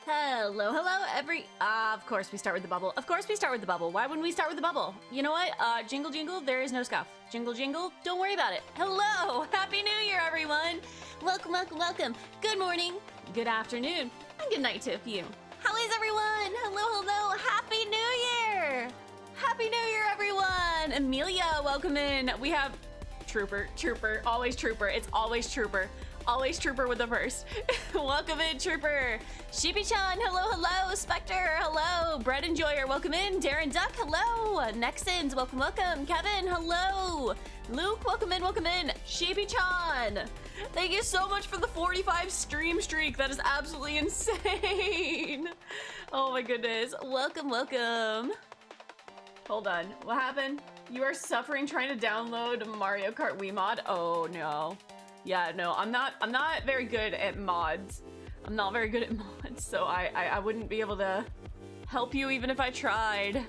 Hello, of course we start with the bubble. Of course we start with the bubble. Why wouldn't we start with the bubble? You know what? Jingle jingle, there is no scuff. Jingle jingle, don't worry about it. Hello, Happy New Year, everyone. Welcome, welcome, welcome. Good morning, good afternoon, and good night to you. How is everyone? Hello, hello, Happy New Year. Happy New Year, everyone. Amelia, welcome in. We have Trooper, always Trooper. It's always Trooper. Always Trooper with the first. Welcome in, Trooper. Sheepy-chan, hello, hello. Spectre, hello. Bread Enjoyer, welcome in. Darren Duck, hello. Nexons, welcome, welcome. Kevin, hello. Luke, welcome in, welcome in. Sheepy-chan, thank you so much for the 45 stream streak. That is absolutely insane. Oh my goodness. Welcome, welcome. Hold on, what happened? You are suffering trying to download Mario Kart Wii mod? Oh no. Yeah, no, I'm not very good at mods. I'm not very good at mods, so I wouldn't be able to help you even if I tried.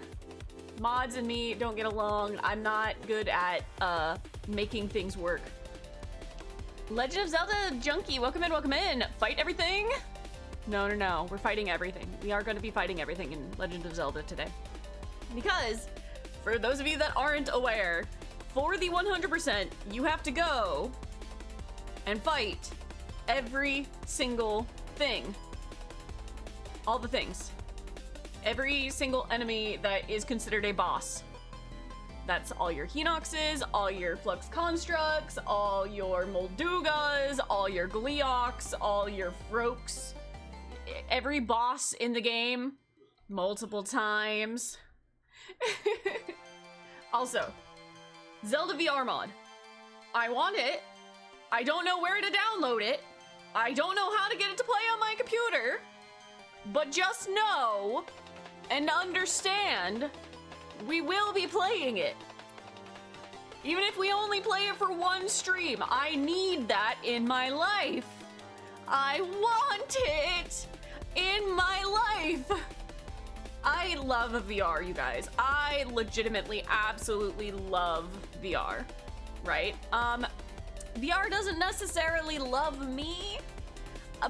Mods and me don't get along. I'm not good at making things work. Legend of Zelda Junkie, welcome in, welcome in. Fight everything? No, no, no, we're fighting everything. We are going to be fighting everything in Legend of Zelda today. Because, for those of you that aren't aware, for the 100%, you have to go and fight every single thing. All the things. Every single enemy that is considered a boss. That's all your Hinoxes, all your Flux Constructs, all your Moldugas, all your Gleeoks, all your Frokes. Every boss in the game, multiple times. Also, Zelda VR mod. I want it. I don't know where to download it. I don't know how to get it to play on my computer. But just know and understand, we will be playing it. Even if we only play it for one stream, I need that in my life. I want it in my life. I love VR, you guys. I legitimately, absolutely love VR, right? VR doesn't necessarily love me,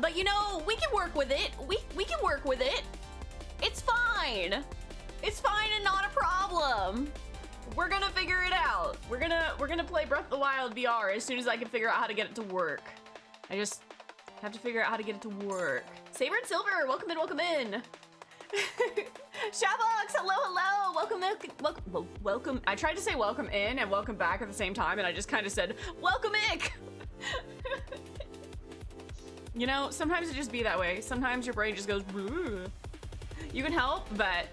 but you know, we can work with it. We can work with it. It's fine. It's fine and not a problem. We're gonna figure it out. We're gonna play Breath of the Wild VR as soon as I can figure out how to get it to work. I just have to figure out how to get it to work. Saber and Silver, welcome in, welcome in. Shadbox, hello, hello, welcome. I tried to say welcome in and welcome back at the same time, and I just kind of said, welcome ick. You know, sometimes it just be that way. Sometimes your brain just goes, bleh. You can help, but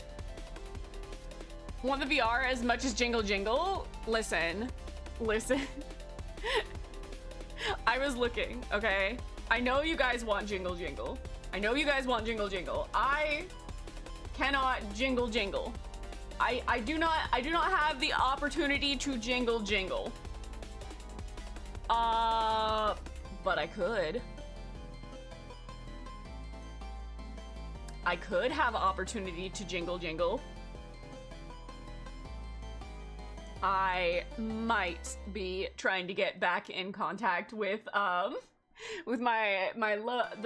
want the VR as much as Jingle Jingle? Listen. I was looking, okay? I know you guys want Jingle Jingle. I cannot jingle jingle. I do not have the opportunity to jingle jingle. But I could. I could have opportunity to jingle jingle. I might be trying to get back in contact with the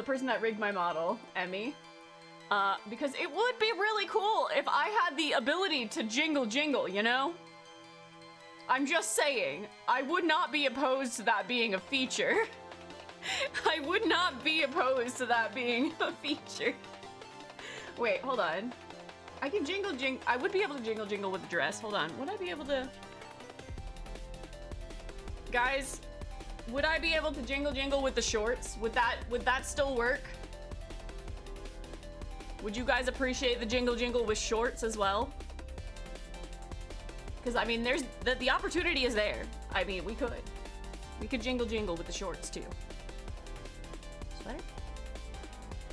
person that rigged my model, Emmy. Because it would be really cool if I had the ability to jingle jingle, you know? I'm just saying, I would not be opposed to that being a feature. I would not be opposed to that being a feature. Wait, hold on. I can I would be able to jingle jingle with the dress. Hold on, would I be able to? Guys, would I be able to jingle jingle with the shorts? Would that still work? Would you guys appreciate the jingle jingle with shorts as well? Because I mean, there's the opportunity is there. I mean, we could jingle jingle with the shorts too. Sweater?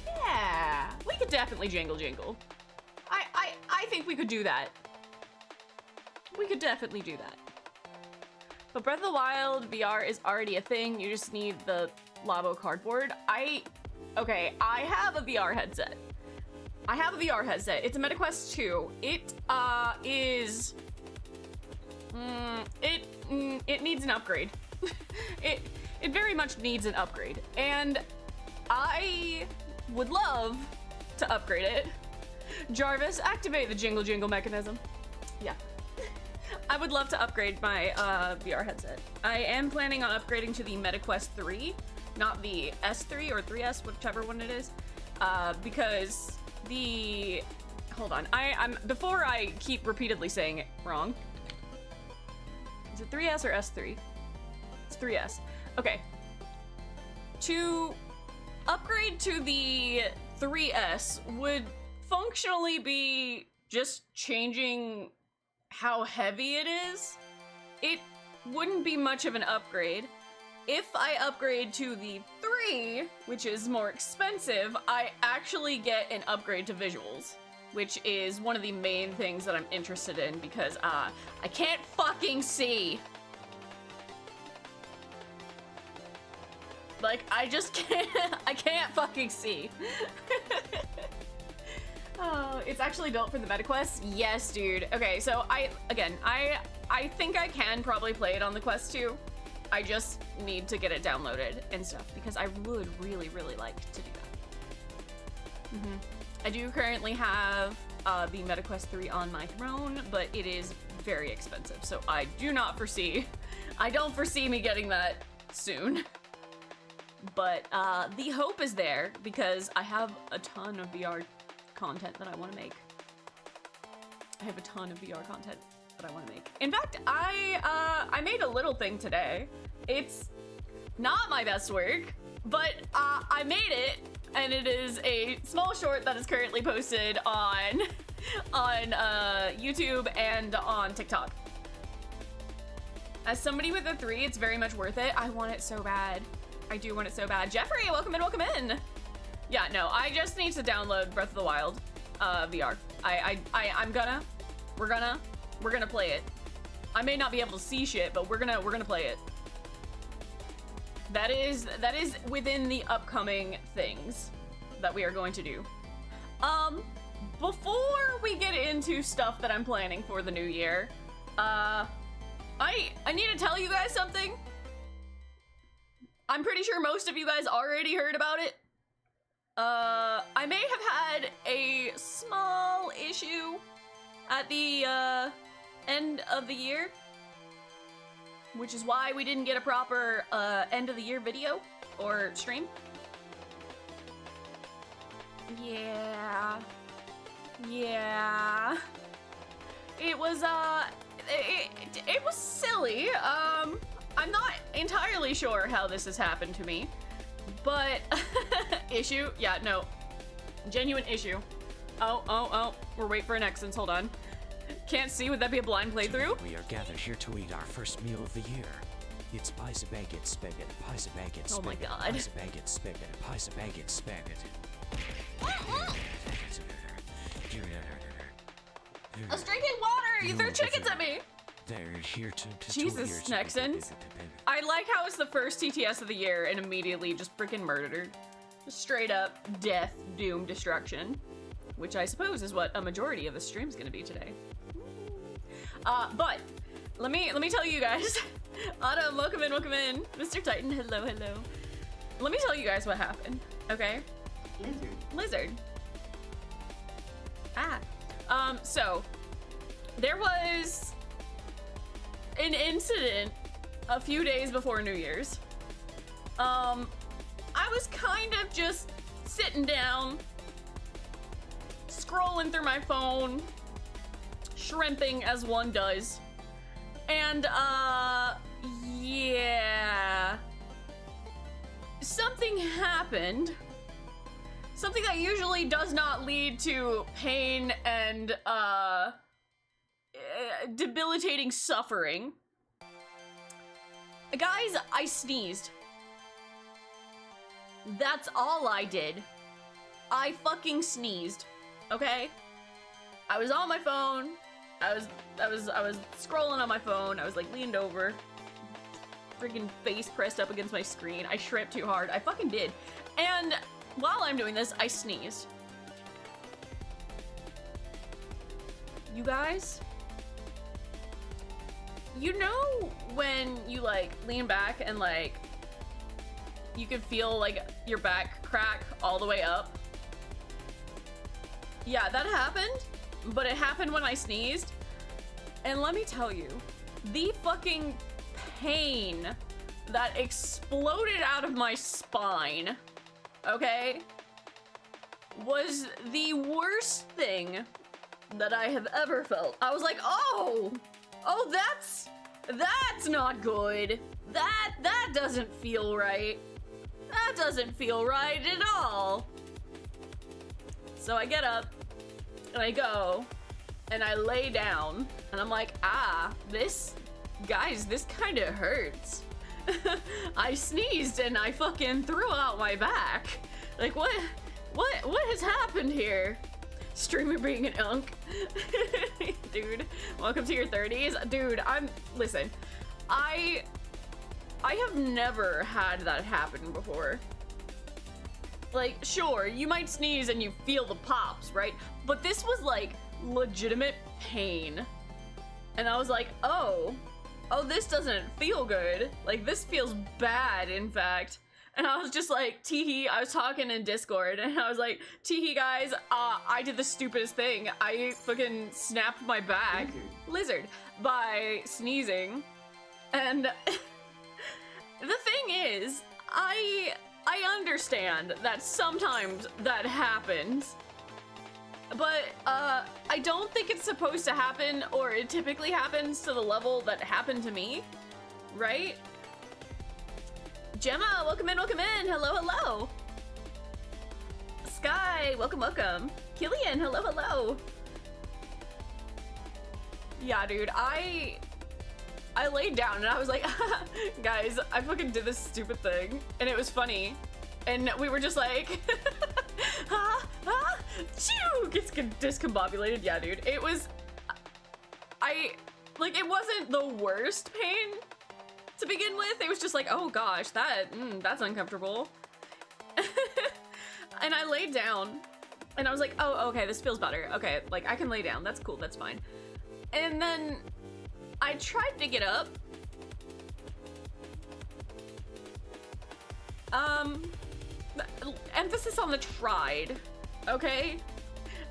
Yeah, we could definitely jingle jingle. I think we could do that. We could definitely do that. But Breath of the Wild VR is already a thing. You just need the Labo cardboard. Okay, I have a VR headset. It's a MetaQuest 2. It is... it needs an upgrade. it very much needs an upgrade. And I would love to upgrade it. Jarvis, activate the jingle jingle mechanism. Yeah. I would love to upgrade my VR headset. I am planning on upgrading to the MetaQuest 3, not the S3 or 3S, whichever one it is, because the... Hold on, I'm before I keep repeatedly saying it wrong. Is it 3S or S3? It's 3S. Okay. To upgrade to the 3S would functionally be just changing how heavy it is. It wouldn't be much of an upgrade. If I upgrade to the 3, which is more expensive, I actually get an upgrade to visuals, which is one of the main things that I'm interested in because I can't fucking see. Like, I just can't, I can't fucking see. Oh, it's actually built for the MetaQuest? Yes, dude. Okay, so I think I can probably play it on the Quest 2. I just need to get it downloaded and stuff because I would really, really like to do that. I do currently have the MetaQuest 3 on my throne, but it is very expensive, so I don't foresee me getting that soon. But the hope is there because I have a ton of VR content that I want to make. I have a ton of VR content that I want to make. In fact, I made a little thing today. It's not my best work, but I made it, and it is a small short that is currently posted on YouTube and on TikTok. As somebody with a 3, it's very much worth it. I want it so bad. I do want it so bad. Jeffrey, welcome in, welcome in. Yeah, no, I just need to download Breath of the Wild VR. We're gonna play it. I may not be able to see shit, but we're gonna play it. That is within the upcoming things that we are going to do. Before we get into stuff that I'm planning for the new year, I need to tell you guys something. I'm pretty sure most of you guys already heard about it. I may have had a small issue at the end of the year, which is why we didn't get a proper end of the year video or stream. Yeah. It was it was silly. I'm not entirely sure how this has happened to me, but issue? Yeah, no. Genuine issue. Oh. We're waiting for an accent. Hold on. Can't see. Would that be a blind playthrough? We are gathered here to eat our first meal of the year. It's pies a baguette spigot, pies a baguette spigot, oh my God. pies a baguette spigot, pies a baguette spigot. I was drinking water! You threw chickens at me! They're here to Jesus, Nexon. I like how it's the first TTS of the year and immediately just freaking murdered her. Just straight up death, doom, destruction. Which I suppose is what a majority of the stream's gonna be today. But let me tell you guys. Autumn, welcome in. Mr. Titan, hello. Let me tell you guys what happened, okay? Lizard. So there was an incident a few days before New Year's. I was kind of just sitting down, scrolling through my phone, shrimping as one does, and yeah, something happened. Something that usually does not lead to pain and debilitating suffering. Guys, I sneezed. That's all I did. I fucking sneezed. Okay? I was on my phone. I was scrolling on my phone. I was like leaned over, freaking face pressed up against my screen. I shrimped too hard. I fucking did. And while I'm doing this, I sneezed. You guys, you know when you like lean back and like you can feel like your back crack all the way up? Yeah, that happened, but it happened when I sneezed. And let me tell you, the fucking pain that exploded out of my spine, okay, was the worst thing that I have ever felt. I was like, oh, that's not good. That doesn't feel right. That doesn't feel right at all. So I get up and I go and I lay down and I'm like, this kind of hurts. I sneezed and I fucking threw out my back. Like, what has happened here? Streamer being an unk. Dude, welcome to your 30s. Dude, listen, I have never had that happen before. Like, sure, you might sneeze and you feel the pops, right? But this was like legitimate pain. And I was like, oh, this doesn't feel good. Like, this feels bad, in fact. And I was just like, teehee, I was talking in Discord, and I was like, teehee guys, I did the stupidest thing. I fucking snapped my back, lizard, by sneezing. And the thing is, I understand that sometimes that happens, but I don't think it's supposed to happen, or it typically happens to the level that happened to me, right? Gemma, welcome in, hello, hello. Sky, welcome. Killian, hello. Yeah, dude, I laid down and I was like, guys, I fucking did this stupid thing, and it was funny. And we were just like, choo, gets discombobulated. Yeah, dude, it was, it wasn't the worst pain to begin with. It was just like, oh gosh, that's uncomfortable. And I laid down and I was like, oh, okay, this feels better. Okay, like I can lay down, that's cool, that's fine. And then I tried to get up. Emphasis on the tried, okay?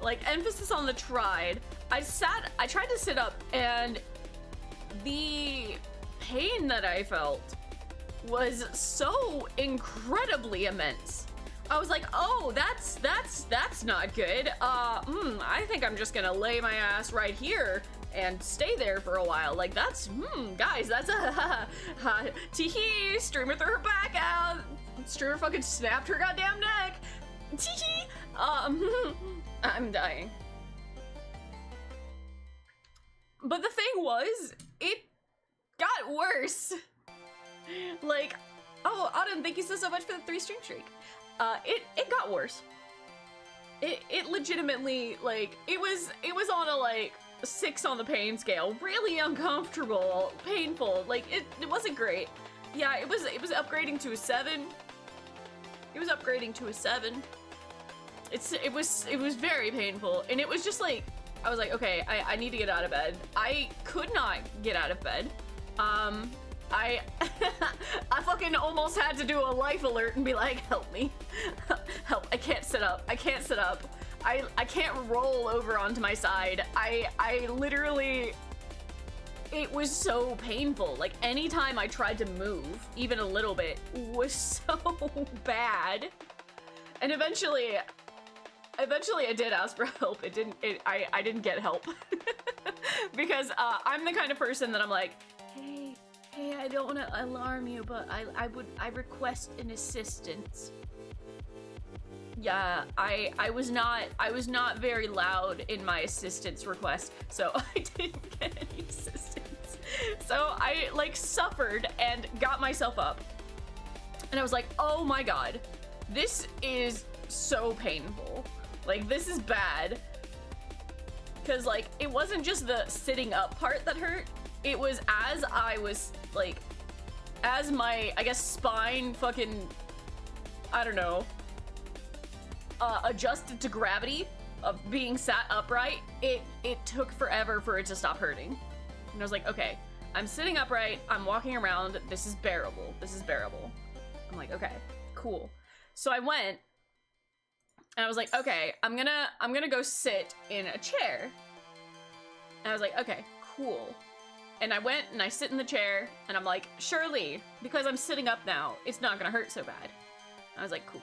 Like, emphasis on the tried. I tried to sit up, and the pain that I felt was so incredibly immense. I was like, oh, that's not good. I think I'm just gonna lay my ass right here and stay there for a while. Like, that's, guys, that's a tee-hee, streamer threw her back out. Streamer fucking snapped her goddamn neck. Tee-hee. I'm dying. But the thing was, it got worse. Like, oh, Autumn, thank you so much for the 3 stream streak. It got worse. It legitimately, like, it was on a, like, 6 on the pain scale. Really uncomfortable, painful. Like, it wasn't great. Yeah, it was upgrading to a 7. It was upgrading to a 7. It was very painful, and it was just like, I was like, okay, I need to get out of bed. I could not get out of bed. I fucking almost had to do a life alert and be like, help me. Help, I can't sit up. I can't sit up. I can't roll over onto my side. I literally, it was so painful. Like, anytime I tried to move, even a little bit, was so bad. And eventually I did ask for help. I didn't get help. Because I'm the kind of person that I'm like, hey, I don't want to alarm you, but I request an assistance. Yeah, I was not very loud in my assistance request, so I didn't get any assistance. So I, like, suffered and got myself up. And I was like, oh my god, this is so painful. Like, this is bad. Because, like, it wasn't just the sitting up part that hurt. It was as I was, like, as my, I guess, spine fucking, I don't know, adjusted to gravity of being sat upright, it took forever for it to stop hurting. And I was like, okay, I'm sitting upright, I'm walking around, this is bearable, this is bearable. I'm like, okay, cool. So I went, And I was like, okay, I'm gonna go sit in a chair. And I was like, okay, cool. And I went and I sit in the chair and I'm like, surely, because I'm sitting up now, it's not gonna hurt so bad. I was like, cool.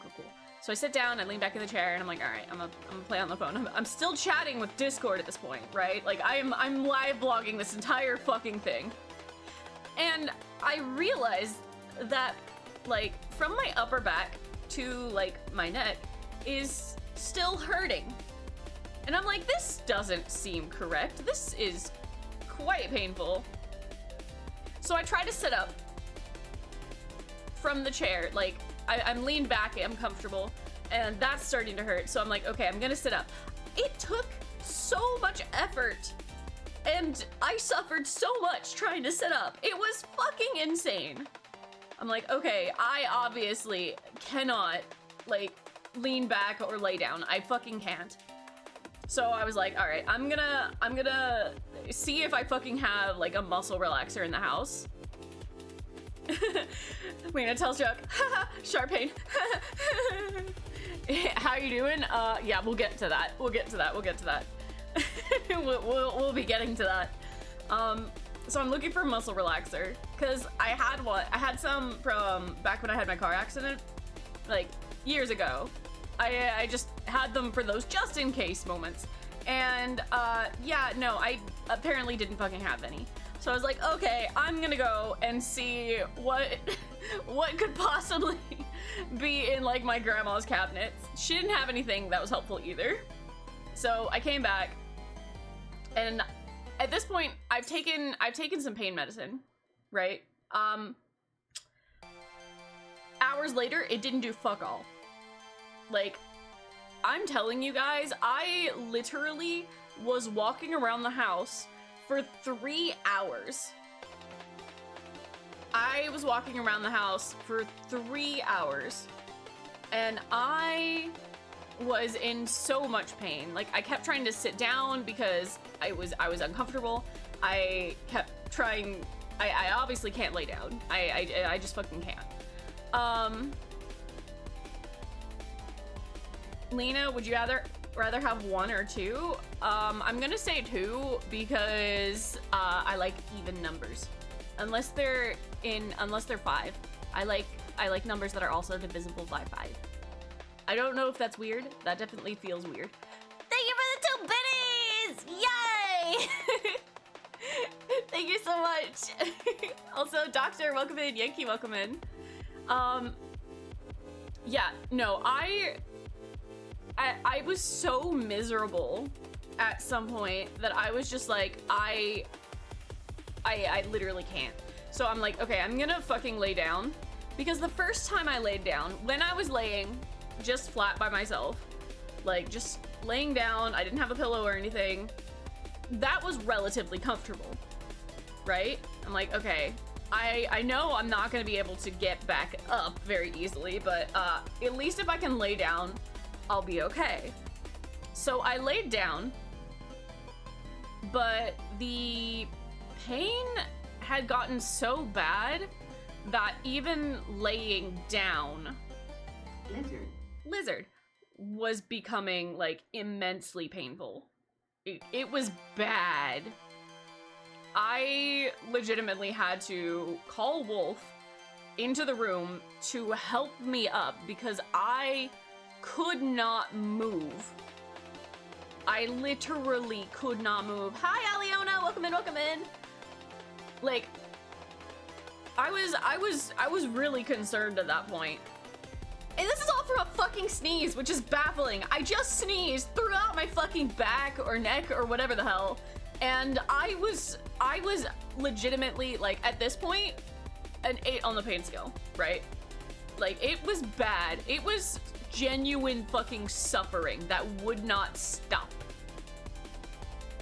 So I sit down, I lean back in the chair, and I'm like, all right, I'm gonna play on the phone. I'm still chatting with Discord at this point, right? Like, I'm live blogging this entire fucking thing. And I realized that, like, from my upper back to, like, my neck is still hurting. And I'm like, this doesn't seem correct. This is quite painful. So I try to sit up from the chair, like, I'm leaned back, I'm comfortable, and that's starting to hurt. So I'm like, okay, I'm gonna sit up. It took so much effort, and I suffered so much trying to sit up. It was fucking insane. I'm like, okay, I obviously cannot, like, lean back or lay down. I fucking can't. So I was like, all right, I'm gonna see if I fucking have, like, a muscle relaxer in the house. Leena tells Chuck, haha, sharp pain. How you doing? Yeah, we'll get to that. We'll get to that. we'll be getting to that. So I'm looking for a muscle relaxer, because I had some from back when I had my car accident, like, years ago. I just had them for those just in case moments. And, yeah, no, I apparently didn't fucking have any. So I was like, okay, I'm gonna go and see what could possibly be in, like, my grandma's cabinets. She didn't have anything that was helpful either. So I came back, and at this point, I've taken some pain medicine, right? Hours later, it didn't do fuck all. Like, I'm telling you guys, I literally was walking around the house for 3 hours. I was walking around the house for 3 hours, and I was in so much pain. Like, I kept trying to sit down because I was uncomfortable. I kept trying. I obviously can't lay down. I just fucking can't. Leena, would you rather have 1 or 2? I'm gonna say 2 because I like even numbers. Unless they're 5. I like numbers that are also divisible by 5. I don't know if that's weird. That definitely feels weird. Thank you for the 2 biddies! Yay! Thank you so much. Also, Doctor, welcome in. Yankee, welcome in. Yeah, no, I was so miserable at some point that I was just like, I literally can't. So I'm like, okay, I'm gonna fucking lay down. Because the first time I laid down, when I was laying just flat by myself, like just laying down, I didn't have a pillow or anything, that was relatively comfortable, right? I'm like, okay, I know I'm not gonna be able to get back up very easily, but at least if I can lay down, I'll be okay. So I laid down, but the pain had gotten so bad that even laying down, Lizard was becoming, like, immensely painful. It was bad. I legitimately had to call Wolf into the room to help me up because I could not move. I literally could not move. Hi, Aliona, welcome in. Like, I was really concerned at that point. And this is all from a fucking sneeze, which is baffling. I just sneezed, threw out my fucking back or neck or whatever the hell. And I was legitimately, like, at this point, an 8 on the pain scale, right? Like, it was bad. It was genuine fucking suffering that would not stop.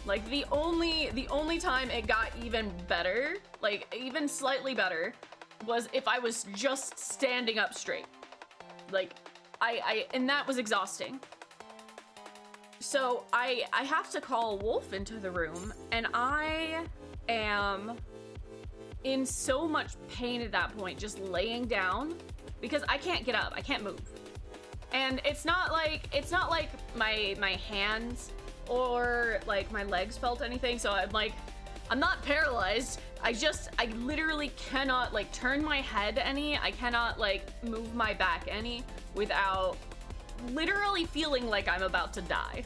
Like, the only time it got even better, like, even slightly better, was if I was just standing up straight. Like, and that was exhausting. So I have to call Wolf into the room, and I am in so much pain at that point, just laying down, because I can't get up, I can't move. And it's not like my hands or like my legs felt anything, so I'm not paralyzed. I literally cannot like turn my head any. I cannot like move my back any without literally feeling like I'm about to die.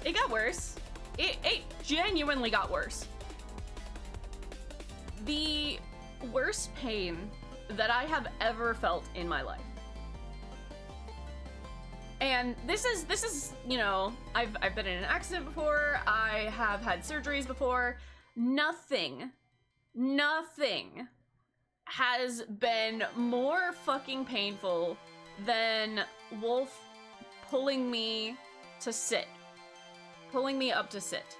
It got worse. It genuinely got worse. The worst pain that I have ever felt in my life. And this is, you know, I've been in an accident before, I have had surgeries before. Nothing has been more fucking painful than Wolf pulling me to sit. Pulling me up to sit.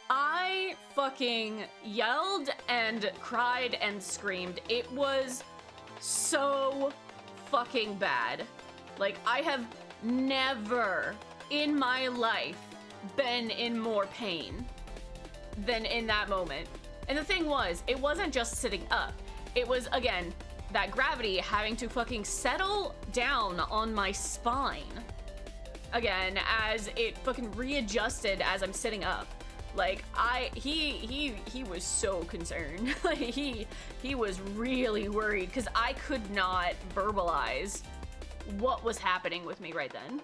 I fucking yelled and cried and screamed. It was so fucking bad. Like, I have never in my life been in more pain than in that moment. And the thing was, it wasn't just sitting up. It was, again, that gravity having to fucking settle down on my spine. Again, as it fucking readjusted as I'm sitting up. Like, he was so concerned. Like, he was really worried because I could not verbalize what was happening with me right then.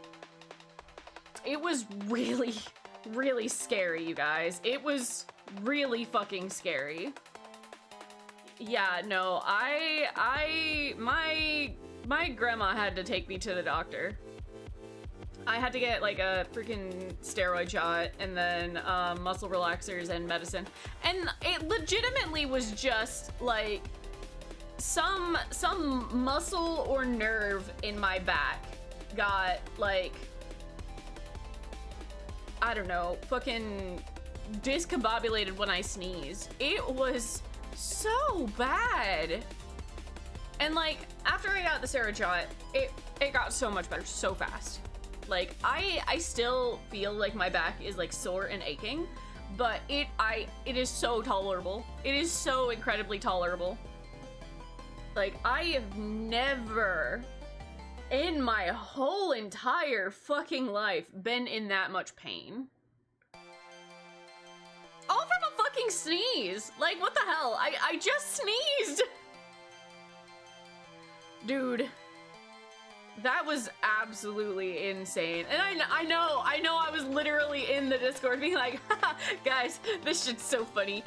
It was really, really scary, you guys. It was really fucking scary. Yeah, no, my grandma had to take me to the doctor. I had to get like a freaking steroid shot and then muscle relaxers and medicine. And it legitimately was just like some muscle or nerve in my back got like, I don't know, fucking discombobulated when I sneezed. It was so bad. And like after I got the steroid shot, it got so much better so fast. Like, I still feel like my back is like sore and aching, but it is so tolerable. It is so incredibly tolerable. Like, I have never in my whole entire fucking life been in that much pain. All from a fucking sneeze. Like, what the hell? I just sneezed. Dude. That was absolutely insane. And I know I was literally in the Discord being like, guys, this shit's so funny.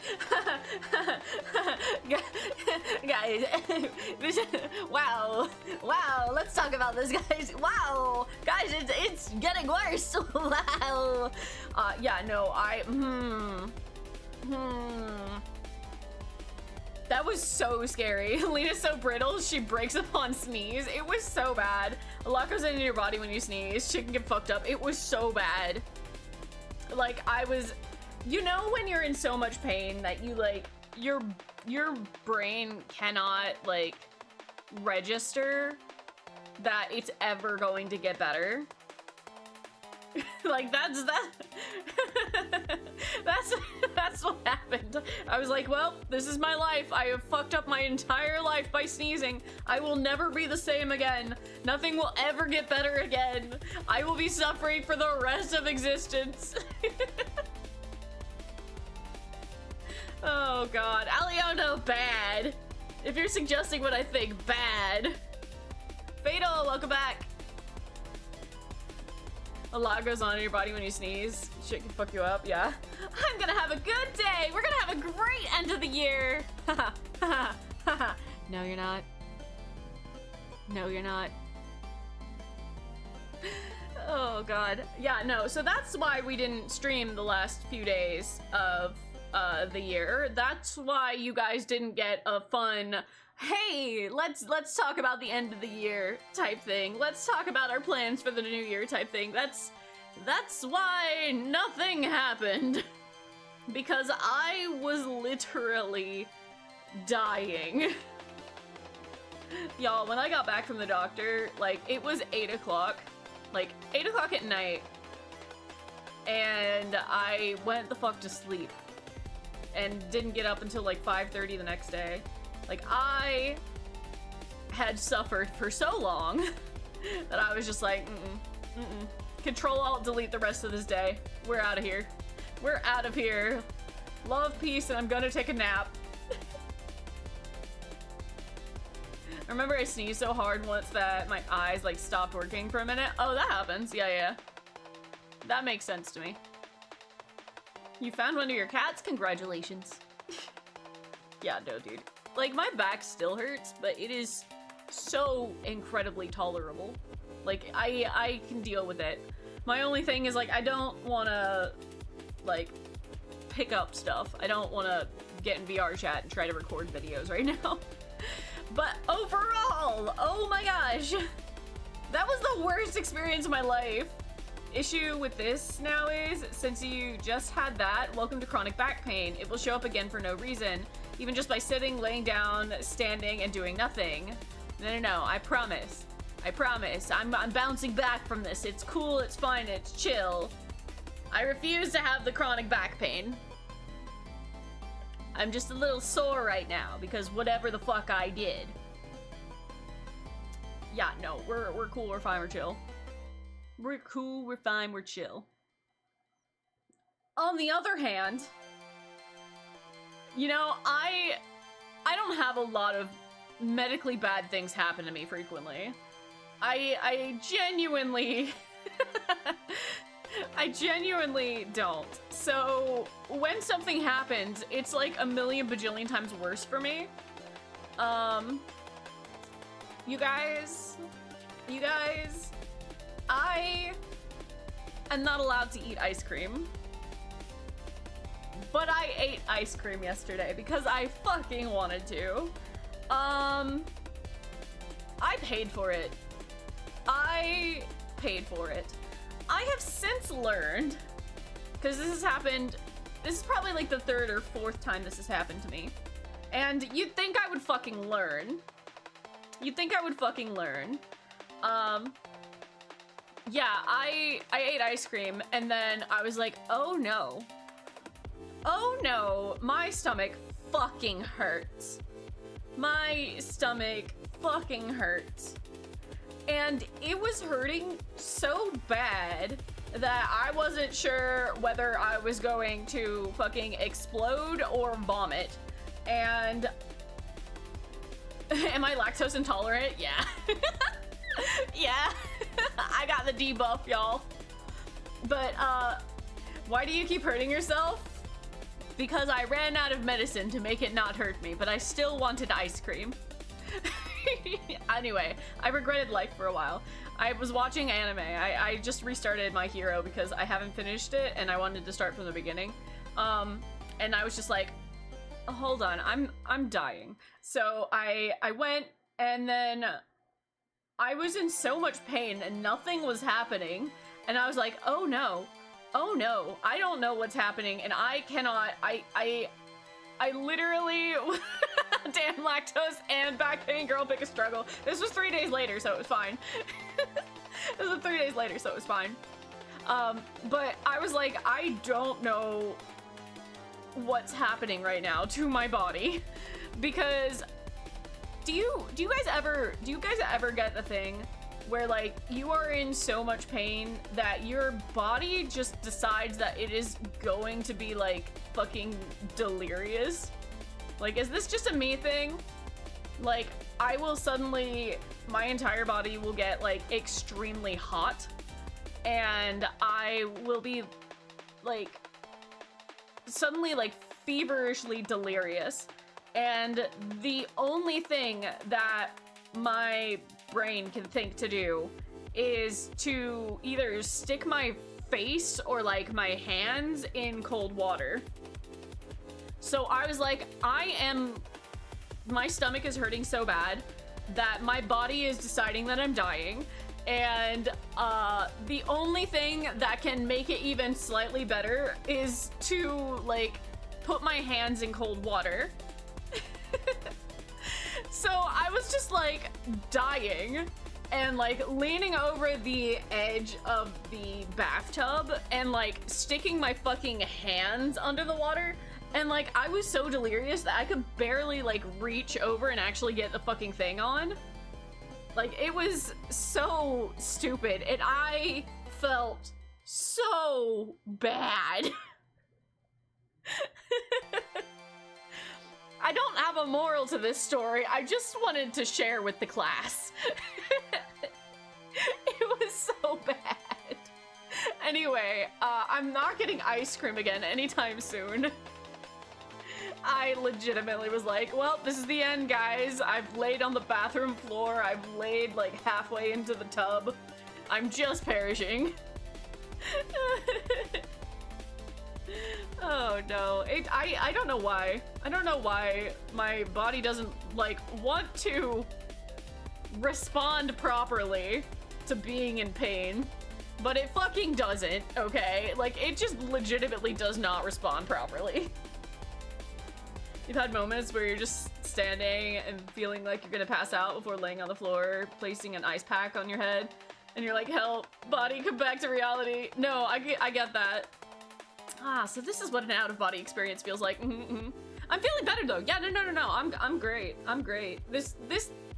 Guys, wow, let's talk about this, guys. Wow, guys, it's getting worse. Wow. Yeah, no, that was so scary. Lena's so brittle, she breaks upon sneeze. It was so bad. A lot goes into your body when you sneeze. Shit can get fucked up. It was so bad. Like, I was, you know when you're in so much pain that you like, your brain cannot like register that it's ever going to get better? Like, that's what happened. I was like, well, this is my life. I have fucked up my entire life by sneezing. I will never be the same again. Nothing will ever get better again. I will be suffering for the rest of existence. Oh god. Aliono, bad. If you're suggesting what I think, bad. Fatal, welcome back. A lot goes on in your body when you sneeze. Shit can fuck you up, yeah. I'm gonna have a good day. We're gonna have a great end of the year. No, you're not. No, you're not. Oh, God. Yeah, no, so that's why we didn't stream the last few days of the year. That's why you guys didn't get a fun, hey, let's talk about the end of the year type thing. Let's talk about our plans for the new year type thing. That's why nothing happened. Because I was literally dying. Y'all, when I got back from the doctor, like, it was 8 o'clock. Like, 8 o'clock at night. And I went the fuck to sleep. And didn't get up until like 5:30 the next day. Like, I had suffered for so long that I was just like, Control Alt Delete the rest of this day. We're out of here. We're out of here. Love, peace, and I'm gonna take a nap. I remember I sneezed so hard once that my eyes like stopped working for a minute. Oh, that happens. Yeah. That makes sense to me. You found one of your cats? Congratulations. Yeah, no, dude. Like, my back still hurts, but it is so incredibly tolerable. Like, I can deal with it. My only thing is, like, I don't want to, like, pick up stuff. I don't want to get in VR chat and try to record videos right now. But overall, oh my gosh, that was the worst experience of my life. Issue with this now is, since you just had that, welcome to chronic back pain. It will show up again for no reason, even just by sitting, laying down, standing, and doing nothing. No, I promise. I promise. I'm bouncing back from this. It's cool, it's fine, it's chill. I refuse to have the chronic back pain. I'm just a little sore right now because whatever the fuck I did. Yeah, no, we're cool, we're fine, we're chill. We're cool, we're fine, we're chill. On the other hand, you know, I don't have a lot of medically bad things happen to me frequently. I genuinely I genuinely don't. So when something happens, it's like a million bajillion times worse for me. You guys, I am not allowed to eat ice cream. But I ate ice cream yesterday because I fucking wanted to. I paid for it. I paid for it. I have since learned, because this has happened, this is probably like the third or fourth time this has happened to me. And you'd think I would fucking learn. You'd think I would fucking learn. Yeah, I ate ice cream and then I was like, oh no. Oh no, my stomach fucking hurts. My stomach fucking hurts. And it was hurting so bad that I wasn't sure whether I was going to fucking explode or vomit. And am I lactose intolerant? Yeah. Yeah. I got the debuff, y'all. But why do you keep hurting yourself? Because I ran out of medicine to make it not hurt me, but I still wanted ice cream. Anyway, I regretted life for a while. I was watching anime. I just restarted My Hero because I haven't finished it and I wanted to start from the beginning. And I was just like, hold on, I'm dying. So I went and then I was in so much pain and nothing was happening. And I was like, oh no, I don't know what's happening and I cannot, I literally, damn lactose and back pain, girl, pick a struggle. This was 3 days later, so it was fine. This was 3 days later, so it was fine. But I was like, I don't know what's happening right now to my body, because do you guys ever get the thing where like you are in so much pain that your body just decides that it is going to be like fucking delirious? Like, is this just a me thing? Like, I will suddenly, my entire body will get like extremely hot and I will be like suddenly like feverishly delirious, and the only thing that my brain can think to do is to either stick my face or like my hands in cold water. So I was like, my stomach is hurting so bad that my body is deciding that I'm dying, and the only thing that can make it even slightly better is to like put my hands in cold water. So I was just like dying and like leaning over the edge of the bathtub and like sticking my fucking hands under the water, and like I was so delirious that I could barely like reach over and actually get the fucking thing on. Like, it was so stupid, and I felt so bad. I don't have a moral to this story. I just wanted to share with the class. It was so bad. Anyway, I'm not getting ice cream again anytime soon. I legitimately was like, well, this is the end, guys. I've laid on the bathroom floor. I've laid like halfway into the tub. I'm just perishing. Oh no, I don't know why. I don't know why my body doesn't like want to respond properly to being in pain, but it fucking doesn't, okay? Like, it just legitimately does not respond properly. You've had moments where you're just standing and feeling like you're gonna pass out before laying on the floor, placing an ice pack on your head, and you're like, help, body, come back to reality. No, I get that. Ah, so this is what an out-of-body experience feels like. I'm feeling better though. Yeah, no. I'm great. I'm great. This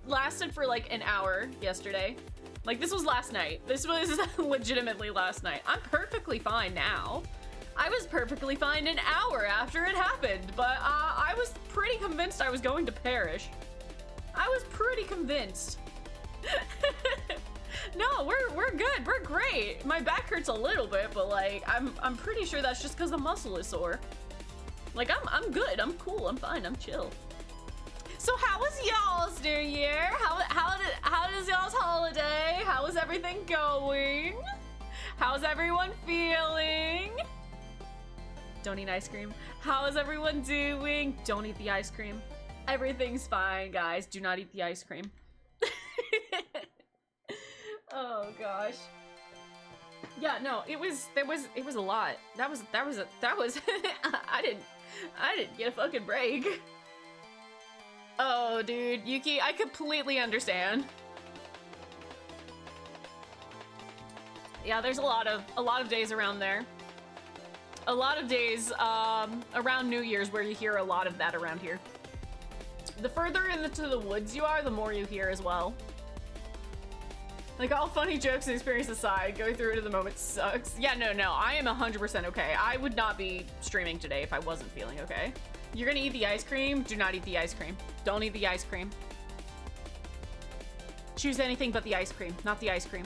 lasted for like an hour yesterday. Like, this was last night. This was legitimately last night. I'm perfectly fine now. I was perfectly fine an hour after it happened, but I was pretty convinced I was going to perish. I was pretty convinced. No, we're good. We're great. My back hurts a little bit, but like I'm pretty sure that's just because the muscle is sore. Like, I'm good. I'm cool. I'm fine. I'm chill. So how was y'all's New Year? How does y'all's holiday? How is everything going? How's everyone feeling? Don't eat ice cream. How is everyone doing? Don't eat the ice cream. Everything's fine, guys. Do not eat the ice cream. Oh gosh. Yeah, no, it was a lot. That was I didn't get a fucking break. Oh, dude, Yuki, I completely understand. Yeah, there's a lot of days around there. A lot of days around New Year's where you hear a lot of that around here. The further into the woods you are, the more you hear as well. Like, all funny jokes and experience aside, going through it at the moment sucks. Yeah, no, I am 100% okay. I would not be streaming today if I wasn't feeling okay. You're gonna eat the ice cream? Do not eat the ice cream. Don't eat the ice cream. Choose anything but the ice cream, not the ice cream.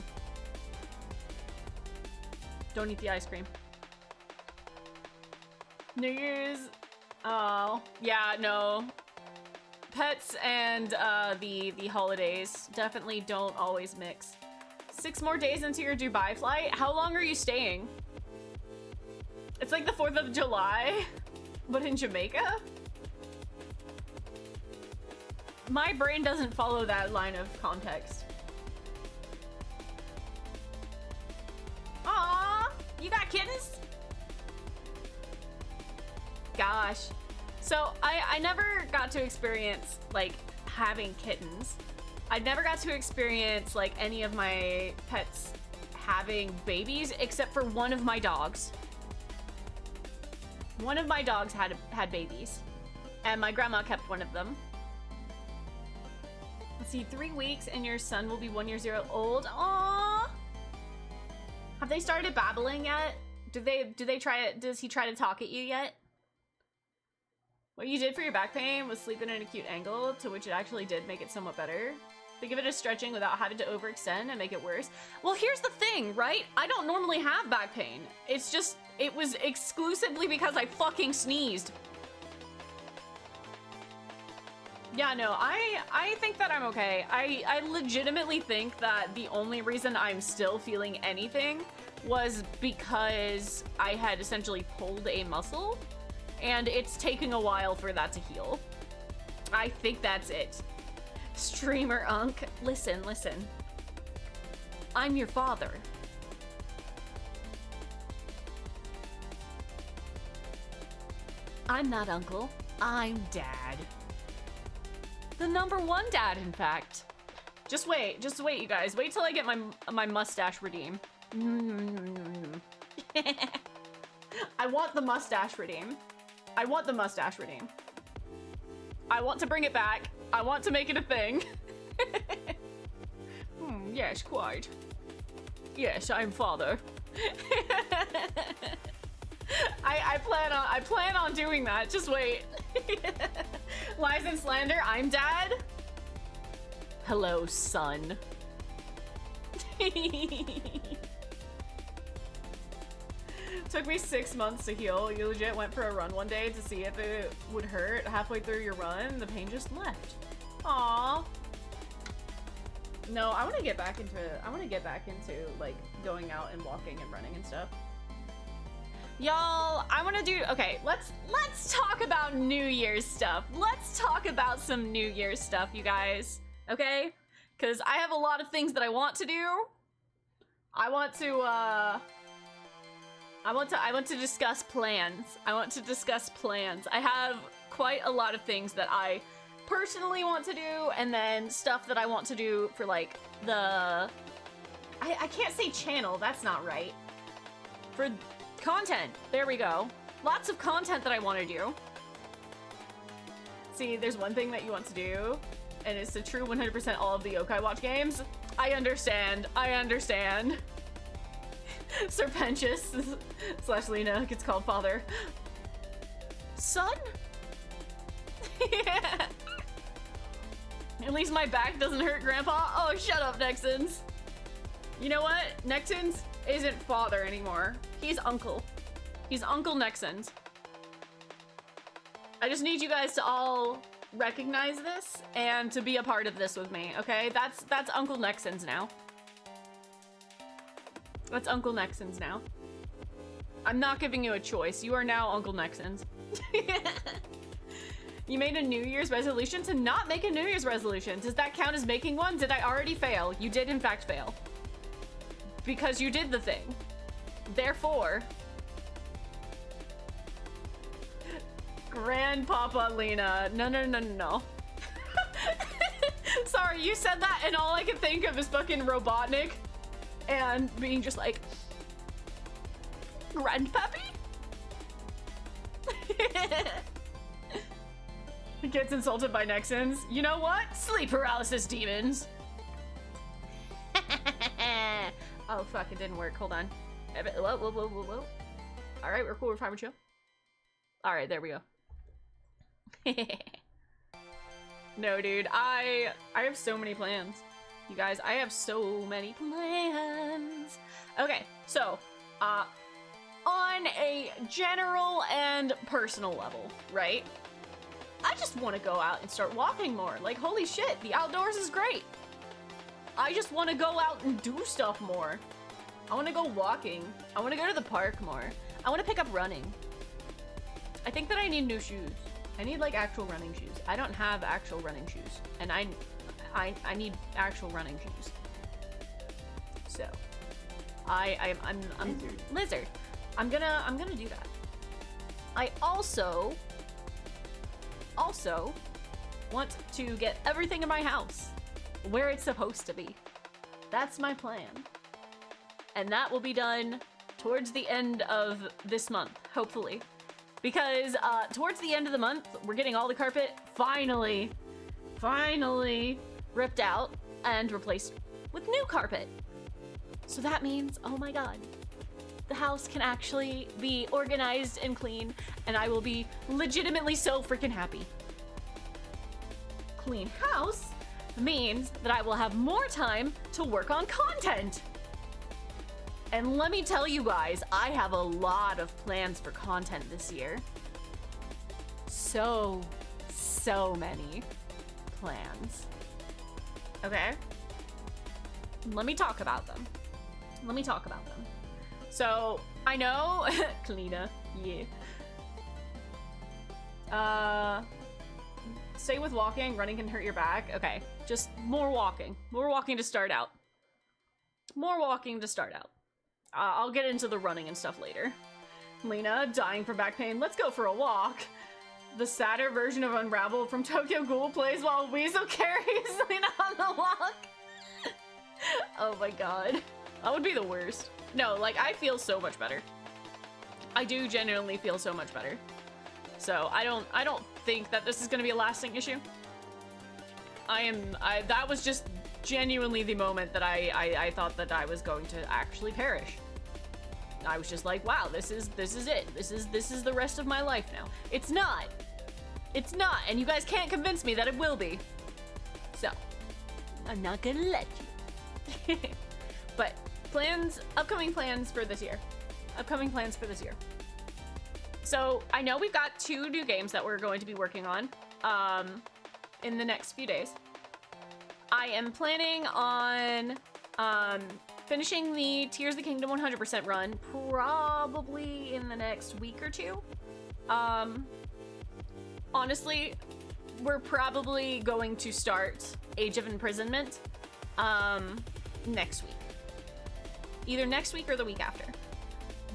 Don't eat the ice cream. New Year's, oh, yeah, no. Pets and the holidays definitely don't always mix. 6 more days into your Dubai flight? How long are you staying? It's like the 4th of July, but in Jamaica? My brain doesn't follow that line of context. Aww, you got kittens? Gosh. So I never got to experience like having kittens. I never got to experience like any of my pets having babies except for one of my dogs. One of my dogs had babies, and my grandma kept one of them. Let's see, 3 weeks and your son will be 1 year old. Aww. Have they started babbling yet? Do they try it? Does he try to talk at you yet? What you did for your back pain was sleep in an acute angle, to which it actually did make it somewhat better. They give it a stretching without having to overextend and make it worse. Well, here's the thing, right? I don't normally have back pain. It's just, it was exclusively because I fucking sneezed. Yeah, no, I think that I'm okay. I legitimately think that the only reason I'm still feeling anything was because I had essentially pulled a muscle, and it's taking a while for that to heal. I think that's it. Streamer Unk, listen. I'm your father. I'm not uncle, I'm dad. The #1 dad, in fact. Just wait, you guys. Wait till I get my mustache redeem. I want the mustache redeem. I want the mustache redeem. I want to bring it back. I want to make it a thing. Yes, quite. Yes, I'm father. I plan on doing that. Just wait. Lies and slander. I'm dad. Hello, son. Took me 6 months to heal. You legit went for a run one day to see if it would hurt. Halfway through your run, the pain just left. Aww. No, I want to get back into like going out and walking and running and stuff. Y'all, I want to do, okay, let's talk about New Year's stuff. Let's talk about some New Year's stuff, you guys. Okay? Cuz I have a lot of things that I want to do. I want to discuss plans. I have quite a lot of things that I personally want to do, and then stuff that I want to do for like the I can't say channel, that's not right. For content, there we go. Lots of content that I want to do. See, there's one thing that you want to do, and it's the true 100% all of the Yokai Watch games. I understand. Serpentious / Lena gets called father. Son? Yeah. At least my back doesn't hurt, Grandpa. Oh, shut up, Nexons. You know what? Nexons isn't father anymore. He's uncle. He's Uncle Nexons. I just need you guys to all recognize this and to be a part of this with me, okay? That's Uncle Nexons now. That's Uncle Nexons now. I'm not giving you a choice. You are now Uncle Nexons. You made a New Year's resolution to not make a New Year's resolution. Does that count as making one? Did I already fail? You did in fact fail. Because you did the thing. Therefore... Grandpapa Lena. No. Sorry, you said that and all I could think of is fucking Robotnik. And being just like... Grandpappy? Gets insulted by Nexons. You know what? Sleep paralysis demons. Oh fuck, it didn't work. Hold on. Whoa. Alright, we're cool. We're fine. We're chill. Alright, there we go. No, dude. I have so many plans. You guys, I have so many plans. Okay, so, on a general and personal level, right? I just want to go out and start walking more. Like, holy shit, the outdoors is great. I just want to go out and do stuff more. I want to go walking. I want to go to the park more. I want to pick up running. I think that I need new shoes. I need like actual running shoes. I don't have actual running shoes, and I need actual running shoes. So, I'm lizard. I'm gonna do that. I also want to get everything in my house where it's supposed to be. That's my plan. And that will be done towards the end of this month, hopefully. Because towards the end of the month, we're getting all the carpet finally ripped out and replaced with new carpet. So that means, oh my god, the house can actually be organized and clean, and I will be legitimately so freaking happy. Clean house means that I will have more time to work on content. And let me tell you guys, I have a lot of plans for content this year. So many plans. Okay? Let me talk about them. So, I know... Kalina, yeah. Stay with walking. Running can hurt your back. Okay, just more walking. More walking to start out. I'll get into the running and stuff later. Lena, dying from back pain. Let's go for a walk. The sadder version of Unravel from Tokyo Ghoul plays while Weasel carries Lena on the walk. Oh my god. That would be the worst. No, like, I feel so much better. I do genuinely feel so much better. So, I don't think that this is gonna be a lasting issue. that was just genuinely the moment that I thought that I was going to actually perish. I was just like, wow, this is it. This is the rest of my life now. It's not. It's not, and you guys can't convince me that it will be. So, I'm not gonna let you. But upcoming plans for this year. So, I know we've got 2 new games that we're going to be working on in the next few days. I am planning on finishing the Tears of the Kingdom 100% run probably in the next week or 2. Honestly, we're probably going to start Age of Imprisonment next week. Either next week or the week after.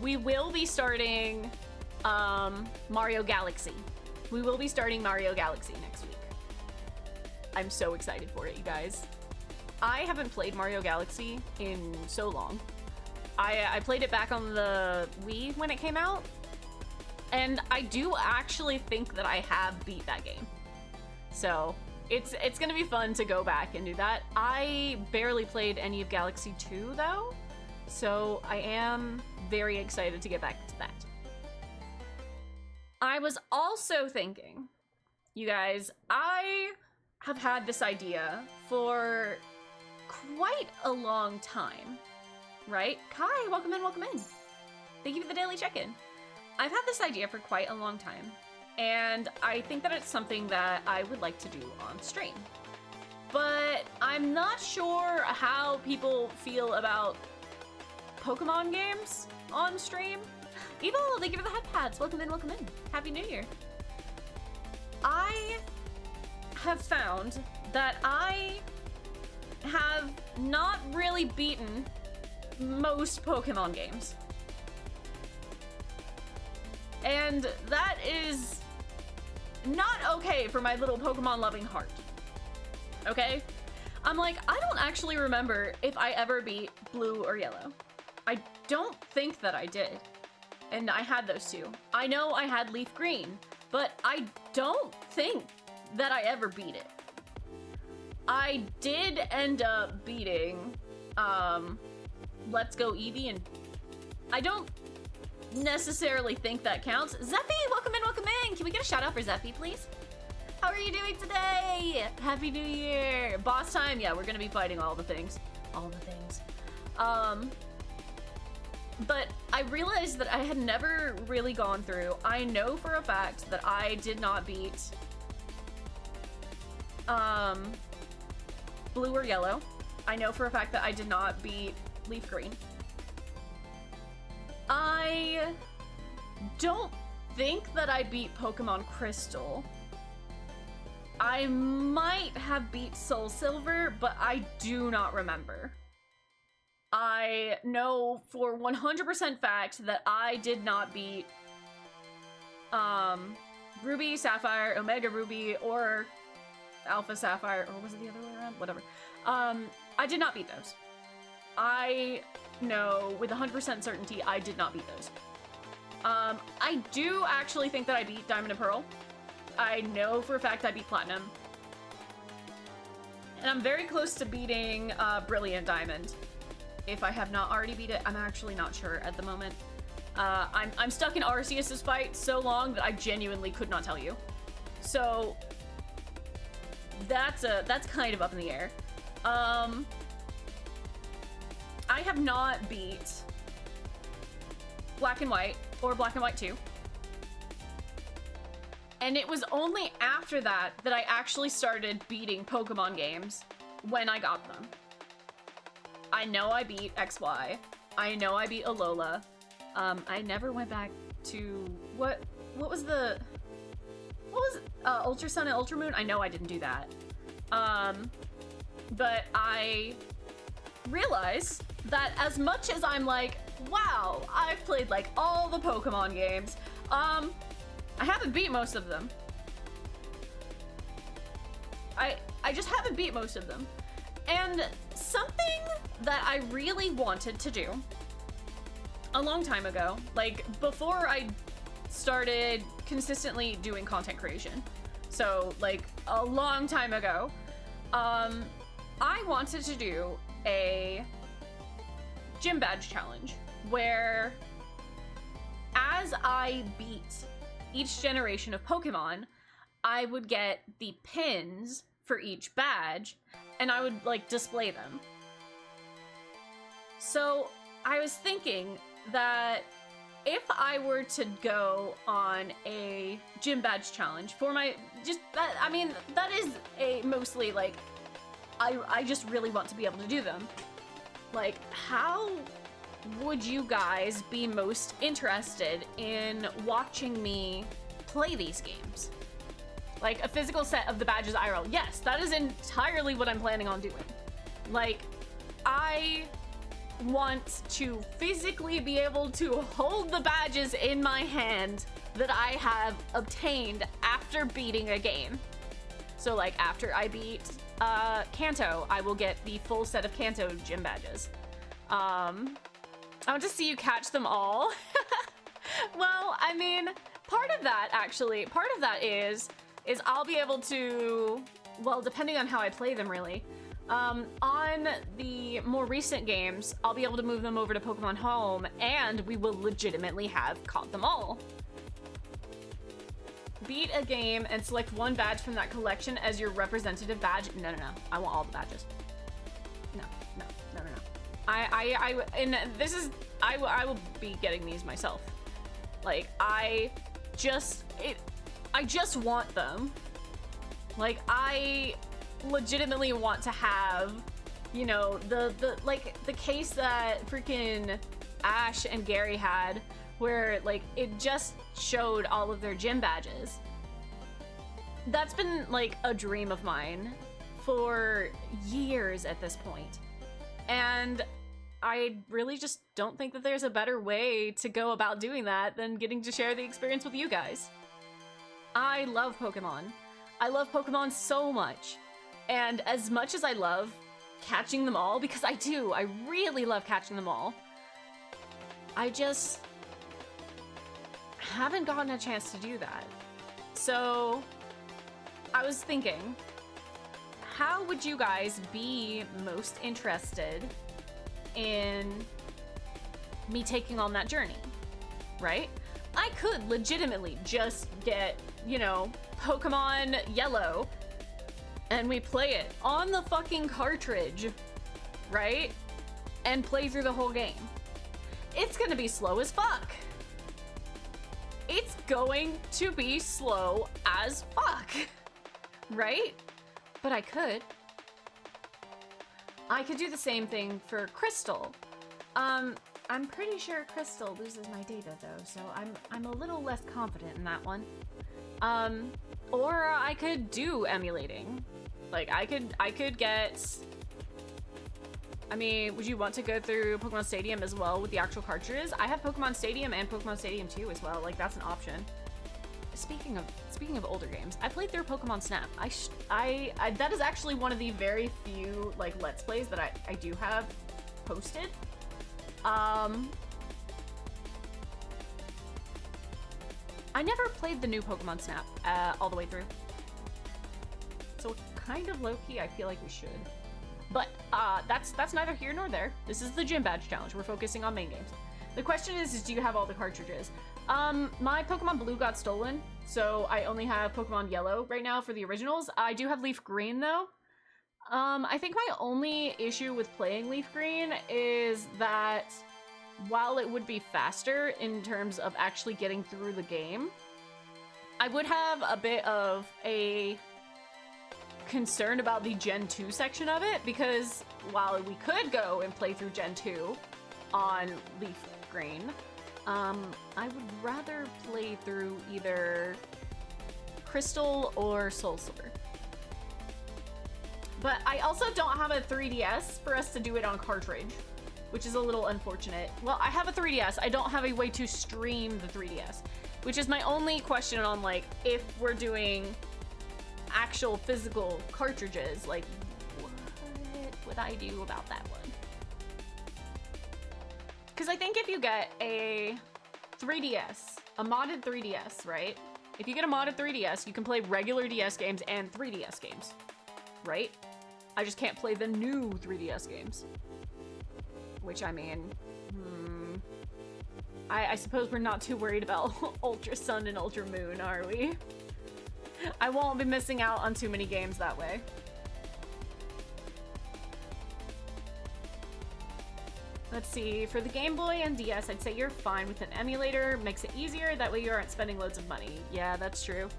We will be starting Mario Galaxy. We will be starting Mario Galaxy next week. I'm so excited for it, you guys. I haven't played Mario Galaxy in so long. I played it back on the Wii when it came out. And I do actually think that I have beat that game. So it's gonna be fun to go back and do that. I barely played any of Galaxy 2 though, so I am very excited to get back to that. I was also thinking, you guys, I have had this idea for quite a long time, right? Kai, welcome in, welcome in. Thank you for the daily check-in. I've had this idea for quite a long time, and I think that it's something that I would like to do on stream. But I'm not sure how people feel about Pokemon games on stream. Evil, thank you for the head pads. Welcome in, welcome in. Happy New Year. I have found that I have not really beaten most Pokemon games. And that is not okay for my little Pokemon loving heart. Okay? I'm like, I don't actually remember if I ever beat Blue or Yellow. I don't think that I did. And I had those 2. I know I had Leaf Green, but I don't think that I ever beat it. I did end up beating Let's Go Eevee, and I don't necessarily think that counts. Zeffy, welcome in, welcome in. Can we get a shout out for Zeffy, please? How are you doing today? Happy New Year. Boss time? Yeah, we're gonna be fighting all the things. All the things. But I realized that I had never really gone through. I know for a fact that I did not beat Blue or Yellow. I know for a fact that I did not beat Leaf Green. I don't think that I beat Pokemon Crystal. I might have beat Soul Silver, but I do not remember. I know for 100% fact that I did not beat Ruby, Sapphire, Omega Ruby, or Alpha Sapphire, or was it the other way around? Whatever. I did not beat those. I know with 100% certainty I did not beat those. I do actually think that I beat Diamond and Pearl. I know for a fact I beat Platinum. And I'm very close to beating Brilliant Diamond. If I have not already beat it, I'm actually not sure at the moment. I'm stuck in Arceus's fight so long that I genuinely could not tell you. So that's kind of up in the air. I have not beat Black and White or Black and White 2. And it was only after that that I actually started beating Pokemon games when I got them. I know I beat XY. I know I beat Alola. I never went back to what was Ultra Sun and Ultra Moon? I know I didn't do that. But I realize that as much as I'm like, wow, I've played like all the Pokemon games, I haven't beat most of them. I just haven't beat most of them. And something that I really wanted to do a long time ago, like before I started consistently doing content creation, so like a long time ago, I wanted to do a gym badge challenge where as I beat each generation of Pokemon, I would get the pins for each badge and I would like display them. So I was thinking that if I were to go on a gym badge challenge for my, that is a mostly like, I just really want to be able to do them. Like, how would you guys be most interested in watching me play these games? Like, a physical set of the badges IRL. Yes, that is entirely what I'm planning on doing. Like, I want to physically be able to hold the badges in my hand that I have obtained after beating a game. So, like, after I beat Kanto, I will get the full set of Kanto gym badges. I want to see you catch them all. Well, I mean, part of that is I'll be able to, well, depending on how I play them really, on the more recent games, I'll be able to move them over to Pokemon Home and we will legitimately have caught them all. Beat a game and select one badge from that collection as your representative badge. No. I want all the badges. No. I will be getting these myself. Like, I just want them. Like, I legitimately want to have, you know, the case that freaking Ash and Gary had, where like it just showed all of their gym badges. That's been like a dream of mine for years at this point. And I really just don't think that there's a better way to go about doing that than getting to share the experience with you guys. I love Pokemon. I love Pokemon so much. And as much as I love catching them all, because I really love catching them all, I just haven't gotten a chance to do that. So I was thinking, how would you guys be most interested in me taking on that journey, right? I could legitimately just get, you know, Pokemon Yellow and we play it on the fucking cartridge, right? And play through the whole game. It's gonna be slow as fuck. It's going to be slow as fuck, right? But I could do the same thing for Crystal. I'm pretty sure Crystal loses my data though, so I'm a little less confident in that one. Or I could do emulating. Like, I could get, I mean, would you want to go through Pokemon Stadium as well with the actual cartridges? I have Pokemon Stadium and Pokemon Stadium 2 as well. Like, that's an option. Speaking of older games, I played through Pokemon Snap. I that is actually one of the very few like Let's Plays that I do have posted. I never played the new Pokemon Snap all the way through. So kind of low-key, I feel like we should. But that's neither here nor there. This is the Gym Badge Challenge. We're focusing on main games. The question is do you have all the cartridges? My Pokemon Blue got stolen, so I only have Pokemon Yellow right now for the originals. I do have Leaf Green though. I think my only issue with playing Leaf Green is that while it would be faster in terms of actually getting through the game, I would have a bit of a concern about the Gen 2 section of it, because while we could go and play through Gen 2 on Leaf Green, I would rather play through either Crystal or Soul Silver. But I also don't have a 3DS for us to do it on cartridge, which is a little unfortunate. Well, I have a 3DS. I don't have a way to stream the 3DS, which is my only question on, like, if we're doing actual physical cartridges, like, what would I do about that one? Because I think if you get a 3DS, a modded 3DS, right? If you get a modded 3DS, you can play regular DS games and 3DS games, right? I just can't play the new 3DS games. Which, I mean, I suppose we're not too worried about Ultra Sun and Ultra Moon, are we? I won't be missing out on too many games that way. Let's see, for the Game Boy and DS, I'd say you're fine with an emulator. Makes it easier, that way you aren't spending loads of money. Yeah, that's true.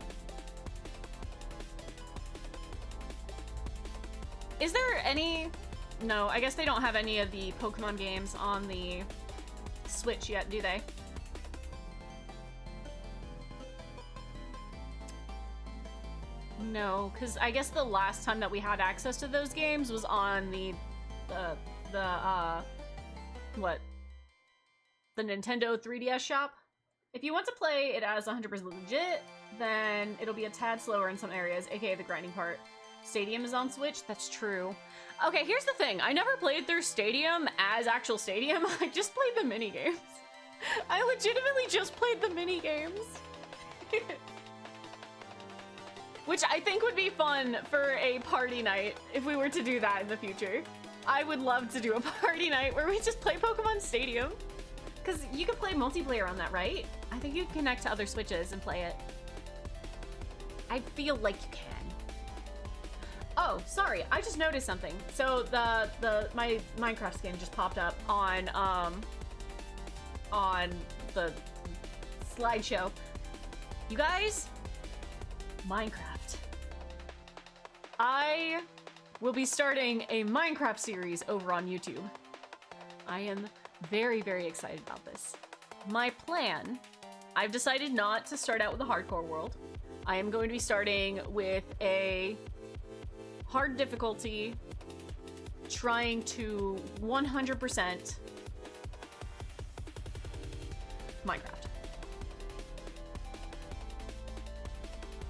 Is there any... No, I guess they don't have any of the Pokemon games on the Switch yet, do they? No, because I guess the last time that we had access to those games was on the Nintendo 3DS shop. If you want to play it as 100% legit, then it'll be a tad slower in some areas, aka the grinding part. Stadium is on Switch? That's true. Okay, here's the thing. I never played through Stadium as actual Stadium. I just played the minigames. I legitimately just played the minigames. Which I think would be fun for a party night if we were to do that in the future. I would love to do a party night where we just play Pokemon Stadium. Because you could play multiplayer on that, right? I think you can connect to other Switches and play it. I feel like you can. Oh, sorry, I just noticed something. So my Minecraft skin just popped up on the slideshow. You guys, Minecraft. I will be starting a Minecraft series over on YouTube. I am very, very excited about this. My plan, I've decided not to start out with a hardcore world. I am going to be starting with a hard difficulty, trying to 100% Minecraft.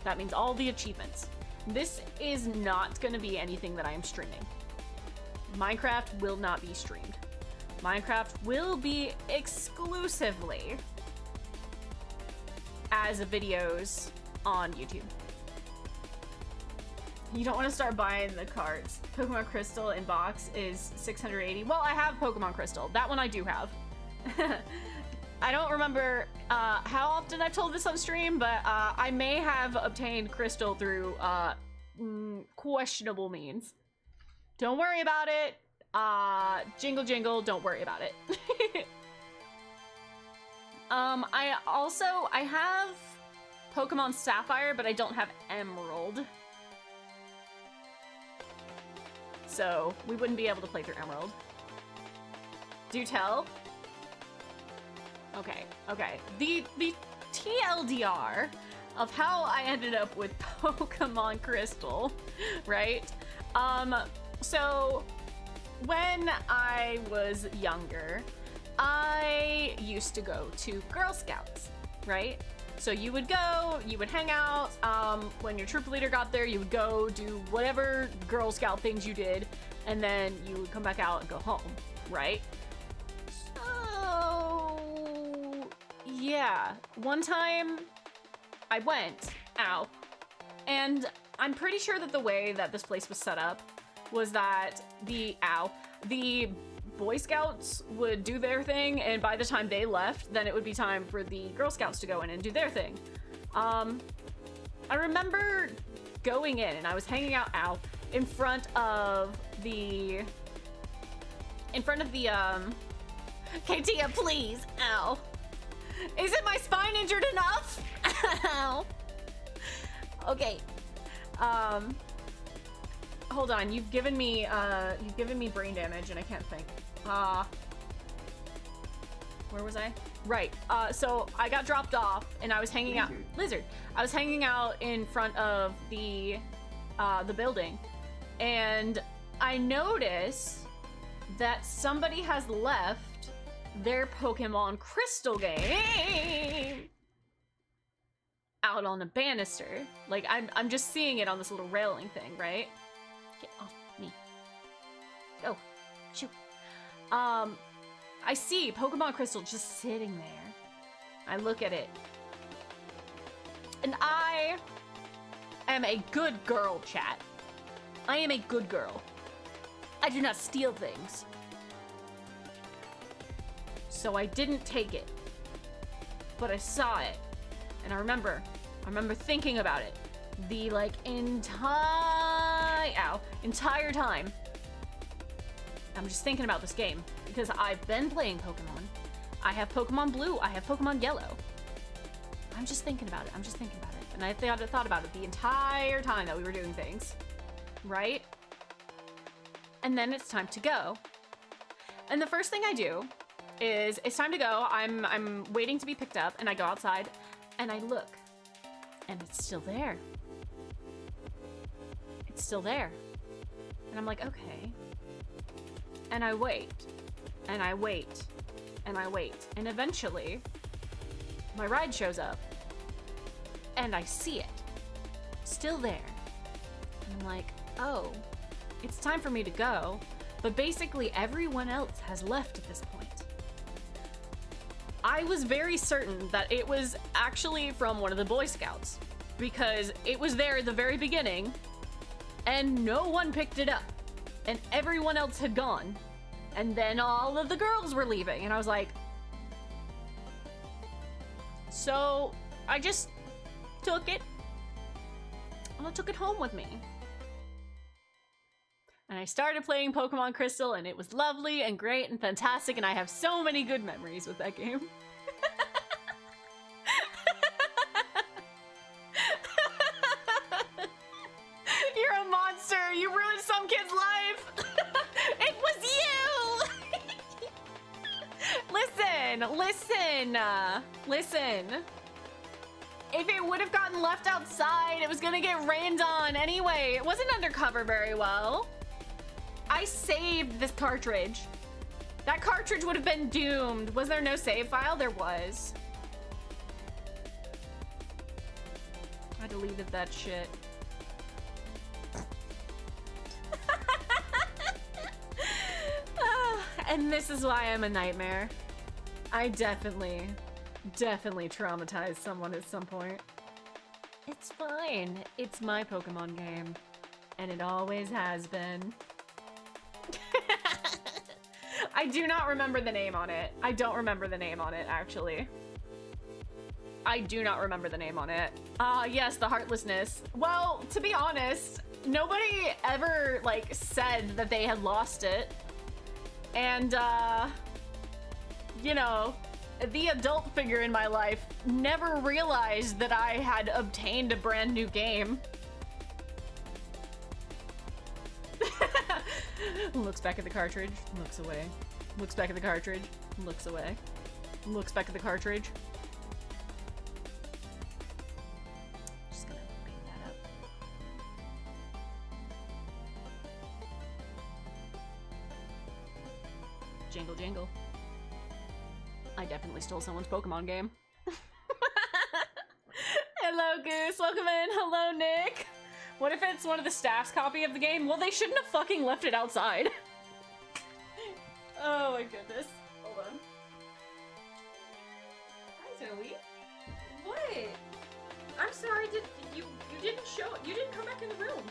That means all the achievements. This is not going to be anything that I am streaming. Minecraft will not be streamed. Minecraft will be exclusively as videos on YouTube. You don't want to start buying the cards. Pokemon Crystal in box is 680. Well, I have Pokemon Crystal. That one I do have. I don't remember how often I've told this on stream, but I may have obtained Crystal through questionable means. Don't worry about it. Jingle jingle, don't worry about it. I have Pokemon Sapphire, but I don't have Emerald. So we wouldn't be able to play through Emerald. Do tell? Okay, okay. The TLDR of how I ended up with Pokemon Crystal, right? So when I was younger, I used to go to Girl Scouts, right? So you would go, you would hang out, when your troop leader got there, you would go do whatever Girl Scout things you did, and then you would come back out and go home, right? So, yeah. One time, I went, and I'm pretty sure that the way that this place was set up was that the Boy Scouts would do their thing, and by the time they left, then it would be time for the Girl Scouts to go in and do their thing. I remember going in, and I was hanging out in front of the Katia, please, ow. Isn't my spine injured enough? Ow. Okay. Hold on, you've given me brain damage and I can't think. Where was I? Right, so I got dropped off and I was hanging out, Lizard. I was hanging out in front of the building, and I notice that somebody has left their Pokemon Crystal game out on a banister. Like, I'm just seeing it on this little railing thing, right? Get off me. Go. Shoot. I see Pokemon Crystal just sitting there. I look at it. And I am a good girl, chat. I am a good girl. I do not steal things. So I didn't take it. But I saw it. And I remember thinking about it the like entire time. I'm just thinking about this game because I've been playing Pokemon. I have Pokemon Blue, I have Pokemon Yellow. I'm just thinking about it. And I thought about it the entire time that we were doing things, right? And then it's time to go. And the first thing I do is it's time to go. I'm waiting to be picked up, and I go outside and I look, and it's still there. It's still there. And I'm like, okay. And I wait, and I wait, and I wait. And eventually, my ride shows up, and I see it. Still there. And I'm like, oh, it's time for me to go. But basically, everyone else has left at this point. I was very certain that it was actually from one of the Boy Scouts, because it was there at the very beginning, and no one picked it up. And everyone else had gone. And then all of the girls were leaving. And I was like... So, I just took it. And I took it home with me. And I started playing Pokemon Crystal, and it was lovely and great and fantastic, and I have so many good memories with that game. You're a monster! You ruined some kid's life! It was you! Listen. If it would have gotten left outside, it was gonna get rained on anyway. It wasn't undercover very well. I saved this cartridge. That cartridge would have been doomed. Was there no save file? There was. I deleted that shit. And this is why I'm a nightmare. I definitely traumatized someone at some point. It's fine. It's my Pokemon game. And it always has been. I do not remember the name on it. I don't remember the name on it, actually. I do not remember the name on it. Yes, the Heartlessness. Well, to be honest, nobody ever, like, said that they had lost it. And, you know, the adult figure in my life never realized that I had obtained a brand new game. Looks back at the cartridge, looks away. Looks back at the cartridge, looks away. Looks back at the cartridge. Just gonna pick that up. Jingle jingle. I definitely stole someone's Pokemon game. Hello, Goose. Welcome in. Hello, Nick. What if it's one of the staff's copy of the game? Well, they shouldn't have fucking left it outside. Oh my goodness. Hold on. Hi, Zoe. What? I'm sorry, you didn't show, you didn't come back in the room.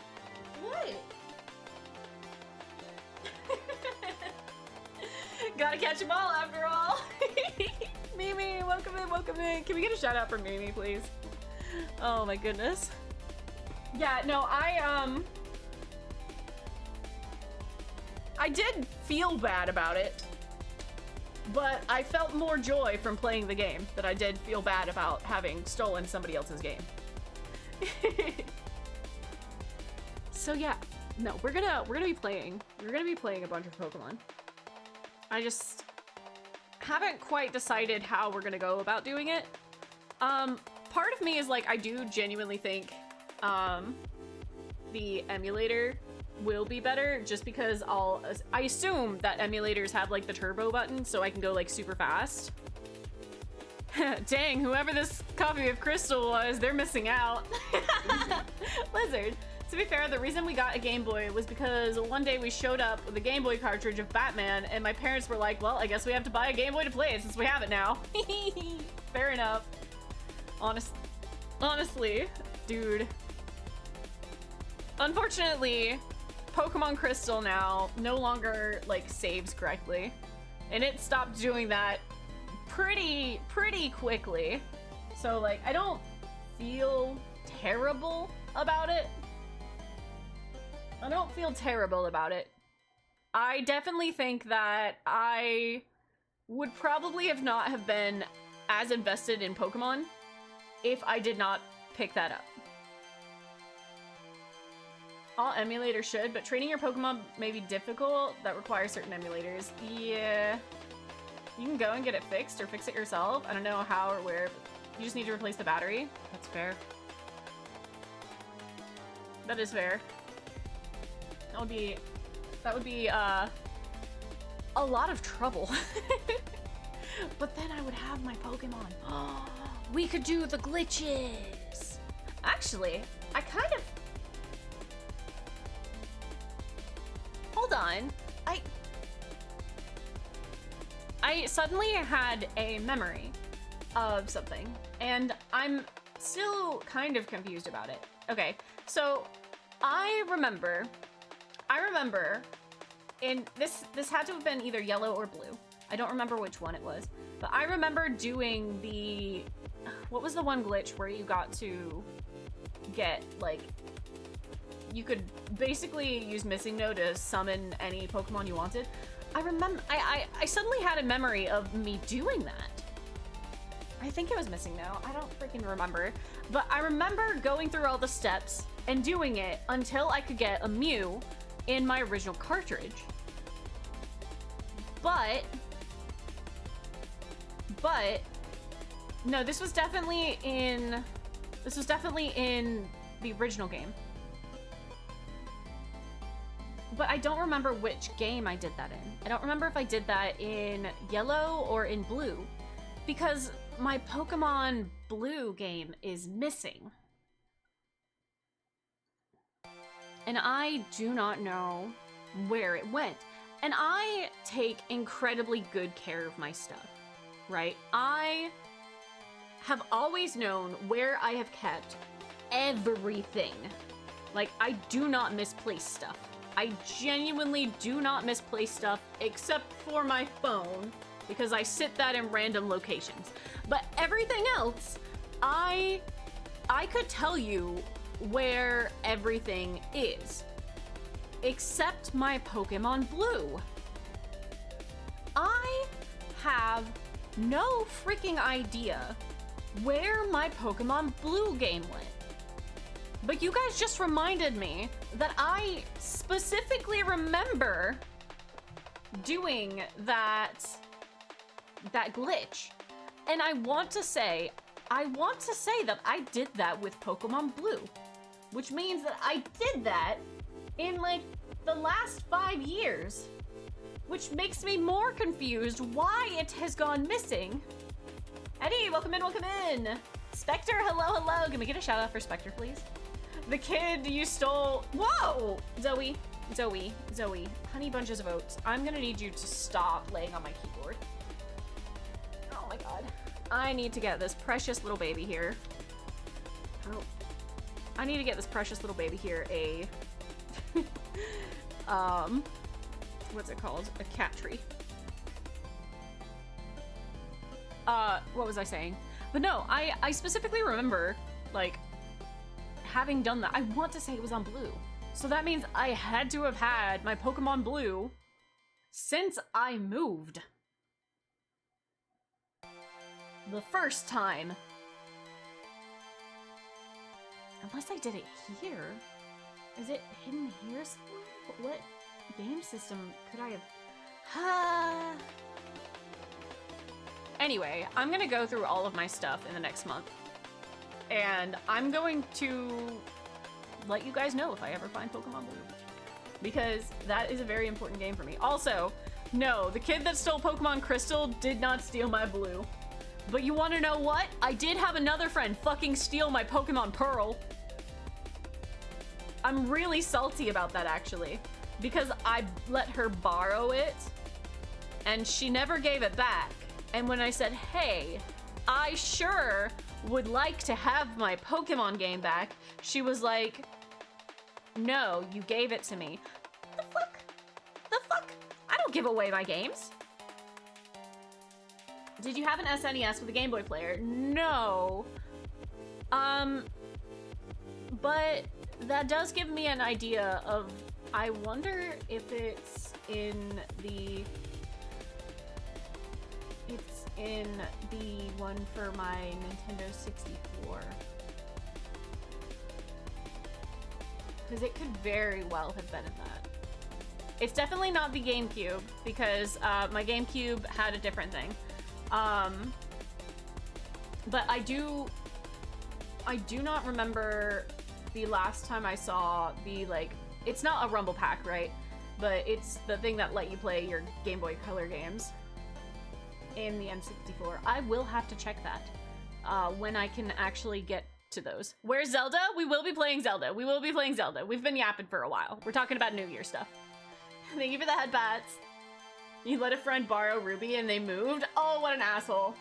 What? Gotta catch them all after all. Mimi, welcome in, welcome in. Can we get a shout out for Mimi, please? Oh my goodness. Yeah, no, I did feel bad about it, but I felt more joy from playing the game than I did feel bad about having stolen somebody else's game. So yeah, no, we're gonna be playing a bunch of Pokemon. I just haven't quite decided how we're gonna go about doing it. Part of me is like, I do genuinely think the emulator will be better, just because I assume that emulators have like the turbo button, so I can go like super fast. Dang, whoever this copy of Crystal was, they're missing out. Lizard. To be fair, the reason we got a Game Boy was because one day we showed up with a Game Boy cartridge of Batman, and my parents were like, well, I guess we have to buy a Game Boy to play it since we have it now. Fair enough. Honestly, dude. Unfortunately, Pokemon Crystal now no longer like saves correctly, and it stopped doing that pretty quickly. So like I don't feel terrible about it. I don't feel terrible about it. I definitely think that I would probably not have been as invested in Pokemon if I did not pick that up. All emulators should, but training your Pokemon may be difficult. That requires certain emulators. Yeah. You can go and get it fixed or fix it yourself. I don't know how or where, but you just need to replace the battery. That's fair. That is fair. That would be a lot of trouble. But then I would have my Pokemon. We could do the glitches. Actually, I kind of... Hold on. I suddenly had a memory of something, and I'm still kind of confused about it. Okay, so I remember in this had to have been either yellow or blue. I don't remember which one it was, but I remember doing the, what was the one glitch where you got to get, like, you could basically use Missing No to summon any Pokemon you wanted. I remember, I suddenly had a memory of me doing that. I think it was Missing No, I don't freaking remember. But I remember going through all the steps and doing it until I could get a Mew in my original cartridge. But, no, this was definitely in the original game. But I don't remember which game I did that in. I don't remember if I did that in yellow or in blue, because my Pokemon Blue game is missing. And I do not know where it went. And I take incredibly good care of my stuff, right? I have always known where I have kept everything. Like, I do not misplace stuff. I genuinely do not misplace stuff except for my phone, because I sit that in random locations. But everything else, I could tell you where everything is, except my Pokemon Blue. I have no freaking idea where my Pokemon Blue game went. But you guys just reminded me that I specifically remember doing that glitch. And I want to say that I did that with Pokemon Blue, which means that I did that in like the last 5 years, which makes me more confused why it has gone missing. Eddie, welcome in, welcome in. Spectre, hello, hello. Can we get a shout out for Spectre, please? The kid you stole. Whoa! Zoe, honey bunches of oats. I'm gonna need you to stop laying on my keyboard. Oh my god. I need to get this precious little baby here. Oh. I need to get this precious little baby here a what's it called? A cat tree. What was I saying? But no, I specifically remember, like, having done that. I want to say it was on Blue. So that means I had to have had my Pokemon Blue since I moved. The first time. Unless I did it here. Is it hidden here somewhere? What game system could I have? Anyway, I'm gonna go through all of my stuff in the next month. And I'm going to let you guys know if I ever find Pokemon Blue, because that is a very important game for me. Also, no, the kid that stole Pokemon Crystal did not steal my Blue. But you want to know what? I did have another friend fucking steal my Pokemon Pearl. I'm really salty about that, actually, because I let her borrow it and she never gave it back. And when I said, hey, I sure would like to have my Pokemon game back, she was like, no, you gave it to me. The fuck? The fuck? I don't give away my games. Did you have an SNES with a Game Boy player? No. But that does give me an idea of, I wonder if it's in the one for my Nintendo 64. Because it could very well have been in that. It's definitely not the GameCube, because my GameCube had a different thing. But I do not remember the last time I saw the, like, it's not a Rumble Pack, right? But it's the thing that let you play your Game Boy Color games in the N64. I will have to check that when I can actually get to those. Where's Zelda? We will be playing Zelda. We will be playing Zelda. We've been yapping for a while. We're talking about New Year stuff. Thank you for the headbats. You let a friend borrow Ruby and they moved? Oh, what an asshole.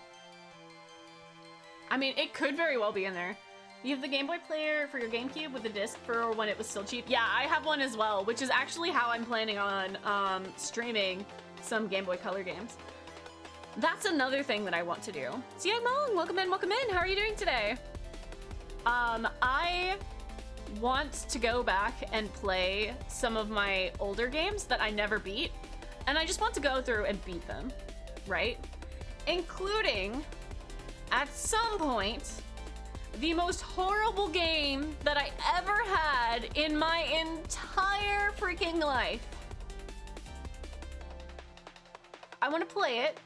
I mean, it could very well be in there. You have the Game Boy player for your GameCube with the disc for when it was still cheap? Yeah, I have one as well, which is actually how I'm planning on streaming some Game Boy Color games. That's another thing that I want to do. Siang Mong, welcome in, welcome in. How are you doing today? I want to go back and play some of my older games that I never beat, and I just want to go through and beat them, right? Including, at some point, the most horrible game that I ever had in my entire freaking life. I want to play it,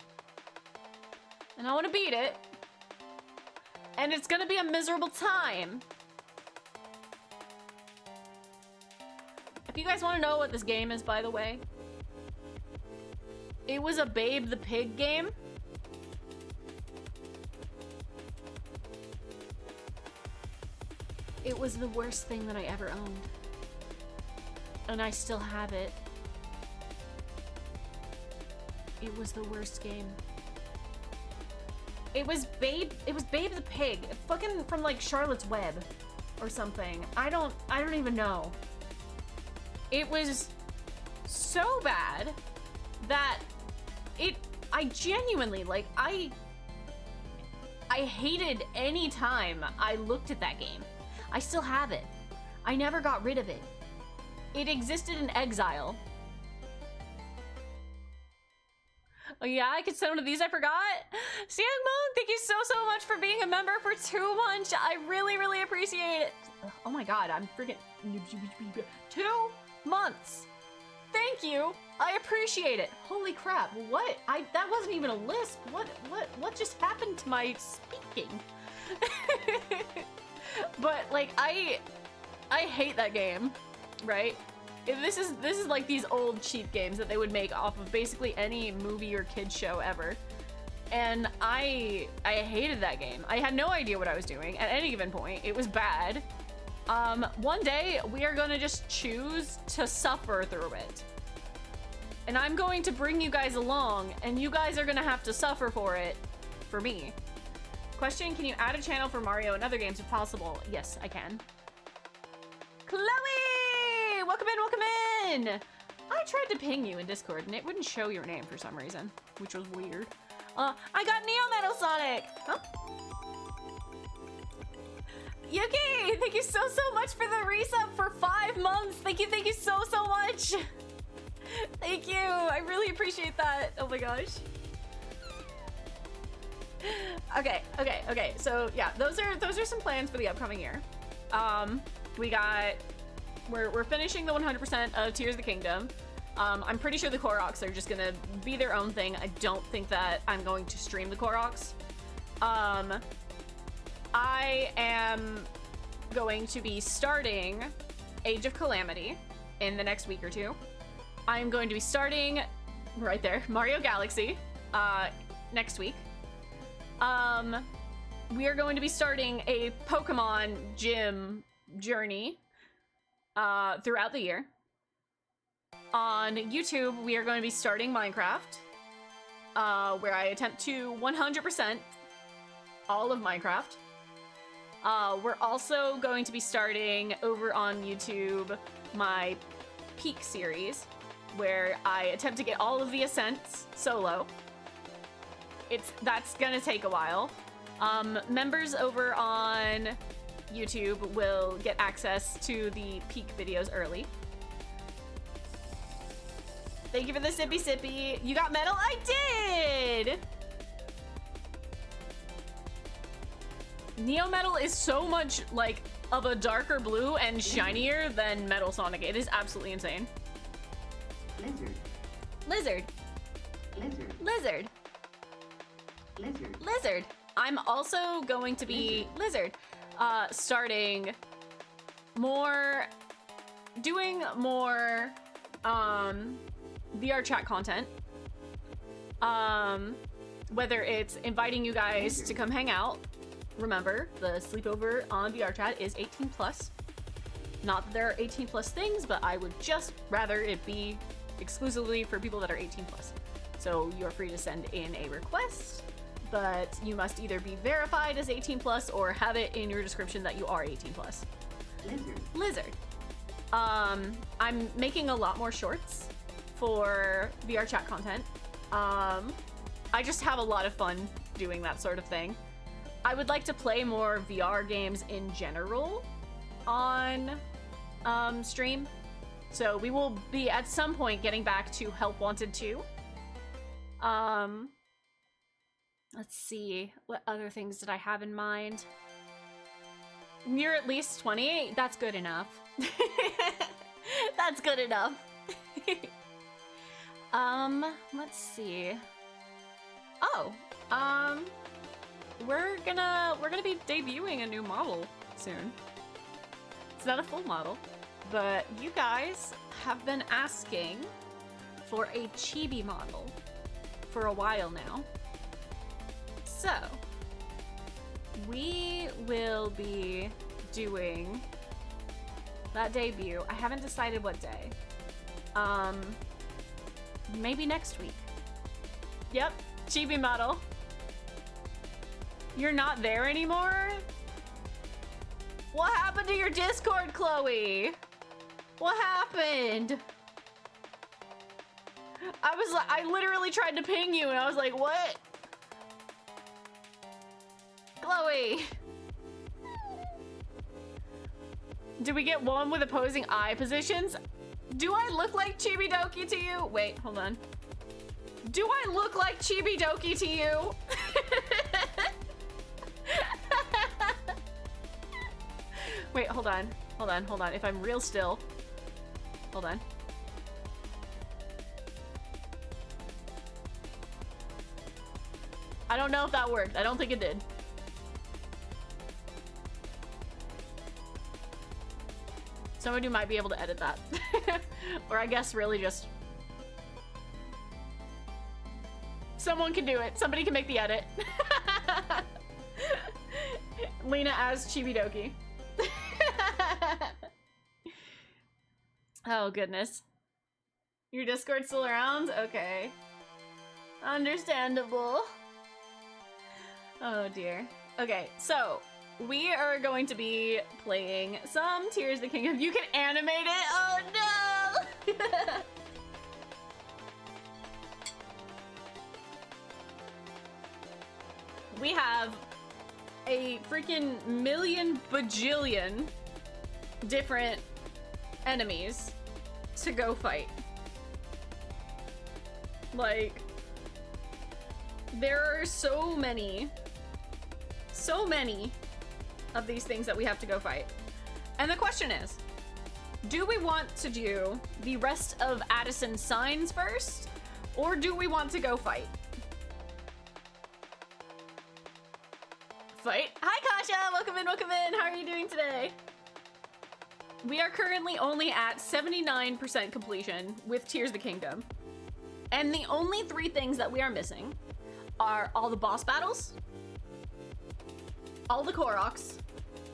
and I want to beat it, and it's gonna be a miserable time. If you guys want to know what this game is, by the way, it was a Babe the Pig game. It was the worst thing that I ever owned. And I still have it. It was the worst game. It was Babe the Pig. Fucking from like Charlotte's Web or something. I don't even know. It was so bad that I genuinely, like, I hated any time I looked at that game. I still have it. I never got rid of it. It existed in exile. Oh yeah, I could send one of these, I forgot. Siang Mong, thank you so much for being a member for 2 months. I really appreciate it. Oh my god, I'm freaking 2 months. Thank you. I appreciate it. Holy crap. What? That wasn't even a lisp. What just happened to my speaking? But like I hate that game, right? This is like these old cheap games that they would make off of basically any movie or kids show ever. And I hated that game. I had no idea what I was doing at any given point. It was bad. One day we are gonna just choose to suffer through it. And I'm going to bring you guys along, and you guys are gonna have to suffer for it, for me. Question, can you add a channel for Mario and other games if possible? Yes, I can. Chloe! Welcome in, welcome in! I tried to ping you in Discord, and it wouldn't show your name for some reason, which was weird. I got Neo Metal Sonic! Huh? Yuki, thank you so much for the resub for 5 months. Thank you so much. Thank you. I really appreciate that. Oh my gosh. Okay. So yeah, those are some plans for the upcoming year. We're finishing the 100% of Tears of the Kingdom. I'm pretty sure the Koroks are just gonna be their own thing. I don't think that I'm going to stream the Koroks. I am going to be starting Age of Calamity in the next week or two. I'm going to be starting, right there, Mario Galaxy next week. We are going to be starting a Pokemon gym journey throughout the year. On YouTube, we are going to be starting Minecraft, where I attempt to 100% all of Minecraft. We're also going to be starting over on YouTube my Peak series, where I attempt to get all of the ascents solo. That's gonna take a while. Members over on YouTube will get access to the Peak videos early. Thank you for the sippy sippy. You got metal? I did! Neo Metal is so much like of a darker blue and shinier than Metal Sonic. It is absolutely insane. Lizard. Lizard. Lizard. Lizard. Lizard. Lizard. I'm also going to be Lizard. Starting more, doing more VR chat content. Whether it's inviting you guys to come hang out. Remember, the sleepover on VR chat is 18 plus. Not that there are 18 plus things, but I would just rather it be exclusively for people that are 18 plus. So you're free to send in a request, but you must either be verified as 18 plus or have it in your description that you are 18 plus. Lizard. Lizard. I'm making a lot more shorts for VR chat content. I just have a lot of fun doing that sort of thing. I would like to play more VR games in general on stream. So we will be at some point getting back to Help Wanted 2. Let's see, what other things did I have in mind? You're at least 20? That's good enough. That's good enough. Let's see. Oh, we're gonna be debuting a new model soon. It's not a full model, but you guys have been asking for a chibi model for a while now. So, we will be doing that debut. I haven't decided what day. Maybe next week. Yep, chibi model. You're not there anymore? What happened to your Discord, Chloe? What happened? I literally tried to ping you and I was like, what? Chloe. Do we get one with opposing eye positions? Do I look like Chibi-Doki to you? Wait, hold on. Do I look like Chibi-Doki to you? Wait, hold on. Hold on, hold on. If I'm real still. Hold on. I don't know if that worked. I don't think it did. Somebody might be able to edit that. Or I guess really just... Someone can do it. Somebody can make the edit. Leena as Chibi-Doki. Oh, goodness. Your Discord's still around? Okay. Understandable. Oh, dear. Okay, so... we are going to be playing some Tears of the Kingdom. You can animate it? Oh no! We have a freaking million bajillion different enemies to go fight. Like, there are so many of these things that we have to go fight. And the question is, do we want to do the rest of Addison's signs first, or do we want to go fight? Fight? Hi Kasha, welcome in, welcome in. How are you doing today? We are currently only at 79% completion with Tears of the Kingdom. And the only 3 things that we are missing are all the boss battles, all the Koroks,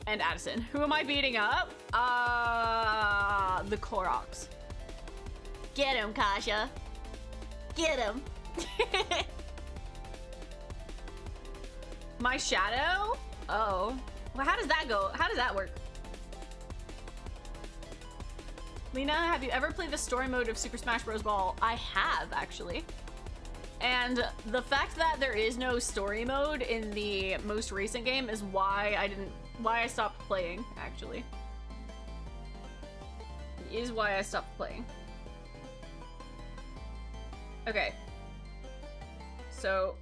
and Addison. Who am I beating up? The Koroks. Get him, Kasha. Get him. My shadow? Oh. Well, how does that go? How does that work? Leena, have you ever played the story mode of Super Smash Bros. Brawl? I have, actually. And the fact that there is no story mode in the most recent game is why I stopped playing, actually. Is why I stopped playing. Okay. So,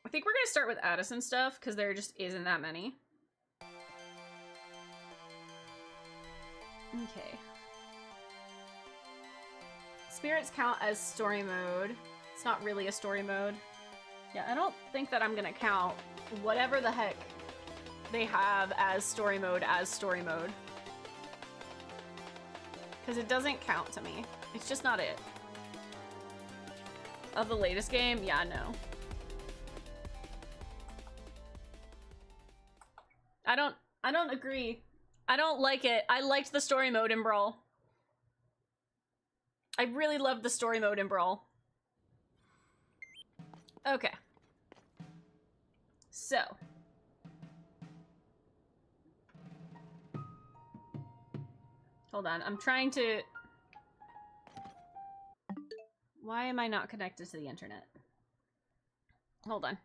I think we're gonna start with Addison stuff, because there just isn't that many. Okay. Spirits count as story mode. It's not really a story mode. Yeah, I don't think that I'm gonna count whatever the heck they have as story mode. Because it doesn't count to me. It's just not it. Of the latest game? Yeah, no. I don't agree. I don't like it. I liked the story mode in Brawl. I really loved the story mode in Brawl. Okay. So. Hold on, I'm trying to... Why am I not connected to the internet? Hold on.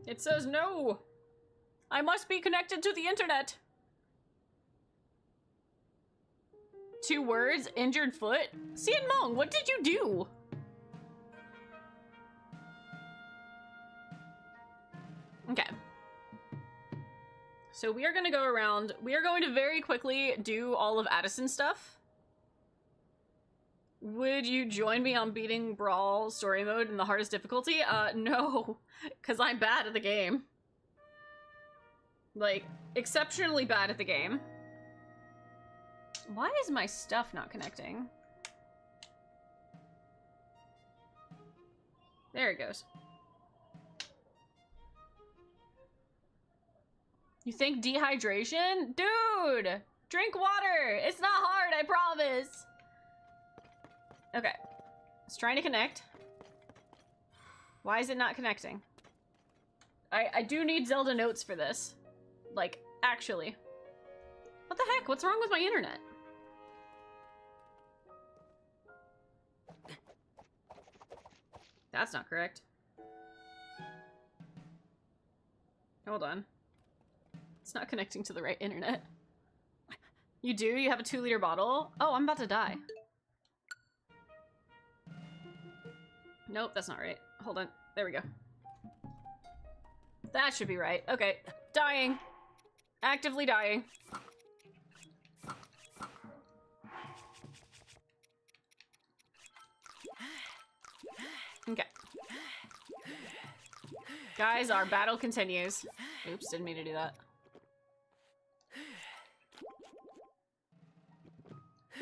It says no! I must be connected to the internet! 2 words? Injured foot? Cian Mong, what did you do? Okay. So we are gonna go around. We are going to very quickly do all of Addison's stuff. Would you join me on beating Brawl story mode in the hardest difficulty? No, because I'm bad at the game. Like, exceptionally bad at the game. Why is my stuff not connecting? There it goes. You think dehydration? Dude! Drink water! It's not hard, I promise! Okay. It's trying to connect. Why is it not connecting? I do need Zelda notes for this. Like, actually. What the heck? What's wrong with my internet? That's not correct. Hold on. It's not connecting to the right internet. You do? You have a 2-liter bottle? Oh, I'm about to die. Nope, that's not right. Hold on. There we go. That should be right. Okay. Dying. Actively dying. Okay. Guys, our battle continues. Oops, didn't mean to do that.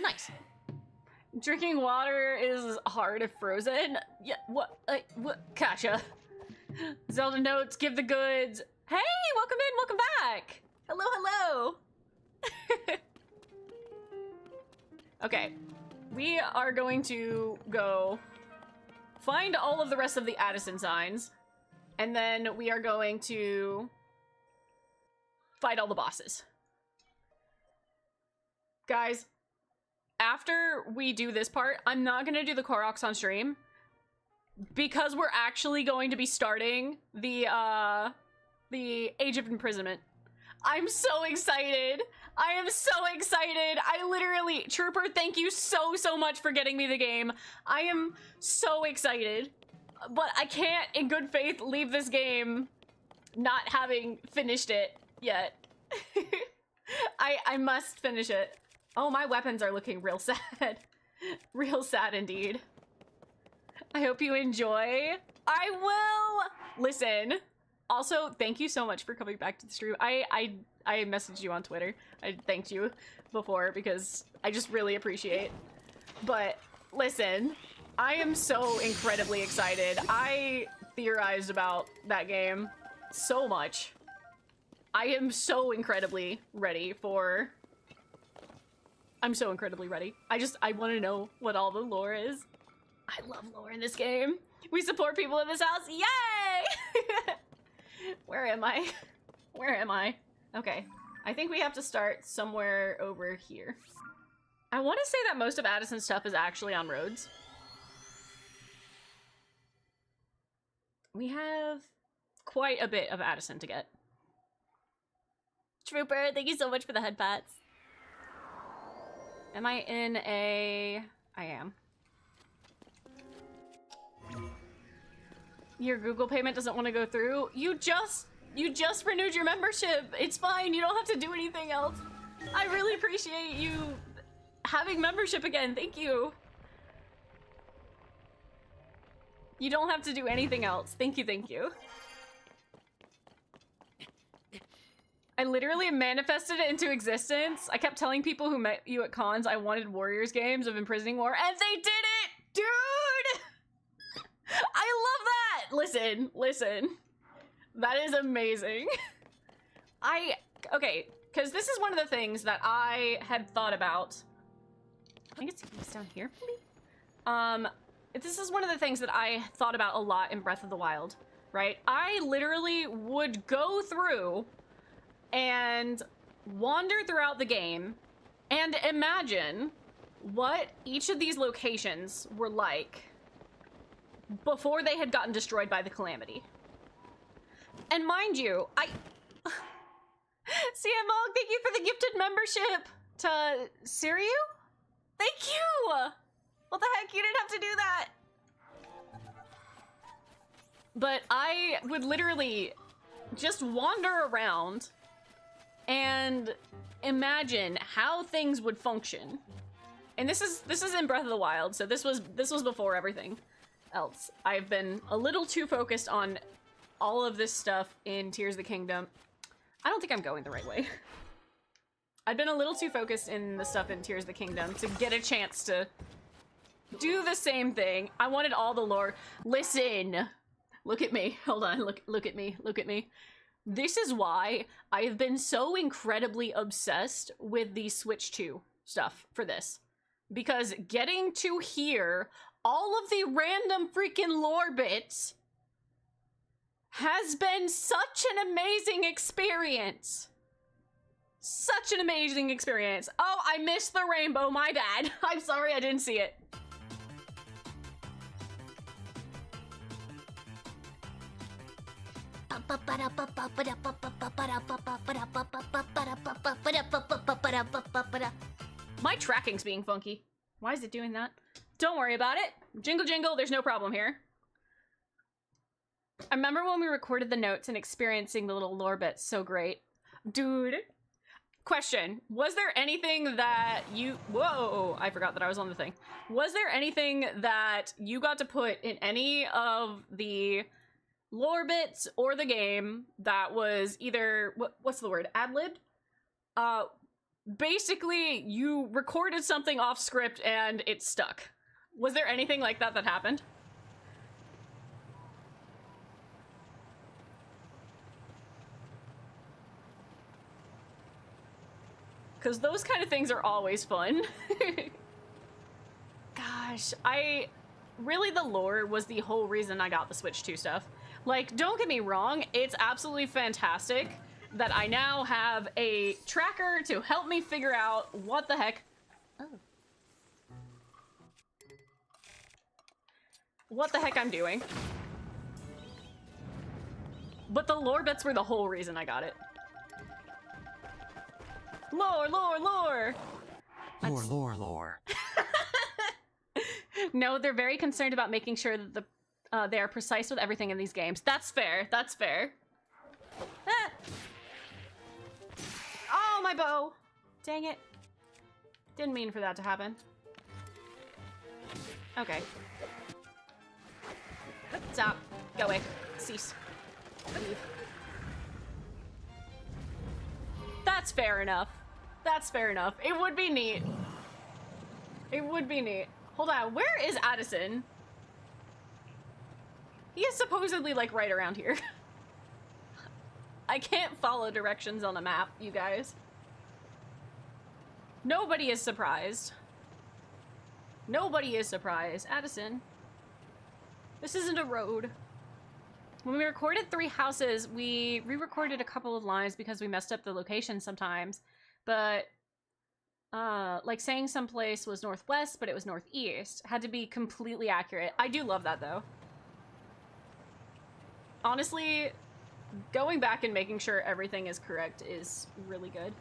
Nice. Drinking water is hard if frozen. Yeah, what? Kasha. Zelda notes, give the goods. Hey, welcome in, welcome back. Hello, hello. Okay, we are going to go find all of the rest of the Addison signs, and then we are going to fight all the bosses. Guys, after we do this part, I'm not gonna do the Koroks on stream because we're actually going to be starting the Age of Imprisonment. I'm so excited. I am so excited. I literally, Trooper, thank you so much for getting me the game. I am so excited, but I can't in good faith leave this game not having finished it yet. I must finish it. Oh, my weapons are looking real sad. Real sad indeed. I hope you enjoy. I will. Listen. Also, thank you so much for coming back to the stream. I messaged you on Twitter. I thanked you before because I just really appreciate. But listen, I am so incredibly excited. I theorized about that game so much. I am so incredibly ready for... I'm so incredibly ready. I want to know what all the lore is. I love lore in this game. We support people in this house. Yay! Where am I? Where am I? Okay. I think we have to start somewhere over here. I want to say that most of Addison's stuff is actually on roads. We have quite a bit of Addison to get. Trooper, thank you so much for the head pats. Am I in a... I am. Your Google payment doesn't want to go through? You just renewed your membership. It's fine. You don't have to do anything else. I really appreciate you having membership again. Thank you. You don't have to do anything else. Thank you, thank you. I literally manifested it into existence. I kept telling people who met you at cons I wanted Warriors games of Imprisoning War, and they did it! Dude! I love that! Listen, listen. That is amazing. Okay, because this is one of the things that I had thought about. I think it's down here, maybe? This is one of the things that I thought about a lot in Breath of the Wild, right? I literally would go through and wander throughout the game and imagine what each of these locations were like before they had gotten destroyed by the Calamity. And mind you, CMOG, thank you for the gifted membership to Siriu? Thank you! What the heck, you didn't have to do that! But I would literally just wander around and imagine how things would function. And this is in Breath of the Wild, so this was before everything else. I've been a little too focused on all of this stuff in Tears of the Kingdom. I don't think I'm going the right way. I've been a little too focused in the stuff in Tears of the Kingdom to get a chance to do the same thing. I wanted all the lore. Listen, look at me. Hold on, look at me, look at me. This is why I've been so incredibly obsessed with the Switch 2 stuff for this. Because getting to hear all of the random freaking lore bits has been such an amazing experience. Such an amazing experience. Oh, I missed the rainbow, my bad. I'm sorry I didn't see it. My tracking's being funky. Why is it doing that? Don't worry about it. Jingle jingle, there's no problem here. I remember when we recorded the notes and experiencing the little lore bits so great. Dude. Question. Was there anything that you... Whoa, I forgot that I was on the thing. Was there anything that you got to put in any of the lore bits or the game that was either... What's the word? Ad-libbed? Basically, you recorded something off script and it stuck. Was there anything like that that happened? Because those kind of things are always fun. Gosh, really, the lore was the whole reason I got the Switch 2 stuff. Like, don't get me wrong, it's absolutely fantastic that I now have a tracker to help me figure out what the heck... Oh. What the heck I'm doing. But the lore bits were the whole reason I got it. Lore, lore, lore! Lore. No, they're very concerned about making sure that they are precise with everything in these games. That's fair, that's fair. Ah. Oh, my bow! Dang it. Didn't mean for that to happen. Okay. Stop. Go away. Cease. Leave. That's fair enough. That's fair enough. It would be neat. It would be neat. Hold on, where is Addison? He is supposedly, like, right around here. I can't follow directions on a map, you guys. Nobody is surprised. Nobody is surprised. Addison. This isn't a road. When we recorded Three Houses, we re-recorded a couple of lines because we messed up the location sometimes. But, like saying someplace was northwest, but it was northeast. Had to be completely accurate. I do love that, though. Honestly, going back and making sure everything is correct is really good.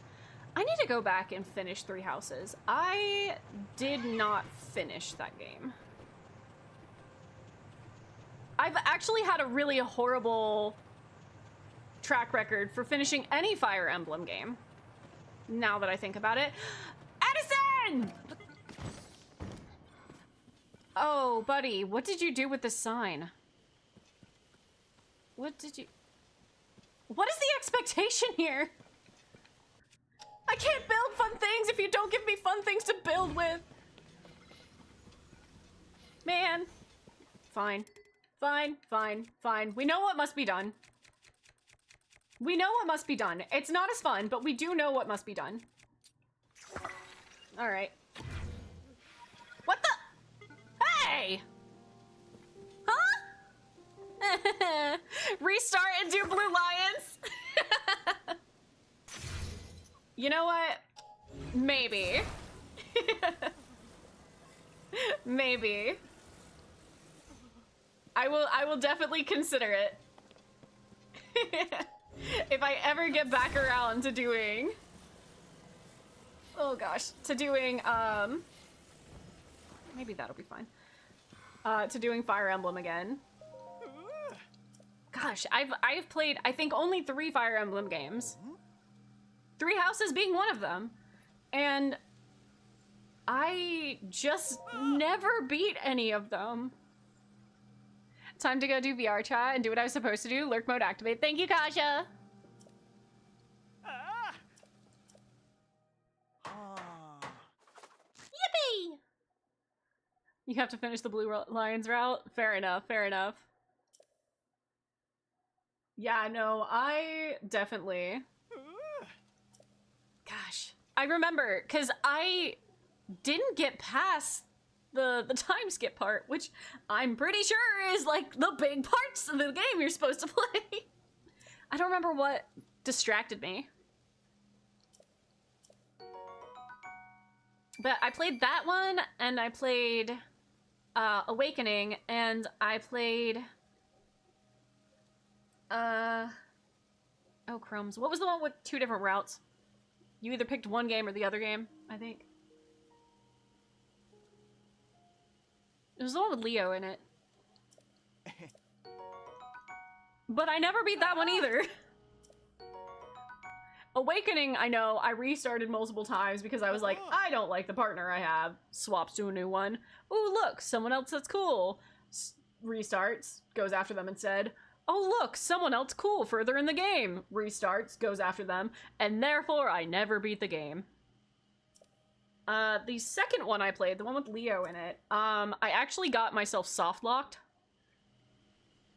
I need to go back and finish Three Houses. I did not finish that game. I've actually had a really horrible track record for finishing any Fire Emblem game. Now that I think about it. Edison! Oh, buddy, what did you do with the sign? What did you... What is the expectation here? I can't build fun things if you don't give me fun things to build with. Man. Fine. Fine, fine, fine. We know what must be done. We know what must be done. It's not as fun, but we do know what must be done. All right. What the? Hey! Huh? Restart and do Blue Lions? You know what? Maybe. Maybe. I will definitely consider it. If I ever get back around to doing... Oh gosh. To doing, maybe that'll be fine. To doing Fire Emblem again. Gosh, I've played, I think, only 3 Fire Emblem games. Three Houses being one of them. And I just never beat any of them. Time to go do VR chat and do what I was supposed to do. Lurk mode activate. Thank you, Kasha. Yippee! You have to finish the Blue Lions route? Fair enough, fair enough. Yeah, no, I definitely... Gosh. I remember, because I didn't get past the time skip part, which I'm pretty sure is like the big parts of the game you're supposed to play. I don't remember what distracted me. But I played that one, and I played Awakening, and I played... Oh, crumbs. What was the one with 2 different routes? You either picked one game or the other game, I think. It was the one with Leo in it. But I never beat that one either. Awakening, I know, I restarted multiple times because I was like, I don't like the partner I have. Swaps to a new one. Ooh, look, someone else that's cool. Restarts, goes after them and said, oh look, someone else cool further in the game. Restarts, goes after them, and therefore I never beat the game. The second one I played, the one with Leo in it, I actually got myself soft locked,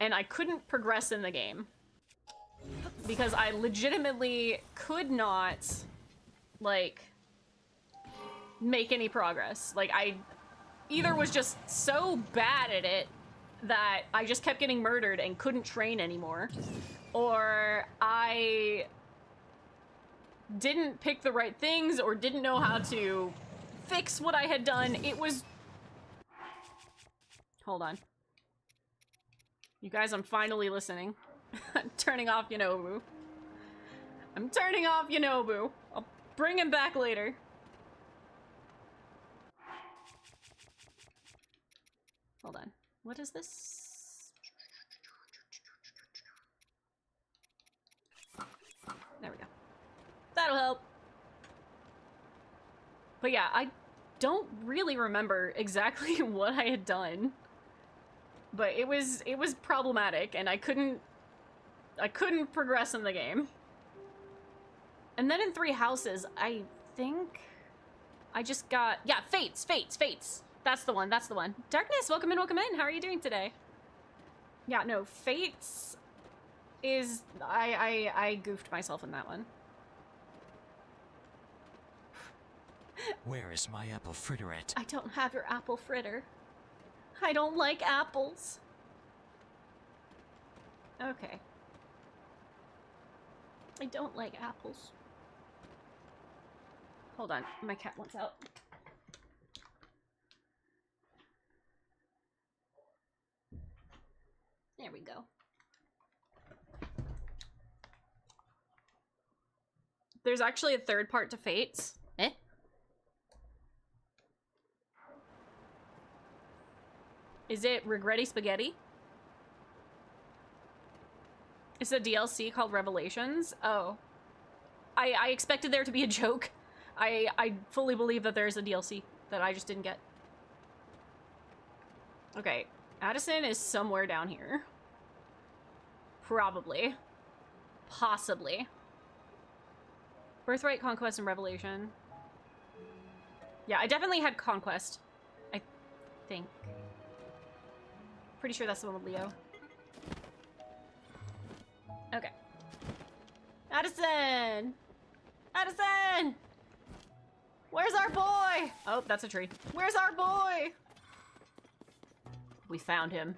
and I couldn't progress in the game. Because I legitimately could not, like, make any progress. Like, I either was just so bad at it that I just kept getting murdered and couldn't train anymore, or I didn't pick the right things or didn't know how to fix what I had done. It was... Hold on. You guys, I'm finally listening. I'm turning off Yonobu. I'm turning off Yonobu. I'll bring him back later. Hold on. What is this? There we go. That'll help. But yeah, I don't really remember exactly what I had done. But it was problematic, and I couldn't progress in the game. And then in Three Houses, I think I just got, yeah, Fates. That's the one, that's the one. Darkness, welcome in, welcome in. How are you doing today? Yeah, no, Fates is, I goofed myself in that one. Where is my apple fritteret? I don't have your apple fritter. I don't like apples. Okay. I don't like apples. Hold on, my cat wants out. There we go. There's actually a third part to Fates. Eh? Is it Regretty Spaghetti? It's a DLC called Revelations. Oh. I expected there to be a joke. I fully believe that there's a DLC that I just didn't get. Okay. Addison is somewhere down here. Probably. Possibly. Birthright, Conquest, and Revelation. Yeah, I definitely had Conquest. I think. Pretty sure that's the one with Leo. Okay. Addison! Addison! Where's our boy? Oh, that's a tree. Where's our boy? We found him.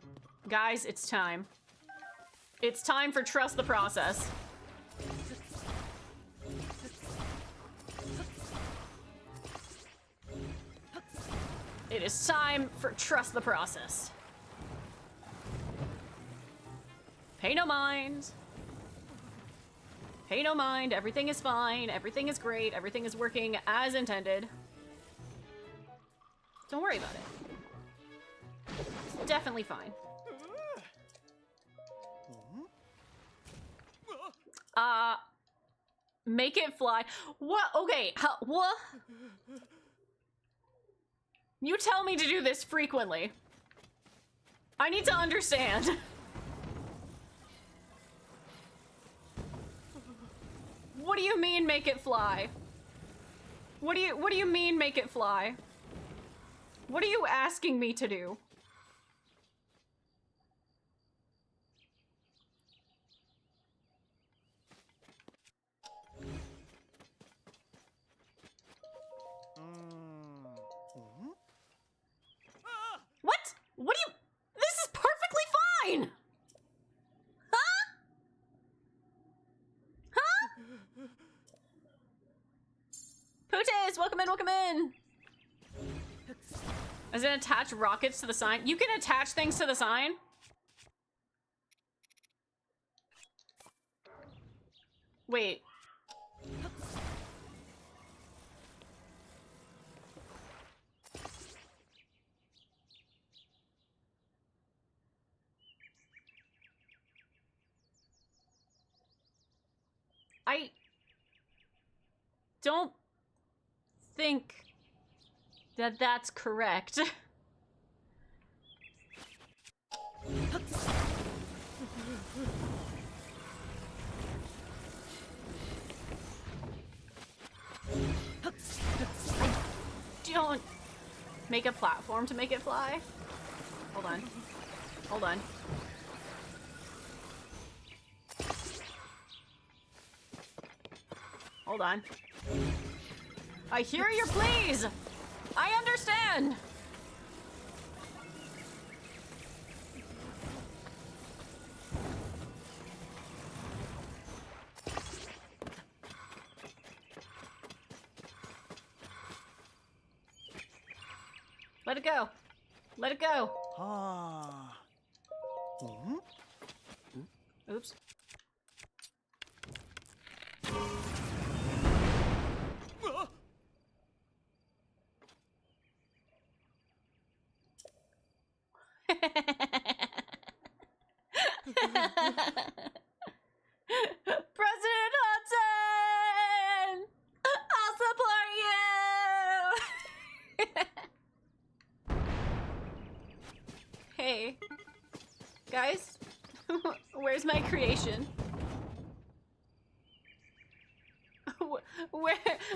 Guys, it's time. It's time for Trust the Process. It is time for Trust the Process. Pay no mind. Pay no mind. Everything is fine. Everything is great. Everything is working as intended. Don't worry about it. It's definitely fine. Make it fly. What? Okay. What? You tell me to do this frequently. I need to understand. What do you mean make it fly? What do you mean make it fly? What are you asking me to do? What? What do you... This is perfectly fine! Huh? Huh? Potes, welcome in, welcome in! Is it attach rockets to the sign? You can attach things to the sign? Wait. I don't think that that's correct. Don't make a platform to make it fly. Hold on. Hold on. Hold on. I hear your pleas! I understand! Let it go. Let it go. Ah. Oops. President Hudson! I'll support you! Hey. Guys? Where's my creation?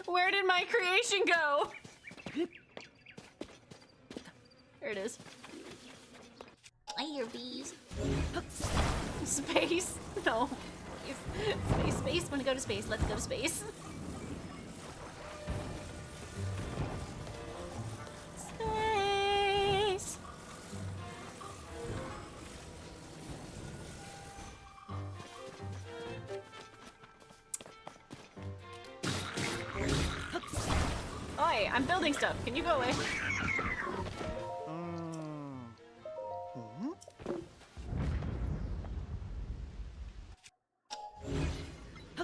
Where did my creation go? There it is. I hear bees. Space? No. Space, space. Wanna go to space. Let's go to space. Space. away! I'm building stuff. Can you go away?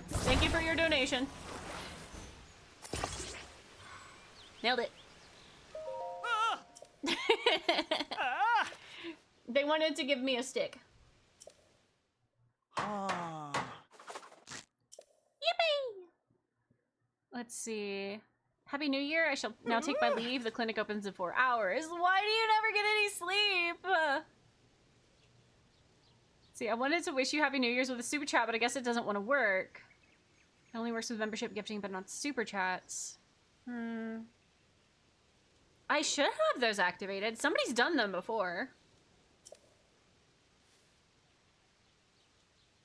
Thank you for your donation. Nailed it. They wanted to give me a stick. Yippee! Let's see. Happy New Year. I shall now take my leave. The clinic opens in 4 hours. Why do you never get any sleep? See, I wanted to wish you Happy New Year's with a super chat, but I guess it doesn't want to work. It only works with membership gifting, but not super chats. I should have those activated. Somebody's done them before.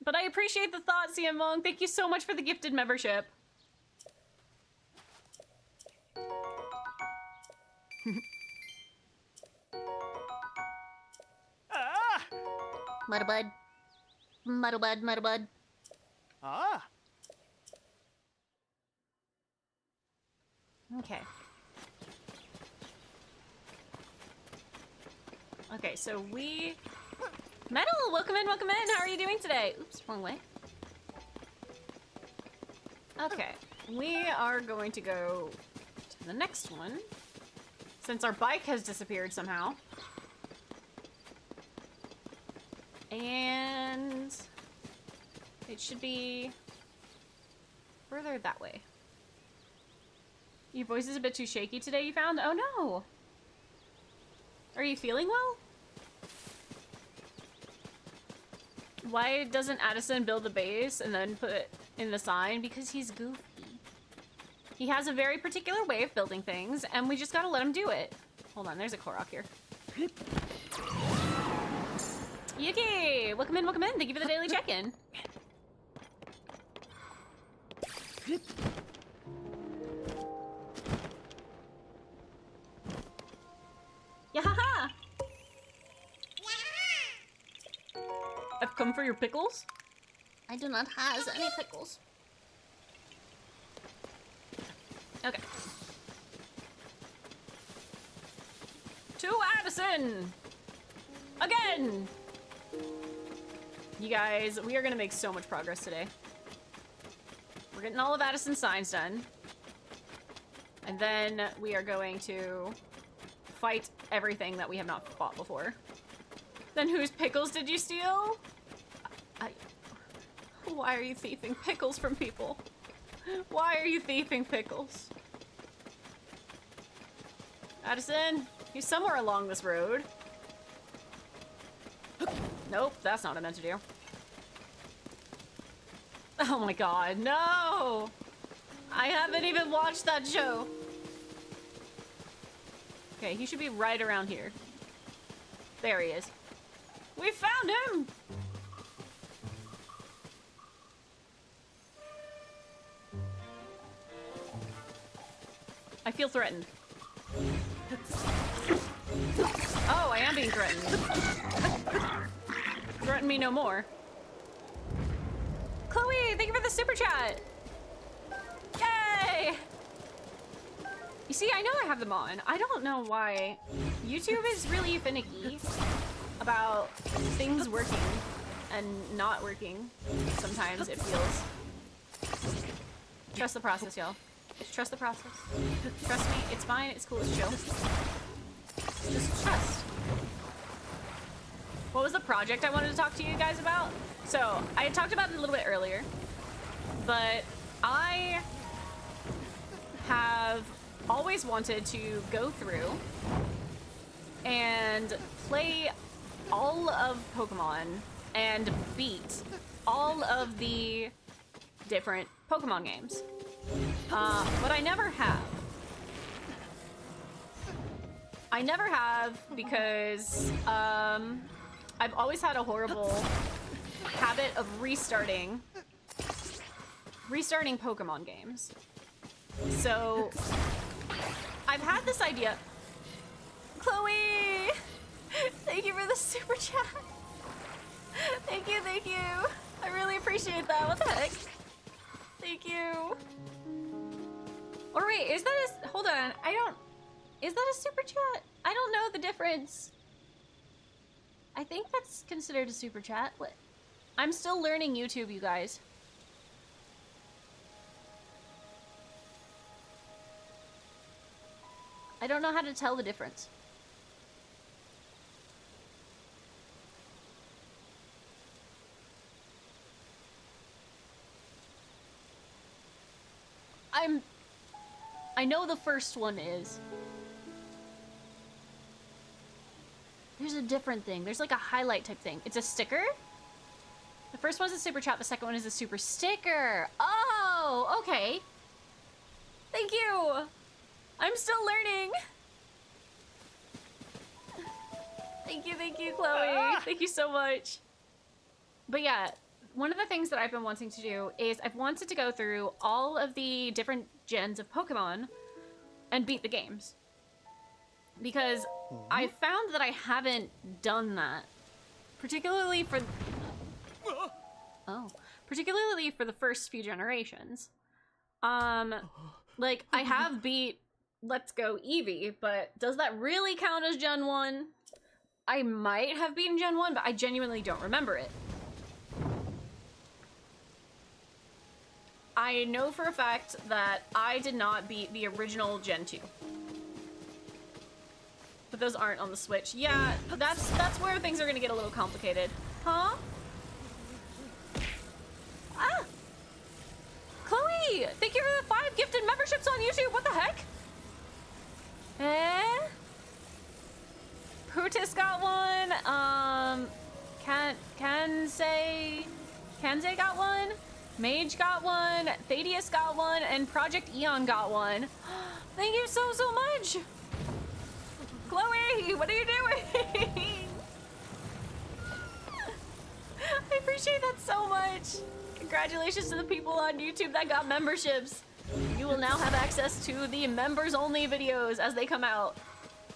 But I appreciate the thought, CM Wong. Thank you so much for the gifted membership. Muddlebud. Muddlebud, Muddlebud. Okay. Okay, so we... Metal, welcome in, welcome in. How are you doing today? Oops, wrong way. Okay, we are going to go to the next one. Since our bike has disappeared somehow. And it should be further that way. Your voice is a bit too shaky today, you found? Oh no! Are you feeling well? Why doesn't Addison build the base and then put in the sign? Because he's goofy. He has a very particular way of building things, and we just gotta let him do it. Hold on, there's a Korok here. Yuki! Welcome in, welcome in. Thank you for the daily check-in. Yahaha! I've come for your pickles? I do not have any pickles. Okay. To Addison! Again! You guys, we are gonna make so much progress today. We're getting all of Addison's signs done. And then we are going to fight everything that we have not fought before. Then whose pickles did you steal? Why are you thieving pickles from people? Why are you thieving pickles? Addison, he's somewhere along this road. Nope, that's not what I meant to do. Oh my god, no! I haven't even watched that show. Okay, he should be right around here. There he is. We found him! I feel threatened. Oh, I am being threatened. Threaten me no more. Chloe, thank you for the super chat. Yay! You see, I know I have them on. I don't know why. YouTube is really finicky about things working and not working. Sometimes it feels. Trust the process, y'all. Just trust the process. Trust me, it's fine, it's cool, it's chill. Just trust. What was the project I wanted to talk to you guys about? So, I had talked about it a little bit earlier, but I have always wanted to go through and play all of Pokemon and beat all of the different Pokemon games. But I never have. I never have because I've always had a horrible habit of restarting Pokemon games. So I've had this idea. Chloe! Thank you for the super chat. Thank you, thank you. I really appreciate that. What the heck? Thank you. Or wait, is that a... Hold on, I don't... Is that a super chat? I don't know the difference. I think that's considered a super chat. What? I'm still learning YouTube, you guys. I don't know how to tell the difference. I know the first one is. There's a different thing. There's like a highlight type thing. It's a sticker. The first one's a super chat. The second one is a super sticker. Oh, okay. Thank you. I'm still learning. Thank you, Chloe. Thank you so much. But yeah, one of the things that I've been wanting to do is I've wanted to go through all of the different gens of Pokemon and beat the games. Because I found that I haven't done that. Particularly for... Oh. Particularly for the first few generations. Like, I have beat Let's Go Eevee, but does that really count as Gen 1? I might have beaten Gen 1, but I genuinely don't remember it. I know for a fact that I did not beat the original Gen 2. But those aren't on the Switch. Yeah, that's where things are gonna get a little complicated. Huh? Ah! Chloe! Thank you for the 5 gifted memberships on YouTube! What the heck? Eh? Putis got one, Kanze got one, Mage got one, Thaddeus got one, and Project Eon got one. Thank you so much! Chloe, what are you doing? I appreciate that so much. Congratulations to the people on YouTube that got memberships. You will now have access to the members only videos as they come out.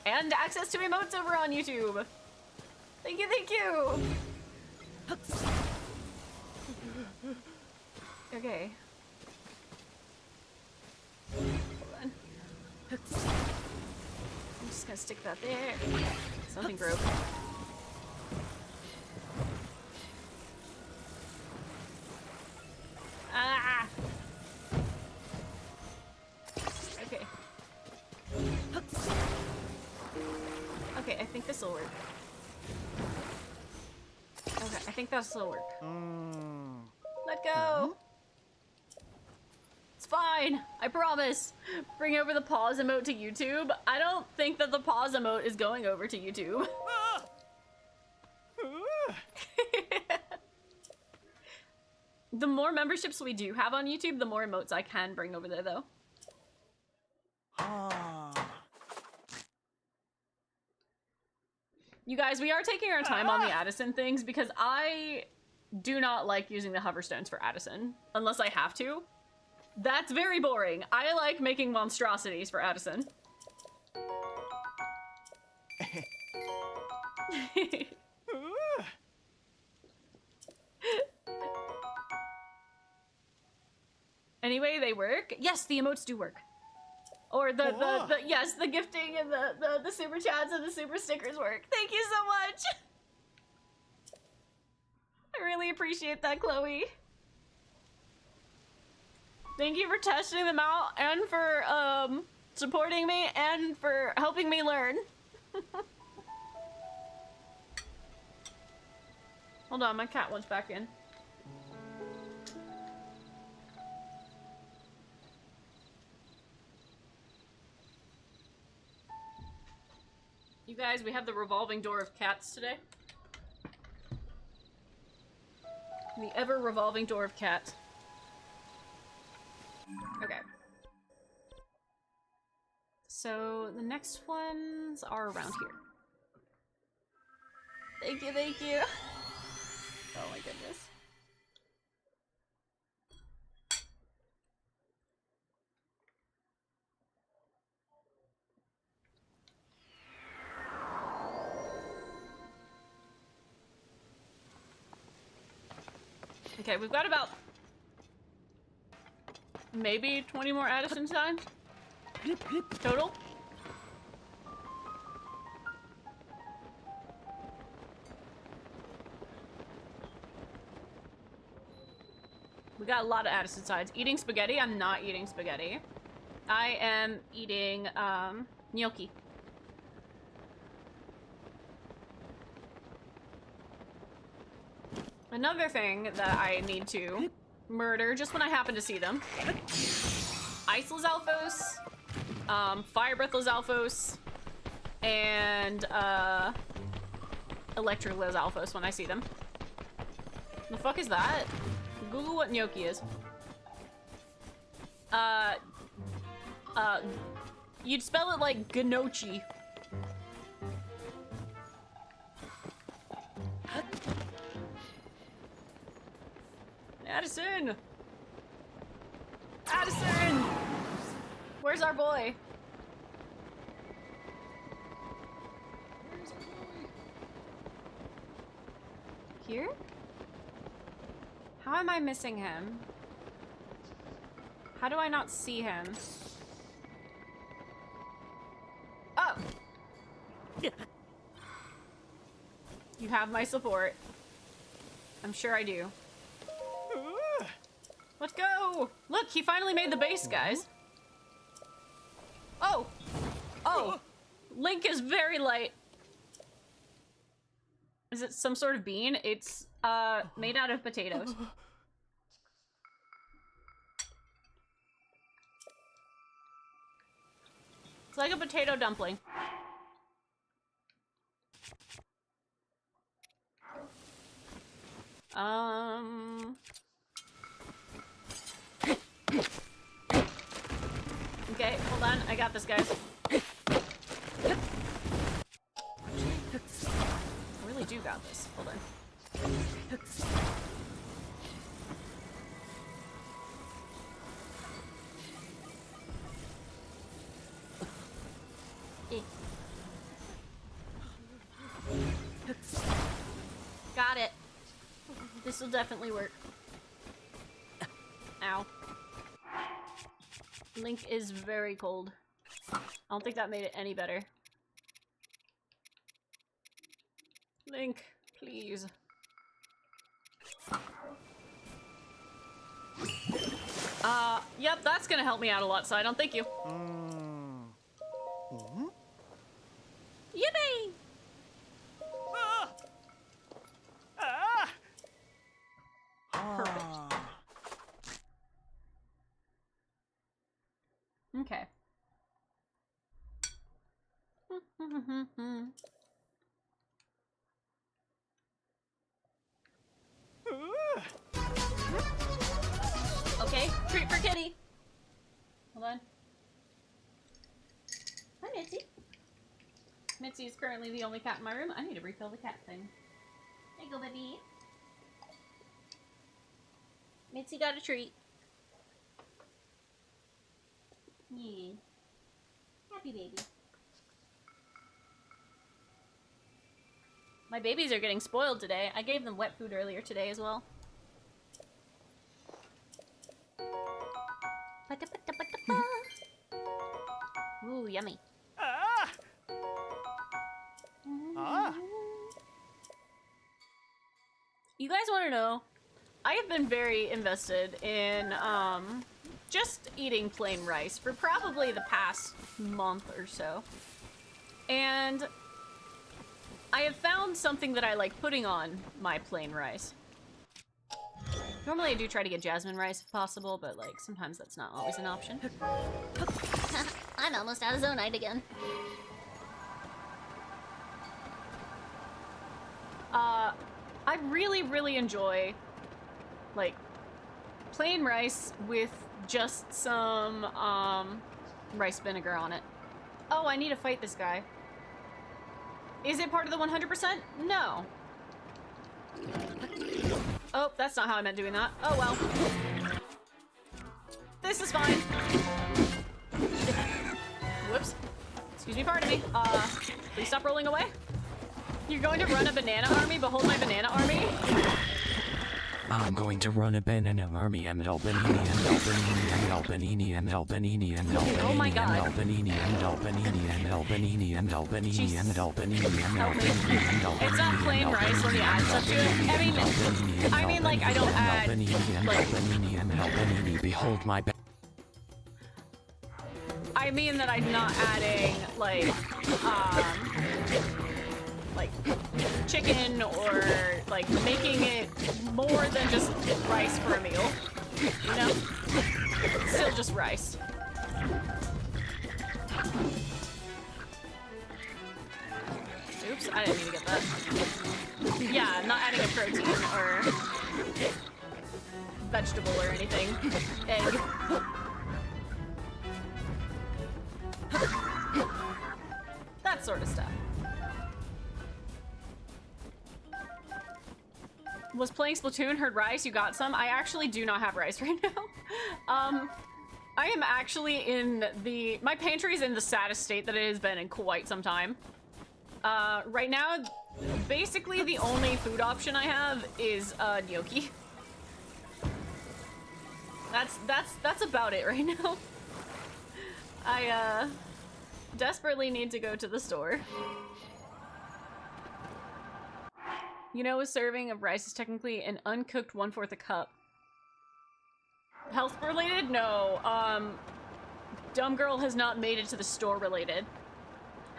And access to emotes over on YouTube. Thank you, thank you. Okay. Hold on. I'm just gonna stick that there. Something broke. Ah! Okay. Okay, I think this will work. Okay, I think this will work. Let go! It's fine, I promise. Bring over the pause emote to YouTube. I don't think that the pause emote is going over to YouTube. The more memberships we do have on YouTube, the more emotes I can bring over there, though. You guys, we are taking our time on the Addison things because I do not like using the hoverstones for Addison unless I have to. That's very boring. I like making monstrosities for Addison. Anyway, they work. Yes, the emotes do work. Or yes, the gifting and the super chats and the super stickers work. Thank you so much. I really appreciate that, Chloe. Thank you for testing them out and for supporting me and for helping me learn. Hold on, my cat wants back in. You guys, we have the revolving door of cats today. The ever revolving door of cats. Okay. So the next ones are around here. Thank you, thank you. Oh my goodness. Okay, we've got about maybe 20 more Addison times. Total? We got a lot of Addison sides. Eating spaghetti? I'm not eating spaghetti. I am eating, gnocchi. Another thing that I need to murder just when I happen to see them. Ice Lizalfos, Fire Breath Lizalfos, and, Electric Lizalfos when I see them. The fuck is that? Google what gnocchi is. You'd spell it like gnocchi. Addison! Addison! Where's our boy? Here? How am I missing him? How do I not see him? Oh! You have my support. I'm sure I do. Let's go! Look, he finally made the base, guys. Oh! Oh! Link is very light. Is it some sort of bean? It's, made out of potatoes. It's like a potato dumpling. Okay, hold on. I got this, guys. I really do got this. Hold on. Got it. This will definitely work. Ow. Link is very cold. I don't think that made it any better. Link, please. Yep, that's gonna help me out a lot, Sidon. Thank you. Yippee! Perfect. Okay. Okay, treat for kitty. Hold on. Hi, Mitzi. Mitzi is currently the only cat in my room. I need to refill the cat thing. There you go, baby. Mitzi got a treat. Yeah. Happy baby. My babies are getting spoiled today. I gave them wet food earlier today as well. Ooh, yummy. You guys want to know? I have been very invested in just eating plain rice for probably the past month or so. And I have found something that I like putting on my plain rice. Normally I do try to get jasmine rice if possible, but like sometimes that's not always an option. I'm almost out of zonite again. I really, really enjoy like plain rice with just some rice vinegar on it. Oh, I need to fight this guy. Is it part of the 100%? No. Oh, that's not how I meant doing that. Oh well. This is fine. Whoops. Excuse me, pardon me. Please stop rolling away. You're going to run a banana army? Behold my banana army? I'm going to run a banana army and Albanini and Albanini and Albanini and Albanini and Albanini Oh my and God. Albanini and Albanini and Albanini and Albanini and Albanini and Help me. Albanini and Albanini. It's not plain rice when you add stuff to it. I mean, like, I don't add, like... Behold my... I mean that I'm not adding, like chicken or, like, making it more than just rice for a meal, you know? It's still just rice. Oops, I didn't mean to get that. Yeah, I'm not adding a protein or vegetable or anything. Egg. That sort of stuff. Was playing Splatoon, heard rice, you got some? I actually do not have rice right now. I am actually in my pantry's in the saddest state that it has been in quite some time. Right now, basically the only food option I have is, gnocchi. That's about it right now. I, desperately need to go to the store. You know, a serving of rice is technically an uncooked 1/4 a cup. Health related? No. Dumb girl has not made it to the store related.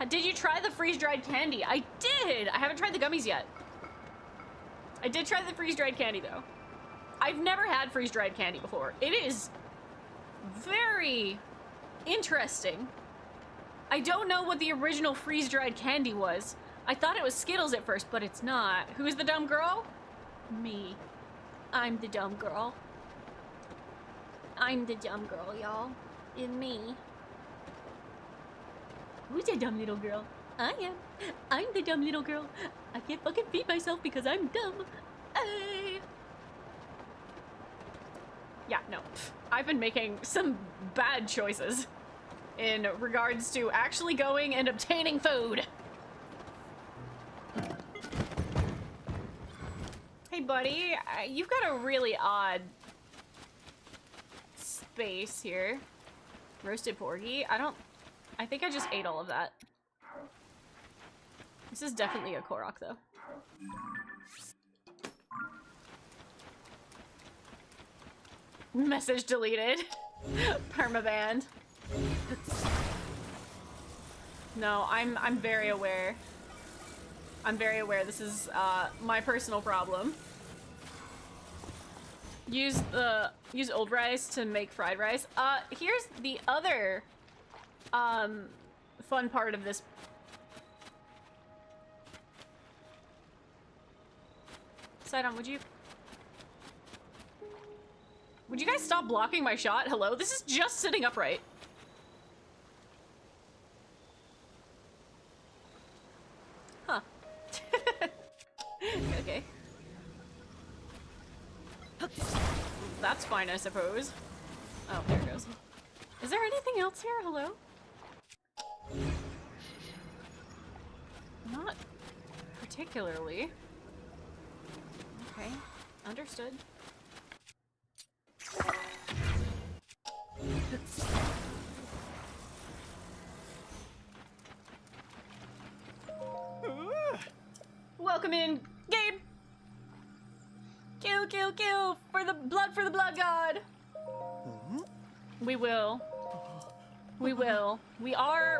Did you try the freeze-dried candy? I did! I haven't tried the gummies yet. I did try the freeze-dried candy though. I've never had freeze-dried candy before. It is very interesting. I don't know what the original freeze-dried candy was. I thought it was Skittles at first, but it's not. Who's the dumb girl? Me. I'm the dumb girl. I'm the dumb girl, y'all. It's me. Who's the dumb little girl? I am. I'm the dumb little girl. I can't fucking feed myself because I'm dumb. Yeah, no. I've been making some bad choices in regards to actually going and obtaining food. Hey, buddy, you've got a really odd space here. Roasted porgy. I think I just ate all of that. This is definitely a Korok, though. Message deleted. Permabanned. No, I'm very aware. I'm very aware this is my personal problem. Use old rice to make fried rice. Here's the other fun part of this. Sidon, would you guys stop blocking my shot? Hello? This is just sitting upright. Huh. Okay. That's fine, I suppose. Oh, there it goes. Is there anything else here? Hello? Not particularly. Okay, understood. Welcome in, Gabe! Kill, kill, kill! For the blood god! We will. We will. We are,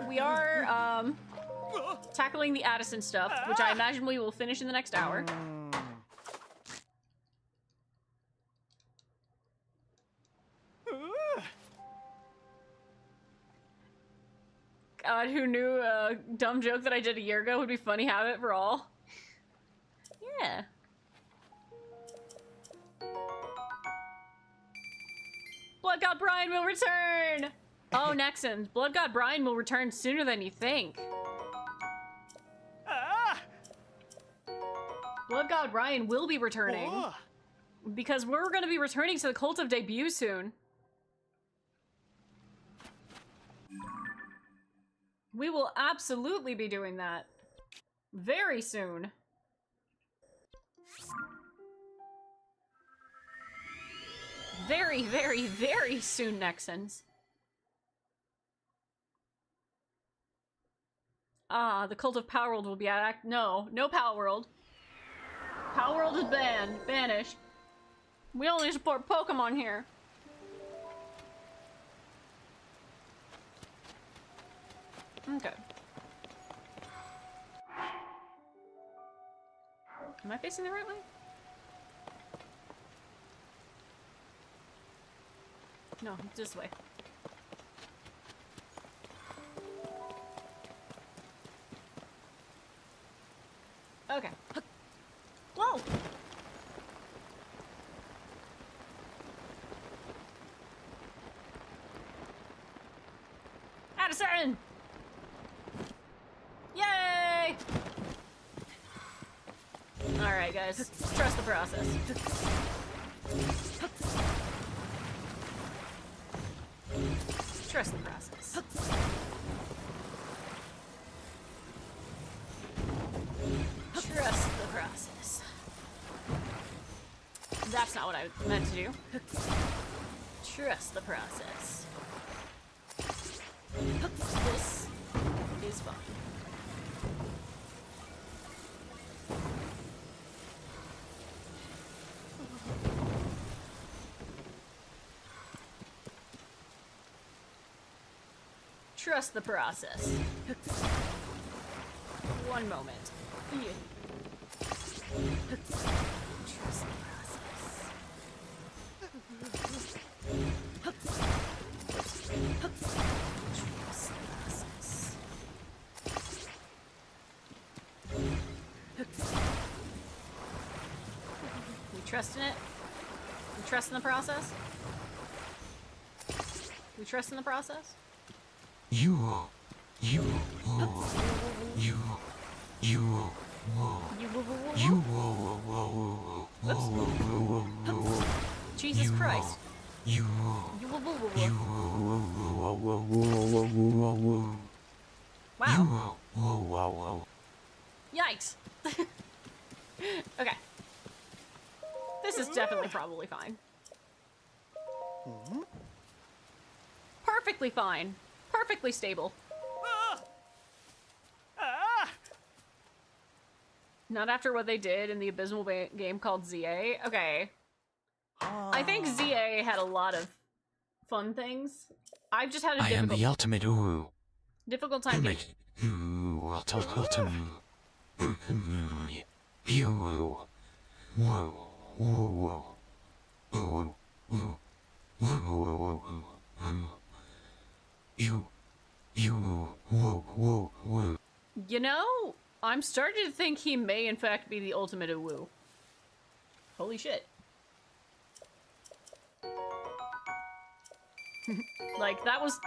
tackling the Addison stuff, which I imagine we will finish in the next hour. God, who knew a dumb joke that I did a year ago would be funny habit for all? Yeah. Blood God Brian will return! Oh, Nexons, Blood God Brian will return sooner than you think. Blood God Brian will be returning. Because we're gonna be returning to the Cult of Debut soon. We will absolutely be doing that. Very soon. Very, very, very soon, Nexans. Ah, the Cult of Power World will be at no Power World. Power World is banned. Banished. We only support Pokemon here. Okay. Am I facing the right way? No, this way. Okay. Whoa! Addison! Yay! Alright, guys. Trust the process. Trust the process. Trust the process. That's not what I meant to do. Trust the process. This is fun. Trust the process. One moment. Yeah. Trust the process. Trust the process. We trust in it? We trust in the process? We trust in the process? You. Jesus Christ. Wow. Yikes. Okay. This is definitely probably fine. Perfectly fine. Perfectly stable. Not after what they did in the abysmal game called ZA. Okay. I think ZA had a lot of fun things. I've just had a I am the ultimate ooh. difficult time getting... You know, I'm starting to think he may in fact be the ultimate woo. Holy shit. Like, that was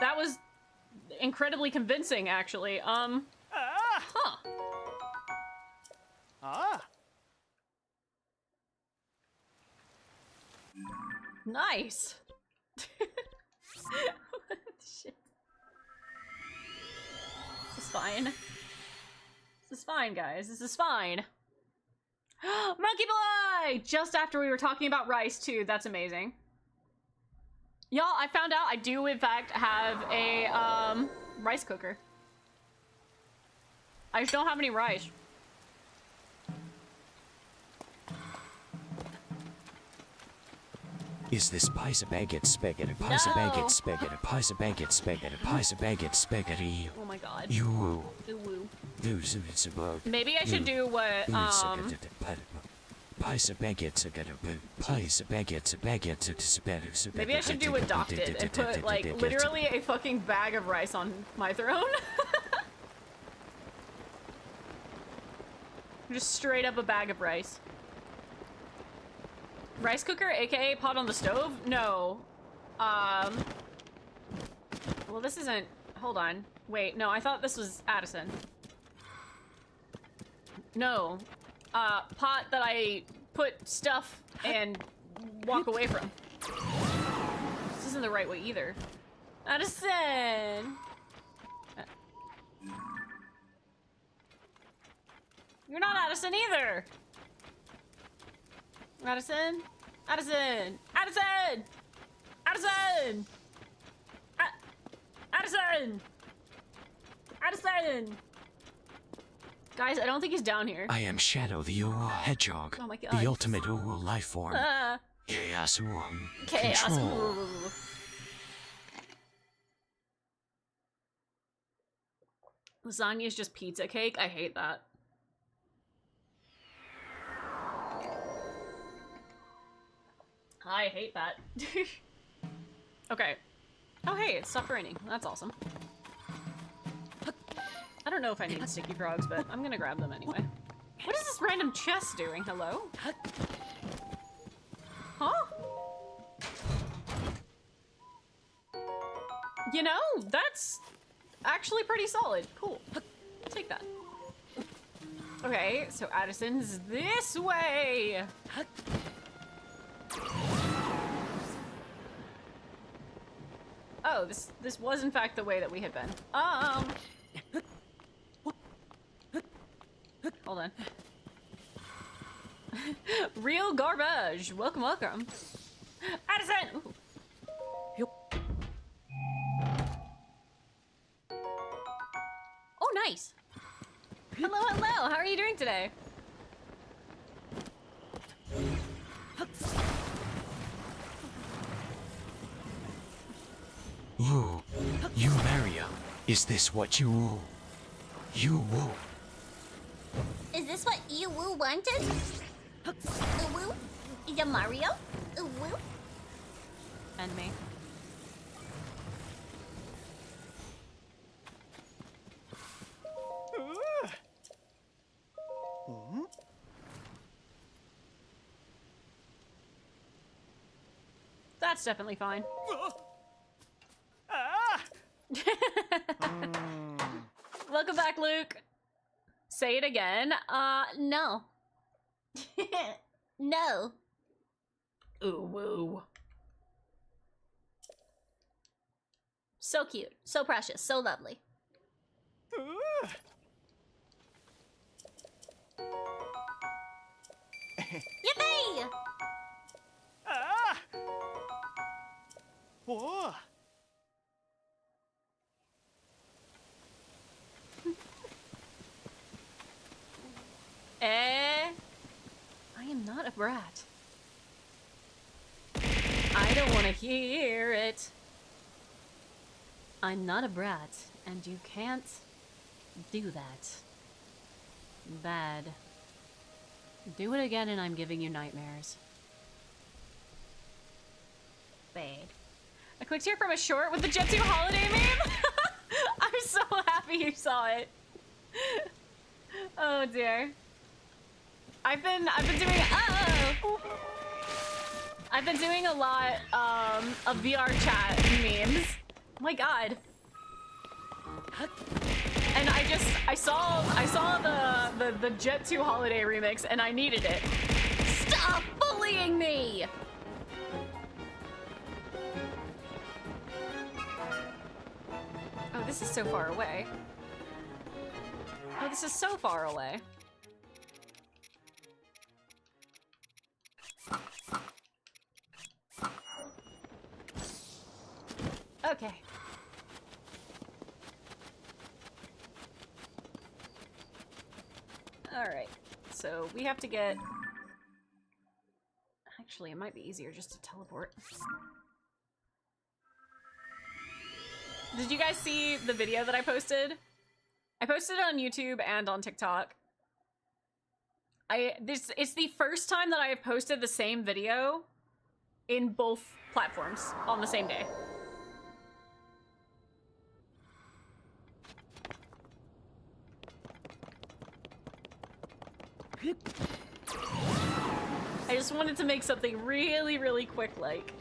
incredibly convincing, actually. Huh. Nice. What the shit? This is fine. This is fine, guys. This is fine. Monkey Boy! Just after we were talking about rice, too. That's amazing. Y'all, I found out I do, in fact, have a, rice cooker. I just don't have any rice. Is this pies a baguette spaghetti? Pies a baguette spaghetti? Pies a baguette spaghetti? Pies a baguette spaghetti? Oh my god. You. Ooh. Maybe I should do what, Pies a baguette maybe I should do what Doc did and put, like, literally a fucking bag of rice on my throne. Just straight up a bag of rice. Rice cooker, aka pot on the stove? No. Well, this isn't... Hold on. Wait, no, I thought this was Addison. No. Pot that I put stuff and walk away from. This isn't the right way either. Addison! You're not Addison either! Addison? Addison! Addison! Addison! Addison! Addison! Guys, I don't think he's down here. I am Shadow, the Uwu Hedgehog. Oh my god. The ultimate Uwu life form. Chaos Uwu. Chaos. Control. Ooh. Lasagna is just pizza cake? I hate that. I hate that. Okay. Oh hey, it stopped raining. That's awesome. I don't know if I need sticky frogs, but I'm gonna grab them anyway. What is this random chest doing? Hello? Huh? You know, that's actually pretty solid. Cool. Take that. Okay, so Addison's this way. Oh, this was in fact the way that we had been. Hold on. Real garbage. Welcome, welcome. Addison! Ooh. Oh, nice. Hello, hello. How are you doing today? Ooh, you Mario. Is this what you woo? You woo. Is this what you woo wanted? Woo? Is it Mario? Woo? And me. That's definitely fine. Welcome back, Luke. Say it again. No. No. Ooh, woo. So cute, so precious, so lovely. Yippee! I am not a brat. I don't want to hear it. I'm not a brat, and you can't do that. Bad. Do it again and I'm giving you nightmares. Bad. A quick tear from a short with the Jet 2 holiday meme? I'm so happy you saw it. Oh dear. I've been doing I've been doing a lot of VR chat memes. Oh my god. And I saw the Jet 2 holiday remix and I needed it. Stop bullying me! Oh, this is so far away. Oh, this is so far away. Okay. Alright, so we have to get... Actually, it might be easier just to teleport. Did you guys see the video that I posted? I posted it on YouTube and on TikTok. It's the first time that I have posted the same video in both platforms on the same day. I just wanted to make something really, really quick, like.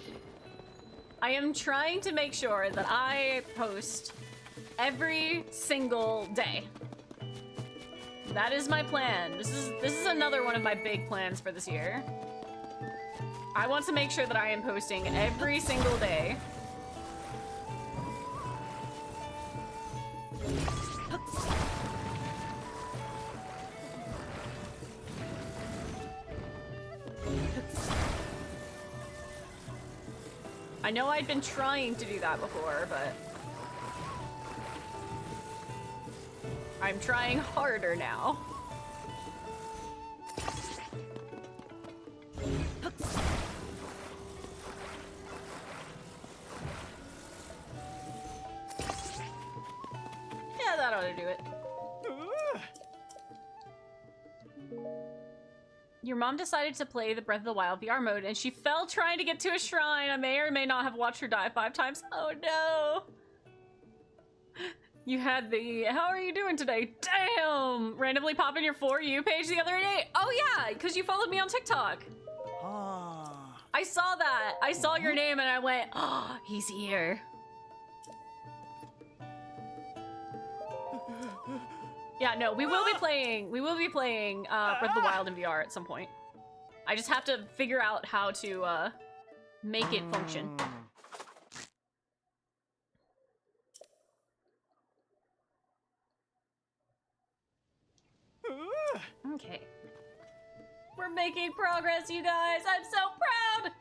I am trying to make sure that I post every single day. That is my plan. This is another one of my big plans for this year. I want to make sure that I am posting every single day. I know I'd been trying to do that before, but I'm trying harder now. Yeah, that ought to do it. Your mom decided to play the Breath of the Wild VR mode and she fell trying to get to a shrine. I may or may not have watched her die 5 times. Oh no. You had the, how are you doing today? Damn! Randomly pop in your For You page the other day. Oh yeah, because you followed me on TikTok. I saw that. I saw your name and I went, oh, he's here. Yeah, no, we will be playing Breath of the Wild in VR at some point. I just have to figure out how to make it function. Okay. We're making progress, you guys. I'm so proud.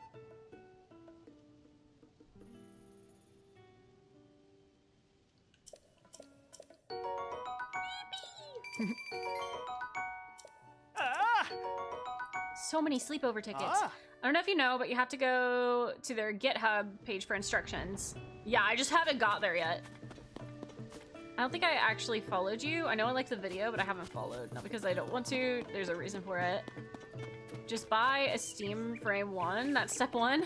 So many sleepover tickets. I don't know if you know, but you have to go to their GitHub page for instructions. Yeah, I just haven't got there yet. I don't think I actually followed you. I know I liked the video, but I haven't followed. Not because I don't want to. There's a reason for it. Just buy a Steam Frame 1. That's step 1.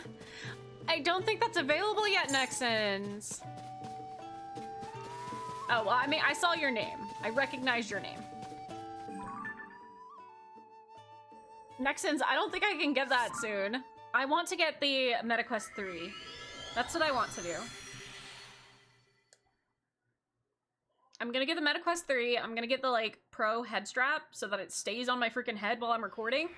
I don't think that's available yet, Nexons. Oh, well, I mean, I saw your name. I recognized your name. Nexons, I don't think I can get that soon. I want to get the MetaQuest 3. That's what I want to do. I'm gonna get the MetaQuest 3. I'm gonna get the, like, Pro head strap so that it stays on my freaking head while I'm recording.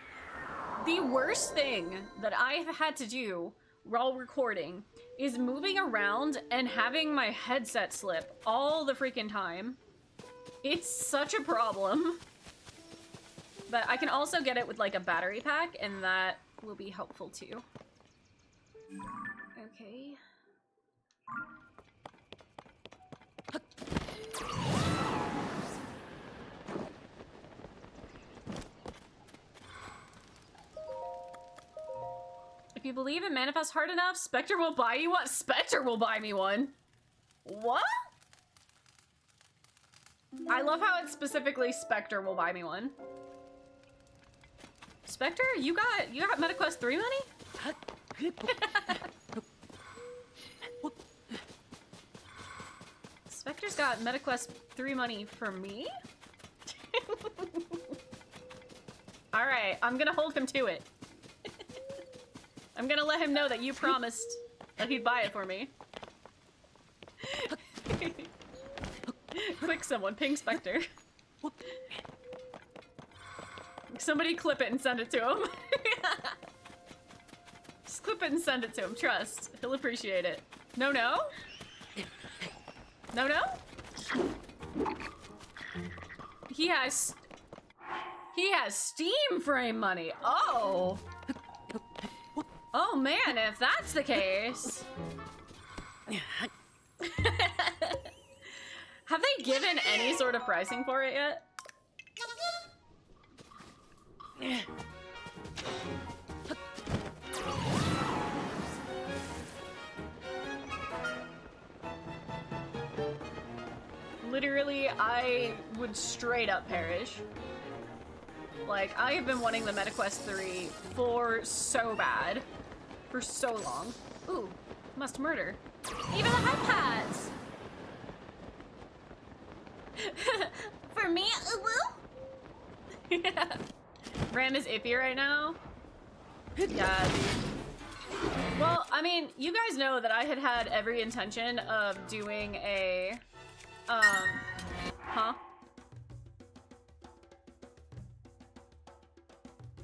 The worst thing that I've had to do while recording is moving around and having my headset slip all the freaking time. It's such a problem. But I can also get it with like a battery pack and that will be helpful too. Okay. If you believe it manifests hard enough, Spectre will buy you one. Spectre will buy me one. What? I love how it's specifically Spectre will buy me one. Spectre, you got MetaQuest 3 money? Spectre's got MetaQuest 3 money for me? Alright, I'm gonna hold him to it. I'm gonna let him know that you promised that he'd buy it for me. Quick, someone, ping Spectre. Somebody clip it and send it to him. Just clip it and send it to him, trust. He'll appreciate it. No, no? No, no? He has Steam Frame money. Oh. Oh man, if that's the case. Have they given any sort of pricing for it yet? Literally, I would straight up perish. Like, I have been wanting the MetaQuest 3 for so bad. For so long. Ooh, must murder. Even the hot pads! For me, woo? Yeah. RAM is iffy right now. Yeah, dude. Well, I mean, you guys know that I had every intention of doing a, huh?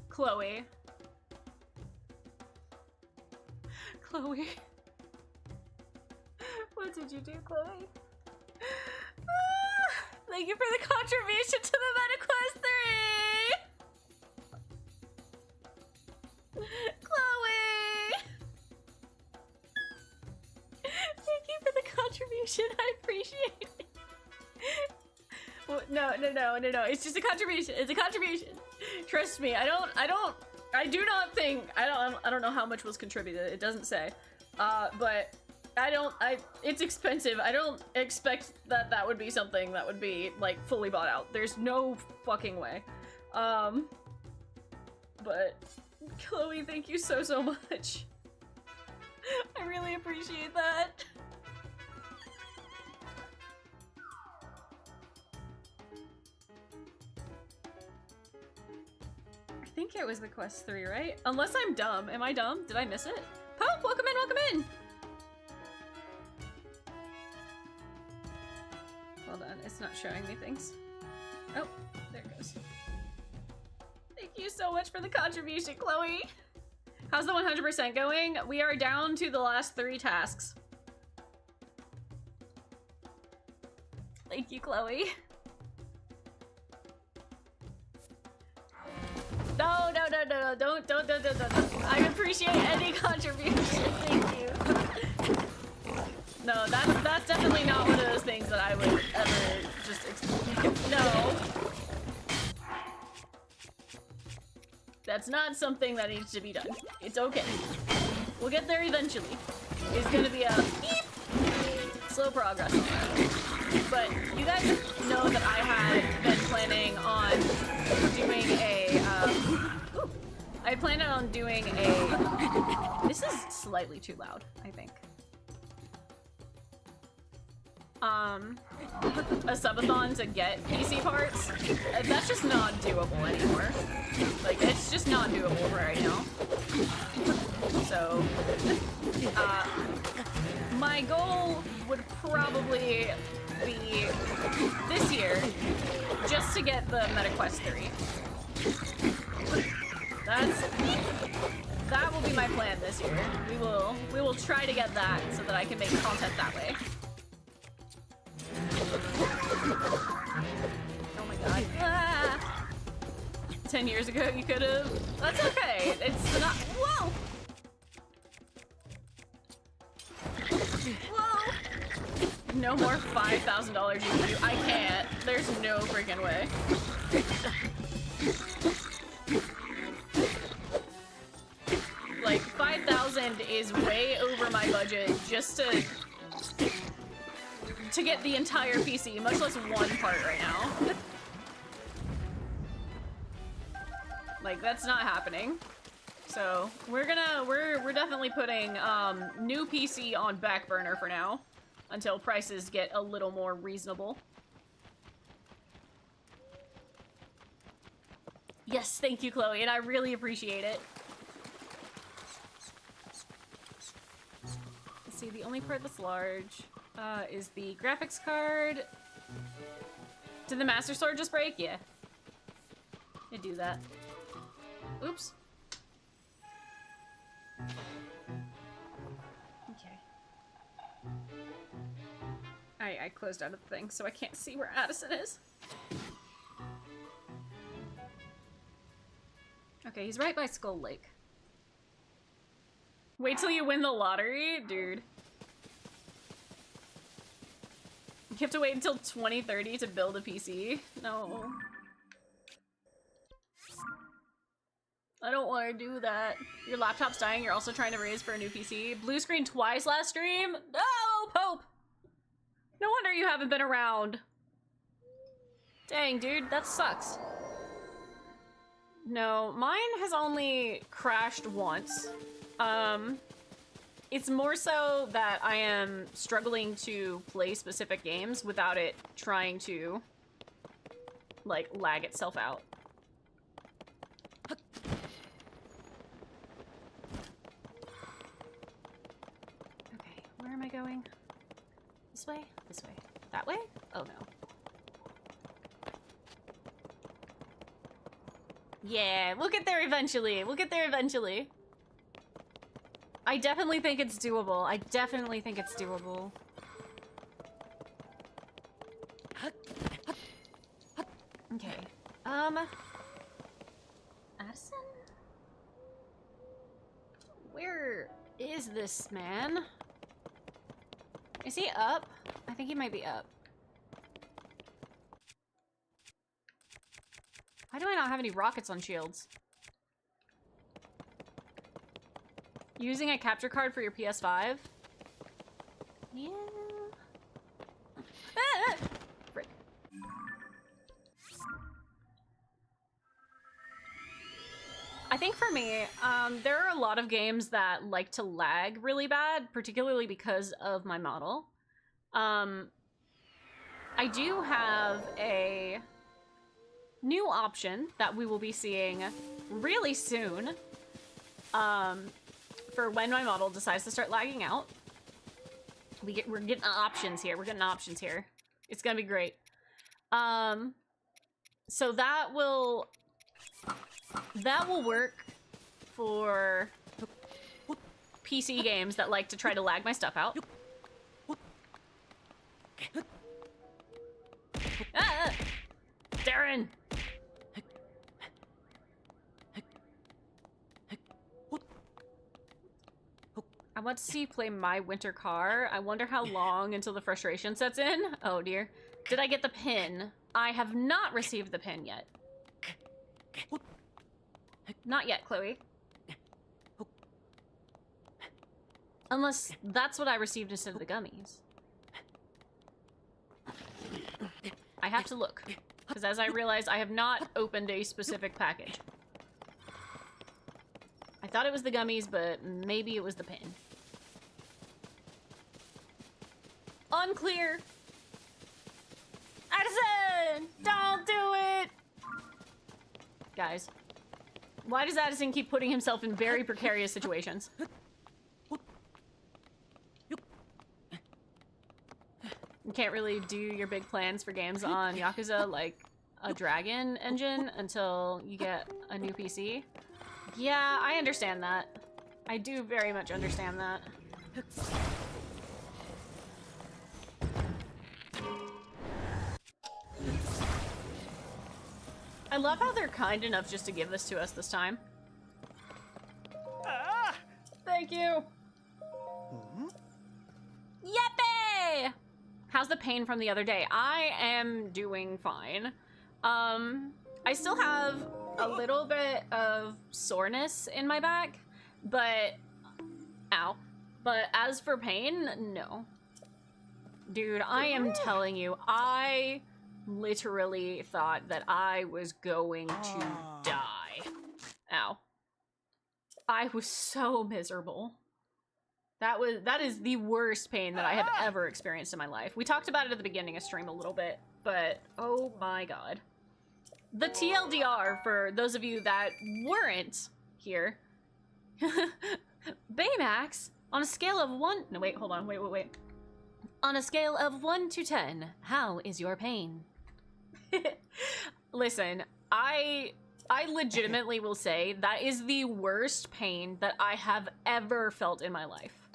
Chloe. Chloe. What did you do, Chloe? Thank you for the contribution to the MetaQuest 3! Chloe! contribution. I appreciate it. Well, no. It's just a contribution. It's a contribution. Trust me. I do not think. I don't know how much was contributed. It doesn't say. But it's expensive. I don't expect that would be something that would be like fully bought out. There's no fucking way. But Chloe, thank you so much. I really appreciate that. I think it was the quest 3, right? Unless I'm dumb. Am I dumb? Did I miss it? Pope, welcome in, welcome in! Hold on, it's not showing me things. Oh, there it goes. Thank you so much for the contribution, Chloe! How's the 100% going? We are down to the last 3 tasks. Thank you, Chloe. No, don't. I appreciate any contribution, thank you. No, that's definitely not one of those things that I would ever just no. That's not something that needs to be done. It's okay. We'll get there eventually. It's gonna be a beep, slow progress on that. But you guys know that I had been planning on doing a, I planned on doing a, this is slightly too loud, I think. A subathon to get PC parts. That's just not doable anymore. Like, it's just not doable right now. So, my goal would probably be this year just to get the MetaQuest 3. That will be my plan this year. We will try to get that so that I can make content that way. Oh my god. Ah. 10 years ago you could have. That's okay. It's not. Whoa! Whoa! No more $5,000 GPU. I can't. There's no freaking way. Like, 5,000 is way over my budget just to get the entire PC, much less one part right now. Like, that's not happening. So, we're definitely putting, new PC on back burner for now, until prices get a little more reasonable. Yes, thank you, Chloe, and I really appreciate it. Let's see, the only part that's large, is the graphics card. Did the Master Sword just break? Yeah. It'd do that. Oops. Okay. I closed out of the thing, so I can't see where Addison is. Okay, he's right by Skull Lake. Wait till you win the lottery? Dude. You have to wait until 2030 to build a PC? No. I don't want to do that. Your laptop's dying, you're also trying to raise for a new PC. Blue screen twice last stream? No, Pope! No wonder you haven't been around. Dang, dude, that sucks. No, mine has only crashed once. It's more so that I am struggling to play specific games without it trying to, like, lag itself out. Okay, where am I going? This way? This way. That way? Oh no. Yeah, we'll get there eventually. We'll get there eventually. I definitely think it's doable. I definitely think it's doable. Okay. Addison? Where is this man? Is he up? I think he might be up. Why do I not have any rockets on shields? Using a capture card for your PS5? Yeah. Ah! Frick. I think for me, there are a lot of games that like to lag really bad, particularly because of my model. I do have a new option that we will be seeing really soon for when my model decides to start lagging out. We're getting options here. We're getting options here. It's gonna be great. So that will work for PC games that like to try to lag my stuff out. Ah! Darren! I want to see you play My Winter Car. I wonder how long until the frustration sets in. Oh dear. Did I get the pin? I have not received the pin yet. Not yet, Chloe. Unless that's what I received instead of the gummies. I have to look. Because as I realized, I have not opened a specific package. I thought it was the gummies, but maybe it was the pin. Unclear! Addison! Don't do it! Guys. Why does Addison keep putting himself in very precarious situations? You can't really do your big plans for games on Yakuza like a Dragon engine until you get a new PC. Yeah, I understand that. I do very much understand that. I love how they're kind enough just to give this to us this time. Thank you. Yippee! How's the pain from the other day? I am doing fine. I still have a little bit of soreness in my back, but ow. But as for pain, no. Dude, I am telling you, I literally thought that I was going to die. Ow. I was so miserable. That is the worst pain that I have ever experienced in my life. We talked about it at the beginning of stream a little bit, but oh my god. The TLDR, for those of you that weren't here. Baymax, on a scale of 1... No, wait, hold on, wait. On a scale of 1 to 10, how is your pain? Listen, I legitimately will say that is the worst pain that I have ever felt in my life.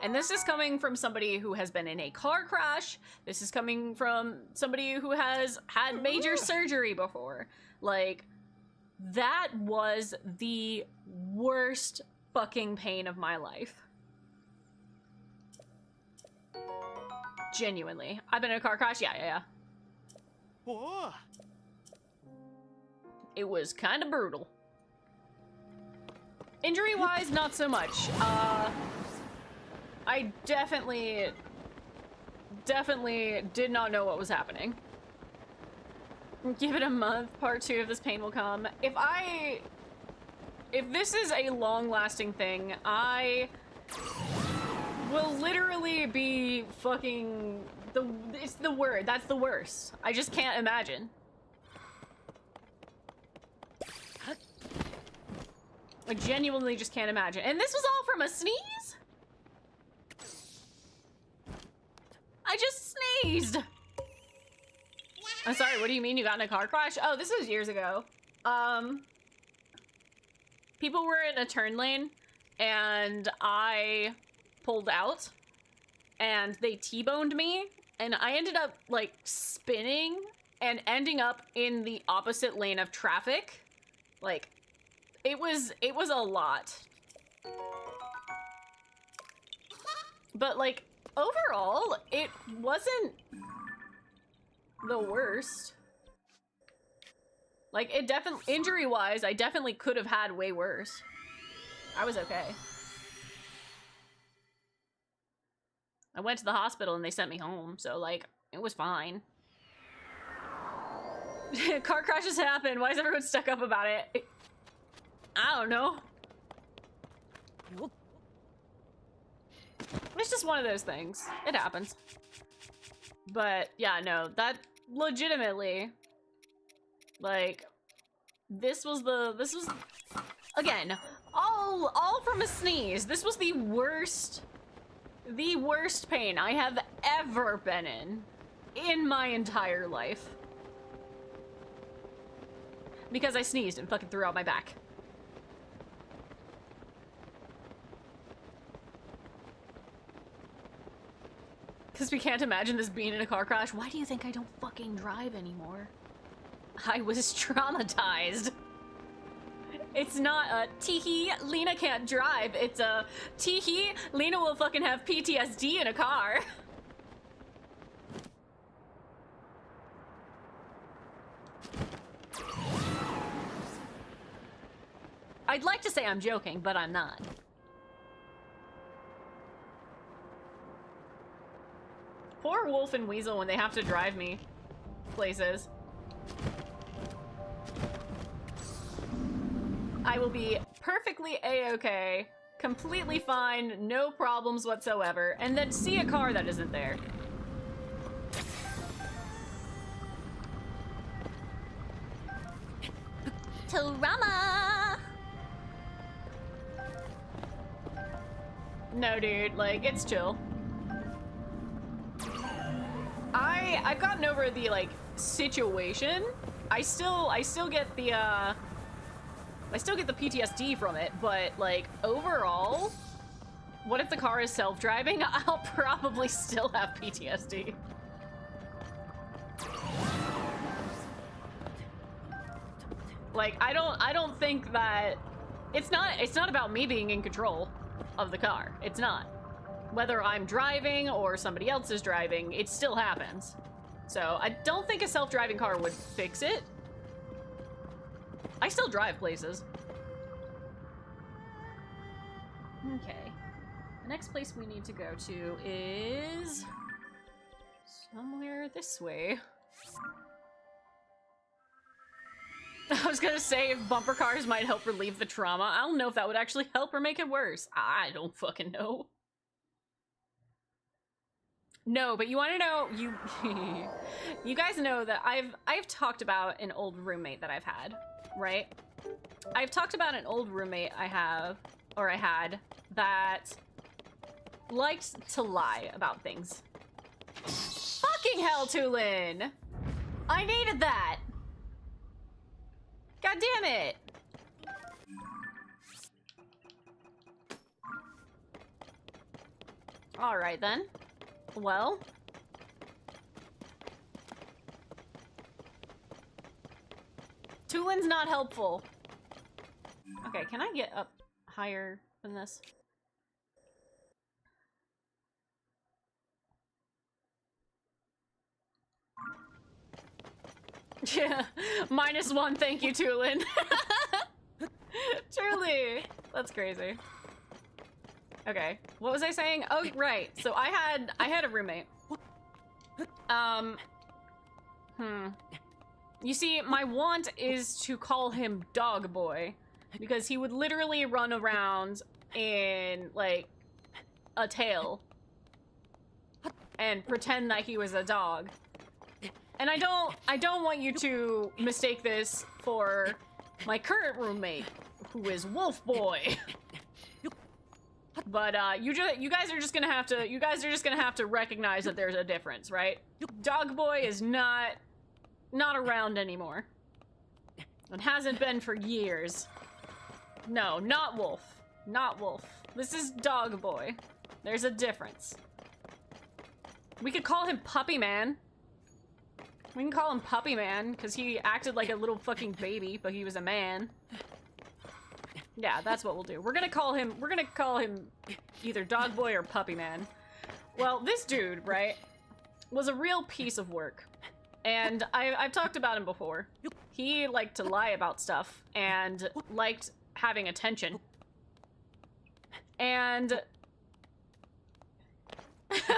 And this is coming from somebody who has been in a car crash. This is coming from somebody who has had major surgery before. Like, that was the worst fucking pain of my life. Genuinely. I've been in a car crash? Yeah. It was kind of brutal. Injury-wise, not so much. I definitely did not know what was happening. Give it a month, part 2 of this pain will come. If this is a long-lasting thing, I will literally be fucking it's the word, that's the worst. I just can't imagine. I genuinely just can't imagine. And this was all from a sneeze? I just sneezed. I'm sorry, what do you mean you got in a car crash? Oh, this was years ago. People were in a turn lane and I pulled out and they T-boned me and I ended up like spinning and ending up in the opposite lane of traffic. Like, it was a lot. But like, overall, it wasn't the worst. Like, it definitely, injury-wise, I definitely could have had way worse. I was okay. I went to the hospital and they sent me home, so, like, it was fine. Car crashes happen. Why is everyone stuck up about it? I don't know. It's just one of those things. It happens. But, yeah, no, that legitimately... Like, this was, again, all from a sneeze. This was the worst pain I have ever been in my entire life. Because I sneezed and fucking threw out my back. Because we can't imagine this being in a car crash. Why do you think I don't fucking drive anymore? I was traumatized. It's not a teehee, Leena can't drive. It's a teehee, Leena will fucking have PTSD in a car. I'd like to say I'm joking, but I'm not. Poor Wolf and Weasel when they have to drive me places. I will be perfectly a-okay, completely fine, no problems whatsoever, and then see a car that isn't there. Torama! No, dude, like, it's chill. I've gotten over the, like, situation. I still get the, I still get the PTSD from it, but, like, overall, what if the car is self-driving? I'll probably still have PTSD. Like, I don't think that... It's not about me being in control of the car. It's not. Whether I'm driving or somebody else is driving, it still happens. So, I don't think a self-driving car would fix it. I still drive places. Okay. The next place we need to go to is... somewhere this way. I was gonna say if bumper cars might help relieve the trauma. I don't know if that would actually help or make it worse. I don't fucking know. No, but you want to know, you guys know that I've talked about an old roommate that I've had, right? I've talked about an old roommate I had that liked to lie about things. Fucking hell, Tulin! I needed that! God damn it! Alright then. Well. Tulin's not helpful. Okay, can I get up higher than this? Yeah, -1, thank you, Tulin. Truly, that's crazy. Okay, what was I saying? Oh, right. So I had a roommate. You see, my want is to call him Dog Boy because he would literally run around in like a tail and pretend that he was a dog. And I don't want you to mistake this for my current roommate, who is Wolf Boy. But you guys are just gonna have to recognize that there's a difference, right? Dog Boy is not around anymore. It hasn't been for years. No, not Wolf. Not Wolf. This is Dog Boy. There's a difference. We could call him Puppy Man. We can call him Puppy Man, because he acted like a little fucking baby, but he was a man. Yeah, that's what we'll do. We're gonna call him either Dog Boy or Puppy Man. Well, this dude, right, was a real piece of work. And I've talked about him before. He liked to lie about stuff and liked having attention. And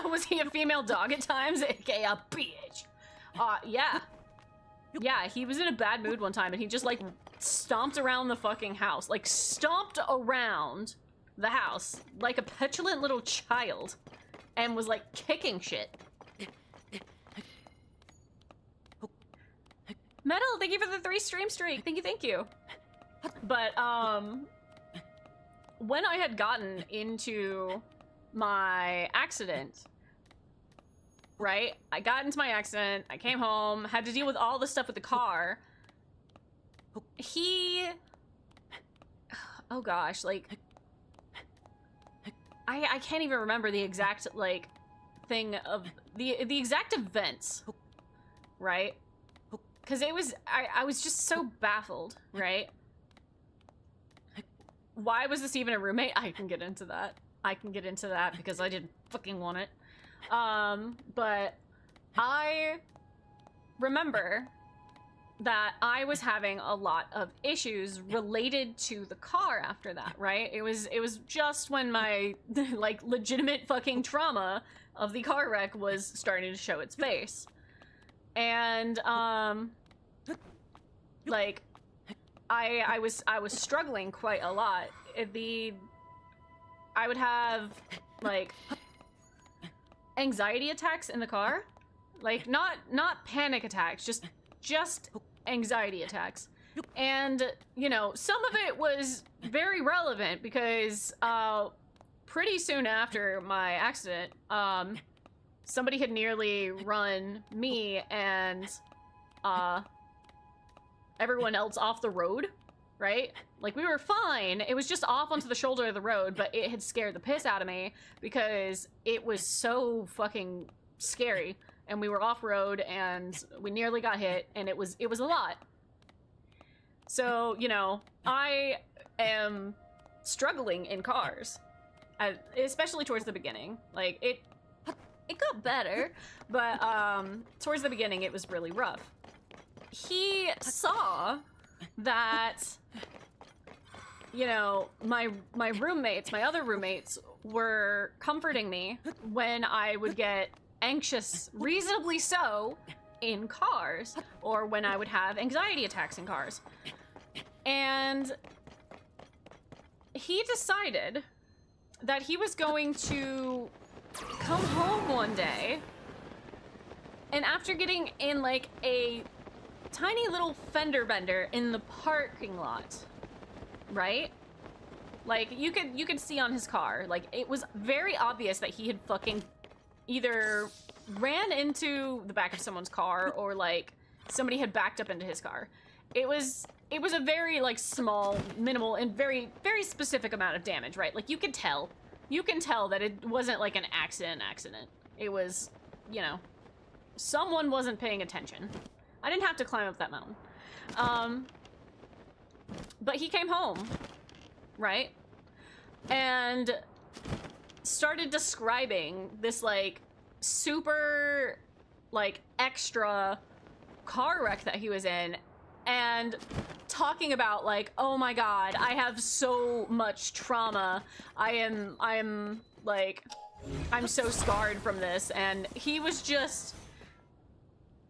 was he a female dog at times? AKA a bitch. Yeah. Yeah, he was in a bad mood one time and he just like stomped around the fucking house. Like stomped around the house like a petulant little child and was like kicking shit. Metal, thank you for the 3 stream streak. Thank you. But when I had gotten into my accident, right? I got into my accident, I came home, had to deal with all the stuff with the car. Oh gosh, like I can't even remember the exact like thing of the exact events, right? Because it was I was just so baffled, right? Why was this even a roommate? I can get into that. I can get into that because I didn't fucking want it. But I remember that I was having a lot of issues related to the car after that, right? It was just when my like legitimate fucking trauma of the car wreck was starting to show its face. And like I was struggling quite a lot. I would have like anxiety attacks in the car, like not panic attacks, just anxiety attacks. And you know, some of it was very relevant because pretty soon after my accident, somebody had nearly run me and everyone else off the road, right? Like, we were fine. It was just off onto the shoulder of the road, but it had scared the piss out of me because it was so fucking scary. And we were off-road, and we nearly got hit, and it was a lot. So, you know, I am struggling in cars, especially towards the beginning. Like, it got better, but towards the beginning, it was really rough. He saw that, you know, my roommates, my other roommates, were comforting me when I would get anxious, reasonably so, in cars, or when I would have anxiety attacks in cars. And he decided that he was going to come home one day, and after getting in like a tiny little fender bender in the parking lot, right? Like, you could see on his car, like, it was very obvious that he had fucking either ran into the back of someone's car or like somebody had backed up into his car. It was a very like small, minimal, and very, very specific amount of damage, right? Like, you can tell that it wasn't like an accident. It was, you know, someone wasn't paying attention. I didn't have to climb up that mountain. But he came home, right? And started describing this like super like extra car wreck that he was in, and talking about like, oh my god, I have so much trauma. I am like, I'm so scarred from this. And he was just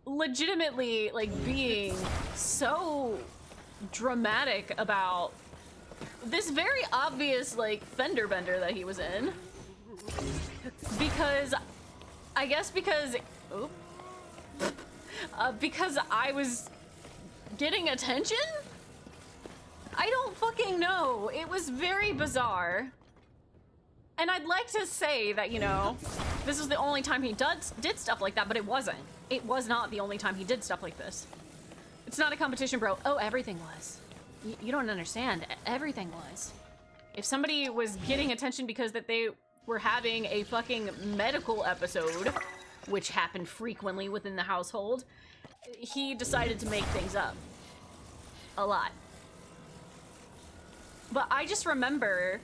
legitimately like being so dramatic about this very obvious like fender bender that he was in, because I guess because I was getting attention? I don't fucking know. It was very bizarre. And I'd like to say that, you know, this was the only time he did stuff like that, but it wasn't. It was not the only time he did stuff like this. It's not a competition, bro. Oh, everything was. You don't understand. Everything was. If somebody was getting attention because that they were having a fucking medical episode, which happened frequently within the household, he decided to make things up. A lot. But I just remember,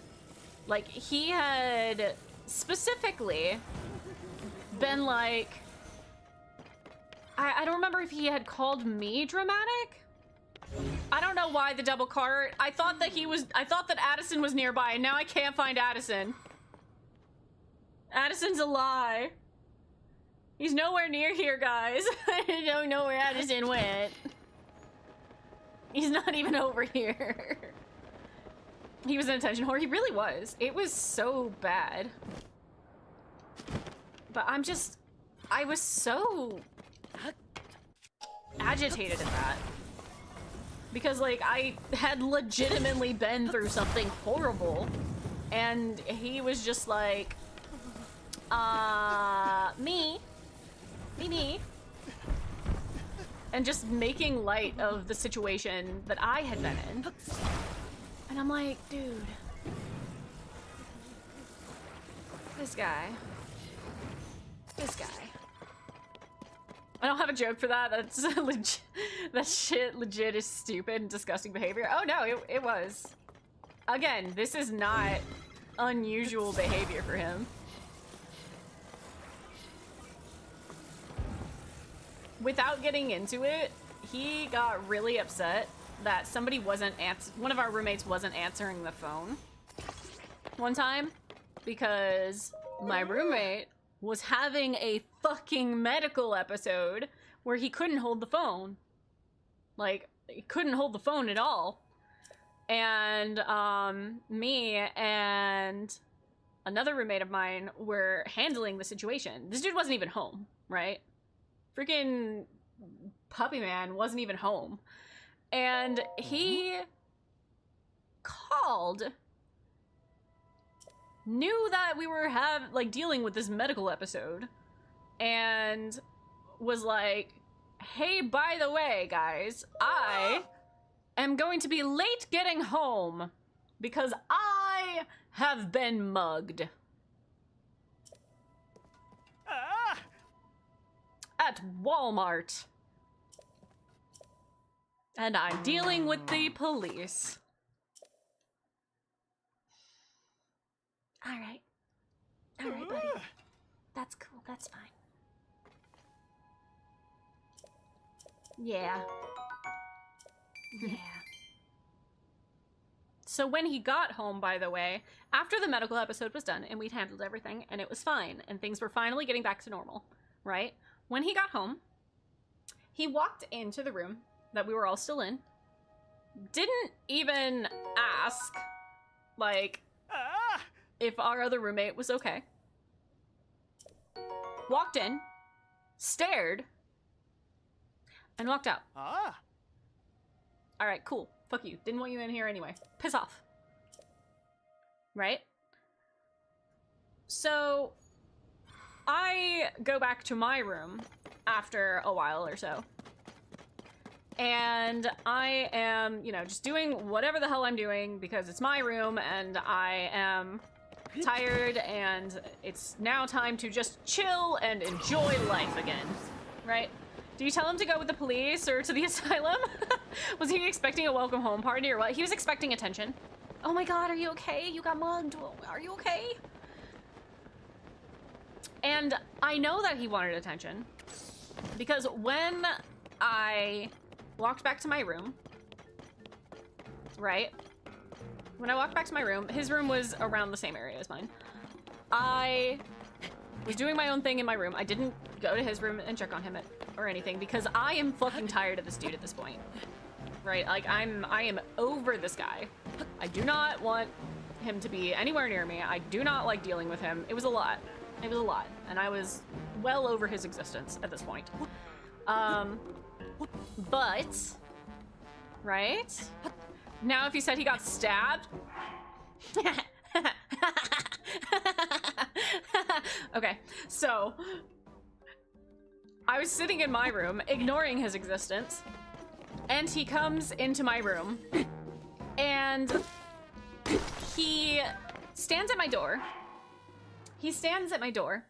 like, he had specifically been like... I don't remember if he had called me dramatic. I don't know why the double cart. I thought that Addison was nearby, and now I can't find Addison. Addison's a lie. He's nowhere near here, guys. I don't know where Addison went. He's not even over here. He was an attention whore. He really was. It was so bad. But I was so agitated at that. Because, like, I had legitimately been through something horrible. And he was just like, me. And just making light of the situation that I had been in. And I'm like, dude. This guy. I don't have a joke for that. That's legit. That shit legit is stupid and disgusting behavior. Oh no, it was. Again, this is not unusual behavior for him. Without getting into it, he got really upset that one of our roommates wasn't answering the phone one time because my roommate was having a fucking medical episode where he couldn't hold the phone. Like, he couldn't hold the phone at all. And me and another roommate of mine were handling the situation. This dude wasn't even home, right? Freaking puppy man wasn't even home. And he called, knew that we were dealing with this medical episode, and was like, hey, by the way, guys, I am going to be late getting home because I have been mugged. At Walmart. And I'm dealing with the police. All right, buddy. That's cool, that's fine. Yeah. So when he got home, by the way, after the medical episode was done and we'd handled everything and it was fine and things were finally getting back to normal, right? When he got home, he walked into the room that we were all still in, didn't even ask, like, if our other roommate was okay. Walked in, stared, and walked out. Alright, cool. Fuck you. Didn't want you in here anyway. Piss off. Right? So, I go back to my room after a while or so. And I am, just doing whatever the hell I'm doing because it's my room and I am tired and it's now time to just chill and enjoy life again, right? Do you tell him to go with the police or to the asylum? Was he expecting a welcome home party or what? He was expecting attention. Oh my god, are you okay? You got mugged. Are you okay? And I know that he wanted attention because when I walked back to my room, right? When I walked back to my room, his room was around the same area as mine. I was doing my own thing in my room. I didn't go to his room and check on him or anything because I am fucking tired of this dude at this point. Right? Like, I am over this guy. I do not want him to be anywhere near me. I do not like dealing with him. It was a lot. It was a lot. And I was well over his existence at this point. But, right? Now if he said he got stabbed... Okay, so... I was sitting in my room, ignoring his existence, and he comes into my room, and he stands at my door. He stands at my door,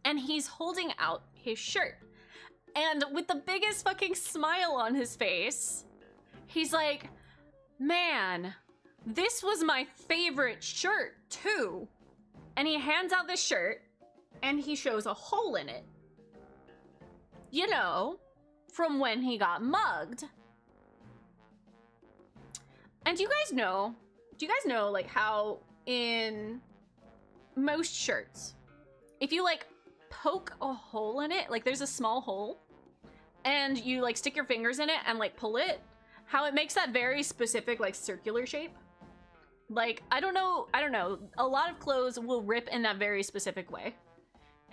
and he's holding out his shirt. And with the biggest fucking smile on his face, he's like, man, this was my favorite shirt too. And he hands out this shirt, and he shows a hole in it. You know, from when he got mugged. And do you guys know like how in most shirts, if you like poke a hole in it, like there's a small hole, and you like stick your fingers in it and like pull it, how it makes that very specific like circular shape? Like, I don't know, a lot of clothes will rip in that very specific way.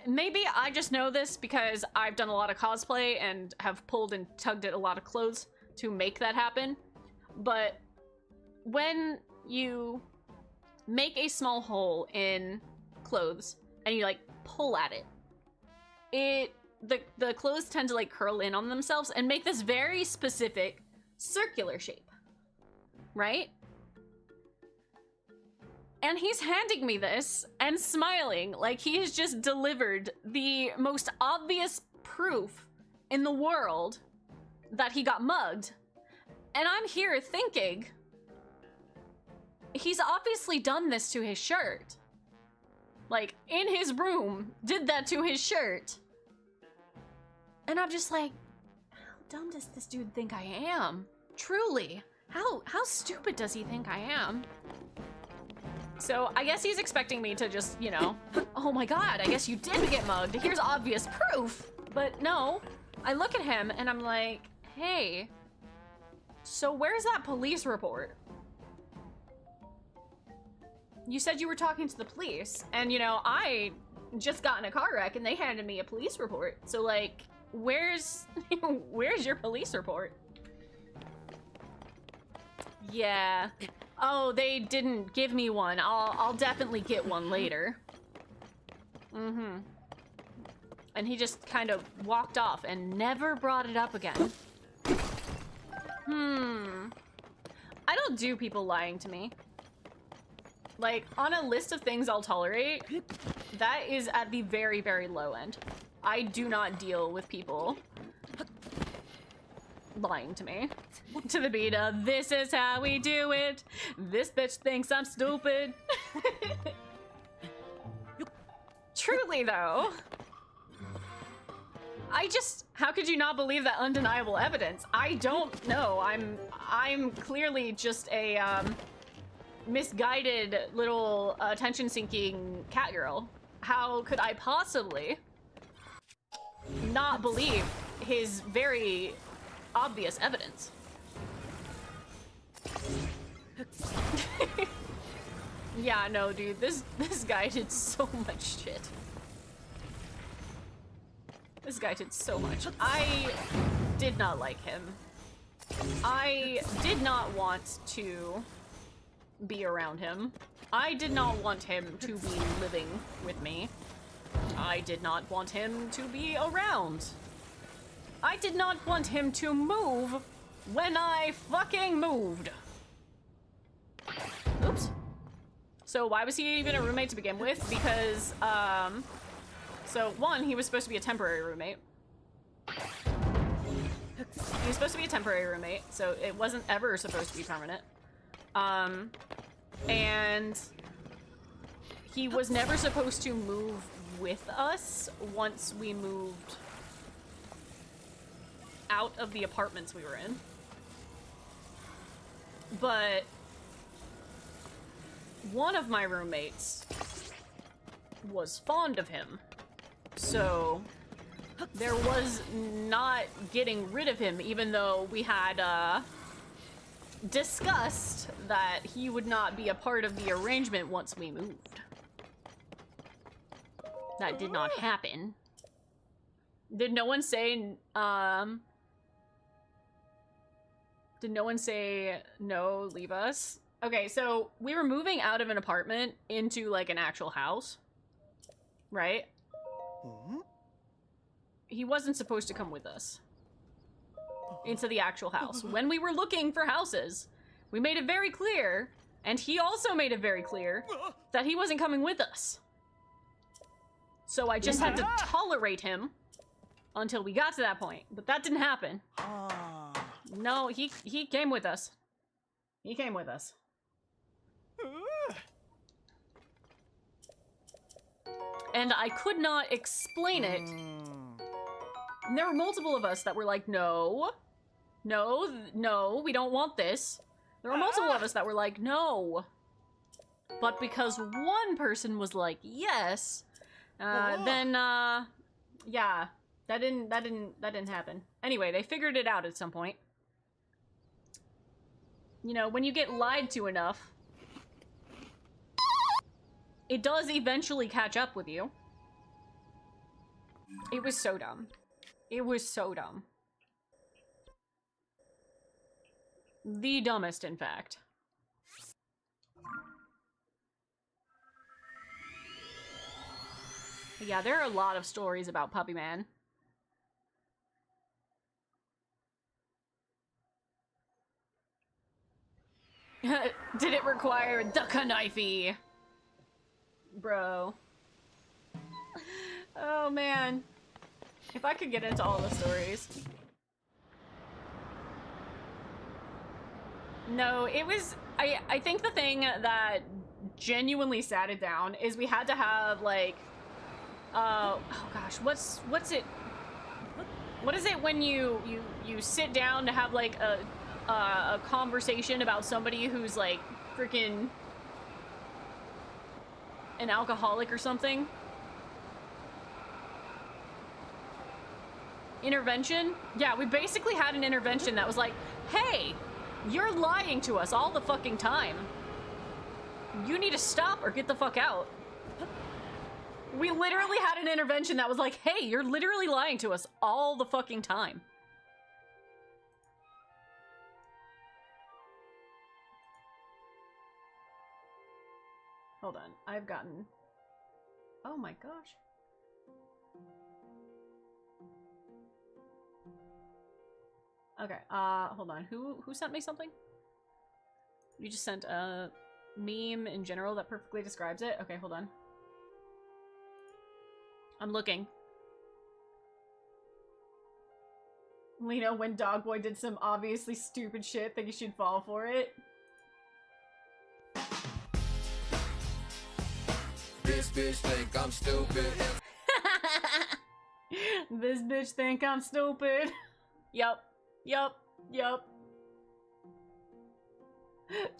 Maybe I just know this because I've done a lot of cosplay and have pulled and tugged at a lot of clothes to make that happen. But when you make a small hole in clothes and you like pull at it, the clothes tend to like curl in on themselves and make this very specific circular shape, right? And he's handing me this and smiling like he has just delivered the most obvious proof in the world that he got mugged. And I'm here thinking, he's obviously done this to his shirt. Like, in his room, did that to his shirt. And I'm just like, how dumb does this dude think I am? Truly, how stupid does he think I am? So I guess he's expecting me to just, you know, oh my god, I guess you did get mugged. Here's obvious proof. But no, I look at him and I'm like, hey, so where's that police report? You said you were talking to the police, and you know, I just got in a car wreck and they handed me a police report. So like, where's your police report? Yeah. Oh, they didn't give me one. I'll definitely get one later. Mm-hmm. And he just kind of walked off and never brought it up again. I don't do people lying to me. Like, on a list of things I'll tolerate, that is at the very, very low end. I do not deal with people lying to me. To the beat of, this is how we do it. This bitch thinks I'm stupid. Truly, though. How could you not believe that undeniable evidence? I don't know. I'm clearly just a, misguided little attention-seeking cat girl. How could I possibly not believe his very obvious evidence? Yeah, no, dude, this guy did so much shit. This guy did so much. I did not like him. I did not want to be around him. I did not want him to be living with me. I did not want him to be around. I did not want him to move when I fucking moved. Oops. So why was he even a roommate to begin with? Because, so one, he was supposed to be a temporary roommate. He was supposed to be a temporary roommate, so it wasn't ever supposed to be permanent. And he was never supposed to move with us once we moved out of the apartments we were in. But one of my roommates was fond of him, so there was not getting rid of him, even though we had discussed that he would not be a part of the arrangement once we moved. That did not happen. Did no one say, did no one say, no, leave us? Okay, so we were moving out of an apartment into, like, an actual house. Right? He wasn't supposed to come with us into the actual house. When we were looking for houses, we made it very clear, and he also made it very clear, that he wasn't coming with us. So I just had to tolerate him until we got to that point, but that didn't happen. No, he came with us. He came with us. and I could not explain it. And there were multiple of us that were like, no, no, no, we don't want this. There were multiple of us that were like, no. But because one person was like, yes, then, yeah, that didn't happen. Anyway, they figured it out at some point. You know, when you get lied to enough, it does eventually catch up with you. It was so dumb. It was so dumb. The dumbest, in fact. Yeah, there are a lot of stories about Puppy Man. Did it require the knifey? Bro. Oh, man. If I could get into all the stories. No, it was... I think the thing that genuinely sat it down is we had to have, like... oh gosh, what's it... What is it when you sit down to have, like, a conversation about somebody who's, like, freaking... an alcoholic or something? Intervention? Yeah, we basically had an intervention that was like, hey, you're lying to us all the fucking time. You need to stop or get the fuck out. We literally had an intervention that was like, hey, you're literally lying to us all the fucking time. Hold on, I've gotten... oh my gosh. Okay, hold on. Who sent me something? You just sent a meme in general that perfectly describes it? Okay, hold on. I'm looking. Lena, when Dogboy did some obviously stupid shit, think you should fall for it? This bitch think I'm stupid. This bitch think I'm stupid. Yup. Yup. Yup.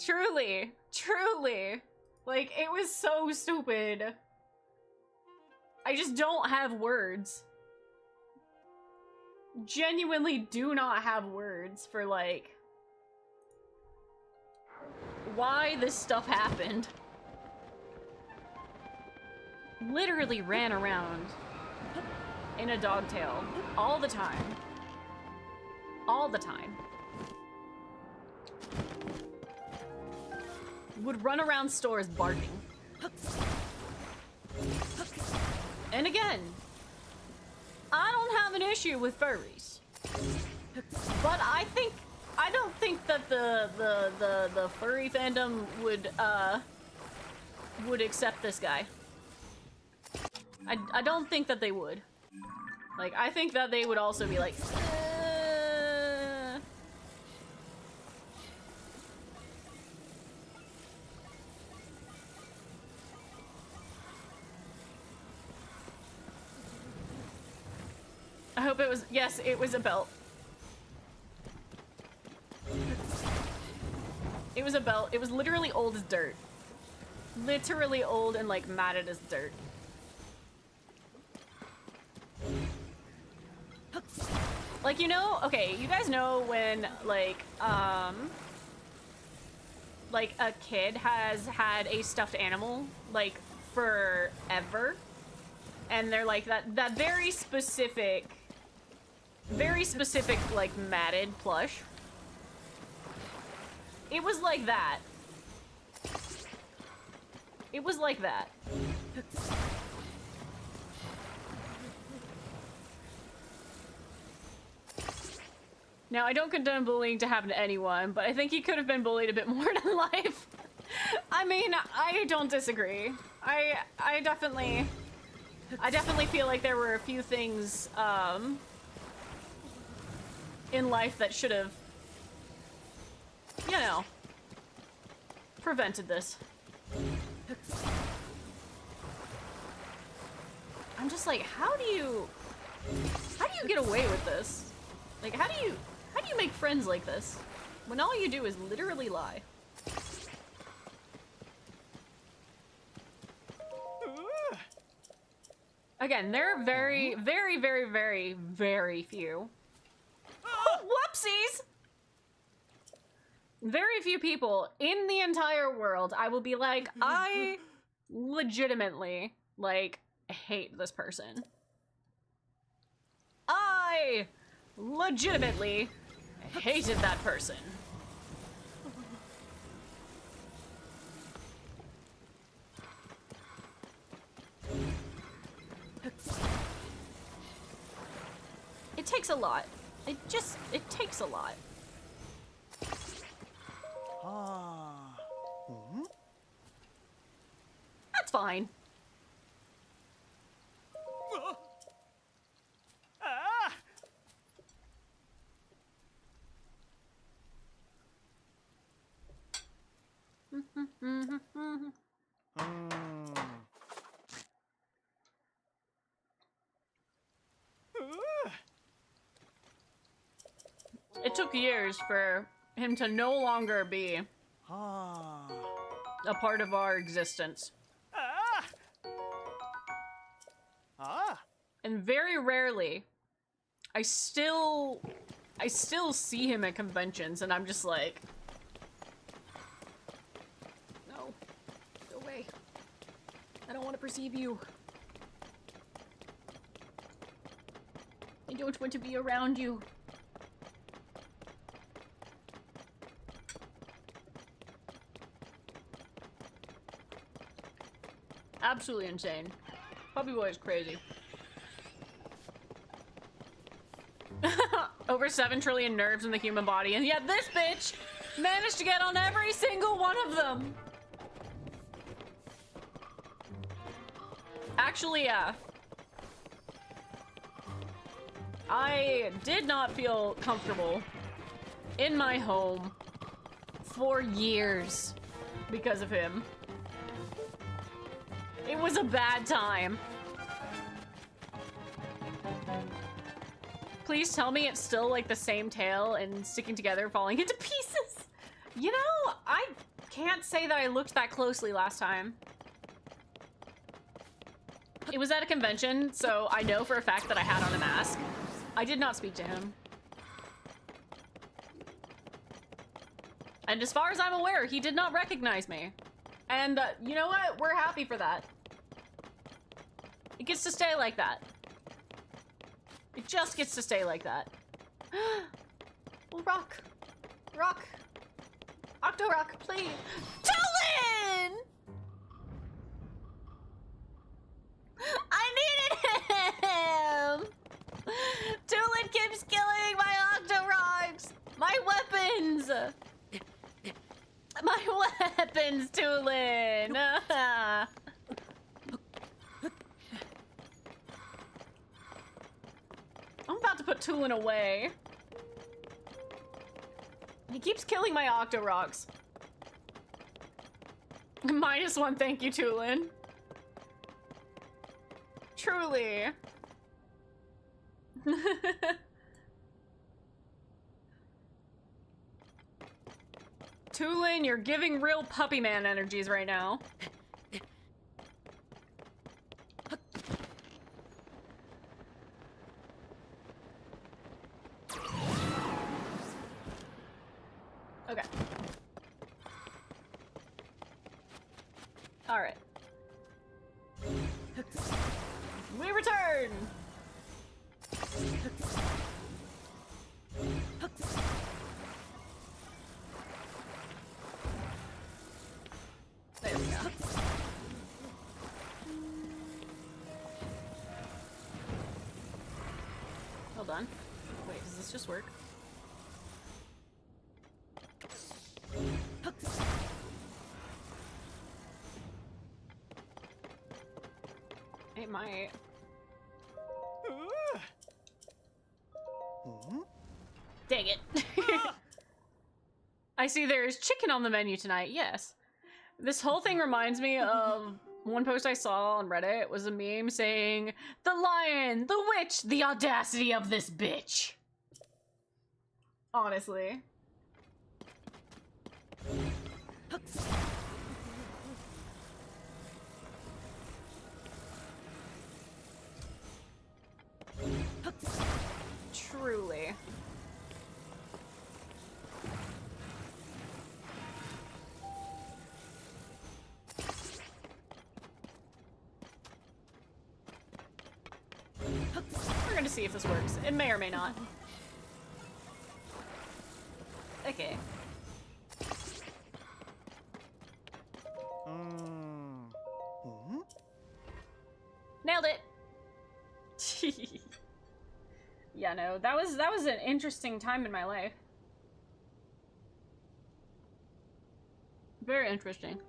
Truly. Truly. Like, it was so stupid. I just don't have words. Genuinely do not have words for, like, why this stuff happened. Literally ran around in a dogtail all the time. All the time. Would run around stores barking. And again, I don't have an issue with furries. But I don't think that the furry fandom would accept this guy. I don't think that they would. Like, I think that they would also be like, I hope it was, yes, it was a belt. It was a belt. It was literally old as dirt. Literally old and, like, matted as dirt. Like, you know, okay, you guys know when, like a kid has had a stuffed animal, like, forever? And they're like, that very specific, like, matted plush. It was like that. It was like that. Now, I don't condone bullying to happen to anyone, but I think he could have been bullied a bit more in life. I mean, I don't disagree. I definitely feel like there were a few things, in life that should have, you know, prevented this. I'm just like, how do you get away with this? Like, how do you make friends like this when all you do is literally lie? Again, there are very, very, very, very, very few. Oh, whoopsies! Very few people in the entire world I will be like, I legitimately, like, hate this person. I legitimately hated that person. It takes a lot. It takes a lot. That's fine. It took years for him to no longer be a part of our existence. And very rarely, I still see him at conventions, and I'm just like, no, go away. I don't want to perceive you. I don't want to be around you. Absolutely insane. Puppy boy is crazy. Over 7 trillion nerves in the human body, and yet this bitch managed to get on every single one of them. Actually, yeah. I did not feel comfortable in my home for years because of him. It was a bad time. Please tell me it's still like the same tail and sticking together, falling into pieces. You know, I can't say that I looked that closely last time. It was at a convention, so I know for a fact that I had on a mask. I did not speak to him. And as far as I'm aware, he did not recognize me. And you know what? We're happy for that. It gets to stay like that. It just gets to stay like that. Oh, rock. Rock. Octo-rock, please. Tulin! I needed him! Tulin keeps killing my Octo-rocks! My weapons! My weapons, Tulin! I'm about to put Tulin away. He keeps killing my Octo-rocks. -1, thank you, Tulin. Truly. Tulin, you're giving real puppy man energies right now. Okay. All right. We return. There we go. Hold on. Wait, does this just work? It might. Dang it. I see there's chicken on the menu tonight, yes. This whole thing reminds me of One post I saw on Reddit was a meme saying, "The lion, the witch, the audacity of this bitch." Honestly. Truly. We're gonna see if this works. It may or may not. Okay. Nailed it. Yeah, no, that was an interesting time in my life. Very interesting.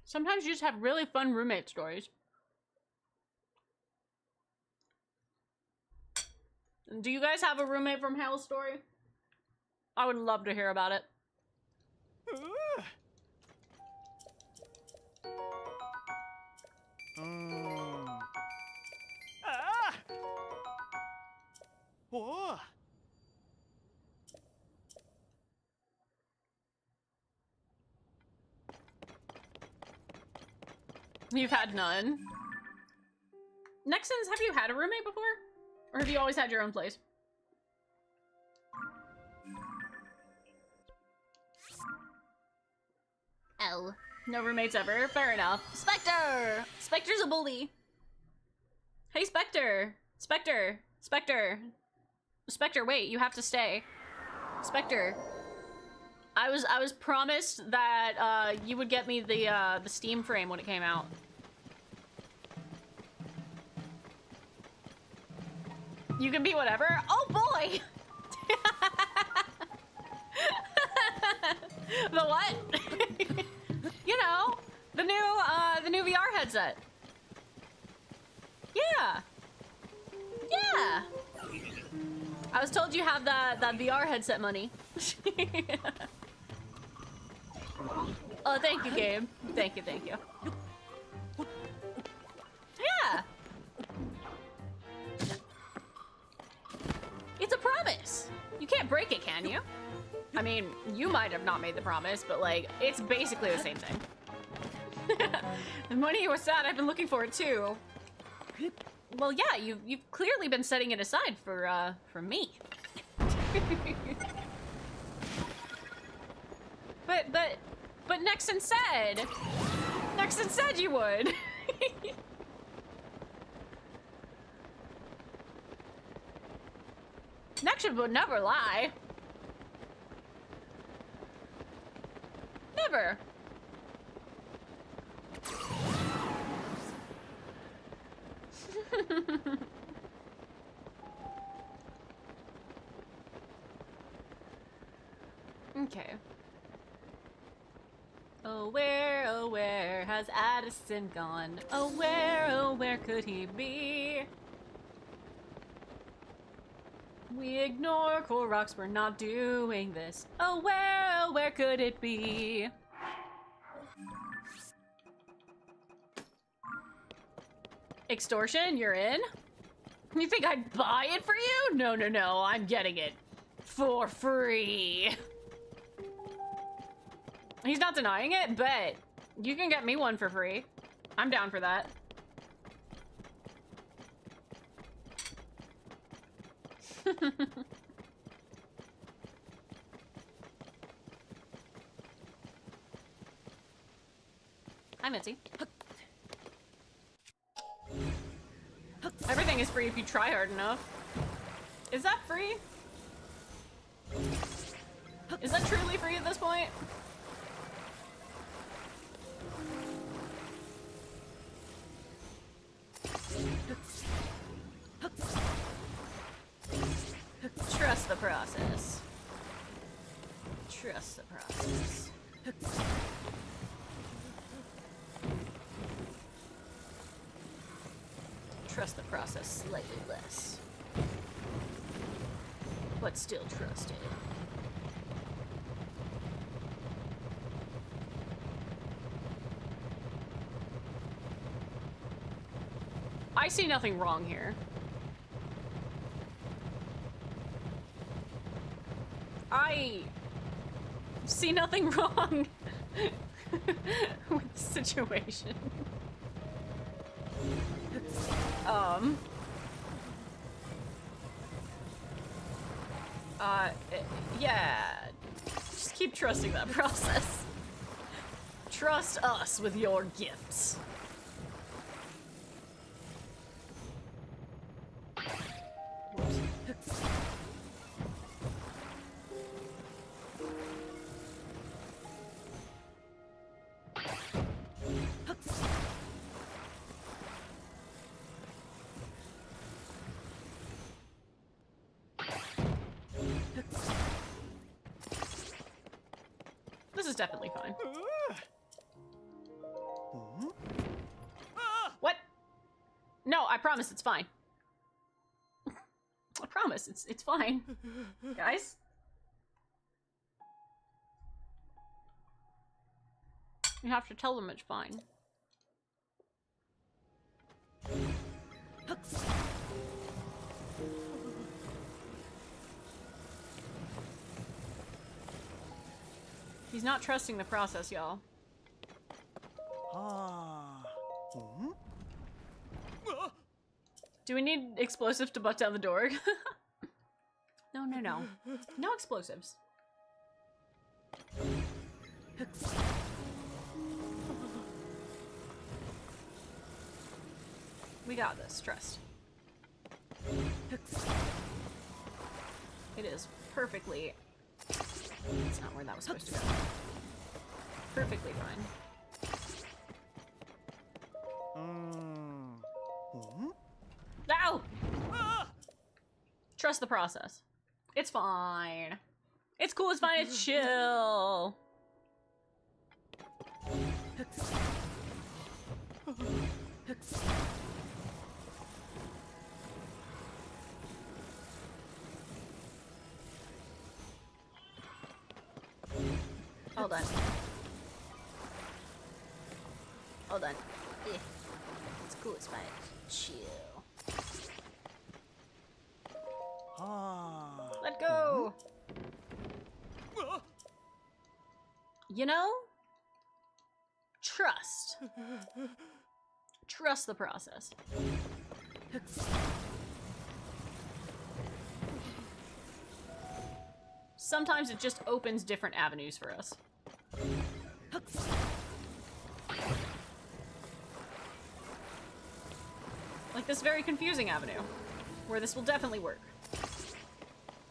Sometimes you just have really fun roommate stories. Do you guys have a roommate from hell story? I would love to hear about it. You've had none. Nexons, have you had a roommate before? Or have you always had your own place? Oh. No roommates ever? Fair enough. Spectre! Spectre's a bully. Hey, Spectre! Spectre! Spectre! Spectre, wait, you have to stay. Spectre. I was promised that you would get me the Steam frame when it came out. You can be whatever. Oh boy! The what? You know, the new VR headset. Yeah. Yeah. I was told you have that VR headset money. Oh, thank you, Gabe. Thank you, thank you. Yeah. It's a promise. You can't break it, can you? I mean, you might have not made the promise, but like, it's basically the same thing. And when you were sad, I've been looking for it too. Well, yeah, you've clearly been setting it aside for me. But Nexon said you would. Nexon would never lie. Never. Okay. Oh, where has Addison gone? Oh, where could he be? We ignore Koroks, we're not doing this. Oh, where could it be? Extortion, you're in? You think I'd buy it for you? No, I'm getting it. For free. He's not denying it, but you can get me one for free. I'm down for that. Hi, Mitzi. Everything is free if you try hard enough. Is that free? Is that truly free at this point? Trust the process. Trust the process. trust the process slightly less. But still trust it. I see nothing wrong here. I see nothing wrong with the situation. Yeah. Just keep trusting that process. Trust us with your gifts. This is definitely fine. What? No, I promise it's fine. I promise it's fine. Guys? You have to tell them it's fine. He's not trusting the process, y'all. Do we need explosives to butt down the door? No, no, no. No explosives. We got this, trust. It is perfectly... That's not where that was supposed to go. Perfectly fine. Ow! Trust the process. It's fine. It's cool, it's fine, it's chill. Hold on. Hold on. Yeah. It's cool, it's fine. Chill. Let go! You know? Trust. Trust the process. Sometimes it just opens different avenues for us. Like this very confusing avenue, where this will definitely work.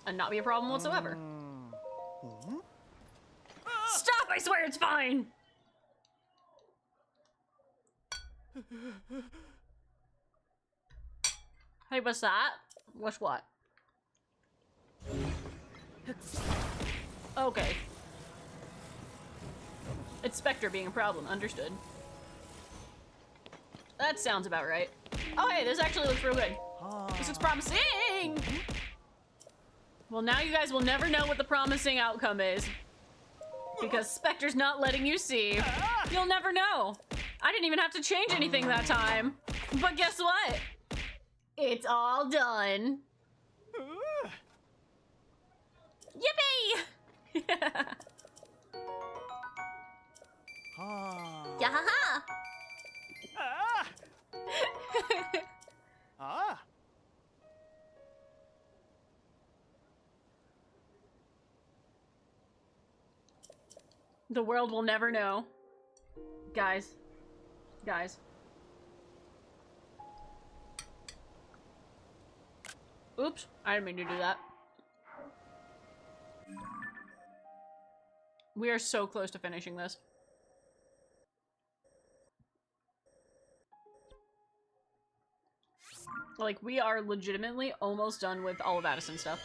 And not be a problem whatsoever. Stop! I swear it's fine! Hey, what's that? What's what? Okay. It's Spectre being a problem, understood. That sounds about right. Oh hey, this actually looks real good. This looks promising! Well, now you guys will never know what the promising outcome is. Because Spectre's not letting you see. You'll never know. I didn't even have to change anything that time. But guess what? It's all done. Yippee! Yahaha! The world will never know. Guys. Guys. Oops, I didn't mean to do that. We are so close to finishing this. Like, we are legitimately almost done with all of Addison's stuff.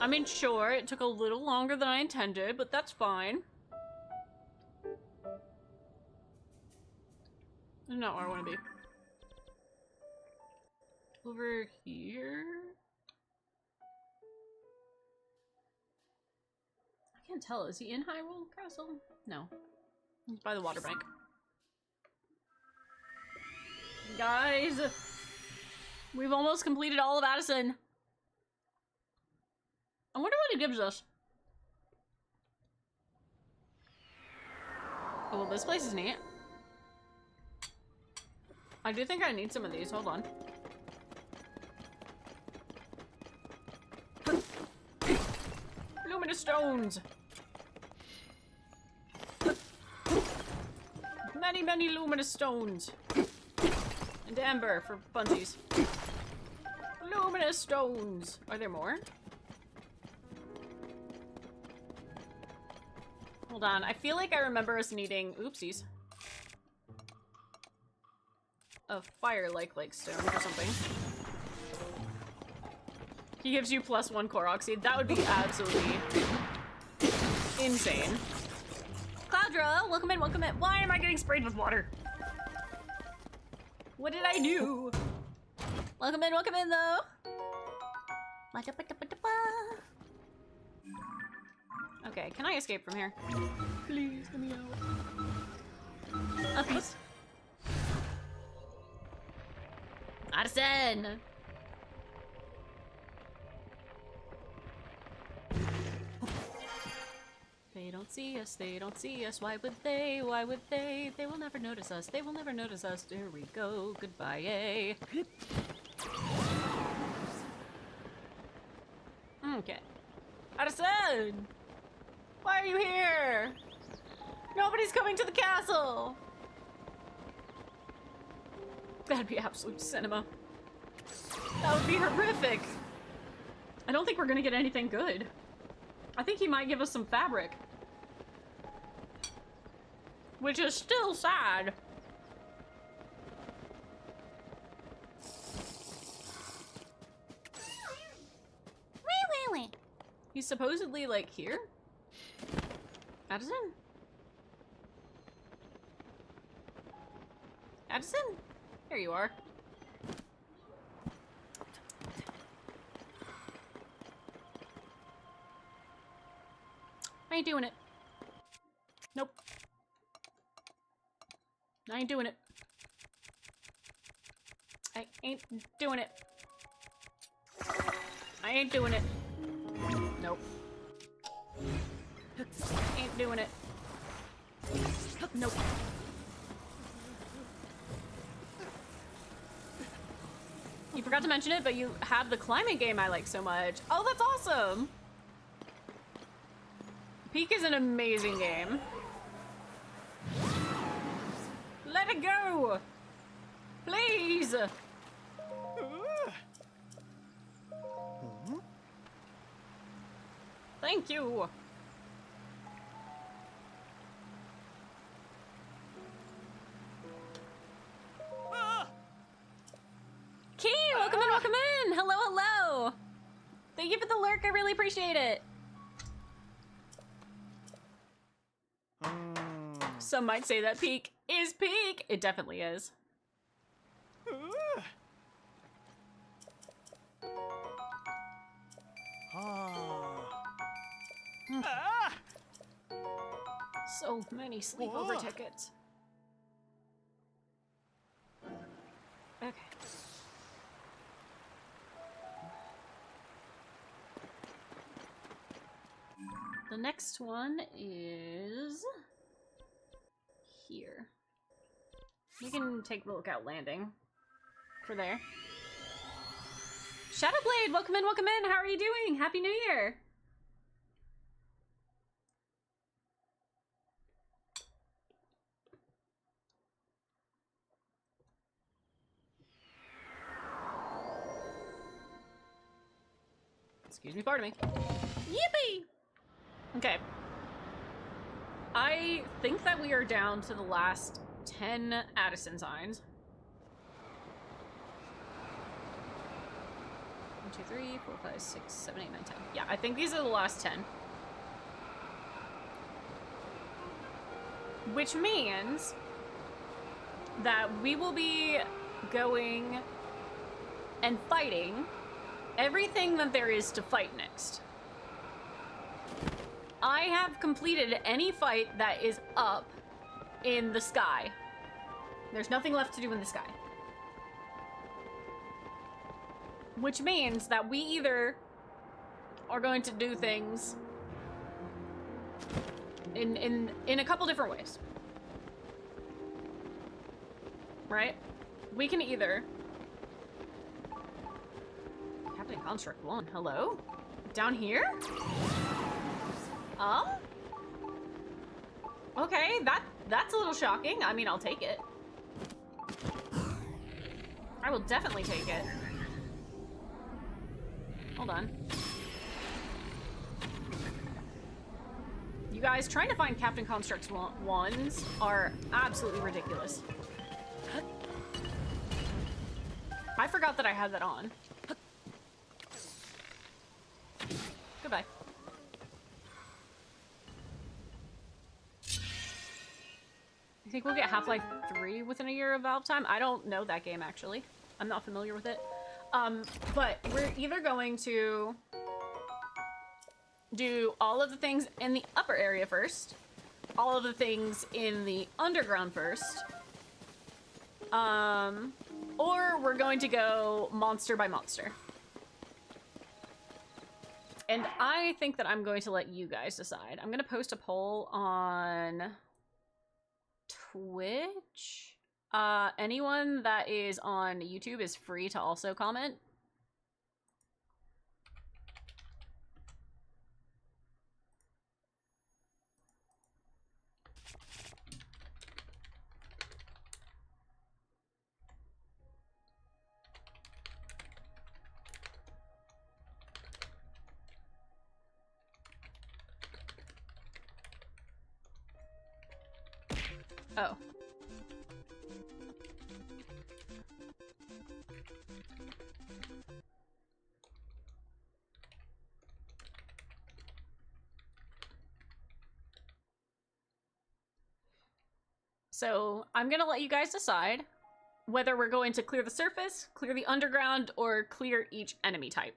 I mean, sure, it took a little longer than I intended, but that's fine. That's not where I want to be. Over here? I can't tell. Is he in Hyrule Castle? No. He's by the water bank. Guys! We've almost completed all of Addison. I wonder what it gives us. Oh, well, this place is neat. I do think I need some of these. Hold on. Luminous stones! Many, many luminous stones. And amber for funsies. Luminous stones! Are there more? Hold on, I feel like I remember us needing, oopsies, a fire-like stone or something. He gives you +1 Korok seed. That would be absolutely insane. Cloudra, welcome in, welcome in. Why am I getting sprayed with water? What did I do? Welcome in though. Okay, can I escape from here? Please, let me out. A piece. Addison! They don't see us, they don't see us. Why would they? Why would they? They will never notice us. They will never notice us. There we go. Goodbye, yay. Okay. Addison! Why are you here? Nobody's coming to the castle! That'd be absolute cinema. That would be horrific. I don't think we're gonna get anything good. I think he might give us some fabric. Which is still sad. Wait. He's supposedly, like, here? Addison? Addison? There you are. I ain't doing it. Nope. I ain't doing it. I ain't doing it. I ain't doing it. Nope. Ain't doing it. Nope. You forgot to mention it, but you have the climbing game I like so much. Oh, that's awesome! Peak is an amazing game. Let it go! Please! Thank you! Key, welcome in, welcome in! Hello, hello! Thank you for the lurk, I really appreciate it. Some might say that Peak is peak. It definitely is. So many sleepover tickets. Okay. The next one is here. We can take the Lookout Landing for there. Shadowblade, welcome in, welcome in. How are you doing? Happy New Year. Excuse me, pardon me. Yippee! Okay. I think that we are down to the last 10 Addison signs. 2, 3, 4, 5, 6, 7, 8, 9, 10. Yeah, I think these are the last 10. Which means that we will be going and fighting everything that there is to fight next. I have completed any fight that is up in the sky. There's nothing left to do in the sky. Which means that we either are going to do things in a couple different ways. Right? We can either... Captain Construct 1, hello? Down here? Okay, that's a little shocking. I mean, I'll take it. I will definitely take it. Hold on. You guys, trying to find Captain Construct's ones are absolutely ridiculous. I forgot that I had that on. Goodbye. I think we'll get Half-Life 3 within a year of Valve time. I don't know that game, actually. I'm not familiar with it. But we're either going to do all of the things in the upper area first, all of the things in the underground first, or we're going to go monster by monster. And I think that I'm going to let you guys decide. I'm going to post a poll on Twitch. Anyone that is on YouTube is free to also comment. Oh. So I'm gonna let you guys decide whether we're going to clear the surface, clear the underground, or clear each enemy type.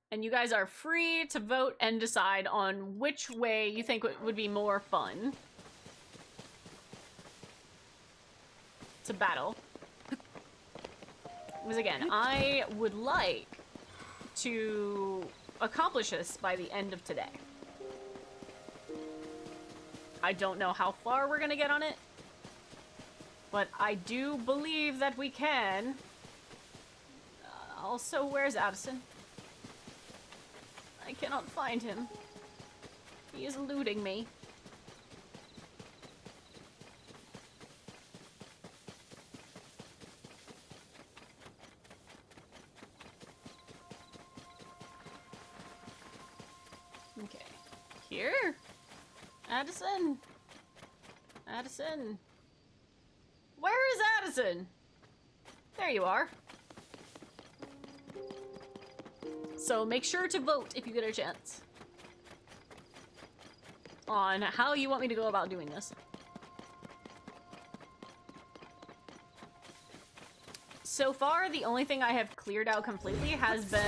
And you guys are free to vote and decide on which way you think would be more fun to battle. Because again, I would like to accomplish this by the end of today. I don't know how far we're gonna get on it, but I do believe that we can. Also, where's Addison? I cannot find him. He is eluding me. Okay. Here? Addison? Addison? Where is Addison? There you are. So make sure to vote if you get a chance on how you want me to go about doing this. So far, the only thing I have cleared out completely has been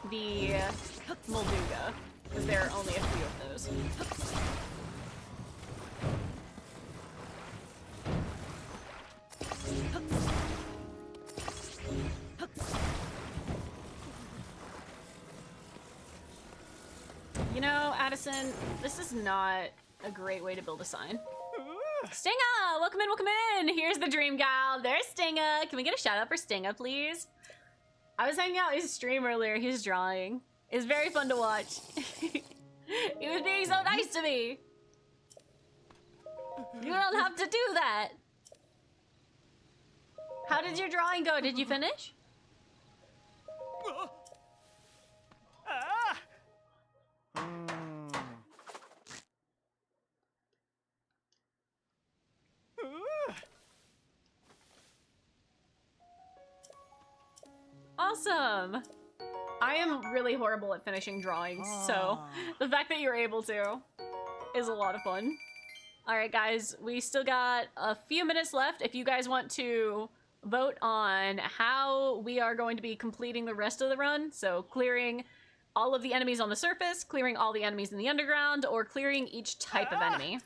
the Molduga, because there are only a few of those. You know, Addison, this is not a great way to build a sign. Stinga! Welcome in, welcome in! Here's the dream gal. There's Stinga. Can we get a shout out for Stinga, please? I was hanging out his stream earlier. He was drawing. It was very fun to watch. He was being so nice to me. You don't have to do that. How did your drawing go? Did you finish? awesome. I am really horrible at finishing drawings, so the fact that you're able to is a lot of fun. All right, guys, we still got a few minutes left. If you guys want to vote on how we are going to be completing the rest of the run, so clearing all of the enemies on the surface, clearing all the enemies in the underground, or clearing each type of enemy.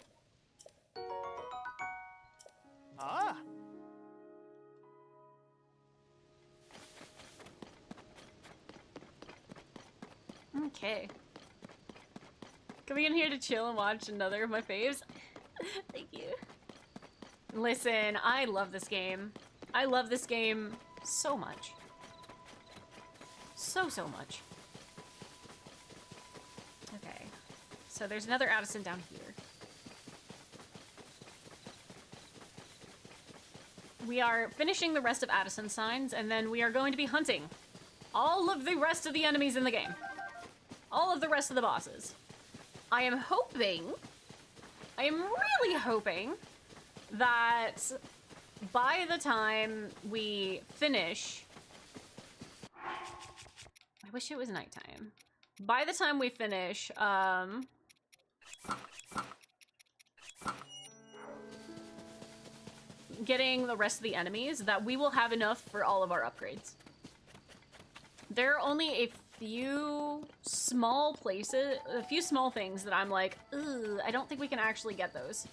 Okay. Coming in here to chill and watch another of my faves. Thank you. Listen, I love this game. I love this game so much. So much. Okay. So there's another Addison down here. We are finishing the rest of Addison's signs, and then we are going to be hunting all of the rest of the enemies in the game. All of the rest of the bosses. I am really hoping that by the time we finish... I wish it was nighttime. By the time we finish, getting the rest of the enemies, that we will have enough for all of our upgrades. There are only a few small places, a few small things that I'm like, ugh, I don't think we can actually get those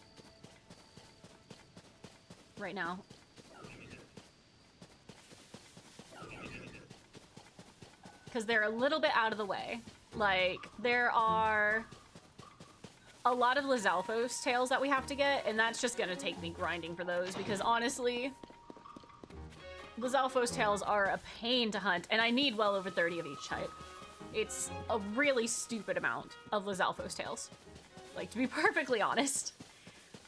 right now. Because they're a little bit out of the way. Like, there are a lot of Lizalfos tails that we have to get, and that's just gonna take me grinding for those, because honestly, Lizalfos tails are a pain to hunt, and I need well over 30 of each type. It's a really stupid amount of Lizalfos tails, like, to be perfectly honest.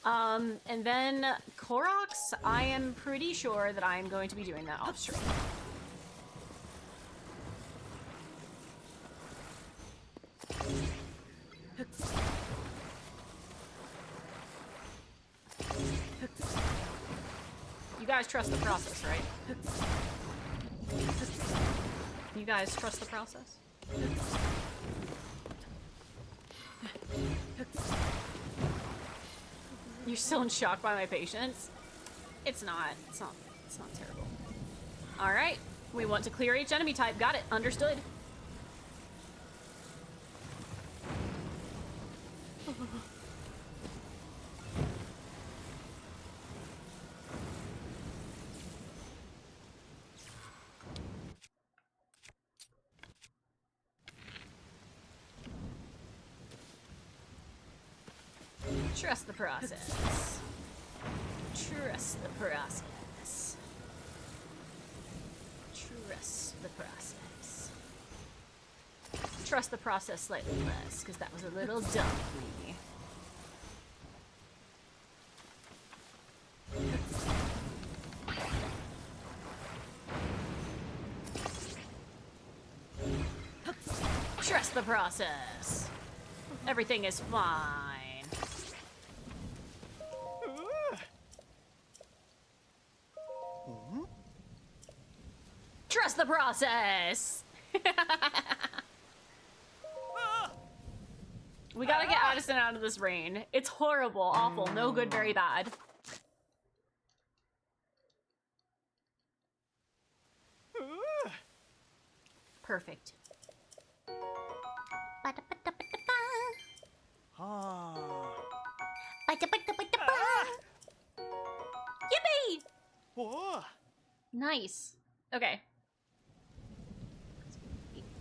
And then Koroks, I am pretty sure that I am going to be doing that off stream. You guys trust the process, right? You guys trust the process? You're still in shock by my patience? It's not terrible. All right, we want to clear each enemy type. Got it, understood. Trust the process. Trust the process. Trust the process. Trust the process slightly less, because that was a little dumb of me. Trust the process. Everything is fine. Trust the process. We gotta get Addison out of this rain. It's horrible, awful, no good, very bad. Perfect. Yippee! Nice. Okay.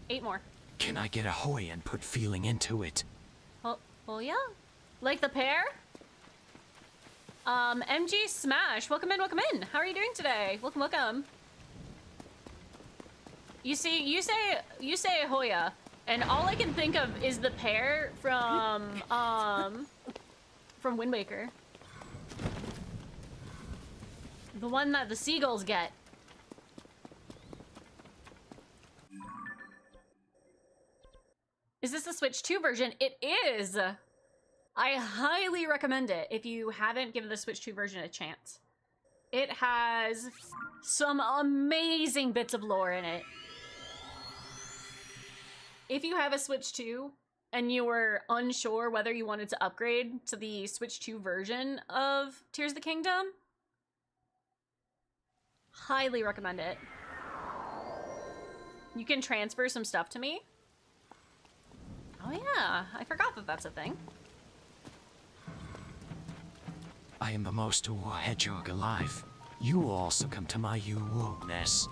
8 more. Can I get a hoy and put feeling into it? Oh yeah? Like the pear? MG Smash, welcome in, welcome in. How are you doing today? Welcome, welcome. You say Hoya, and all I can think of is the pear from Wind Waker. The one that the seagulls get. Is this the Switch 2 version? It is! I highly recommend it if you haven't given the Switch 2 version a chance. It has some amazing bits of lore in it. if you have a Switch 2 and you were unsure whether you wanted to upgrade to the Switch 2 version of Tears of the Kingdom, highly recommend it. You can transfer some stuff to me. Oh yeah, I forgot that that's a thing. I am the most hedgehog alive. You will also come to my nest.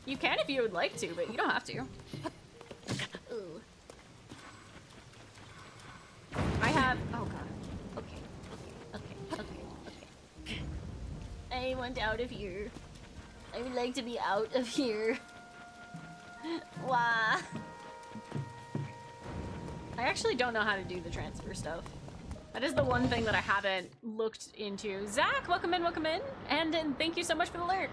You can if you would like to, but you don't have to. Ooh. I have... Oh god. Okay. I want out of here. I would like to be out of here. Wah. I actually don't know how to do the transfer stuff. That is the one thing that I haven't looked into. Zach, welcome in, and thank you so much for the lurk.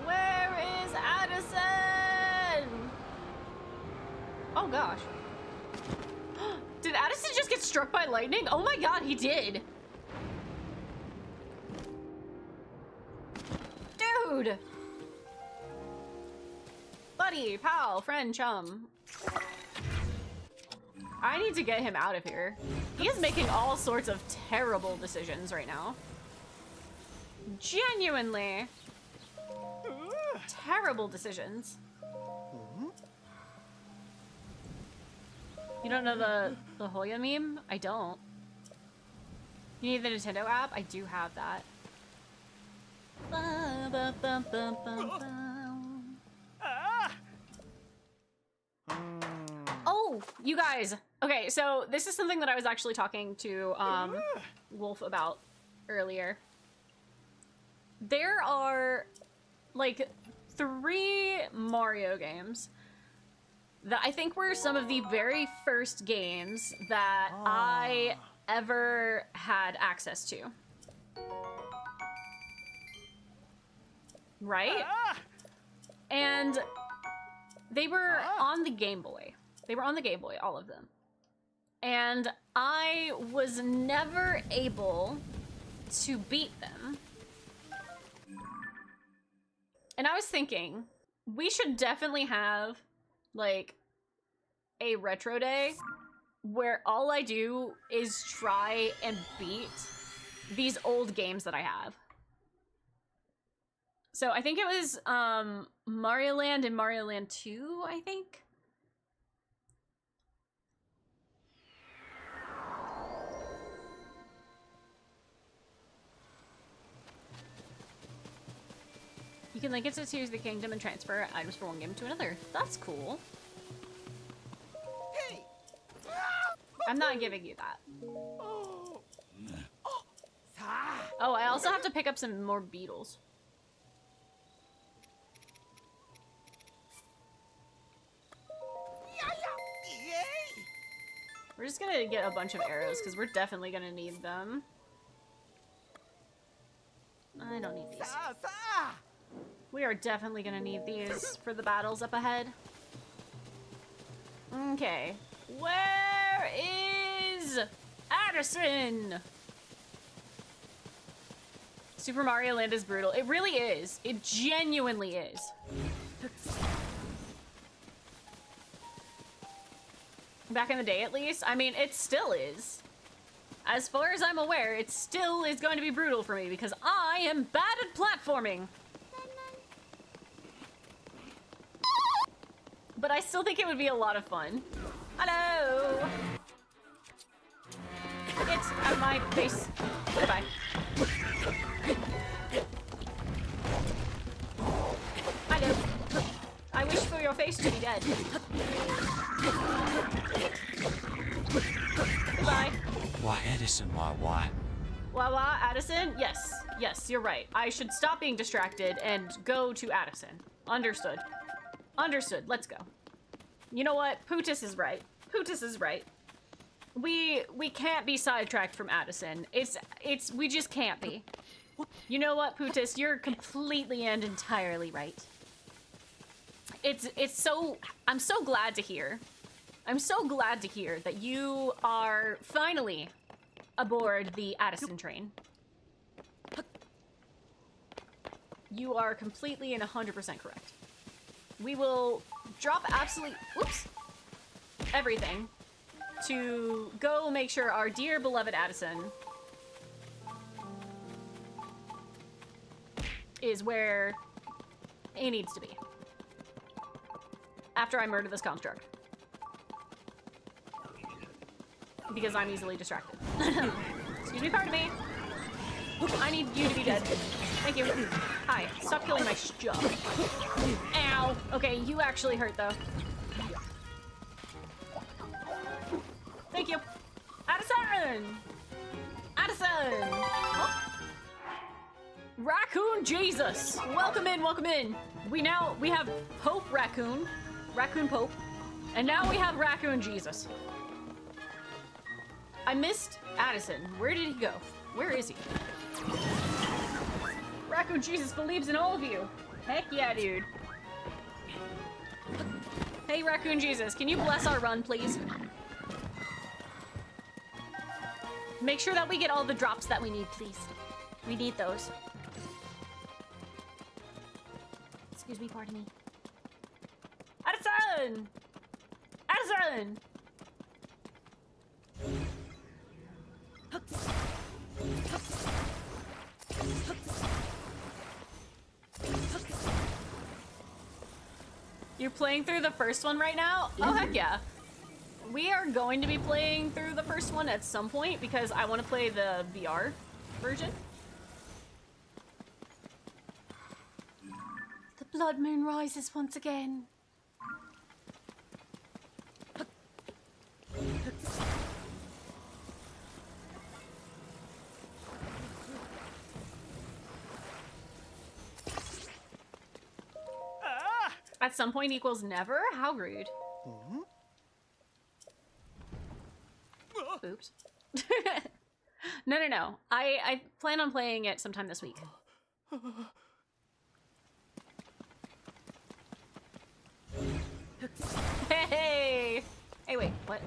Where is Addison? Oh gosh. Did Addison just get struck by lightning? Oh my god, he did. Dude! Buddy, pal, friend, chum. I need to get him out of here. He is making all sorts of terrible decisions right now. Genuinely. Terrible decisions. You don't know the Hoya meme? I don't. You need the Nintendo app? I do have that. Oh, you guys. Okay, so this is something that I was actually talking to Wolf about earlier. There are like 3 Mario games that I think were some of the very first games that I ever had access to. Right? And they were on the Game Boy. They were on the Game Boy, all of them. And I was never able to beat them. And I was thinking, we should definitely have, like, a retro day where all I do is try and beat these old games that I have. So I think it was Mario Land and Mario Land 2, I think. You can link it to Tears of the Kingdom and transfer items from one game to another. That's cool. Hey. I'm not giving you that. Oh, I also have to pick up some more beetles. We're just gonna get a bunch of arrows because we're definitely gonna need them. I don't need these. We are definitely gonna need these for the battles up ahead. Okay. Where is Addison? Super Mario Land is brutal. It really is. It genuinely is. Back in the day, at least. I mean, it still is. As far as I'm aware, it still is going to be brutal for me because I am bad at platforming. But I still think it would be a lot of fun. Hello! Get out of my face. Goodbye. Hello. I wish for your face to be dead. Goodbye. Why, Edison, why? Wah, Addison? Yes. Yes, you're right. I should stop being distracted and go to Addison. Understood. Understood. Let's go. You know what? Pootis is right. Pootis is right. We can't be sidetracked from Addison. We just can't be. You know what, Pootis? You're completely and entirely right. it's so, I'm so glad to hear. I'm so glad to hear that you are finally aboard the Addison train. You are completely and 100% correct. We will drop absolutely, whoops, everything to go make sure our dear beloved Addison is where it needs to be. After I murder this construct. Because I'm easily distracted. Excuse me, pardon me. I need you to be dead. Thank you. Hi, stop killing my stuff. Ow. Okay, you actually hurt though. Thank you. Addison! Addison! Oh. Raccoon Jesus! Welcome in, welcome in. We have Pope Raccoon. Raccoon Pope. And now we have Raccoon Jesus. I missed Addison. Where did he go? Where is he? Raccoon Jesus believes in all of you. Heck yeah, dude. Hey, Raccoon Jesus, can you bless our run, please? Make sure that we get all the drops that we need, please. We need those. Excuse me, pardon me. Addison! Addison! You're playing through the first one right now? Oh, heck yeah. We are going to be playing through the first one at some point because I want to play the VR version. The blood moon rises once again. At some point equals never? How rude. Oops. No. I plan on playing it sometime this week. Hey! Hey, wait, what?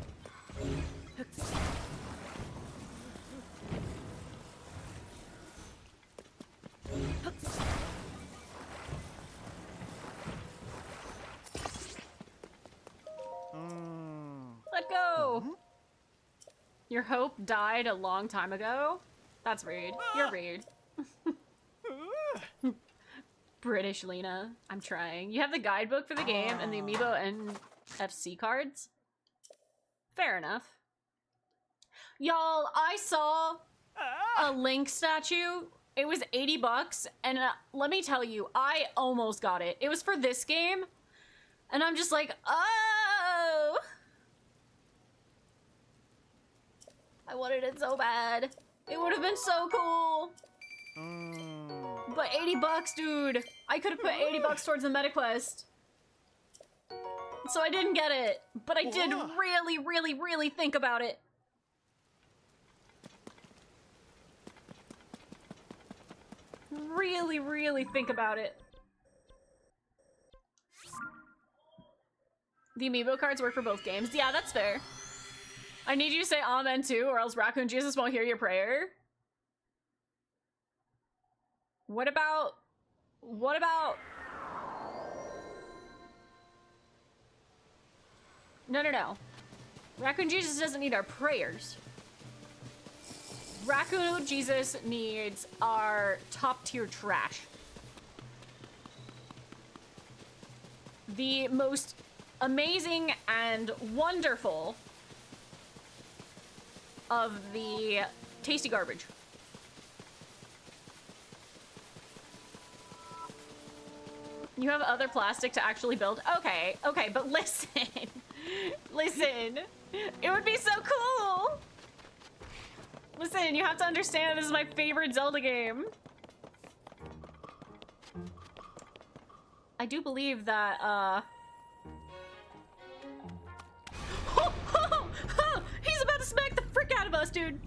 Let go! Your hope died a long time ago? That's rude. You're rude. British Leena. I'm trying. You have the guidebook for the game and the amiibo NFC cards? Fair enough. Y'all, I saw a Link statue. It was 80 bucks, and let me tell you, I almost got it. It was for this game, and I'm just like, oh! I wanted it so bad. It would have been so cool. But 80 bucks, dude. I could have put 80 bucks towards the MetaQuest. So I didn't get it. But I did really, really, really think about it. Really, really think about it. The amiibo cards work for both games. Yeah, that's fair. I need you to say amen too, or else Raccoon Jesus won't hear your prayer. What about... No. Raccoon Jesus doesn't need our prayers. Raccoon Jesus needs our top tier trash. The most amazing and wonderful of the tasty garbage. You have other plastic to actually build? Okay, but listen. Listen. It would be so cool. Listen, you have to understand this is my favorite Zelda game. I do believe that, he's about to smack the frick out of us, dude.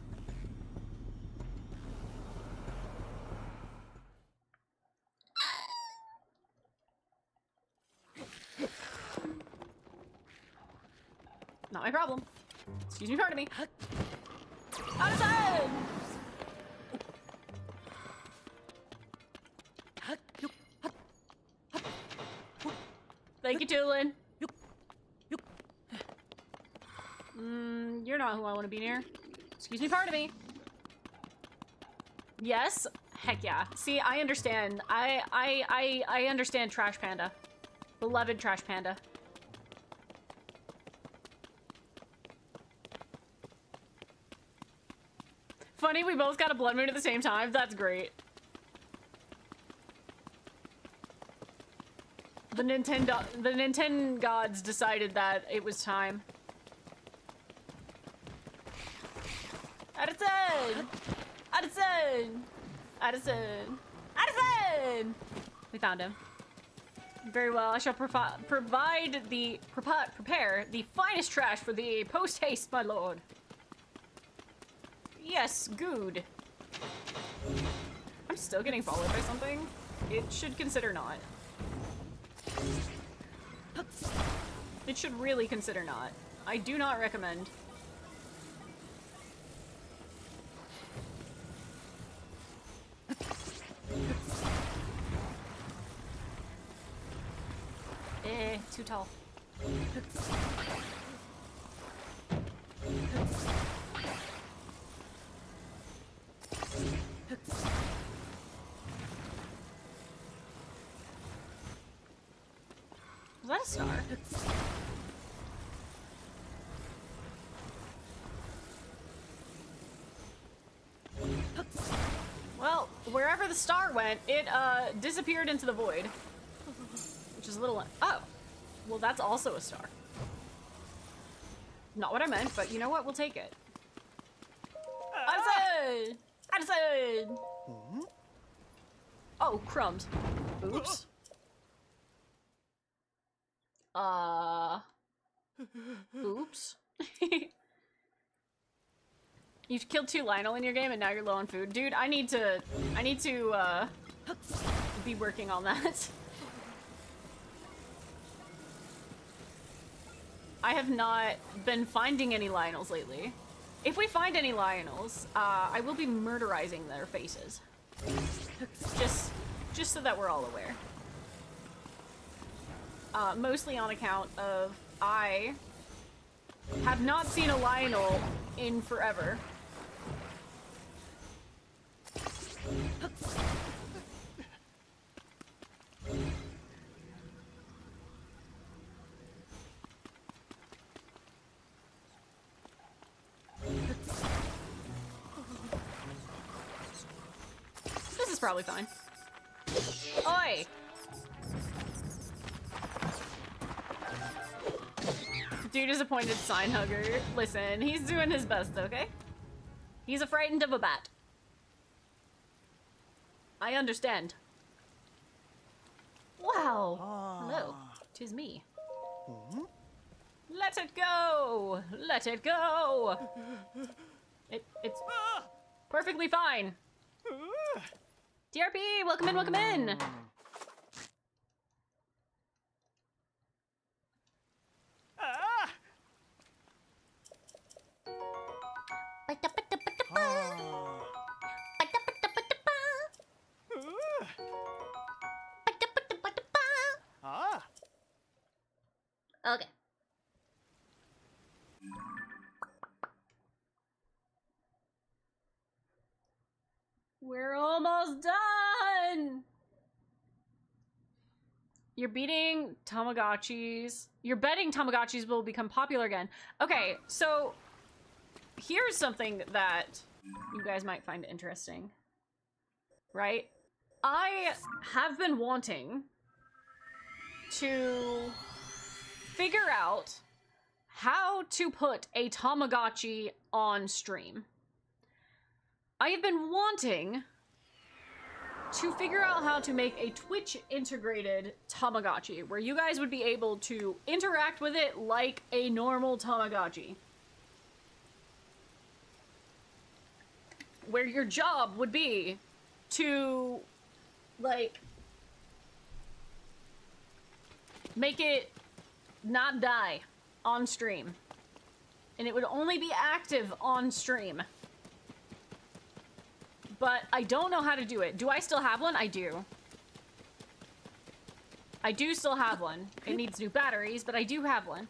Not my problem. Excuse me, pardon me. Outside! Thank you, Tulin. You're not who I want to be near. Excuse me, pardon me. Yes? Heck yeah. See, I understand. I understand Trash Panda. Beloved Trash Panda. Funny, we both got a blood moon at the same time. That's great. The Nintendo gods decided that it was time. Addison! Addison! Addison! Addison! We found him. Very well. I shall prepare the finest trash for thee post haste, my lord. Yes, good. I'm still getting followed by something. It should consider not. It should really consider not. I do not recommend. Too tall. Was that a star? Well, wherever the star went, it disappeared into the void. Which is a little... Oh! Well, that's also a star. Not what I meant, but you know what? We'll take it. Addison! Addison! Oh, crumbs. Oops. Oops. You've killed 2 Lionel in your game and now you're low on food. Dude, I need to be working on that. I have not been finding any Lionels lately. If we find any Lionels, I will be murderizing their faces. Just so that we're all aware. Mostly on account of I have not seen a Lionel in forever. This is probably fine. Oi! Dude is appointed sign hugger. Listen, he's doing his best, okay? He's a frightened of a bat. I understand. Wow. Hello. 'Tis me. Let it go! Let it go! It's perfectly fine. TRP, welcome in, welcome in! Okay. We're almost done! You're beating Tamagotchis. You're betting Tamagotchis will become popular again. Okay, so here's something that you guys might find interesting. Right? I have been wanting to figure out how to put a Tamagotchi on stream. I have been wanting to figure out how to make a Twitch integrated Tamagotchi where you guys would be able to interact with it like a normal Tamagotchi. Where your job would be to, like, make it not die on stream. And it would only be active on stream. But I don't know how to do it. Do I still have one? I do. I do still have one. It needs new batteries, but I do have one.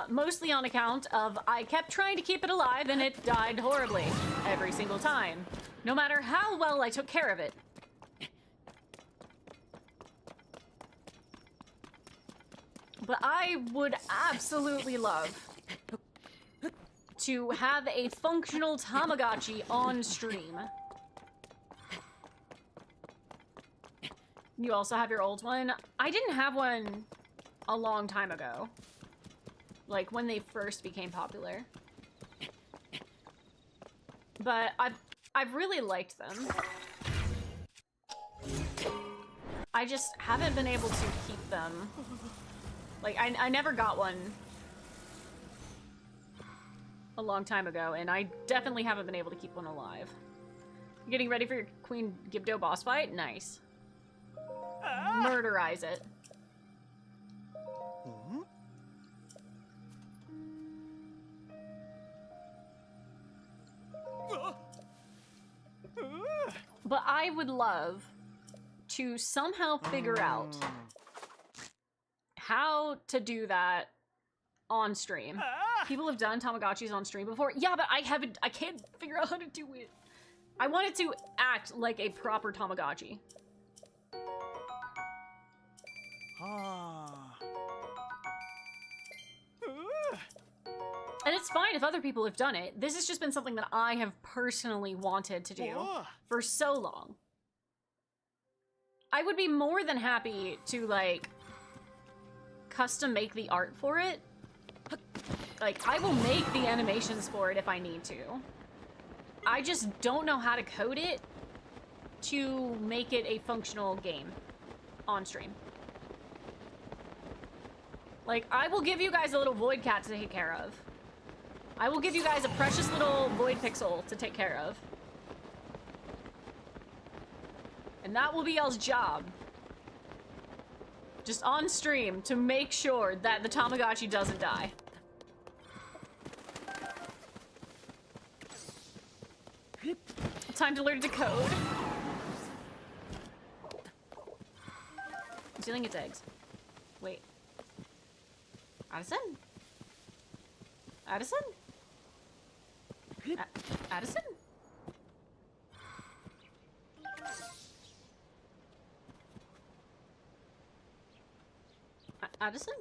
Mostly on account of I kept trying to keep it alive and it died horribly every single time. No matter how well I took care of it. But I would absolutely love to have a functional Tamagotchi on stream. You also have your old one? I didn't have one a long time ago. Like, when they first became popular. But I've really liked them. I just haven't been able to keep them. Like, I never got one a long time ago, and I definitely haven't been able to keep one alive. You getting ready for your Queen Gibdo boss fight? Nice. Murderize it. But I would love to somehow figure out how to do that on stream. People have done Tamagotchis on stream before. Yeah, but I can't figure out how to do it. I want it to act like a proper Tamagotchi. And it's fine if other people have done it. This has just been something that I have personally wanted to do for so long. I would be more than happy to, like, custom make the art for it. Like, I will make the animations for it if I need to. I just don't know how to code it to make it a functional game on stream. Like, I will give you guys a little void cat to take care of. I will give you guys a precious little void pixel to take care of. And that will be y'all's job. Just on stream to make sure that the Tamagotchi doesn't die. Time to learn to code. I'm stealing its eggs. Wait. Addison? Addison? Addison? Addison?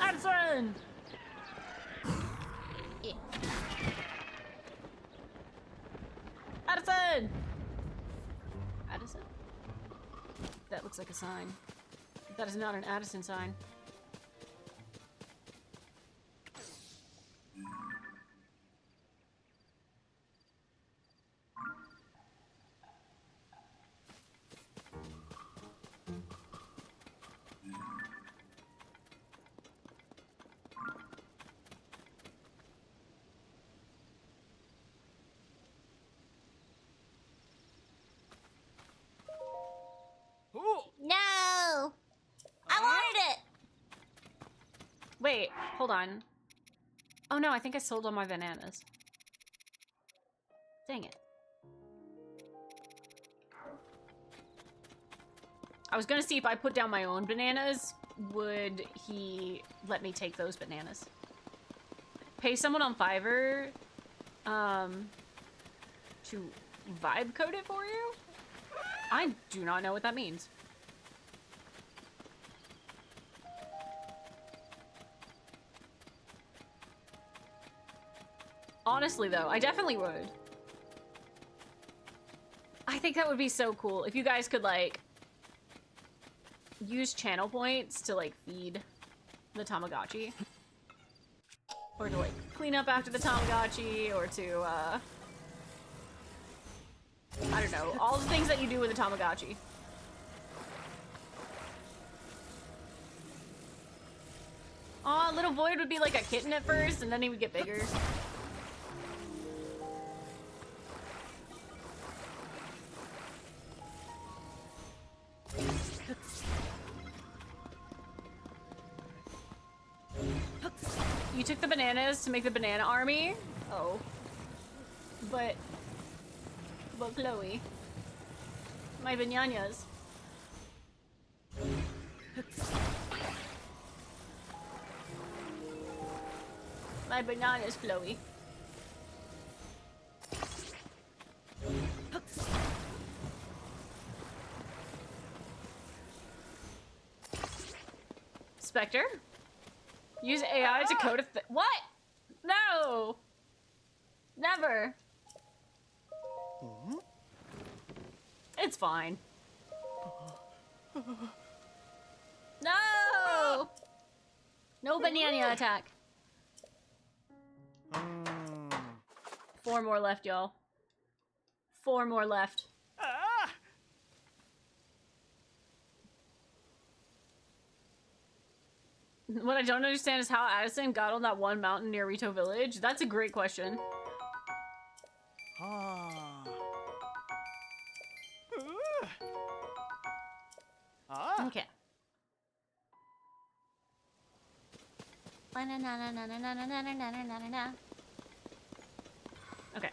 Addison! Yeah. Addison! Addison? That looks like a sign. That is not an Addison sign. No! I wanted it! Wait, hold on. Oh no, I think I sold all my bananas. Dang it. I was gonna see if I put down my own bananas, would he let me take those bananas? Pay someone on Fiverr, to vibe code it for you? I do not know what that means. Honestly, though, I definitely would. I think that would be so cool if you guys could, like, use channel points to, like, feed the Tamagotchi. Or to, like, clean up after the Tamagotchi, or to, I don't know, all the things that you do with a Tamagotchi. Aw, little Void would be like a kitten at first, and then he would get bigger. took the bananas to make the banana army. Oh. But Chloe. My bananas. My bananas, Chloe. Spectre? Use AI to code a what? No! Never. It's fine. No! No banana attack. 4 more left, y'all. 4 more left. What I don't understand is how Addison got on that one mountain near Rito Village. That's a great question. Okay. Okay.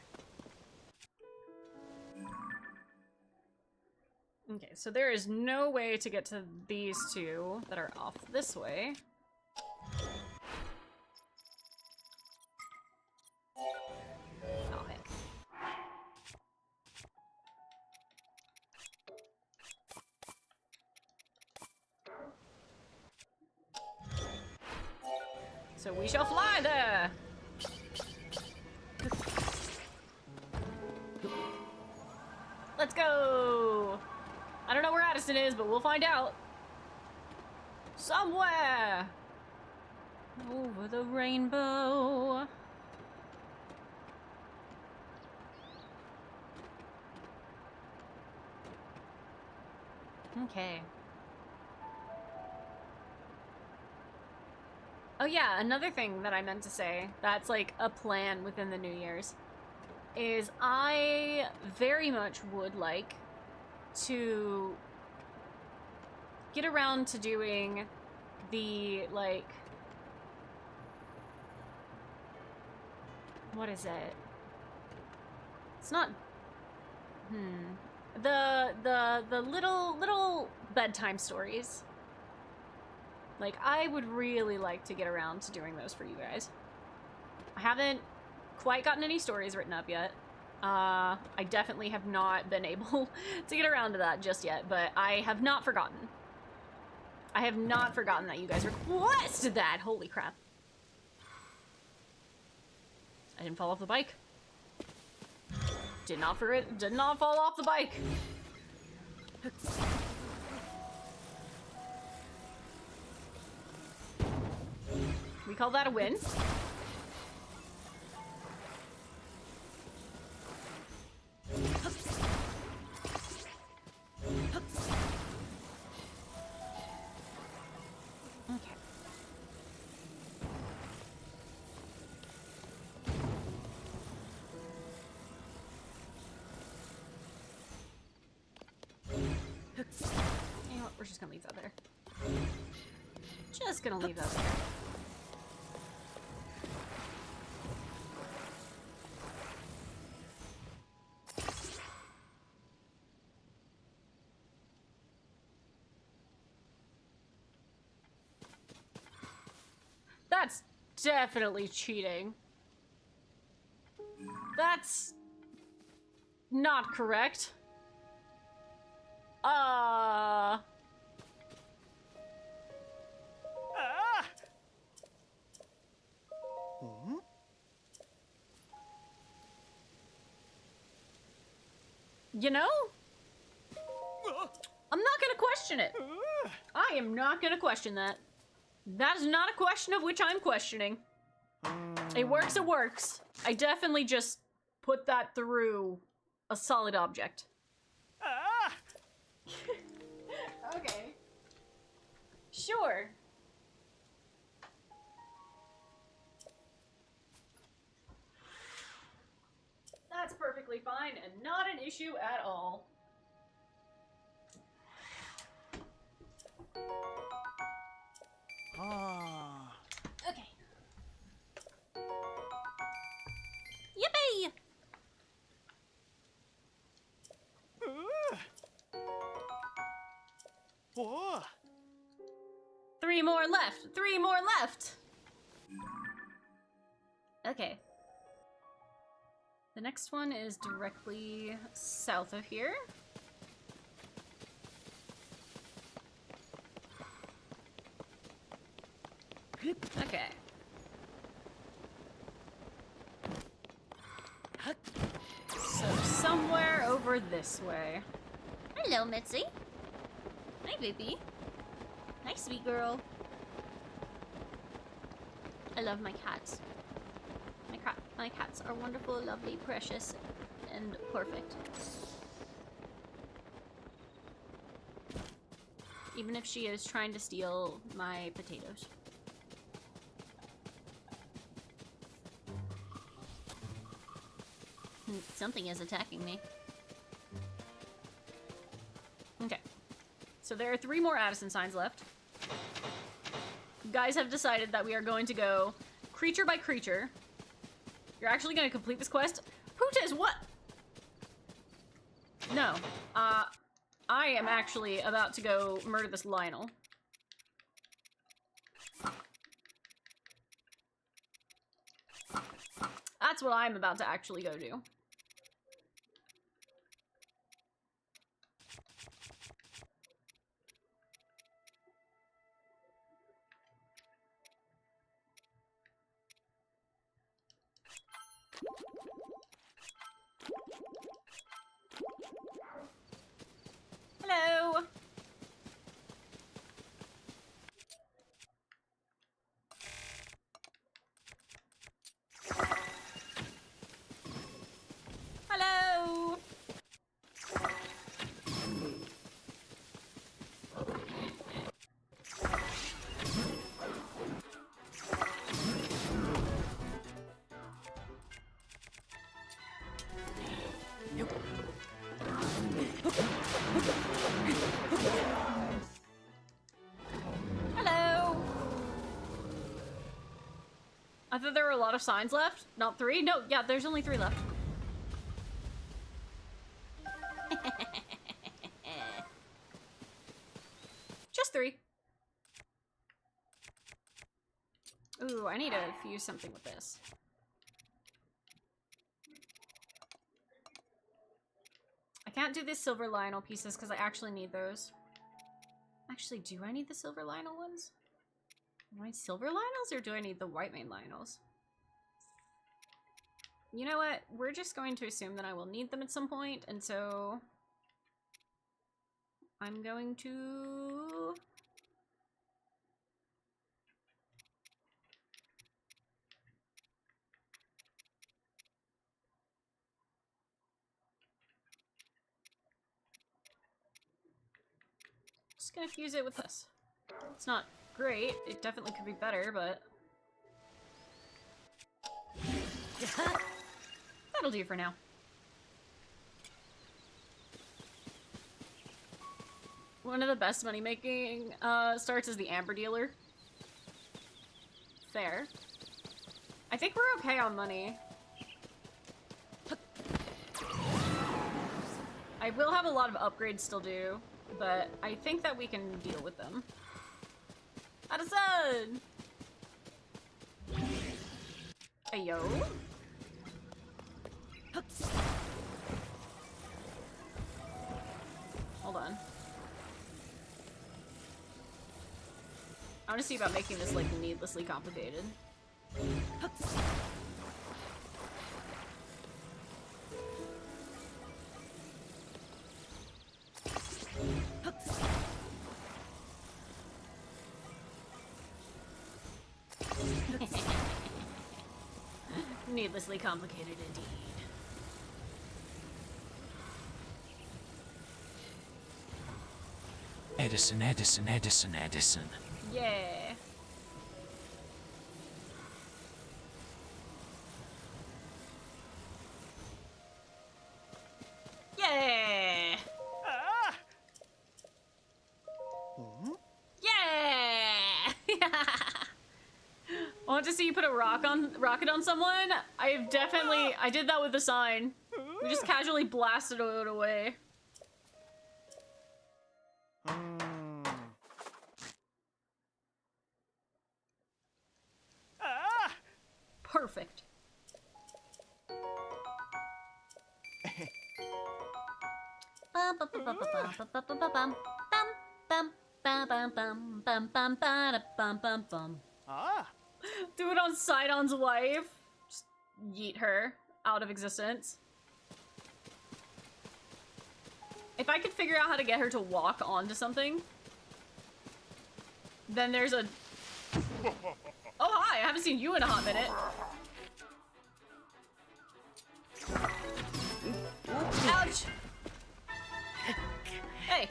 Okay, so there is no way to get to these two that are off this way. Oh, heck. So we shall fly there! Let's go! I don't know where Addison is, but we'll find out. Somewhere! Over the rainbow. Okay. Oh yeah, another thing that I meant to say that's like a plan within the New Year's is I very much would like to get around to doing the, like, what is it? It's not, the little bedtime stories. Like, I would really like to get around to doing those for you guys. I haven't quite gotten any stories written up yet. I definitely have not been able to get around to that just yet, but I have not forgotten. I have not forgotten that you guys requested that. Holy crap. I didn't fall off the bike. Did not fall off the bike. We call that a win. Okay. You know what? We're just gonna leave that there. Just gonna leave that there. That's definitely cheating. That's not correct. You know? I'm not gonna question it. I am not gonna question that. That is not a question of which I'm questioning. It works, it works. I definitely just put that through a solid object. Okay. Sure. That's perfectly fine and not an issue at all. Okay. left. 3 more left. Okay. The next one is directly south of here. Okay. So somewhere over this way. Hello, Mitzi. Hi, baby. Hi, sweet girl. I love my cats. My cats are wonderful, lovely, precious, and perfect. Even if she is trying to steal my potatoes. Something is attacking me. Okay. So there are 3 more Addison signs left. You guys have decided that we are going to go creature by creature. You're actually going to complete this quest? Pootas, what? No. I am actually about to go murder this Lionel. That's what I'm about to actually go do. Hello! Hello! Hello! I thought there were a lot of signs left. Not 3? No, yeah, there's only 3 left. Just 3. Ooh, I need to fuse something with this. I can't do the silver Lionel pieces because I actually need those. Actually, do I need the silver Lionel ones? Do I need silver Lionels or do I need the white mane Lionels? You know what? We're just going to assume that I will need them at some point, and so I'm going to just gonna fuse it with this. It's not great. It definitely could be better, but that'll do for now. One of the best money-making starts is the Amber Dealer. Fair. I think we're okay on money. I will have a lot of upgrades still due, but I think that we can deal with them. Addison! Ayo? Hold on. I want to see about making this, like, needlessly complicated. Needlessly complicated indeed. Edison, Edison, Edison, Edison. Yeah. Yeah. Yeah. Want to see you put a rocket on someone? I did that with the sign. We just casually blasted it away. Ah. Do it on Sidon's wife. Just yeet her out of existence. If I could figure out how to get her to walk onto something, then there's a... Oh, hi! I haven't seen you in a hot minute. Ouch! Hey!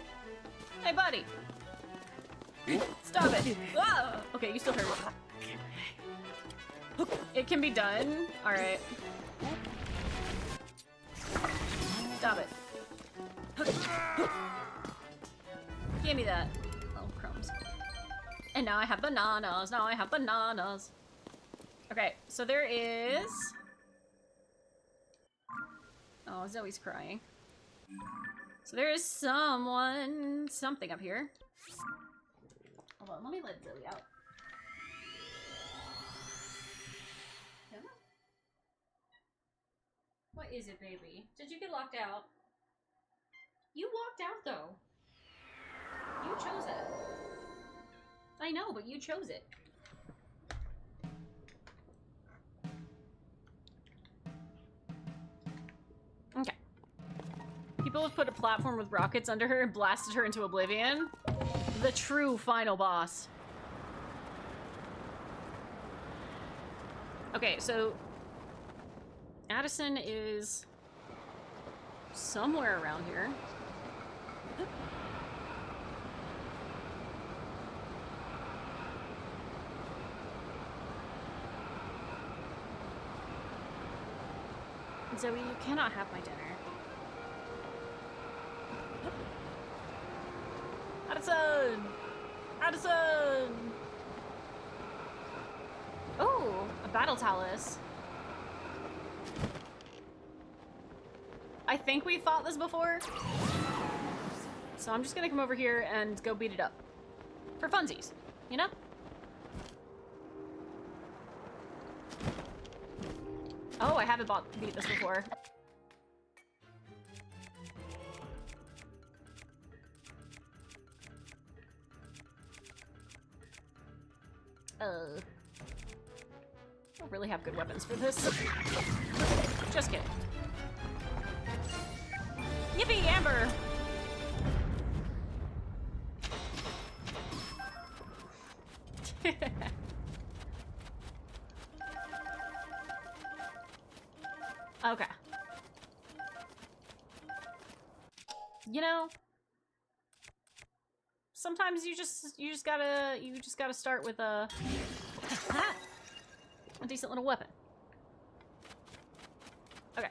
Hey, buddy! Stop it! Ah! Okay, you still hurt me. It can be done. Alright. Stop it. Give me that. Oh, crumbs. And now I have bananas. Now I have bananas. Okay, so there is... Oh, Zoe's crying. So there is something up here. Hold on, let me let Zoe out. What is it, baby? Did you get locked out? You walked out, though. You chose it. I know, but you chose it. Okay. People have put a platform with rockets under her and blasted her into oblivion. The true final boss. Okay, so Addison is somewhere around here. Zoe, you cannot have my dinner. Addison! Addison! Oh, a battle talus. I think we fought this before. So I'm just gonna come over here and go beat it up. For funsies, you know? Oh, I haven't beat this before. I don't really have good weapons for this. Just kidding. Yippee, Amber! Okay. You know, sometimes you just gotta start with a decent little weapon. Okay.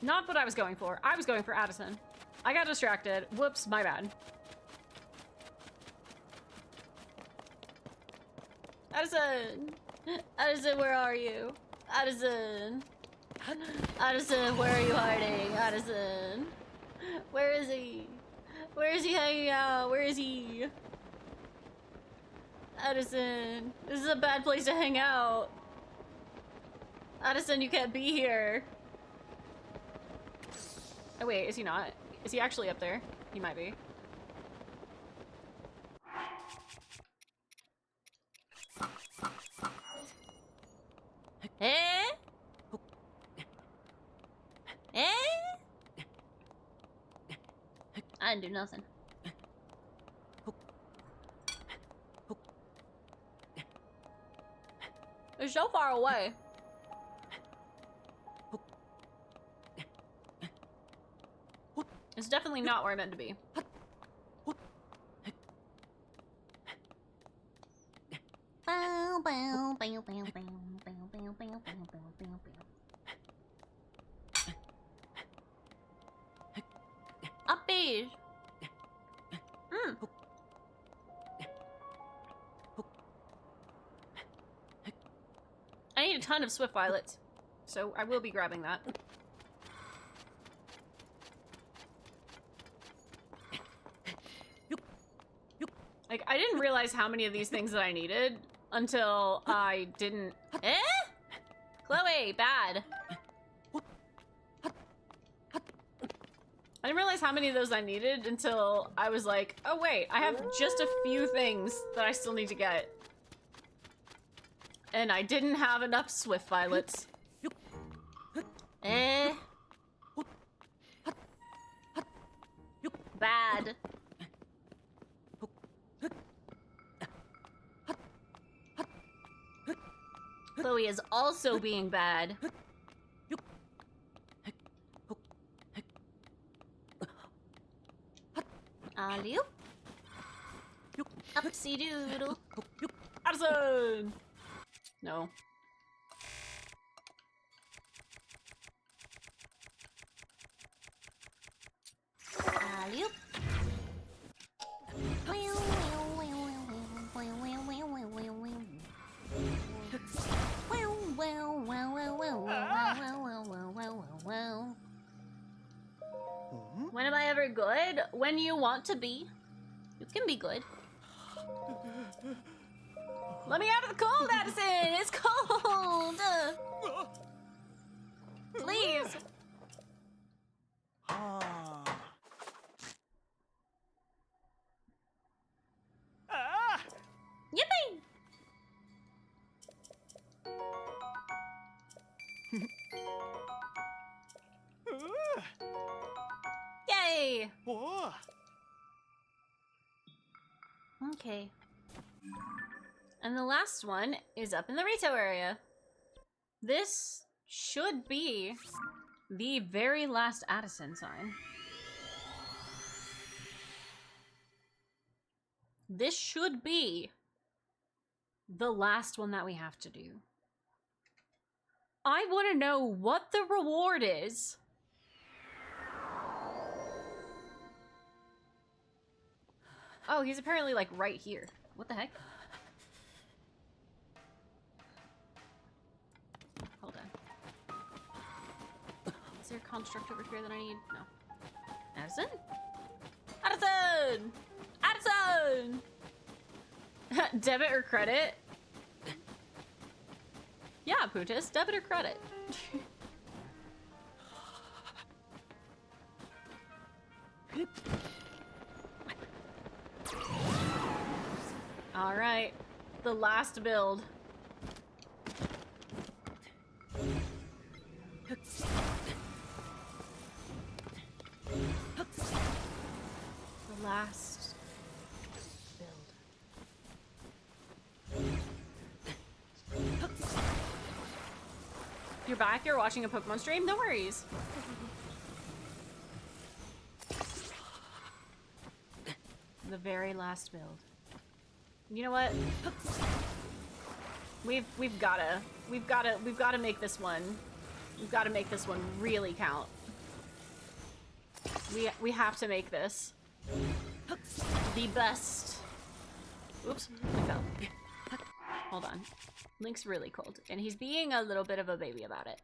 Not what I was going for. I was going for Addison. I got distracted. Whoops, my bad. Addison! Addison, where are you? Addison! Addison, where are you hiding? Addison! Where is he? Where is he hanging out? Where is he? Addison, this is a bad place to hang out. Addison, you can't be here. Oh wait, is he not? Is he actually up there? He might be. Eh? Eh? I didn't do nothing. It's so far away. It's definitely not where I meant to be. Upbeat. I need a ton of Swift Violets, so I will be grabbing that. Like, I didn't realize how many of these things that I needed until I didn't... Eh? Chloe, bad. I I didn't realize how many of those I needed until I was like, oh wait, I have just a few things that I still need to get. And I didn't have enough Swift Violets. Bad. Chloe is also being bad. Alley-oop. Upsy doodle. Addison! No. Alley-oop. When am I ever good? When you want to be. You can be good. Let me out of the cold, Addison! It's cold! Please! Yippee! Yay! Okay. And the last one is up in the retail area. This should be the very last Addison sign. This should be the last one that we have to do. I want to know what the reward is. Oh, he's apparently like right here. What the heck? Hold on. Is there a construct over here that I need? No. Addison? Addison! Addison! Debit or credit? Yeah, Pootis, debit or credit? All right, the last build. The last build. You're back? You're watching a Pokemon stream? No worries. The very last build. You know what? We've gotta make this one. We've gotta make this one really count. We have to make this the best. Oops, I fell. Hold on. Link's really cold, and he's being a little bit of a baby about it.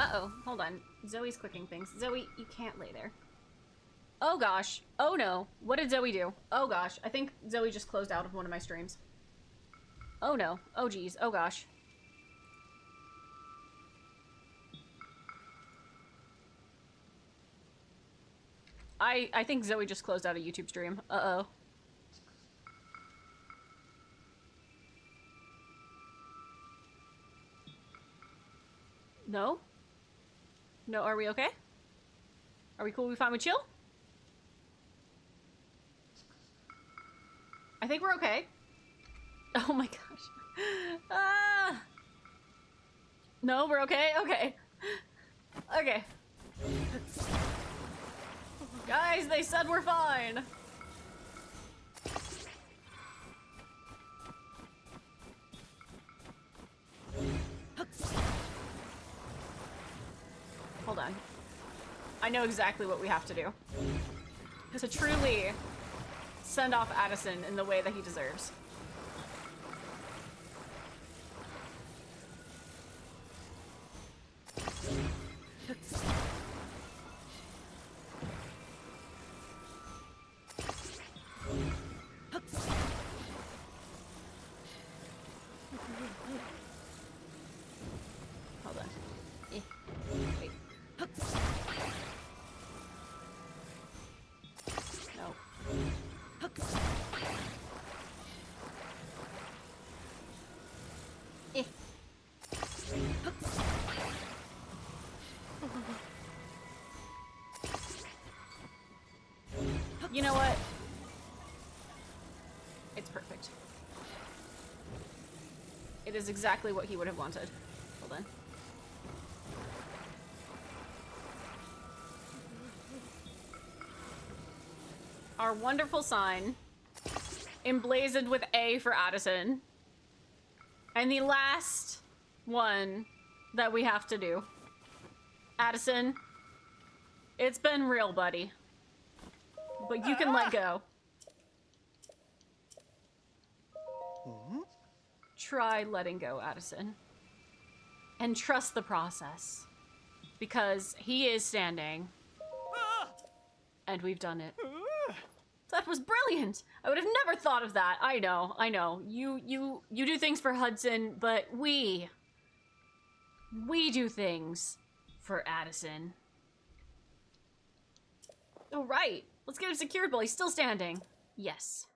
Uh-oh, hold on. Zoe's clicking things. Zoe, you can't lay there. Oh gosh. Oh no. What did Zoe do? Oh gosh. I think Zoe just closed out of one of my streams. Oh no. Oh geez. Oh gosh. I think Zoe just closed out a YouTube stream. Uh-oh. No? No, are we okay? Are we cool? We fine with chill? I think we're okay. Oh my gosh. Ah! No, we're okay? Okay. Okay. Guys, they said we're fine. Hold on. I know exactly what we have to do to truly send off Addison in the way that he deserves. You know what? It's perfect. It is exactly what he would have wanted. Hold on. Our wonderful sign, emblazoned with A for Addison. And the last one that we have to do. Addison, it's been real, buddy. But you can let go. Try letting go, Addison. And trust the process. Because he is standing. And we've done it. That was brilliant! I would have never thought of that. I know. You do things for Hudson, but we do things for Addison. Oh, right. Let's get him secured while he's still standing. Yes.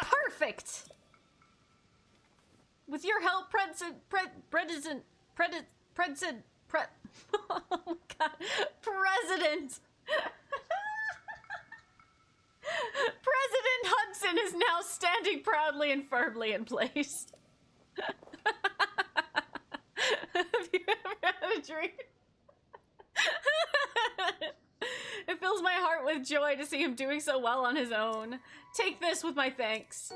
Perfect! With your help, President. Oh my god. President! President Hudson is now standing proudly and firmly in place. Have you ever had a dream? It fills my heart with joy to see him doing so well on his own. Take this with my thanks.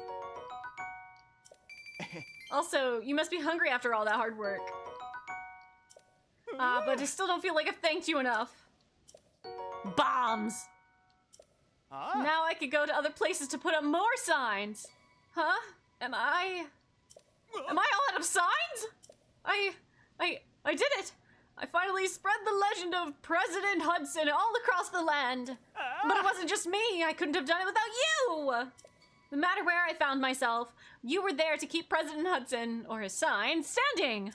Also, you must be hungry after all that hard work. But I still don't feel like I've thanked you enough. Bombs! Now I could go to other places to put up more signs. Huh? Am I all out of signs? I did it! I finally spread the legend of President Hudson all across the land. But it wasn't just me. I couldn't have done it without you. No matter where I found myself, you were there to keep President Hudson, or his sign, standing.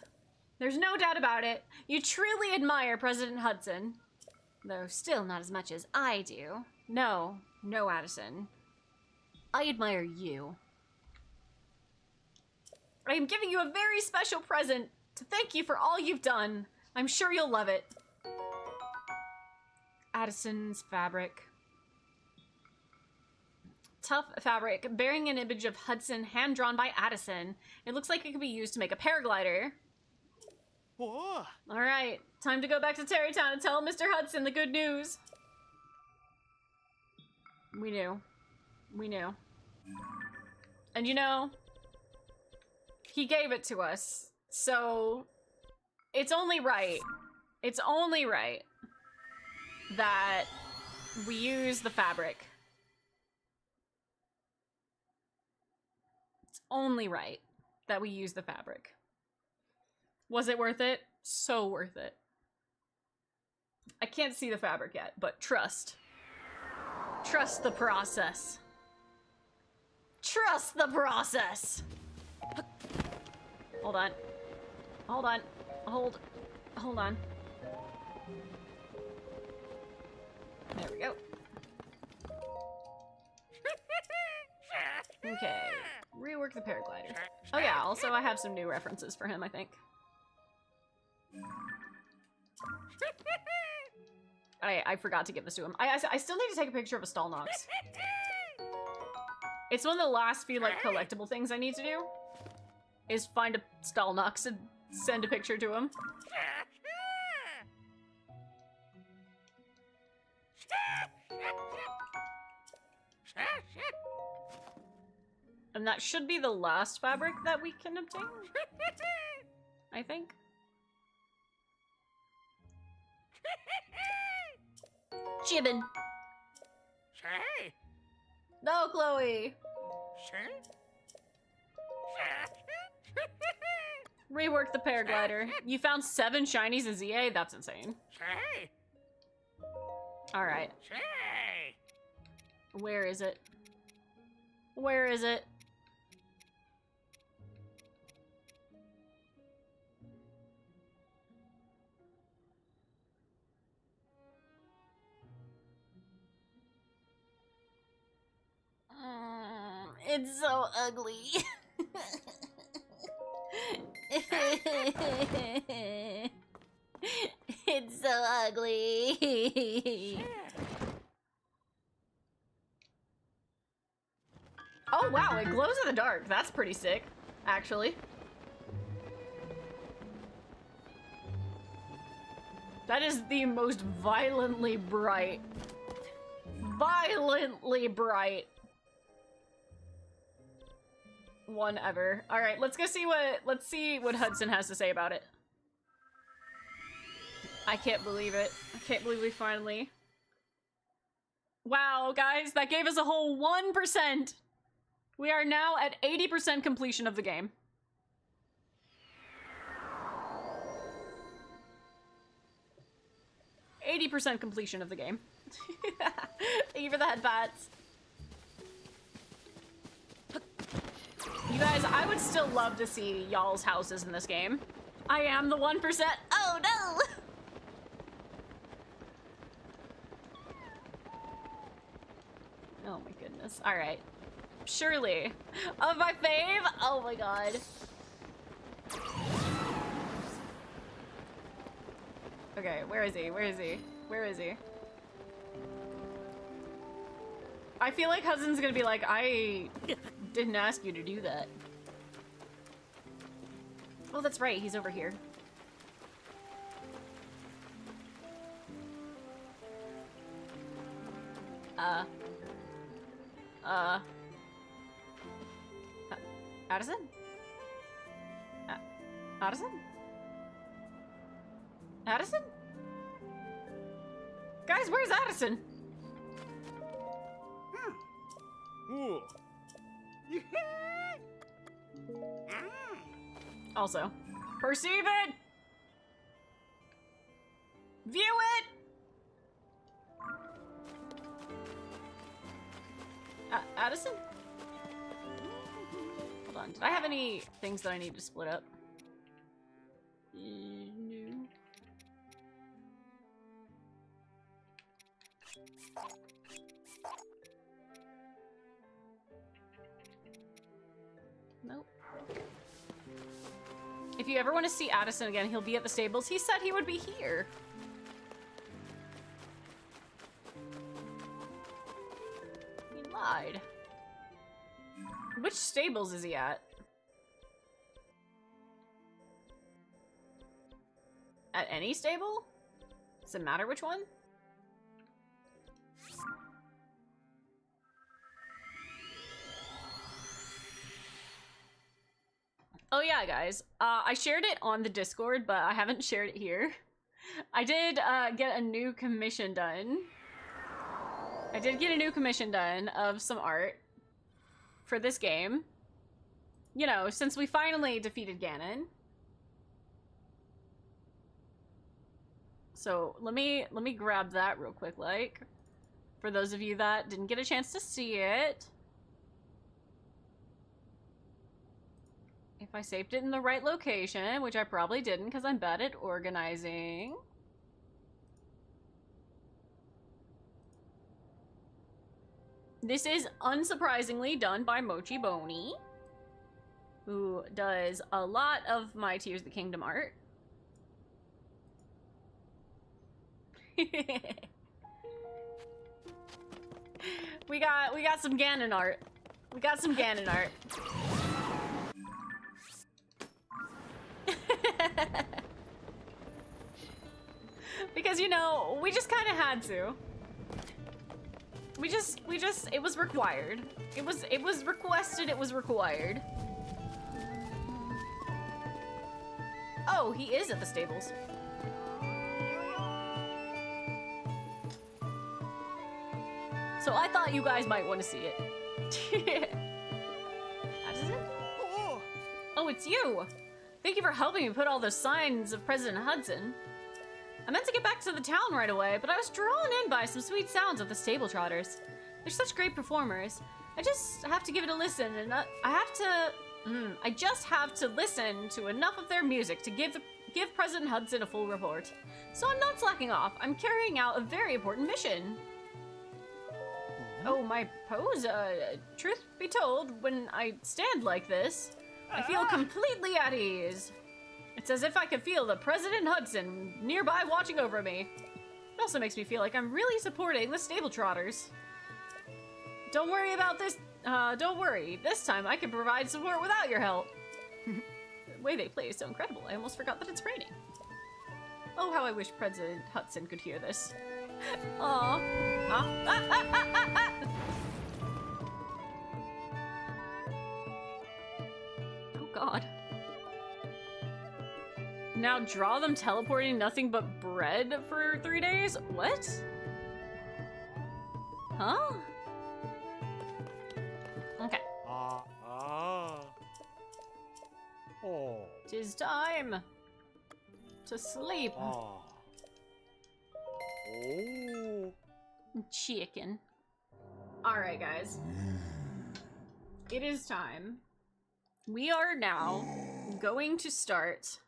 There's no doubt about it. You truly admire President Hudson. Though still not as much as I do. No, Addison. I admire you. I am giving you a very special present to thank you for all you've done. I'm sure you'll love it. Addison's fabric. Tough fabric, bearing an image of Hudson hand-drawn by Addison. It looks like it could be used to make a paraglider. Alright, time to go back to Terrytown and tell Mr. Hudson the good news. We knew. And you know, he gave it to us, so it's only right that we use the fabric. It's only right that we use the fabric. Was it worth it? So worth it. I can't see the fabric yet, but trust. Trust the process. Trust the process! Hold on. Hold on. Hold on. There we go. Okay. Rework the paraglider. Oh yeah, also I have some new references for him, I think. I forgot to give this to him. I still need to take a picture of a Stallnox. It's one of the last few, like, collectible things I need to do. Is find a Stallnox and send a picture to him. And that should be the last fabric that we can obtain. I think. Jibbin. No, Chloe. Rework the paraglider. You found 7 shinies in ZA? That's insane. Alright. Where is it? Where is it? It's so ugly. It's so ugly. Oh wow, it glows in the dark. That's pretty sick, actually. That is the most violently bright one ever. All right, let's see what Hudson has to say about it. I can't believe it. I can't believe we finally... Wow, guys, that gave us a whole 1%. We are now at 80% completion of the game. %80 completion of the game. Thank you for the head pats. You guys, I would still love to see y'all's houses in this game. I am the 1%. Oh no! Oh my goodness. Alright. Surely. Of my fave? Oh my god. Okay, where is he? Where is he? Where is he? I feel like Hudson's gonna be like, I didn't ask you to do that. Oh, that's right, he's over here. Addison? Addison? Addison? Guys, where's Addison? Also, perceive it! View it! Addison? Hold on, did I have any things that I need to split up? No. Nope. If you ever want to see Addison again, he'll be at the stables. He said he would be here. He lied. Which stables is he at? At any stable? Does it matter which one? Oh yeah, guys. I shared it on the Discord, but I haven't shared it here. I did get a new commission done. I did get a new commission done of some art for this game. You know, since we finally defeated Ganon. So let me grab that real quick, like, for those of you that didn't get a chance to see it. If I saved it in the right location, which I probably didn't because I'm bad at organizing. This is unsurprisingly done by Mochi Boni, who does a lot of my Tears of the Kingdom art. We got some Ganon art. We got some Ganon art. Because, you know, we just kind of had to. We just, it was required. It was requested, it was required. Oh, he is at the stables. So I thought you guys might want to see it. Addison? Oh, it's you! Thank you for helping me put all those signs of President Hudson. I meant to get back to the town right away, but I was drawn in by some sweet sounds of the stable trotters. They're such great performers. I just have to give it a listen, and I just have to listen to enough of their music to give President Hudson a full report. So I'm not slacking off. I'm carrying out a very important mission. Oh, my pose, truth be told, when I stand like this, I feel completely at ease. It's as if I could feel the President Hudson nearby watching over me. It also makes me feel like I'm really supporting the stable trotters. Don't worry about this. Don't worry. This time I can provide support without your help. The way they play is so incredible, I almost forgot that it's raining. Oh, how I wish President Hudson could hear this. Aww. Oh god. Now draw them teleporting nothing but bread for 3 days? What? Huh? Okay. Oh. 'Tis time to sleep. Oh. Chicken. Alright, guys. It is time. We are now going to start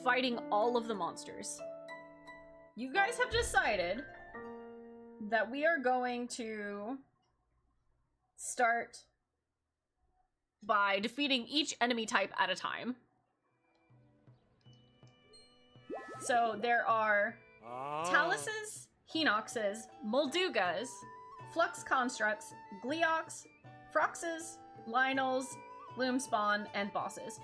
fighting all of the monsters. You guys have decided that we are going to start by defeating each enemy type at a time. So there are Taluses, Hinoxes, Moldugas, Flux Constructs, Gleox, Froxes, Lionels, Gloomspawn, and bosses.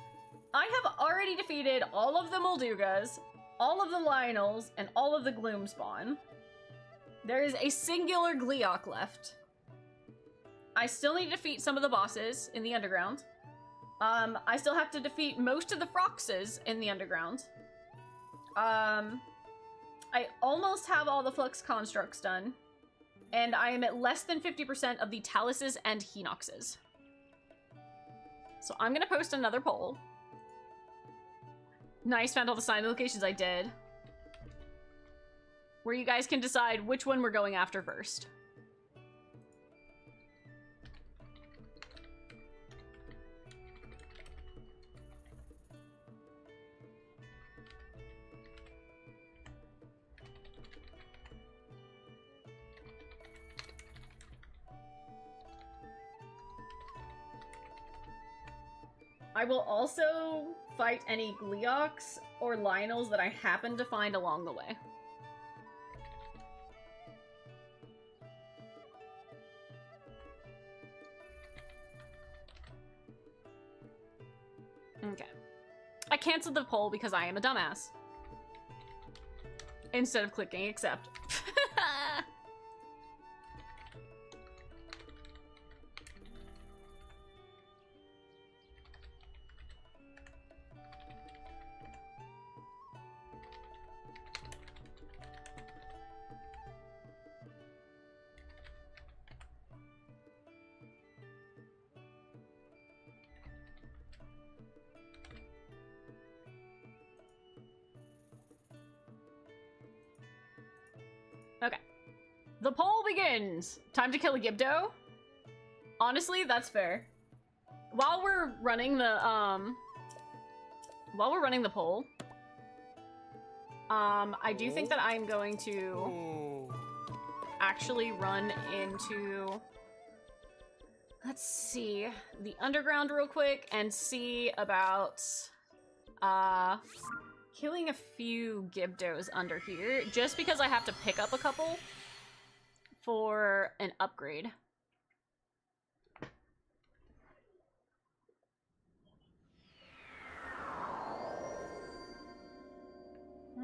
I have already defeated all of the Moldugas, all of the Lionels, and all of the Gloomspawn. There is a singular Gleok left. I still need to defeat some of the bosses in the underground. I still have to defeat most of the Froxes in the underground. I almost have all the Flux Constructs done. And I am at less than 50% of the Taluses and Hinoxes. So I'm gonna post another poll. Nice, found all the sign locations I did. Where you guys can decide which one we're going after first. I will also fight any Gleox or Lionels that I happen to find along the way. Okay. I canceled the poll because I am a dumbass. Instead of clicking accept. Okay. The poll begins! Time to kill a Gibdo? Honestly, that's fair. While we're running the poll, I do think that I'm going to actually run into, let's see, the underground real quick and see about, killing a few Gibdos under here, just because I have to pick up a couple for an upgrade.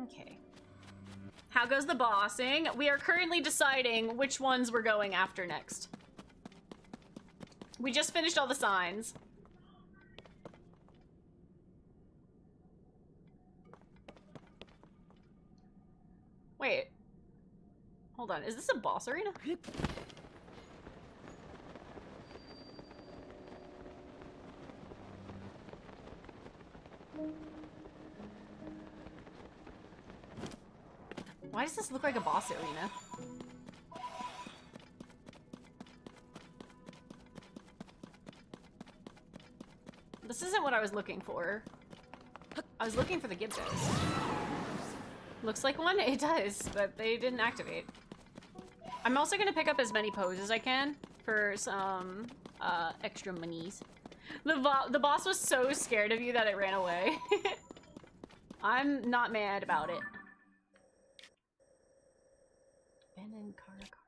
Okay. How goes the bossing? We are currently deciding which ones we're going after next. We just finished all the signs. Wait. Hold on, is this a boss arena? Why does this look like a boss arena? This isn't what I was looking for. I was looking for the Gibdos. Looks like one? It does, but they didn't activate. I'm also gonna pick up as many poses as I can for some extra monies. The boss was so scared of you that it ran away. I'm not mad about it. Abandoned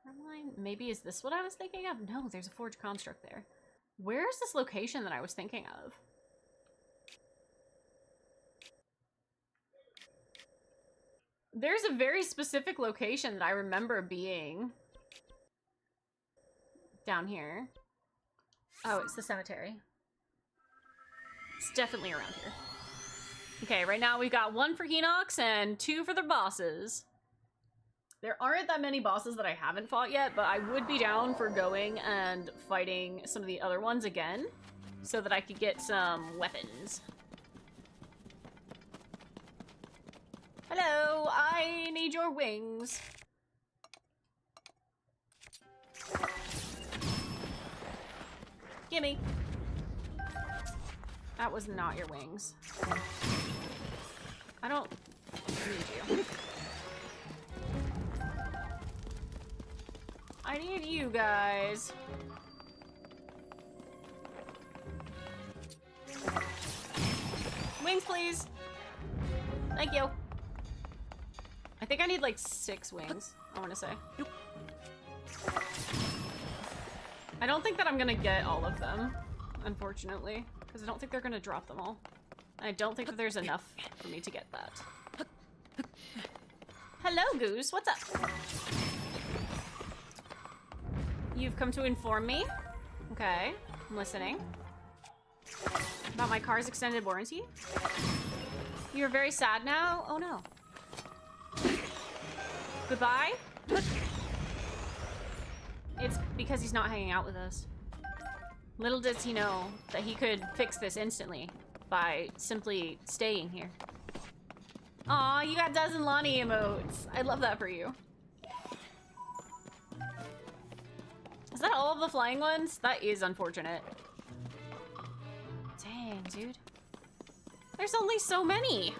Carmine? Maybe is this what I was thinking of? No, there's a forged construct there. Where is this location that I was thinking of? There's a very specific location that I remember being down here. Oh, it's the cemetery. It's definitely around here. Okay, right now we've got 1 for Hinox and 2 for the bosses. There aren't that many bosses that I haven't fought yet, but I would be down for going and fighting some of the other ones again so that I could get some weapons. Hello, I need your wings. Gimme. That was not your wings. I don't need you. I need you guys. Wings, please. Thank you. I think I need like 6 wings, I want to say. I don't think that I'm gonna get all of them, unfortunately, because I don't think they're gonna drop them all. I don't think that there's enough for me to get that. Hello, Goose. What's up? You've come to inform me? Okay, I'm listening. About my car's extended warranty? You're very sad now? Oh no. Goodbye? It's because he's not hanging out with us. Little does he know that he could fix this instantly by simply staying here. Aw, you got Dozen Lonnie emotes. I love that for you. Is that all of the flying ones? That is unfortunate. Dang, dude. There's only so many.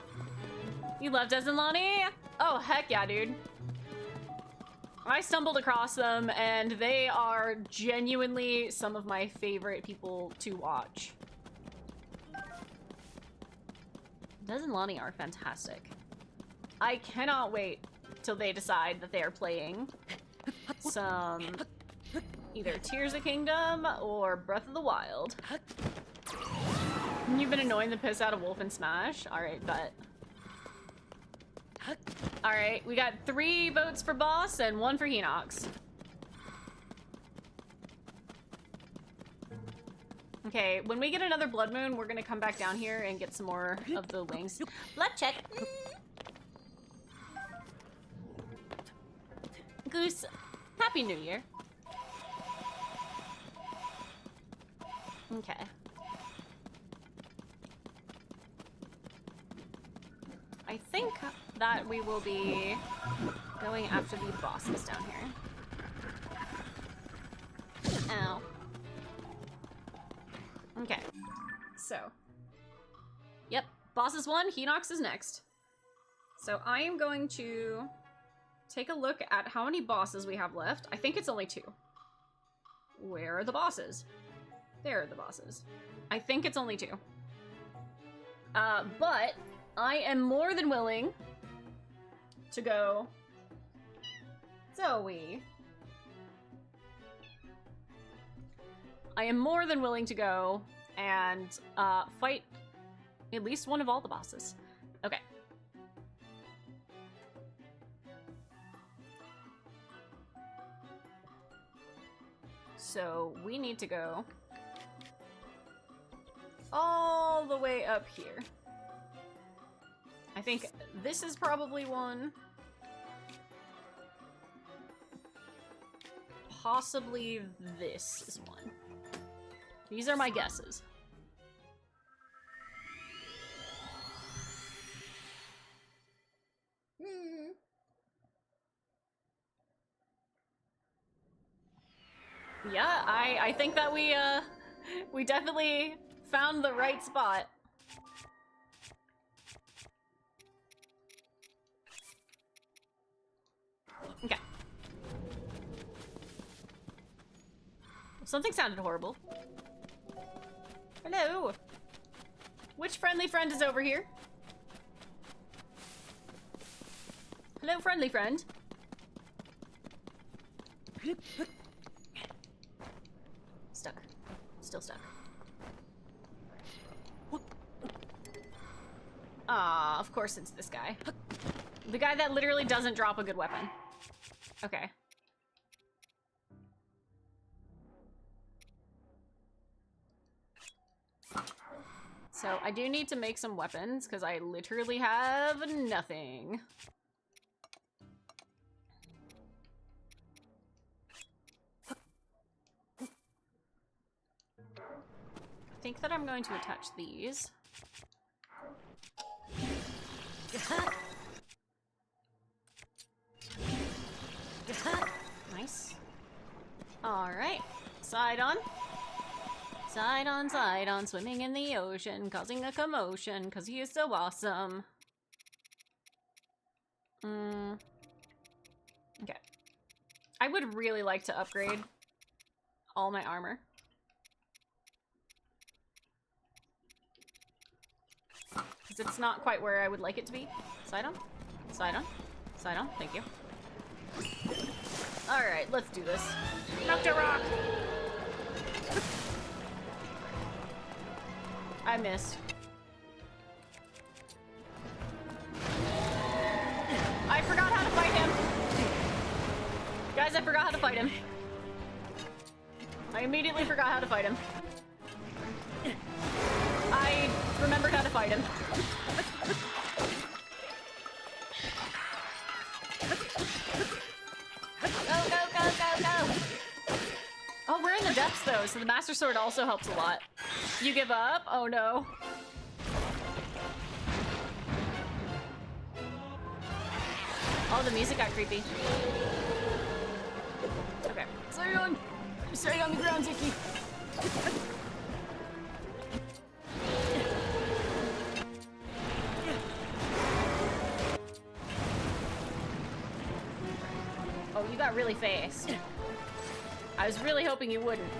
You love Dozen Lonnie? Oh, heck yeah, dude. I stumbled across them, and they are genuinely some of my favorite people to watch. Dez and Lonnie are fantastic. I cannot wait till they decide that they are playing some either Tears of Kingdom or Breath of the Wild. You've been annoying the piss out of Wolf and Smash? Alright, bet. Alright, we got 3 votes for boss and 1 for Hinox. Okay, when we get another blood moon, we're gonna come back down here and get some more of the wings. Blood check. Goose, Happy New Year. Okay. I think that we will be going after the bosses down here. Ow. Okay. So. Yep. Bosses 1, Hinox is next. So I am going to take a look at how many bosses we have left. I think it's only 2. Where are the bosses? There are the bosses. I think it's only 2. But I am more than willing to go. Zoe. I am more than willing to go and fight at least one of all the bosses. Okay. So we need to go all the way up here. I think this is probably one. Possibly this is one. These are my guesses. Yeah, I think that we definitely found the right spot. Okay. Something sounded horrible. Hello. Hello. Which friendly friend is over here? Hello, friendly friend. Stuck. Still stuck. Ah, of course it's this guy. The guy that literally doesn't drop a good weapon. Okay. So I do need to make some weapons because I literally have nothing. I think that I'm going to attach these. Nice. All right, side on. Side on, swimming in the ocean, causing a commotion, because he is so awesome. Okay. I would really like to upgrade all my armor. Because it's not quite where I would like it to be. Side on, side on, side on, thank you. Alright, let's do this. Dr. Rock! I missed. I forgot how to fight him. Guys, I forgot how to fight him. I immediately forgot how to fight him. I remembered how to fight him. Go, go, go, go, go! Oh, we're in the depths though, so the Master Sword also helps a lot. You give up? Oh no. Oh, the music got creepy. Okay. Stay on the ground, Ziki. Oh, you got really fast. I was really hoping you wouldn't.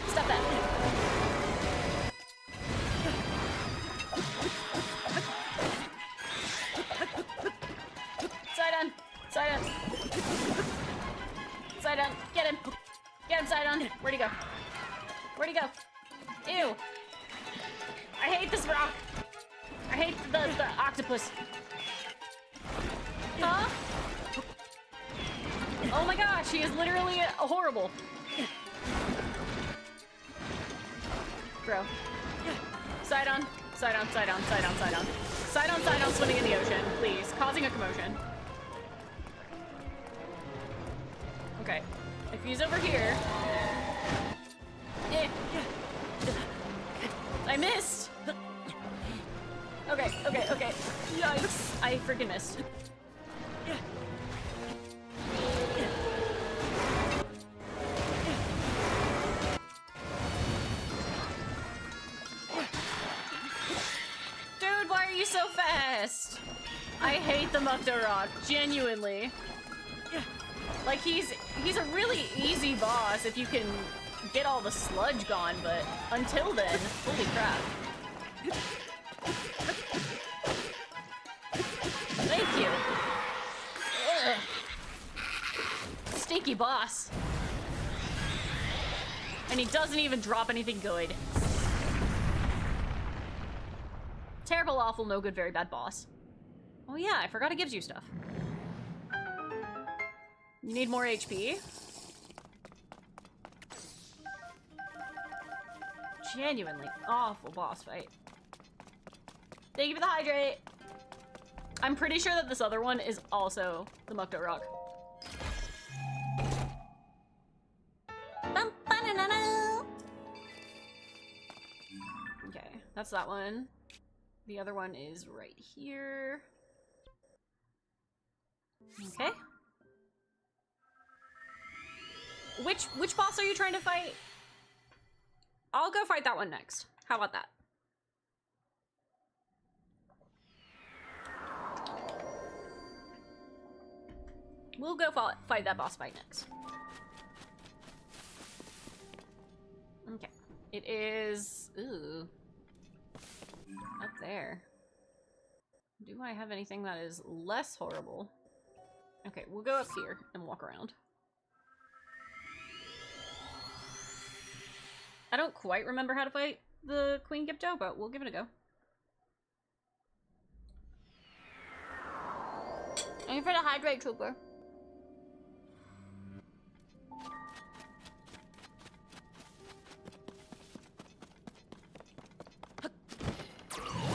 Stop that. Side on. Side on. Side on. Get him. Get him, side on. Where'd he go? Where'd he go? Ew. I hate this rock. I hate the octopus. Huh? Oh my gosh, he is literally horrible. Bro. Side on, side on, side on, side on, side on. Side on, swimming in the ocean, please. Causing a commotion. Okay. If he's over here... I missed! Okay, okay, okay. Yikes. I freaking missed. Dude, why are you so fast? I hate the Mukdarok, genuinely. Like, he's a really easy boss if you can get all the sludge gone, but until then, holy crap. Thank you. Ugh. Stinky boss. And he doesn't even drop anything good. Terrible, awful, no good, very bad boss. Oh yeah, I forgot it gives you stuff. You need more HP. Genuinely awful boss fight. Thank you for the hydrate. I'm pretty sure that this other one is also the Mukdarok. Okay, that's that one. The other one is right here. Okay. Which boss are you trying to fight? I'll go fight that one next. How about that? We'll go fight that boss fight next. It is... Ooh. Up there. Do I have anything that is less horrible? Okay, we'll go up here and walk around. I don't quite remember how to fight the Queen Gypto, but we'll give it a go. Aim for the hydrate trooper.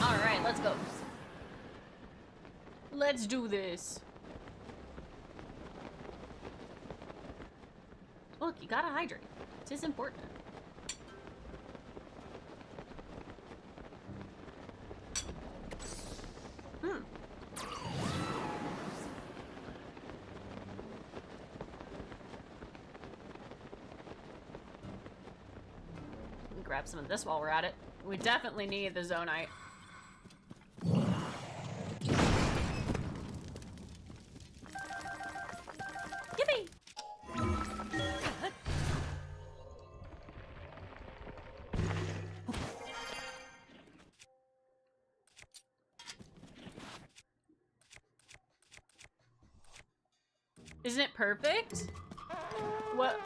Alright, let's go. Let's do this. Look, you gotta hydrate. It is important. Grab some of this while we're at it. We definitely need the Zonite. Yippee! Isn't it perfect? What?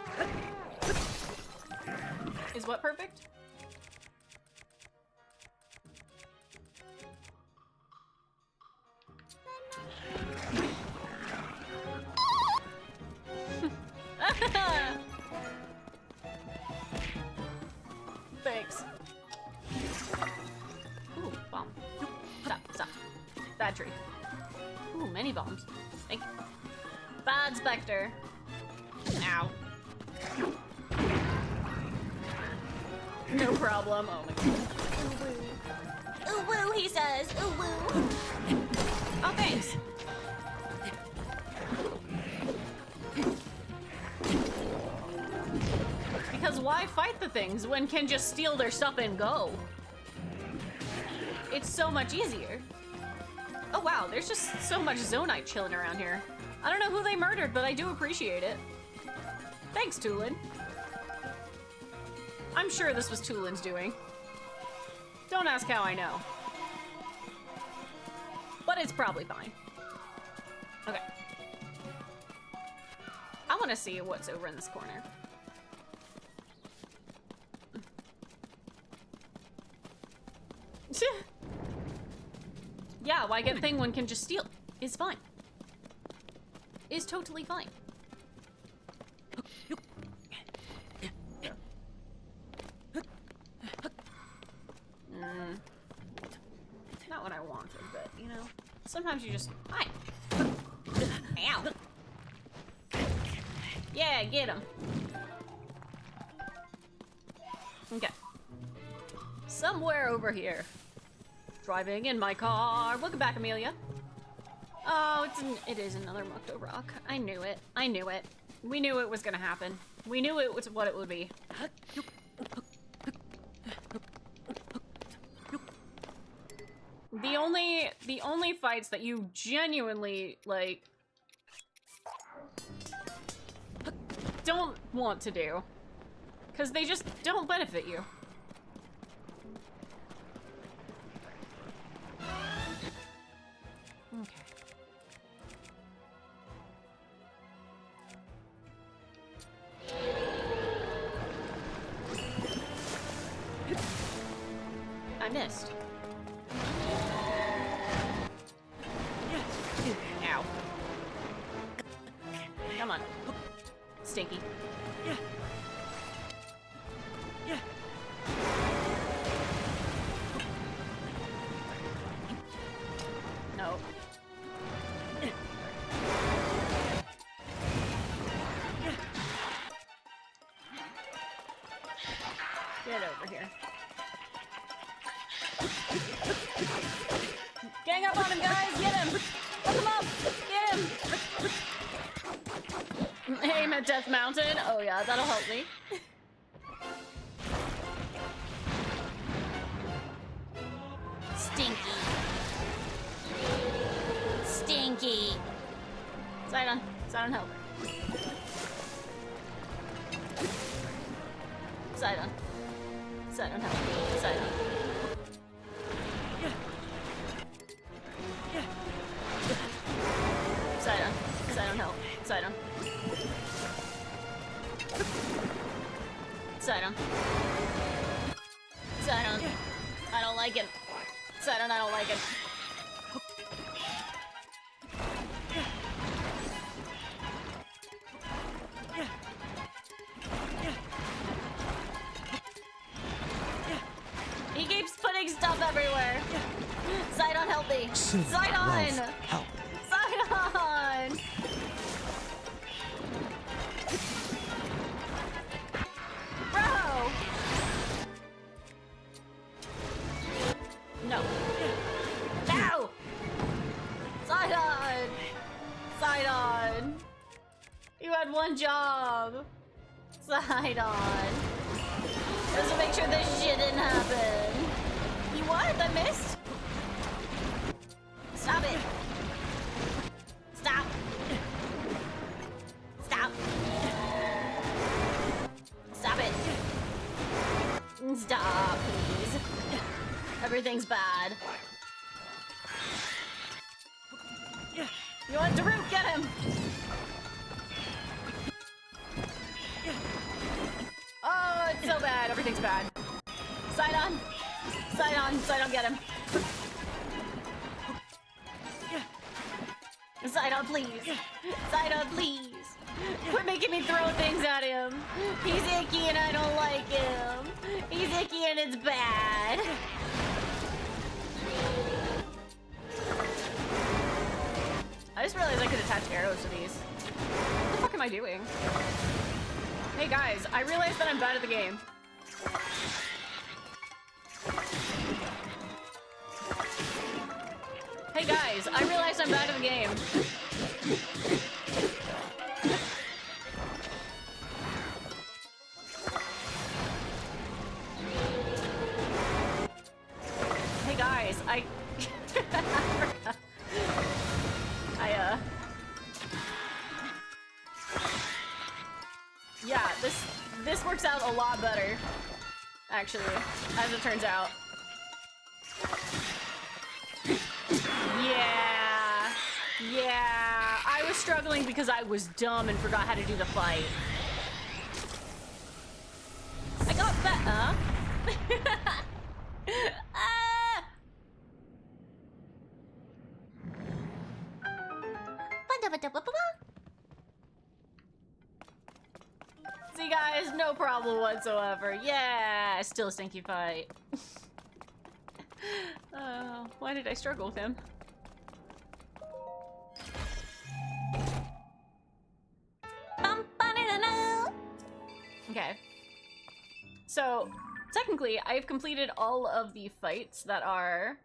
Is what perfect? Thanks. Ooh, bomb. Stop, stop. Bad tree. Ooh, many bombs. Thank you. Bad Spectre. Ow. No problem. Oh my god. Ooh woo, he says. Ooh woo. Oh, thanks. Because why fight the things when can just steal their stuff and go? It's so much easier. Oh wow, there's just so much Zonite chilling around here. I don't know who they murdered, but I do appreciate it. Thanks, Tulin. I'm sure this was Tulin's doing. Don't ask how I know. But it's probably fine. Okay. I want to see what's over in this corner. Yeah, why get a thing one can just steal? It's fine. It's totally fine. Not what I wanted, but you know, sometimes you just hi. Ow. Yeah, get him. Okay. Somewhere over here. Driving in my car. Welcome back, Amelia. Oh, it is another Mukto rock. I knew it. I knew it. We knew it was gonna happen. We knew it was what it would be. The only fights that you genuinely like don't want to do, because they just don't benefit you. Okay. I missed. Ow. Come on. Stinky. No. Get over here. Gang up on him, guys! Get him! Hook him up! Get him! Aim at Death Mountain? Oh yeah, that'll help me. Stinky. Stinky. Sidon. Sidon, help. Sidon. Sidon, help. Sidon. Sidon. Sidon, help. Sidon. Sidon. Sidon. I don't like it. Sidon, I don't like it. He keeps putting stuff everywhere. Sidon, help me. Sidon! Love, help. Sidon! Bro! No. No! Sidon! Sidon! You had one job. Sidon. Just to make sure this shit didn't happen. You what? I missed? Stop it. Stop. Stop. Stop it. Stop, please. Everything's bad. You want Daruk? Get him! Oh, it's so bad. Everything's bad. Sidon! Sidon! Sidon, get him! Sidon, please! Sidon, please! Quit making me throw things at him! He's icky and I don't like him! He's icky and it's bad! I just realized I could attach arrows to these. What the fuck am I doing? Hey guys, I realized that I'm bad at the game. Hey guys, I realized I'm bad at the game. Hey guys, I forgot. Yeah, this works out a lot better, actually, as it turns out. Yeah, I was struggling because I was dumb and forgot how to do the fight. I got better. See guys, no problem whatsoever. Yeah, still a stinky fight. Why did I struggle with him? Okay. So, technically, I've completed all of the fights that are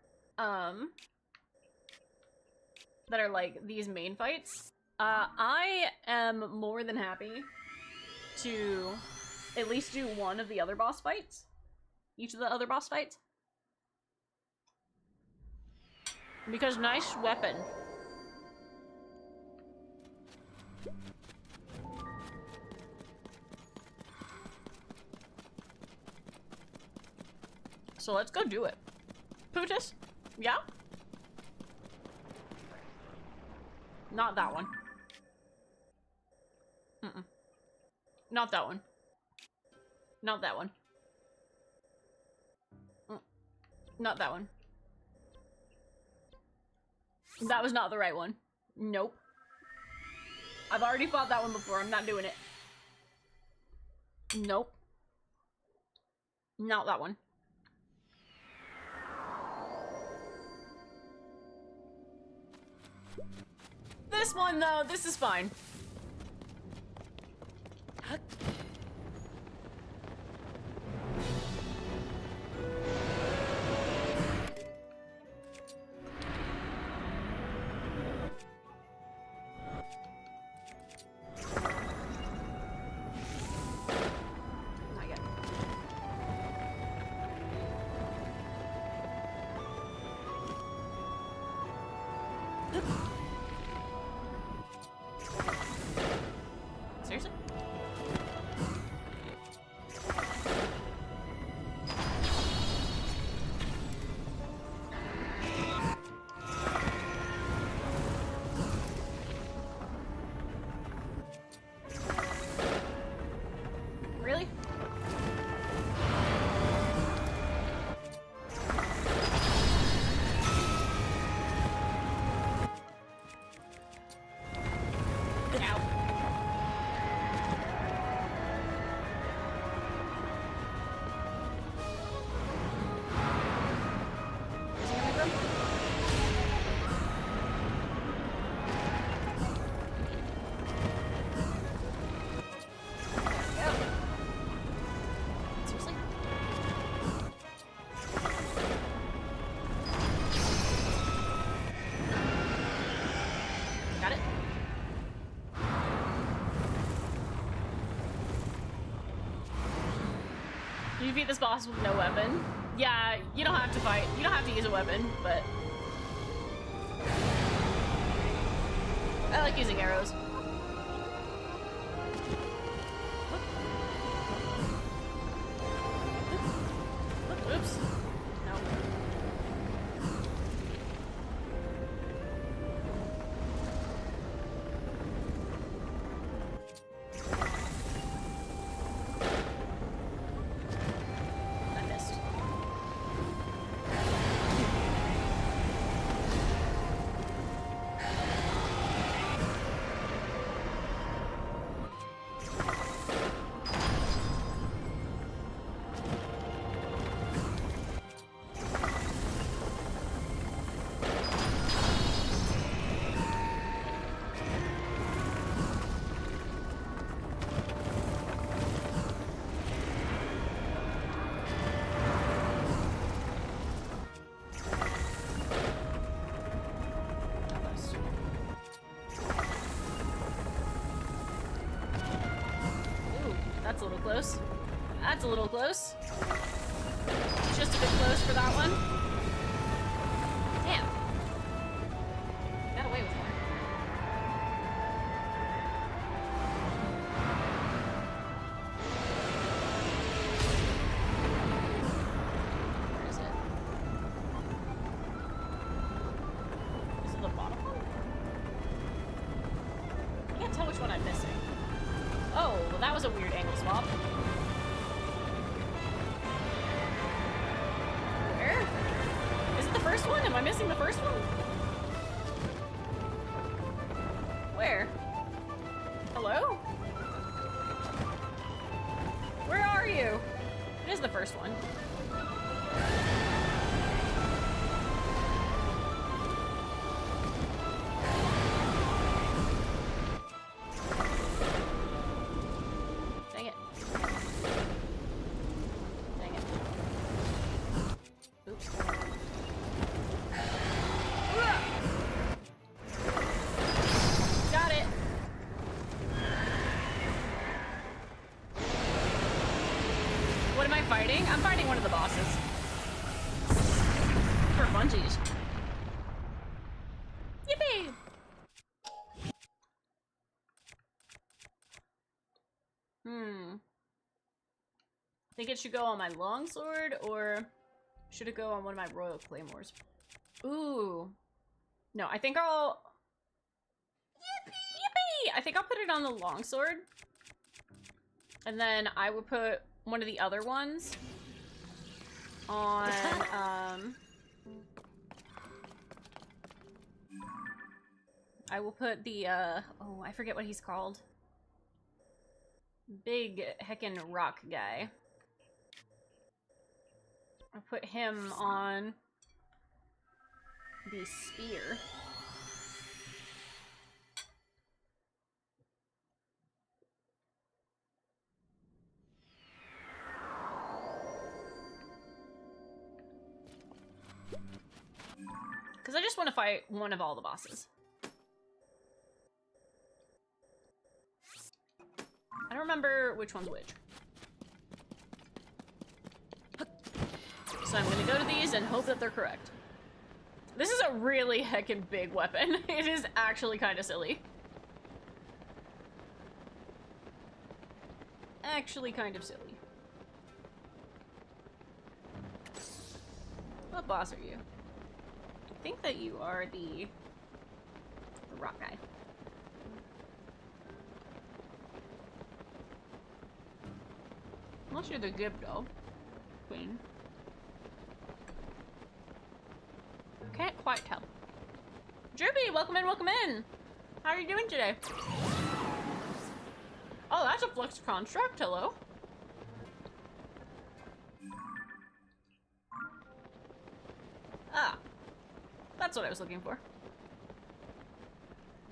like these main fights. I am more than happy to at least do one of the other boss fights. Each of the other boss fights. Because nice weapon. So let's go do it. Pootus? Yeah? Not that one. Mm-mm. Not that one. Not that one. Not that one. That was not the right one. Nope. I've already fought that one before. I'm not doing it. Nope. Not that one. This one, though, this is fine. Not yet. Seriously? defeat this boss with no weapon. Yeah, you don't have to fight. You don't have to use a weapon, but I like using arrows. Oops. No. I missed. That's a little close. That's a little close. Just a bit close for that one. Damn. Got away with one. Where is it? Is it the bottom one? I can't tell which one I'm missing. Oh, well that was a weird angle swap. Where? Is it the first one? Am I missing the first one? Where? Hello? Where are you? It is the first one. I'm fighting one of the bosses. For funsies. Yippee! Think it should go on my longsword, or should it go on one of my royal claymores? Ooh. No, I think I'll... Yippee! I think I'll put it on the longsword. And then I will put one of the other ones on, I will put the, oh, I forget what he's called. Big heckin' rock guy. I'll put him on the spear. Because I just want to fight one of all the bosses. I don't remember which one's which. So I'm going to go to these and hope that they're correct. This is a really heckin' big weapon. It is actually kind of silly. Actually kind of silly. What boss are you? I think that you are the rock guy. Unless you're the Gibdo queen. Can't quite tell. Droopy, welcome in, welcome in. How are you doing today? Oh, that's a flux construct. Hello. Ah. That's what I was looking for.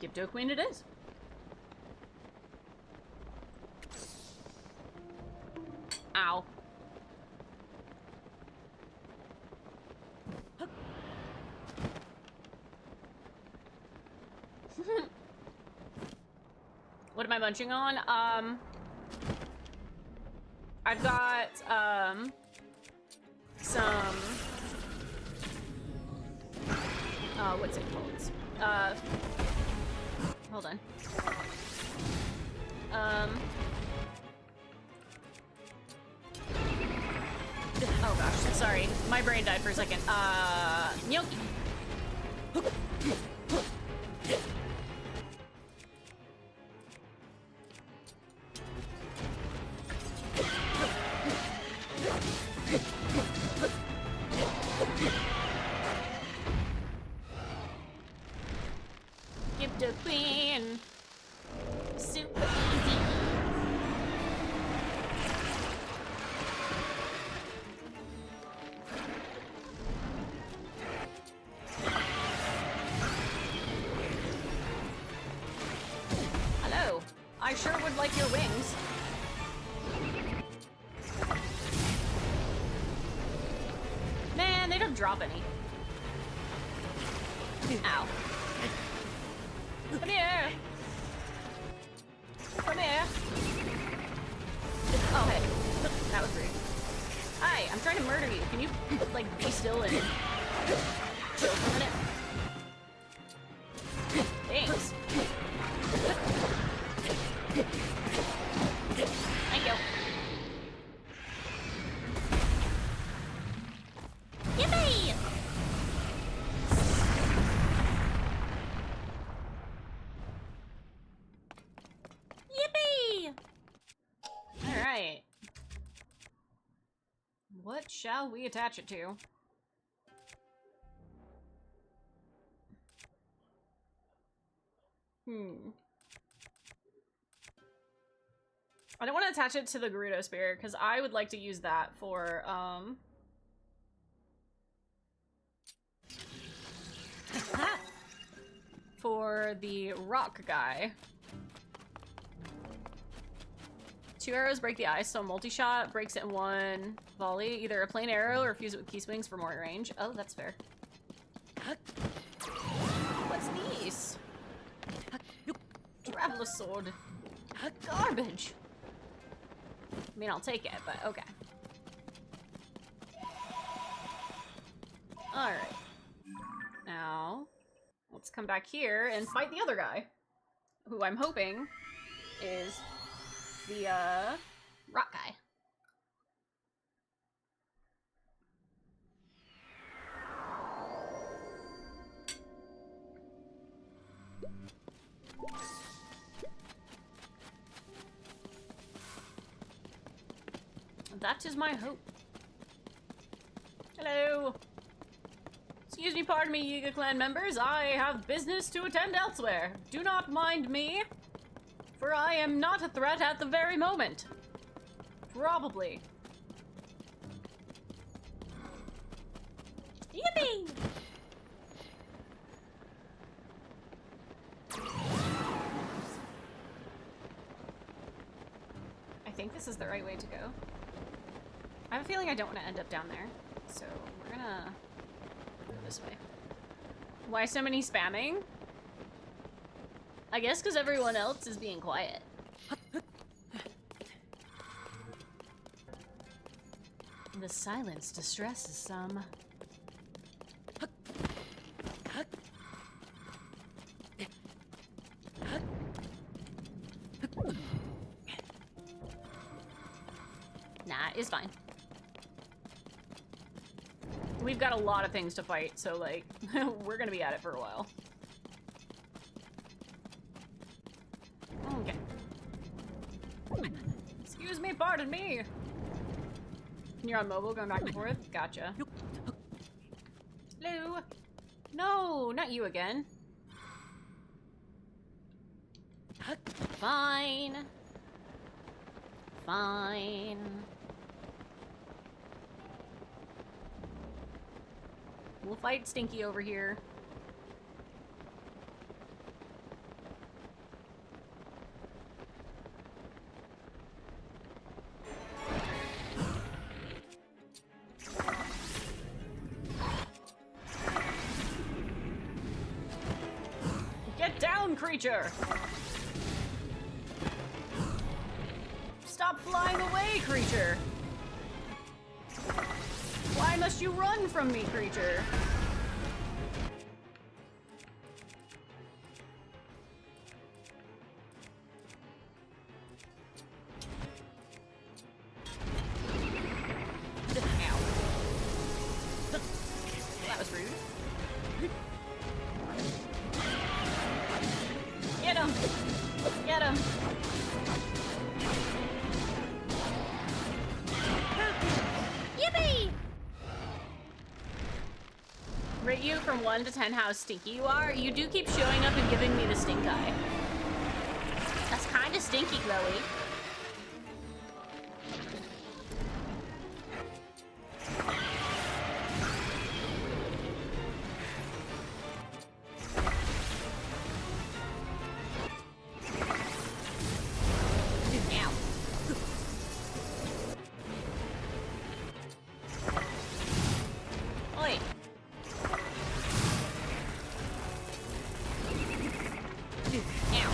Gibdo Queen it is. Ow. What am I munching on? I've got, some... what's it called? Hold on. Oh gosh, sorry. My brain died for a second. Gnocchi. Give the queen. Super easy. Hello. I sure would like your wings. Man, they don't drop any. Ow. Come here. Come here. Oh, hey. That was rude. Hi, I'm trying to murder you. Can you, like, be still and chill for a minute? Thanks. Thank you. Yippee! Yippee! Alright. What shall we attach it to? I don't want to attach it to the Gerudo Spear, because I would like to use that for, for the rock guy. 2 arrows break the ice, so multi-shot breaks it in 1 volley. Either a plain arrow or fuse it with key swings for more range. Oh, that's fair. What's these? Traveler sword. Garbage. I mean, I'll take it, but okay. Alright. Now, let's come back here and fight the other guy. Who I'm hoping is the, rock guy. That is my hope. Hello. Excuse me, pardon me, Yiga clan members. I have business to attend elsewhere. Do not mind me, for I am not a threat at the very moment. Probably. Yippee! I think this is the right way to go. I have a feeling I don't want to end up down there, so we're gonna go this way. Why so many spamming? I guess because everyone else is being quiet. The silence distresses some. Nah, it's fine. We've got a lot of things to fight, so, like, we're gonna be at it for a while. Okay. Excuse me, pardon me! You're on mobile, going back and forth? Gotcha. Hello? No, not you again. Fine. Fine. We'll fight Stinky over here. Get down, creature! Stop flying away, creature! Why must you run from me, creature? Ow. That was rude. Get him! Get him! Yippee! Rate you from 1 to 10 how stinky you are. You do keep showing up and giving me the stink eye. That's kind of stinky, Chloe. Ow. Oi. Ow.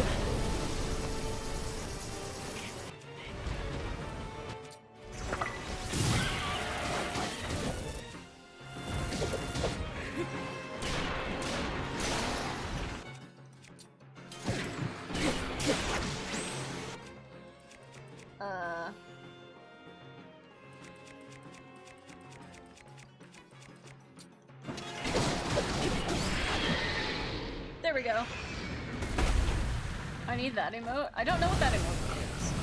There we go. I need that emote. I don't know what that emote is.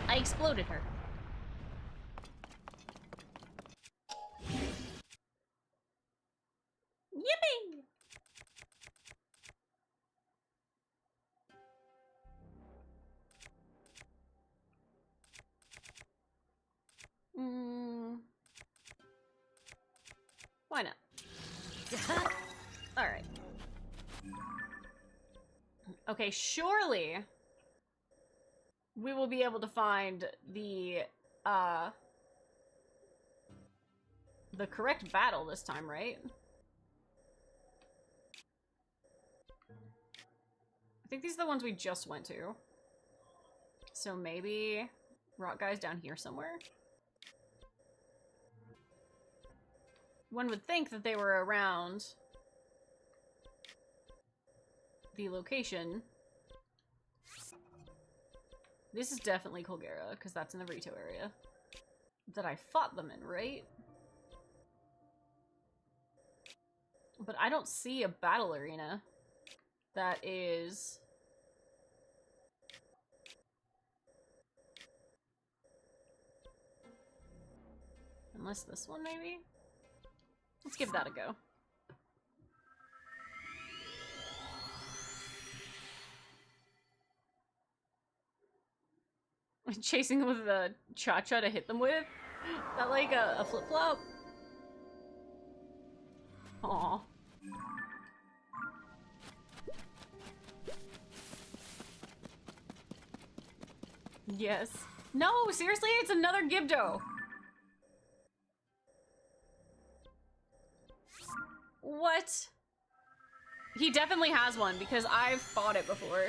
I exploded her. Yippee! Why not? All right. Okay, surely we will be able to find the correct battle this time, right? I think these are the ones we just went to. So maybe rock guy's down here somewhere? One would think that they were around the location. This is definitely Colgera, because that's in the Rito area. That I fought them in, right? But I don't see a battle arena that is... Unless this one, maybe? Let's give that a go. Chasing them with a cha-cha to hit them with? Is that like a flip-flop? Aww. Yes. No, seriously? It's another Gibdo! What? He definitely has one, because I've fought it before.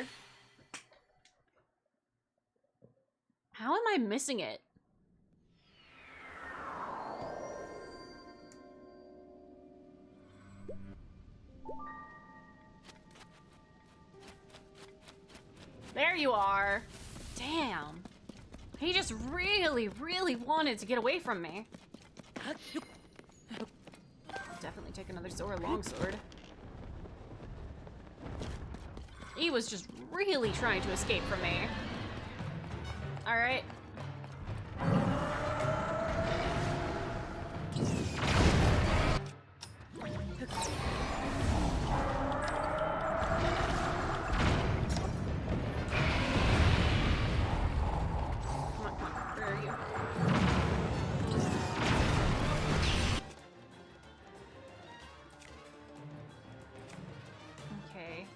How am I missing it? There you are. Damn. He just really, really wanted to get away from me. Definitely take another sword, longsword. He was just really trying to escape from me. Alright. Come on, where are you? Okay.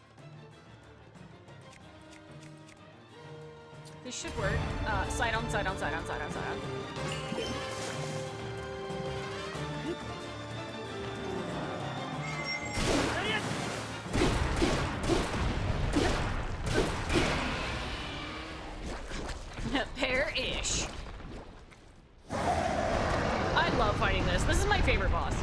This should work. Side on, side on, side on, side on, side on. fighting this. This is my favorite boss.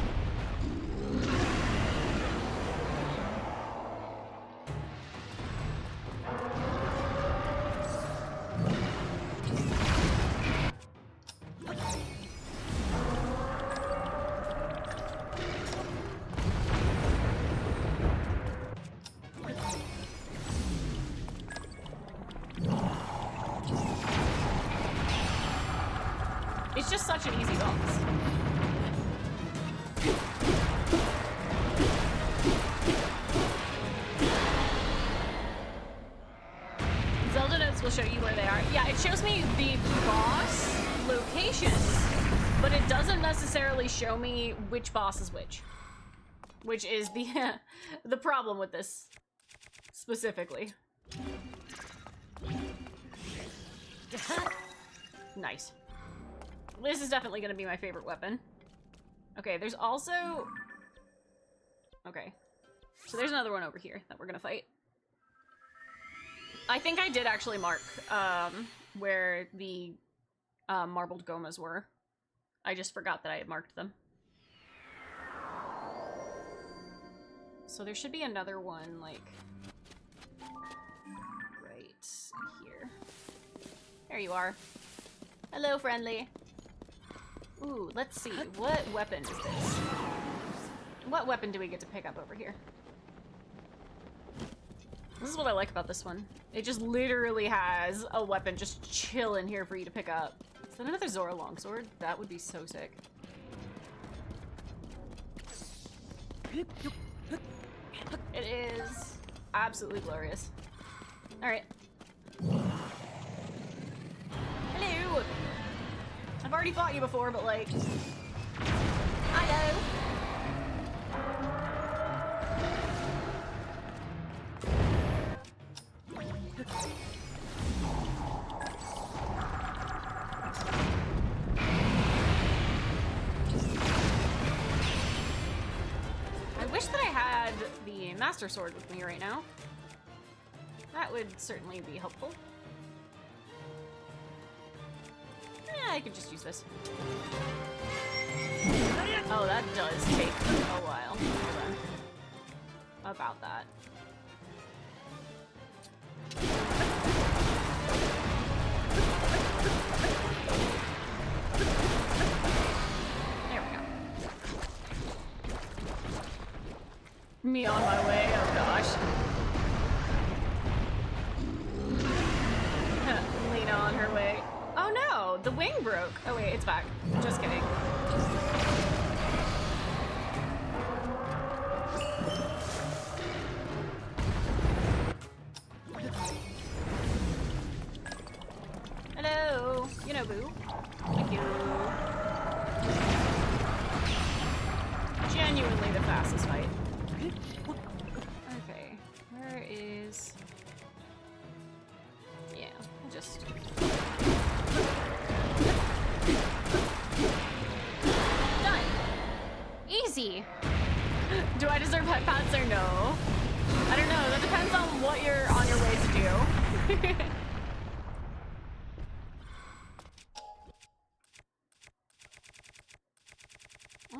It's just such an easy boss. Zelda notes will show you where they are. Yeah, it shows me the boss locations, but it doesn't necessarily show me which boss is which is the the problem with this specifically. Nice. This is definitely going to be my favorite weapon. Okay, there's also... Okay. So there's another one over here that we're going to fight. I think I did actually mark where the marbled gomas were. I just forgot that I had marked them. So there should be another one, like... right here. There you are. Hello, friendly. Ooh, let's see. What weapon is this? What weapon do we get to pick up over here? This is what I like about this one. It just literally has a weapon just chilling here for you to pick up. Is that another Zora longsword? That would be so sick. It is absolutely glorious. Alright. Hello! I've already fought you before, but like... Hello! I wish that I had the Master Sword with me right now. That would certainly be helpful. I could just use this. Oh, that does take a while. Hold on. About that. There we go. Me on my way, oh gosh. Lena on her way. Oh no, the wing broke. Oh wait, it's back. Just kidding. Hello, you know, boo. Thank you. Genuinely the fastest fight. Okay, where is... Yeah, I'll just... Done! Easy! Do I deserve head pats or no? I don't know, that depends on what you're on your way to do.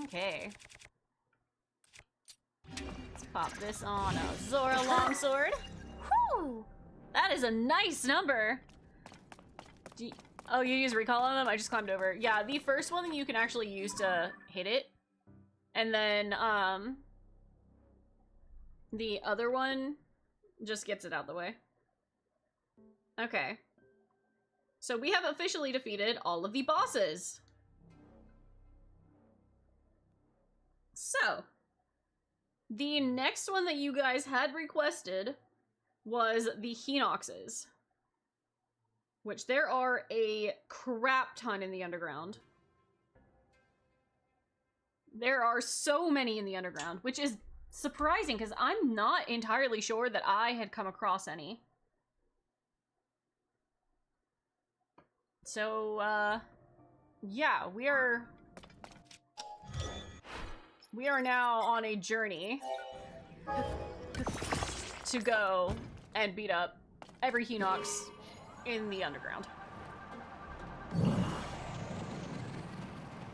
Okay. Let's pop this on a Zora longsword. Whew! That is a nice number! Oh, you use recall on them? I just climbed over. Yeah, the first one you can actually use to hit it. And then, the other one just gets it out the way. Okay. So we have officially defeated all of the bosses. So, the next one that you guys had requested was the Hinoxes. Which there are a crap ton in the underground. There are so many in the underground, which is surprising because I'm not entirely sure that I had come across any. So, yeah, we are now on a journey to go and beat up every Hinox in the underground.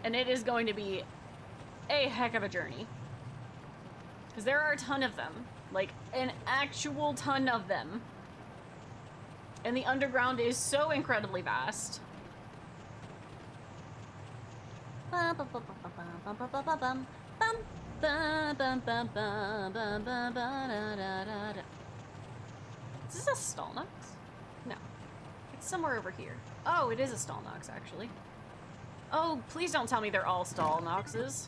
And it is going to be a heck of a journey. Because there are a ton of them. Like, an actual ton of them. And the underground is so incredibly vast. Is this a Stalnox? No. It's somewhere over here. Oh, it is a Stalnox, actually. Oh, please don't tell me they're all Stalnoxes.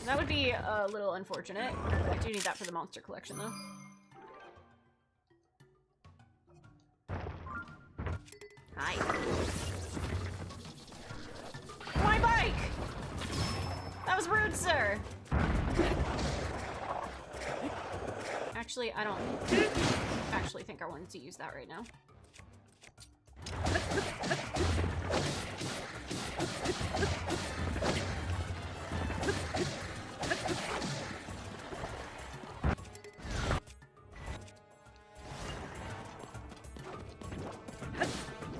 That would be a little unfortunate. I do need that for the monster collection, though. Hi. My bike! That was rude, sir! Actually, I don't actually think I wanted to use that right now.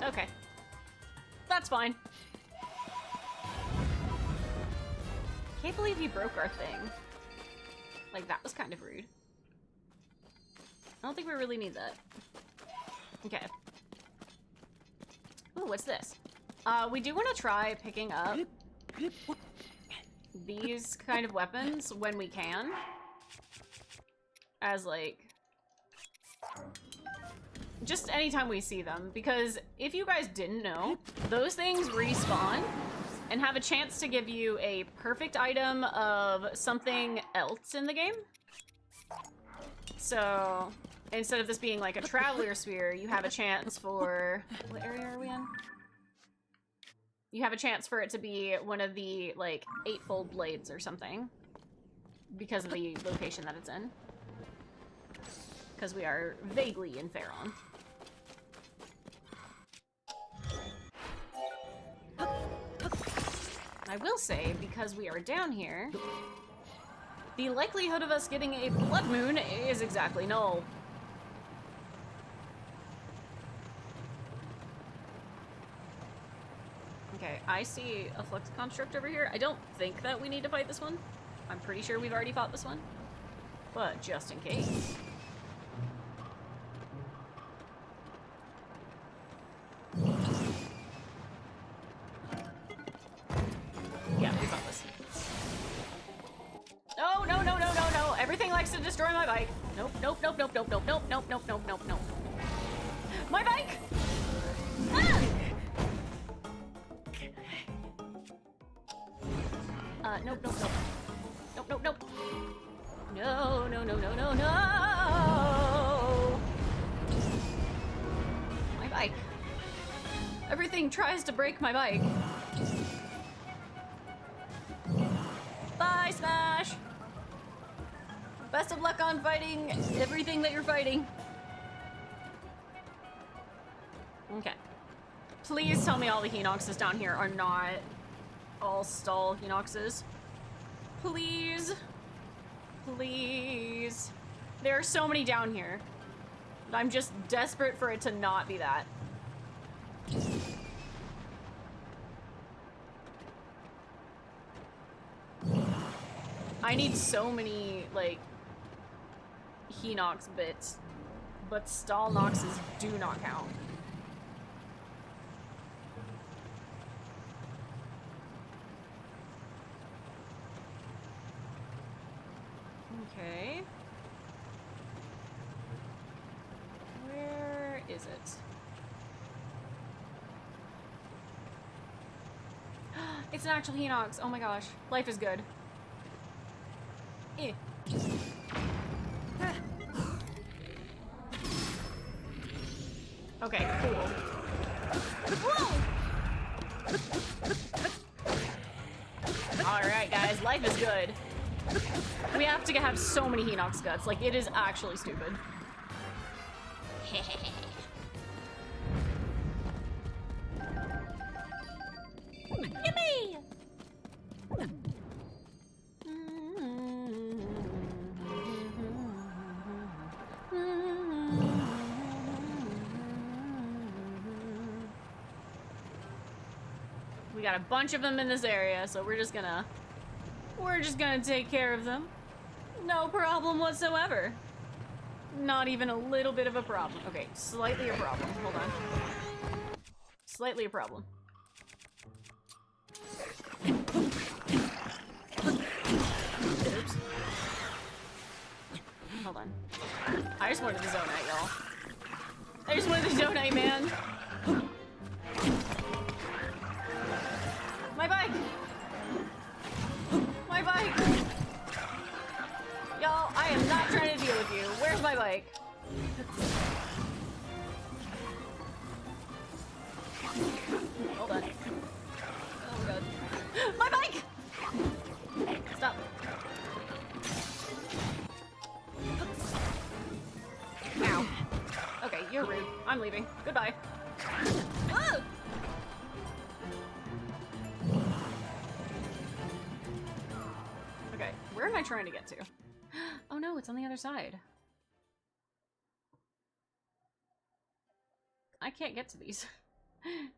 Okay. That's fine. Can't believe he broke our thing. Like, that was kind of rude. I don't think we really need that. Okay. Ooh, what's this? We do want to try picking up these kind of weapons when we can. As, like... just anytime we see them. Because if you guys didn't know, those things respawn and have a chance to give you a perfect item of something else in the game. So, instead of this being like a Traveler Sphere, you have a chance for... what area are we in? You have a chance for it to be one of the, like, 8-fold blades or something. Because of the location that it's in. Because we are vaguely in Faron. I will say, because we are down here, the likelihood of us getting a blood moon is exactly null. Okay, I see a flux construct over here. I don't think that we need to fight this one. I'm pretty sure we've already fought this one. But just in case. Yeah, we fought this. No, no, no, no, no, no. Everything likes to destroy my bike. Nope, nope, nope, nope, nope, nope, nope, nope, nope, nope, nope, nope. My bike! Ah! Nope, nope, nope. Nope, nope, nope. No, no, no, no, no, no! My bike. Everything tries to break my bike. Bye, Smash! Best of luck on fighting everything that you're fighting. Okay. Please tell me all the Hinoxes down here are not all stall Hinoxes. Please. Please. There are so many down here. I'm just desperate for it to not be that. I need so many, like, Hinox bits, but stall Noxes do not count. Okay. Where is it? It's an actual Hinox. Oh my gosh. Life is good. Eh. Okay, cool. Whoa! Alright, guys. Life is good. We have to have so many Hinox guts. Like, it is actually stupid. Yippee! We got a bunch of them in this area, so we're just gonna We're just gonna take care of them. No problem whatsoever. Not even a little bit of a problem. Okay, slightly a problem. Hold on. Slightly a problem. Oops. Hold on. I just wanted the zonite, y'all. I just wanted the zonite, man. My bike! My bike! Y'all, I am not trying to deal with you. Where's my bike? Hold on. Oh god. My bike! Stop. Ow. Okay, you're rude. I'm leaving. Goodbye. Whoa! Okay, where am I trying to get to? Oh no, it's on the other side. I can't get to these.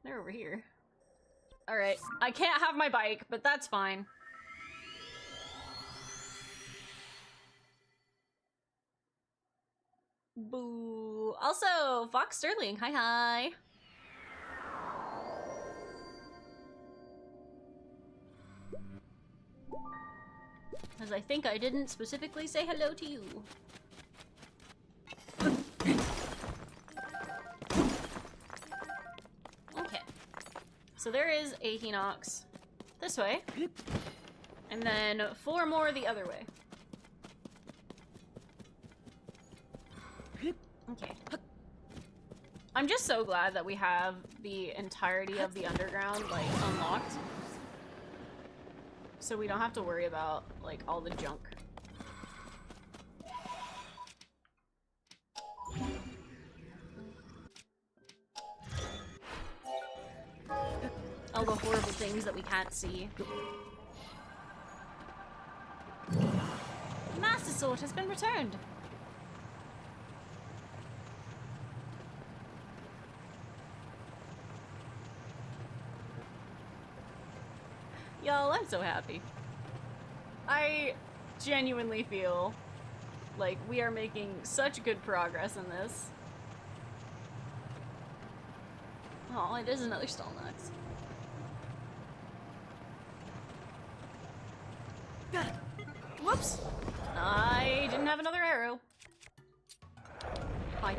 They're over here. Alright, I can't have my bike, but that's fine. Boo. Also, Fox Sterling, hi hi. As I think I didn't specifically say hello to you. Okay. So there is a Hinox this way. And then 4 more the other way. Okay. I'm just so glad that we have the entirety of the underground, like, unlocked. So we don't have to worry about, like, all the junk. All the horrible things that we can't see. Master Sword has been returned! Y'all, I'm so happy. I genuinely feel like we are making such good progress in this. Oh, it is another Stallnuts. Whoops! I didn't have another arrow. Fine.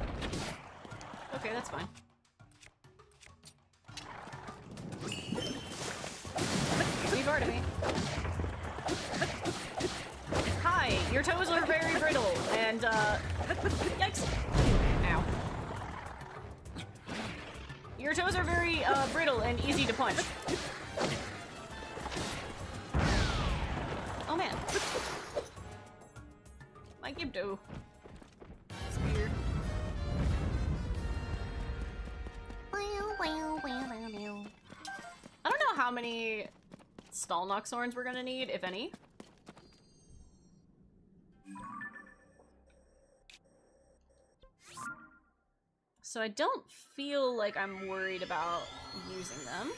Okay, that's fine. Leave art of me. Hi, your toes are very brittle, and, yikes. Ow. Your toes are very, brittle and easy to punch. Oh, man. My Gibdo. Spear. I don't know how many Stallnox horns we're gonna need, if any. So I don't feel like I'm worried about using them.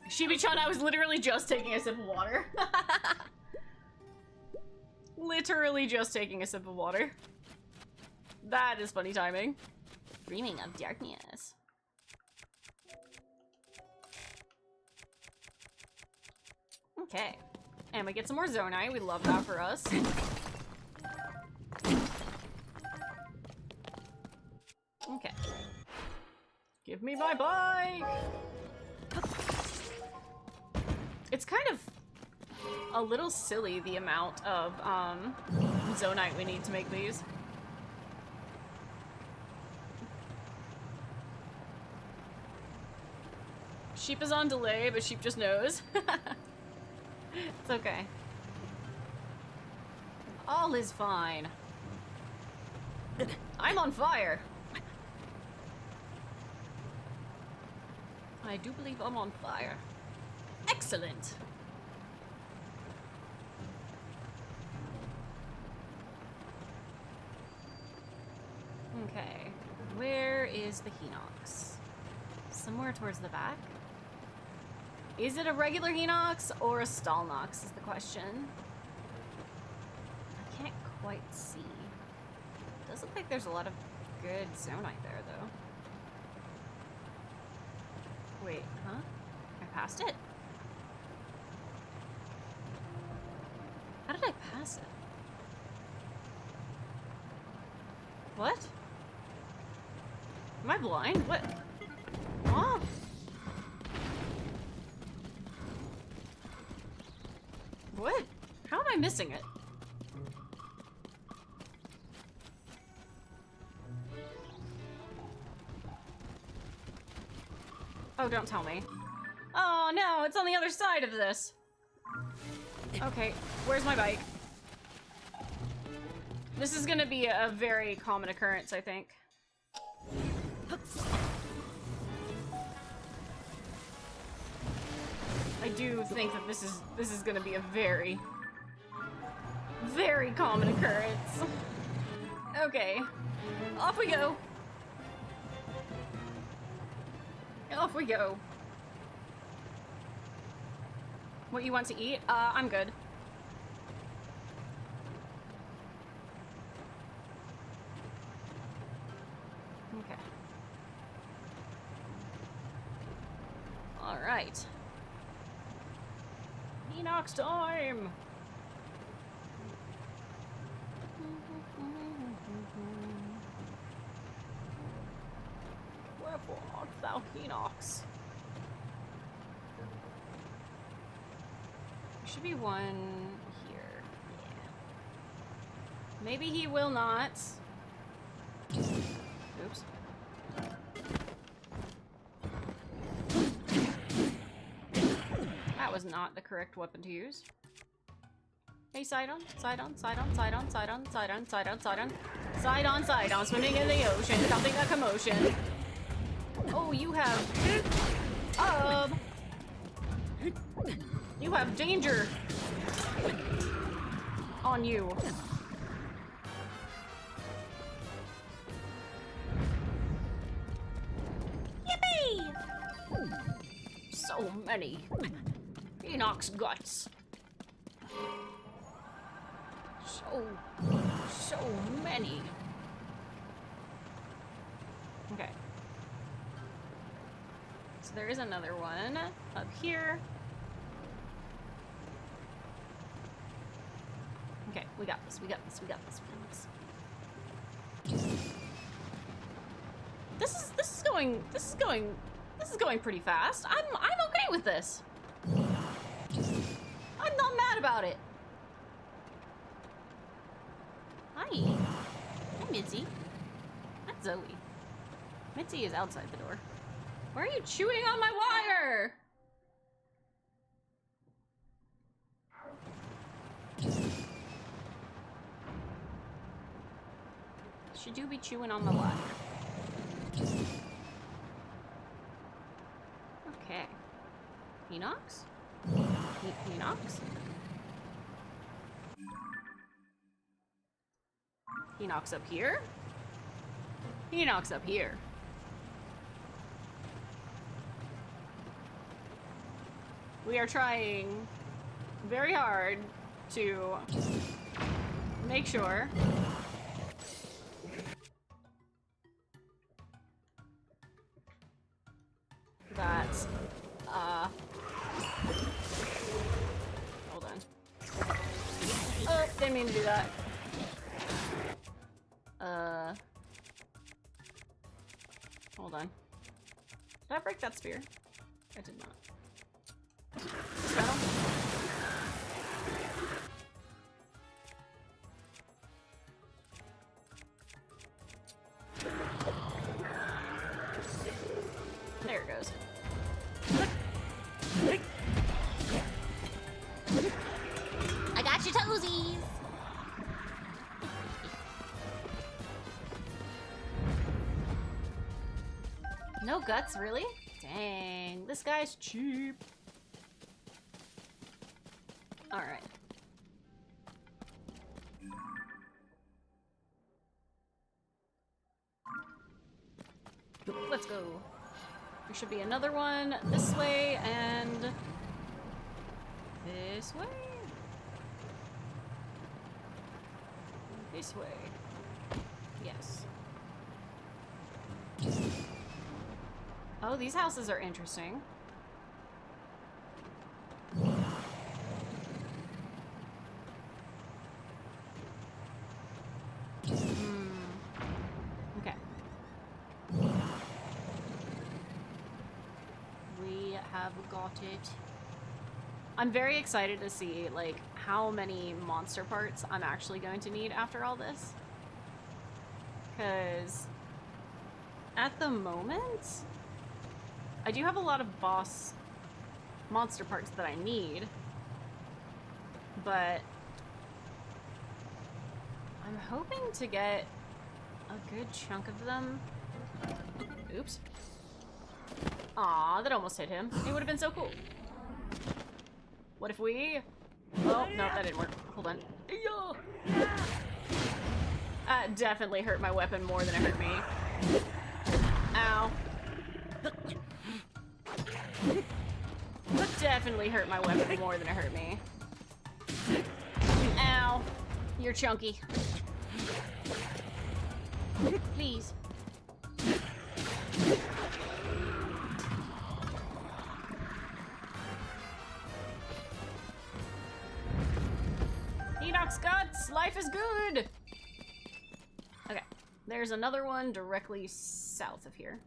Shibi-chan, I was literally just taking a sip of water. Literally just taking a sip of water. That is funny timing. Dreaming of darkness. Okay. And we get some more Zonite. We love that for us. Okay. Give me my bike! It's kind of a little silly, the amount of, Zonite we need to make these. Sheep is on delay, but Sheep just knows. It's okay. All is fine. I'm on fire. I do believe I'm on fire. Excellent. Okay. Where is the Hinox? Somewhere towards the back? Is it a regular Hinox or a Stallnox is the question. I can't quite see. Doesn't look like there's a lot of good Zonite there, though. Wait, huh? I passed it? How did I pass it? What? Am I blind? What? Huh? What? How am I missing it? Oh, don't tell me. Oh no, it's on the other side of this. Okay, where's my bike? This is gonna be a very common occurrence, I think. I do think that this is gonna be a very, very common occurrence. Okay, off we go. Off we go. What you want to eat? I'm good. Okay. All right. Enox time! Wherefore art thou Enox? There should be one here. Yeah. Maybe he will not. Oops. That was not the correct weapon to use. Hey, Sidon, Sidon, Sidon, Sidon, Sidon, Sidon, Sidon, Sidon. Sidon, Sidon, swimming in the ocean, causing a commotion. Oh, you have... You have danger on you. Yippee! So many. Enox guts. So many. Okay. So there is another one up here. Okay, we got this, we got this, we got this, we got this. This is going pretty fast. I'm okay with this. I'm not mad about it. Hi. Hi, Mitzi. That's Zoe. Mitzi is outside the door. Why are you chewing on my wire? Should you be chewing on the wire? Okay. Enox? Enox? Enox up here? Enox up here. We are trying very hard to make sure that, hold on. Oh, didn't mean to do that. Hold on. Did I break that spear? I did not. Metal? There it goes. I got your toesies. No guts, really? Dang, this guy's cheap. Alright. Let's go. There should be another one this way and this way. This way. Yes. Oh, these houses are interesting. Okay. We have got it. I'm very excited to see, like, how many monster parts I'm actually going to need after all this. Because at the moment, I do have a lot of boss monster parts that I need, but I'm hoping to get a good chunk of them. Oops. Aw, that almost hit him. It would have been so cool. What if we... Oh, no, that didn't work. Hold on. That definitely hurt my weapon more than it hurt me. Ow. Definitely hurt my weapon more than it hurt me. Ow. You're chunky. Please. Enoch's guts! Life is good! Okay. There's another one directly south of here.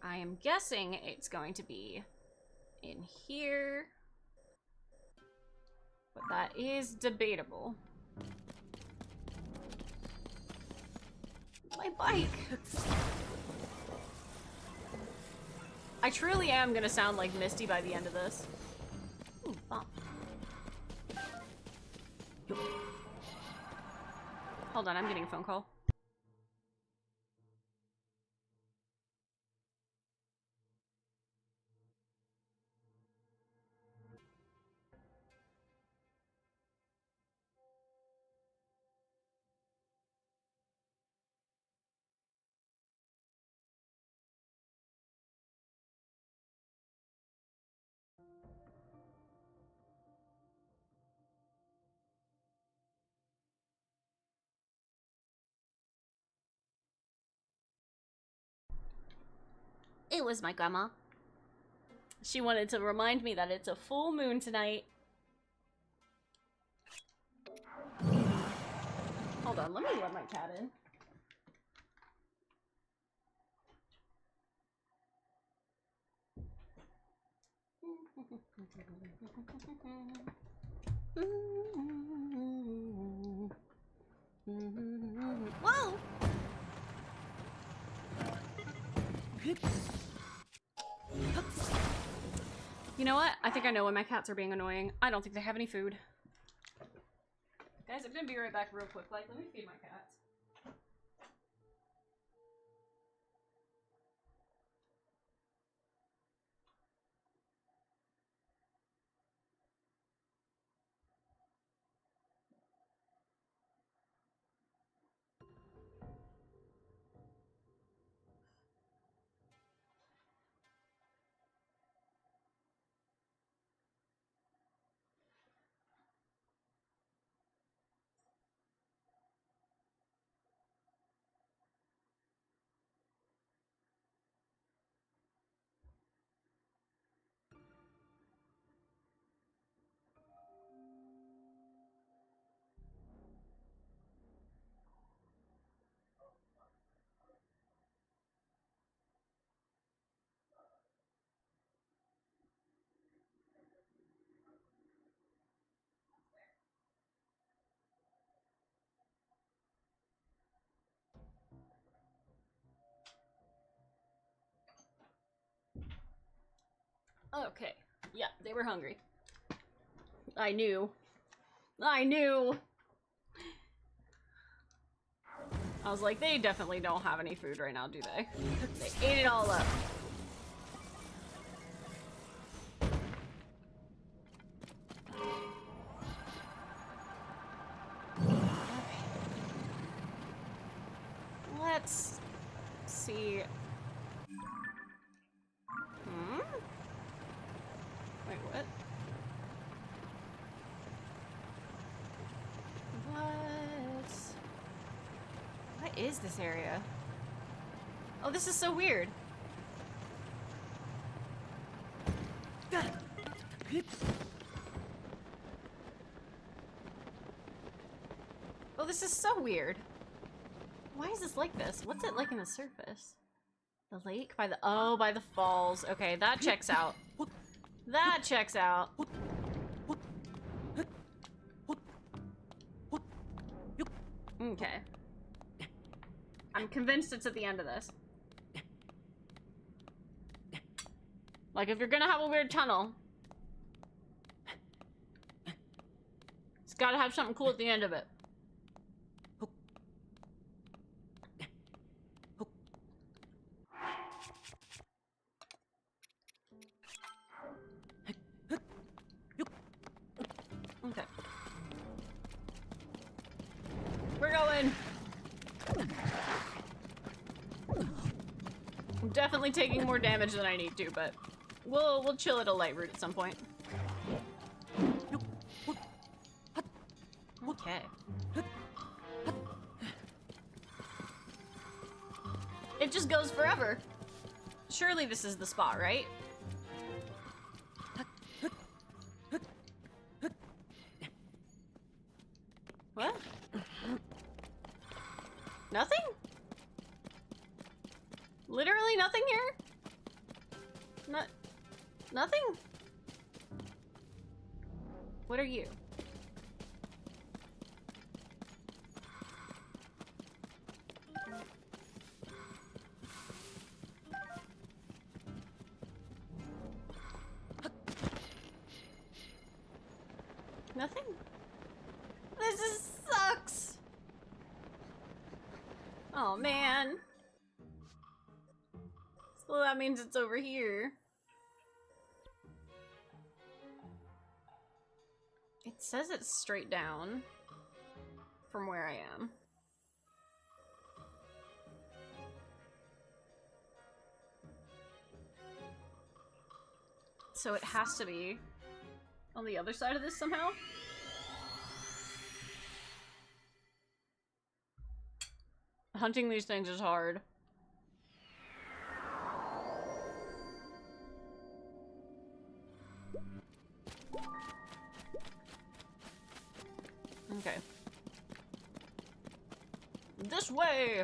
I am guessing it's going to be in here. But that is debatable. My bike! I truly am gonna sound like Misty by the end of this. Ooh, bump. Hold on, I'm getting a phone call. It was my grandma. She wanted to remind me that it's a full moon tonight. Hold on, let me let my cat in. Whoa! You know what? I think I know when my cats are being annoying. I don't think they have any food. Guys, I'm gonna be right back real quick. Like, let me feed my cats. Okay. Yeah, they were hungry. I knew. I knew! I was like, they definitely don't have any food right now, do they? They ate it all up. let's see. Wait, what? What is this area? Oh, this is so weird. Oh, this is so weird. Why is this like this? What's it like in the surface? The lake? By the- oh, by the falls. Okay, that checks out. That checks out. Okay. I'm convinced it's at the end of this. Like, if you're gonna have a weird tunnel, it's gotta have something cool at the end of it. Okay. We're going. I'm definitely taking more damage than I need to, but we'll chill at a light route at some point. Okay. It just goes forever. Surely this is the spot, right? What? Nothing? Literally nothing here? Nothing? What are you? Nothing? This sucks. Oh man. So that means it's over here. It says it's straight down from where I am. So it has to be on the other side of this somehow? Hunting these things is hard. Okay. This way!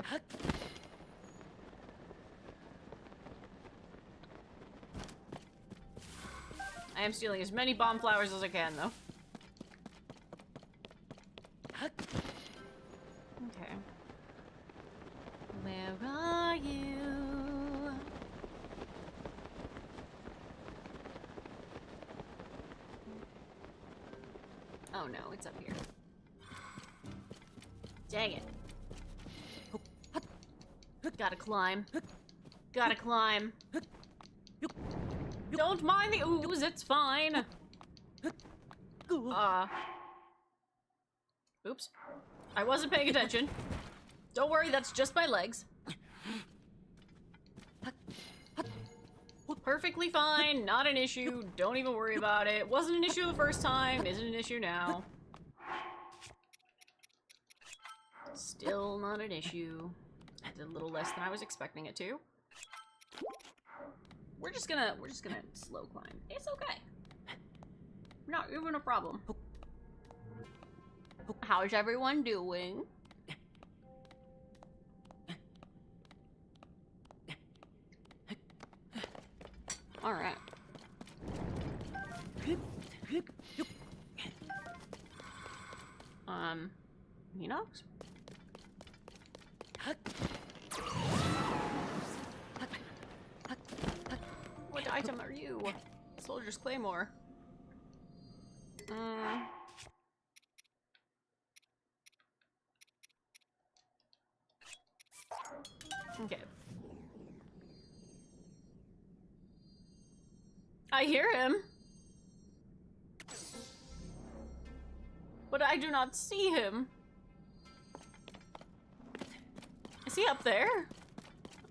I am stealing as many bomb flowers as I can, though. Okay. Where are you? Oh no, it's up here. Dang it. Gotta climb. Gotta climb. Don't mind the ooze, it's fine. Oops. I wasn't paying attention. Don't worry, that's just my legs. Perfectly fine, not an issue, don't even worry about it. Wasn't an issue the first time, isn't an issue now. Still not an issue. I did a little less than I was expecting it to. We're just gonna slow climb. It's okay. Not even a problem. How's everyone doing? All right. Minox? What item are you? Soldier's Claymore. Okay. I hear him. But I do not see him. Is he up there?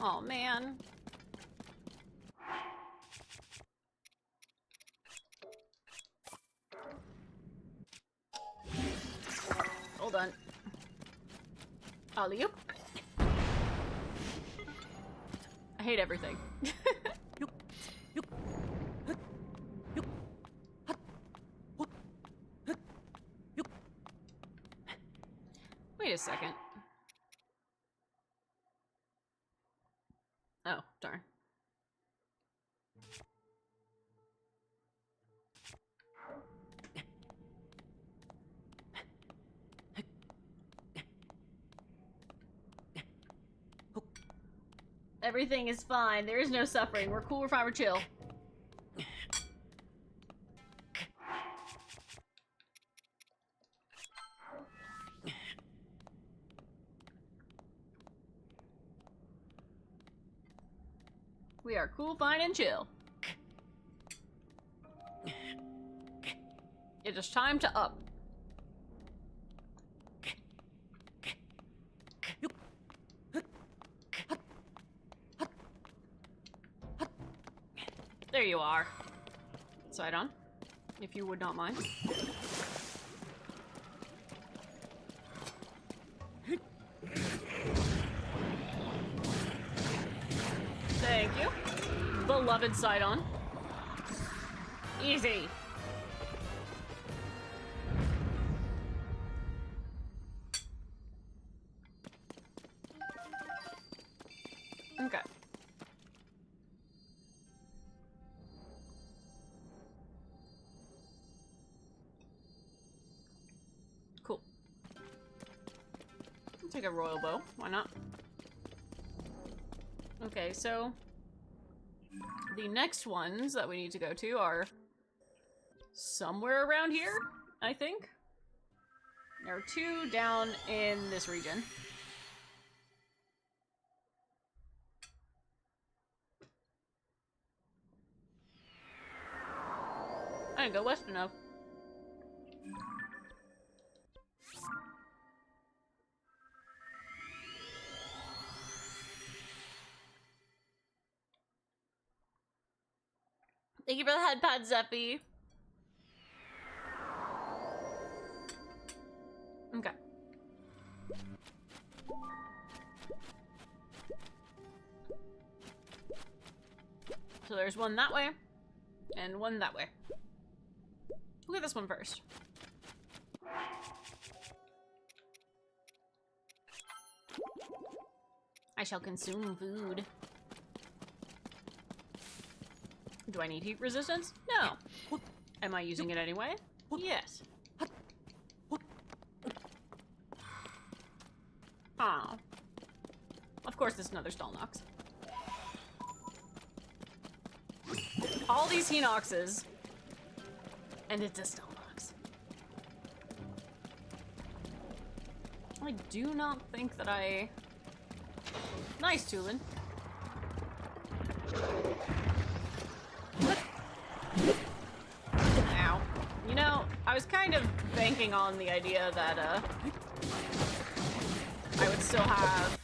Oh, man. Hold on. Alley-oop. I hate everything. Wait a second. Oh, darn. Everything is fine. There is no suffering. We're cool, we're fine, we're chill. We are cool, fine, and chill. It is time to up. There you are. Side on, if you would not mind. Thank you. Beloved side on. Easy. Okay. Cool. I'll take a royal bow. Why not? Okay, so the next ones that we need to go to are somewhere around here, I think. There are two down in this region. I didn't go west enough. Thank you for the head pad, Zeffy. Okay. So there's one that way, and one that way. Look at this one first. I shall consume food. Do I need heat resistance? No. Am I using it anyway? Yes. Oh. Of course, there's another Stalnox. All these Hinoxes. And it's a Stalnox. I do not think that I... Nice, Tulin. Ow. You know, I was kind of banking on the idea that, I would still have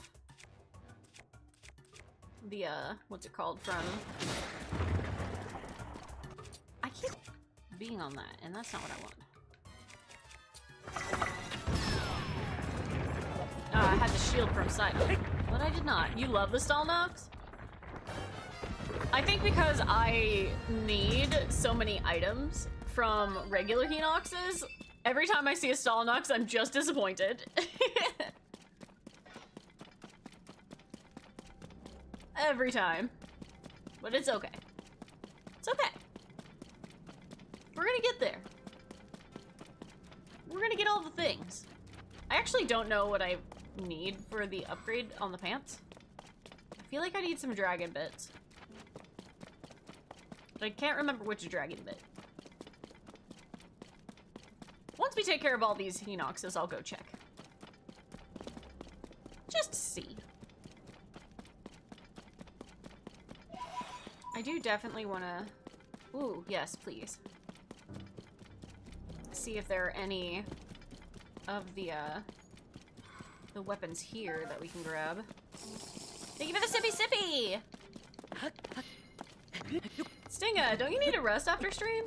the, what's it called from... I keep being on that, and that's not what I want. I had the shield from side, but I did not. You love the Stalnox? I think because I need so many items from regular Hinoxes, every time I see a Stalnox, I'm just disappointed. Every time. But it's okay. It's okay. We're gonna get there. We're gonna get all the things. I actually don't know what I need for the upgrade on the pants. I feel like I need some dragon bits. But I can't remember which dragon bit. Once we take care of all these Hinoxes, I'll go check. Just to see. I do definitely want to... Ooh, yes, please. See if there are any of the, the weapons here that we can grab. Thank you for the sippy sippy! Stinga, don't you need a rest after stream?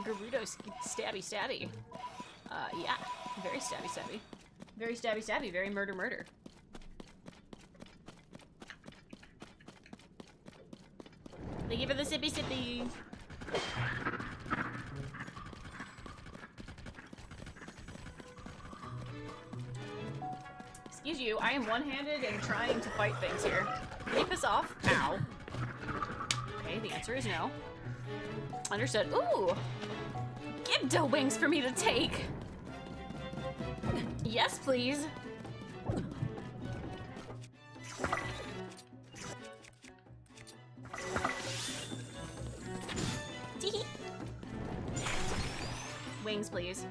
Gerudo stabby stabby. Yeah. Very stabby stabby. Very stabby stabby, very murder murder. Thank you for the sippy sippy. Excuse you, I am one-handed and trying to fight things here. Can you piss off? Ow. Okay, the answer is no. Understood. Ooh! Gibdo wings for me to take! Yes, please! Wings, please.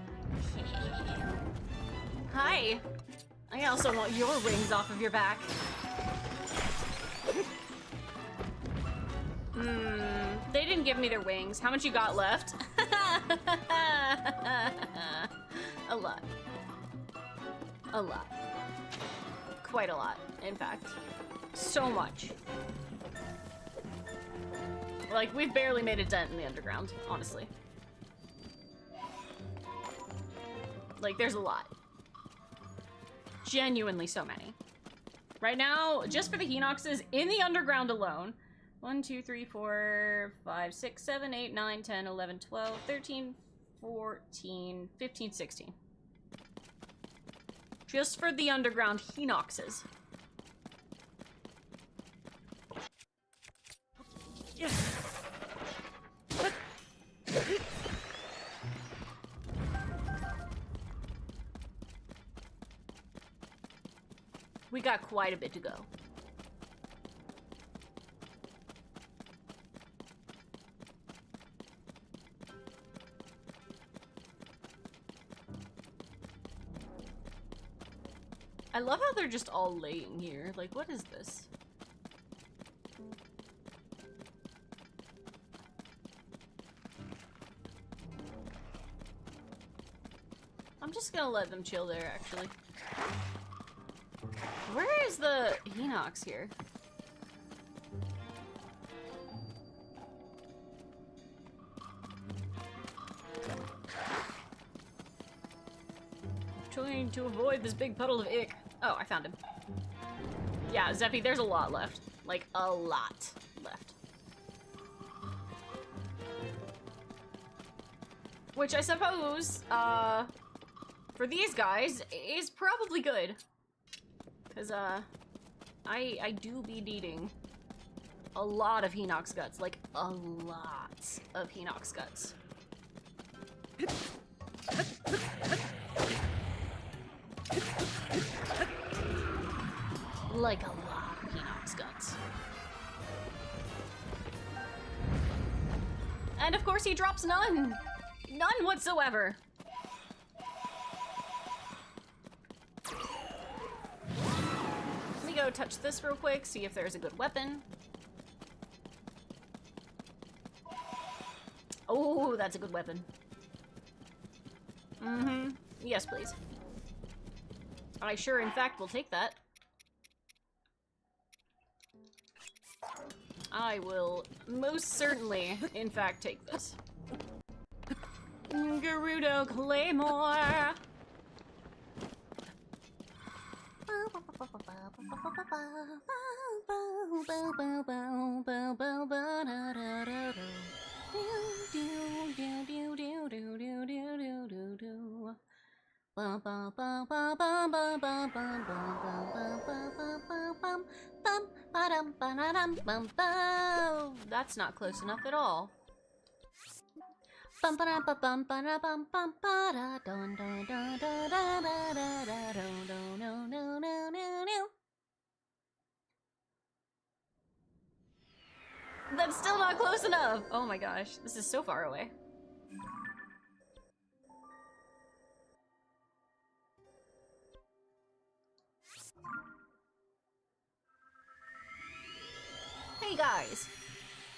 Hi! I also want your wings off of your back. They didn't give me their wings. How much you got left? A lot. A lot. Quite a lot, in fact. So much. Like, we've barely made a dent in the underground, honestly. Like, there's a lot. Genuinely so many. Right now, just for the Hinoxes in the underground alone, 1, 2, 3, 4, 5, 6, 7, 8, 9, 10, 11, 12, 13, 14, 15, 16. Just for the underground Hinoxes. We got quite a bit to go. I love how they're just all laying here. Like, what is this? I'm just gonna let them chill there, actually. Where is the Hinox here? Trying to avoid this big puddle of ick. Oh, I found him. Yeah, Zeffy, there's a lot left. Like, a lot left. Which I suppose, for these guys, is probably good. Because, I do be needing a lot of Hinox guts. Like, a lot of Hinox guts. Like, a lot of Hinox guts. And of course he drops none! None whatsoever! Let me go touch this real quick, see if there's a good weapon. Oh, that's a good weapon. Mm-hmm. Yes, please. I sure, in fact, will take that. I will most certainly, in fact, take this. Gerudo Claymore! That's not close enough at all. That's still not close enough! Oh my gosh, this is so far away. Hey guys,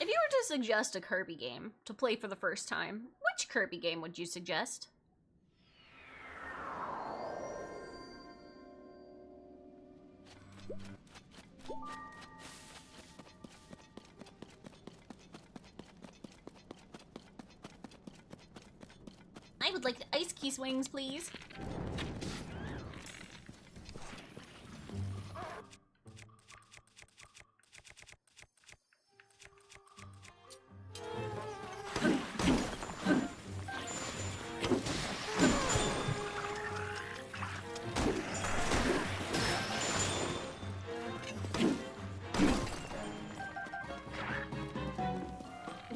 if you were to suggest a Kirby game to play for the first time, which Kirby game would you suggest? I would like the ice key swings, please.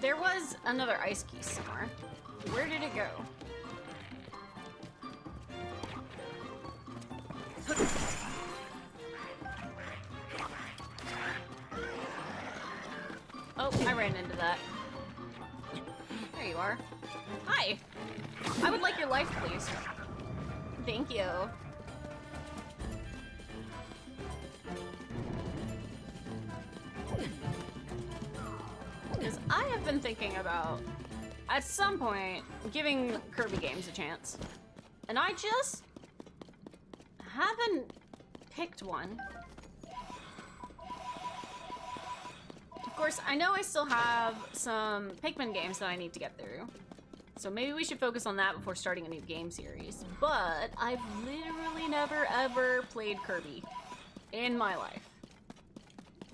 There was another ice key somewhere. Where did it go? Oh, I ran into that. There you are. Hi! I would like your life, please. Thank you. Because I have been thinking about, at some point, giving Kirby games a chance. And I just haven't picked one. Of course, I know I still have some Pikmin games that I need to get through. So maybe we should focus on that before starting a new game series. But I've literally never ever played Kirby in my life.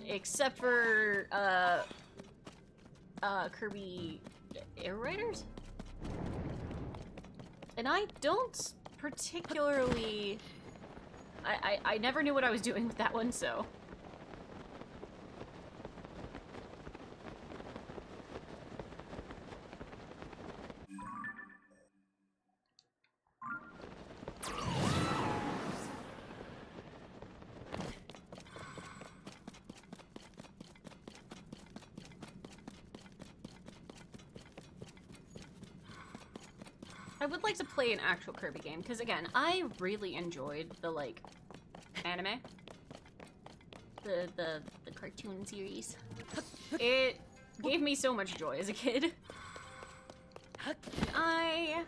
Except for Kirby Air Riders? And I don't particularly... I never knew what I was doing with that one, so... I would like to play an actual Kirby game, because again, I really enjoyed the, like, anime. The cartoon series. It gave me so much joy as a kid. I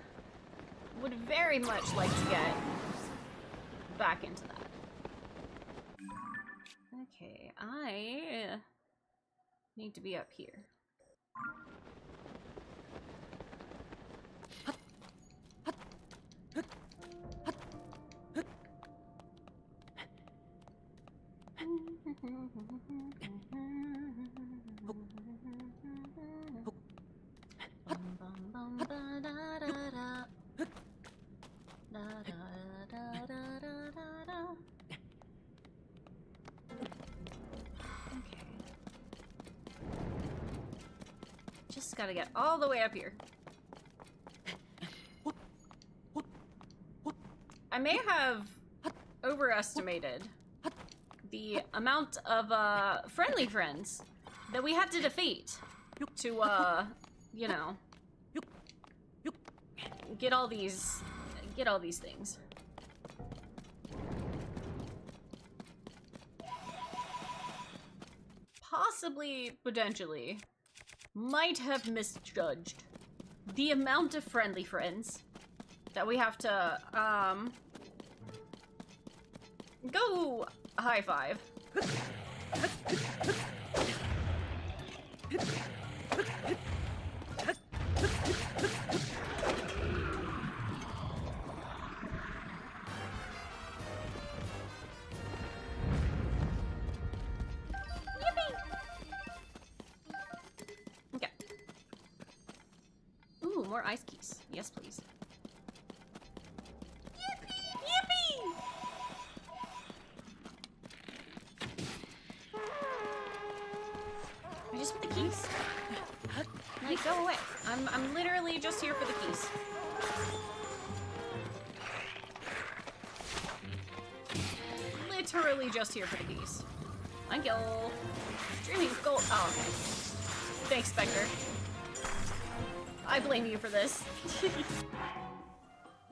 would very much like to get back into that. Okay, I need to be up here. Just gotta get all the way up here. I may have overestimated the amount of friendly friends that we have to defeat to you know, get all these things. Possibly, potentially, might have misjudged the amount of friendly friends that we have to go high five. Okay. Ooh, more ice keys. Yes, please. Yippee! I just want the keys. Like, go away. I'm literally just here for the keys. Literally just here for the keys. Thank you. Dreaming of gold. Oh, okay. Thanks, Spectre. I blame you for this.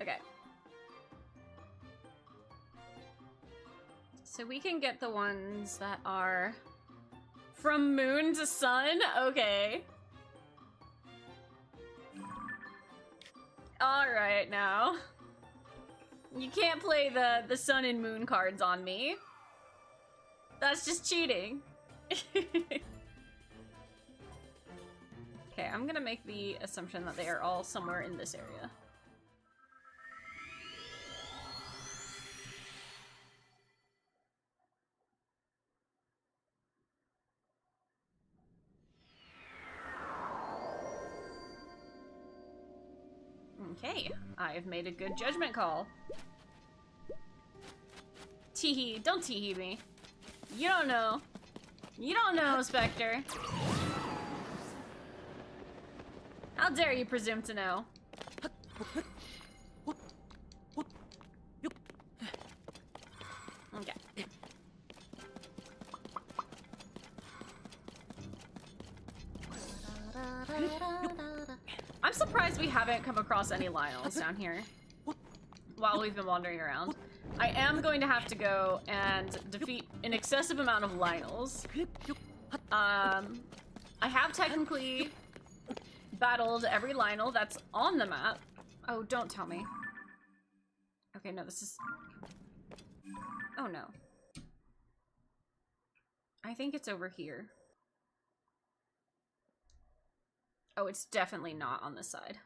Okay. So we can get the ones that are from moon to sun? Okay. Alright now. You can't play the sun and moon cards on me. That's just cheating. Okay, I'm gonna make the assumption that they are all somewhere in this area. Okay, I have made a good judgment call. Teehee, don't teehee me. You don't know. You don't know, Spectre. How dare you presume to know? Okay. I'm surprised we haven't come across any Lionels down here while we've been wandering around. I am going to have to go and defeat an excessive amount of Lionels. I have technically battled every Lionel that's on the map. Oh, don't tell me. Okay, no, this is... Oh, no. I think it's over here. Oh, it's definitely not on this side.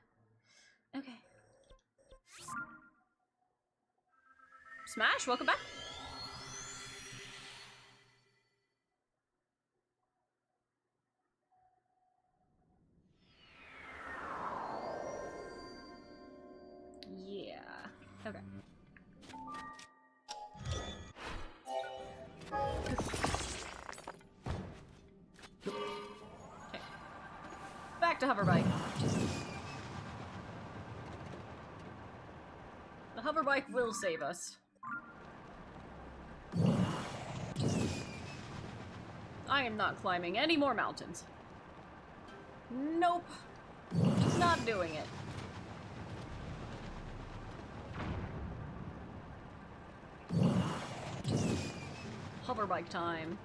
Okay. Smash, welcome back. Yeah. Okay. Okay. Back to hoverbike. The hoverbike will save us. I am not climbing any more mountains. Nope. Not doing it. Hoverbike time.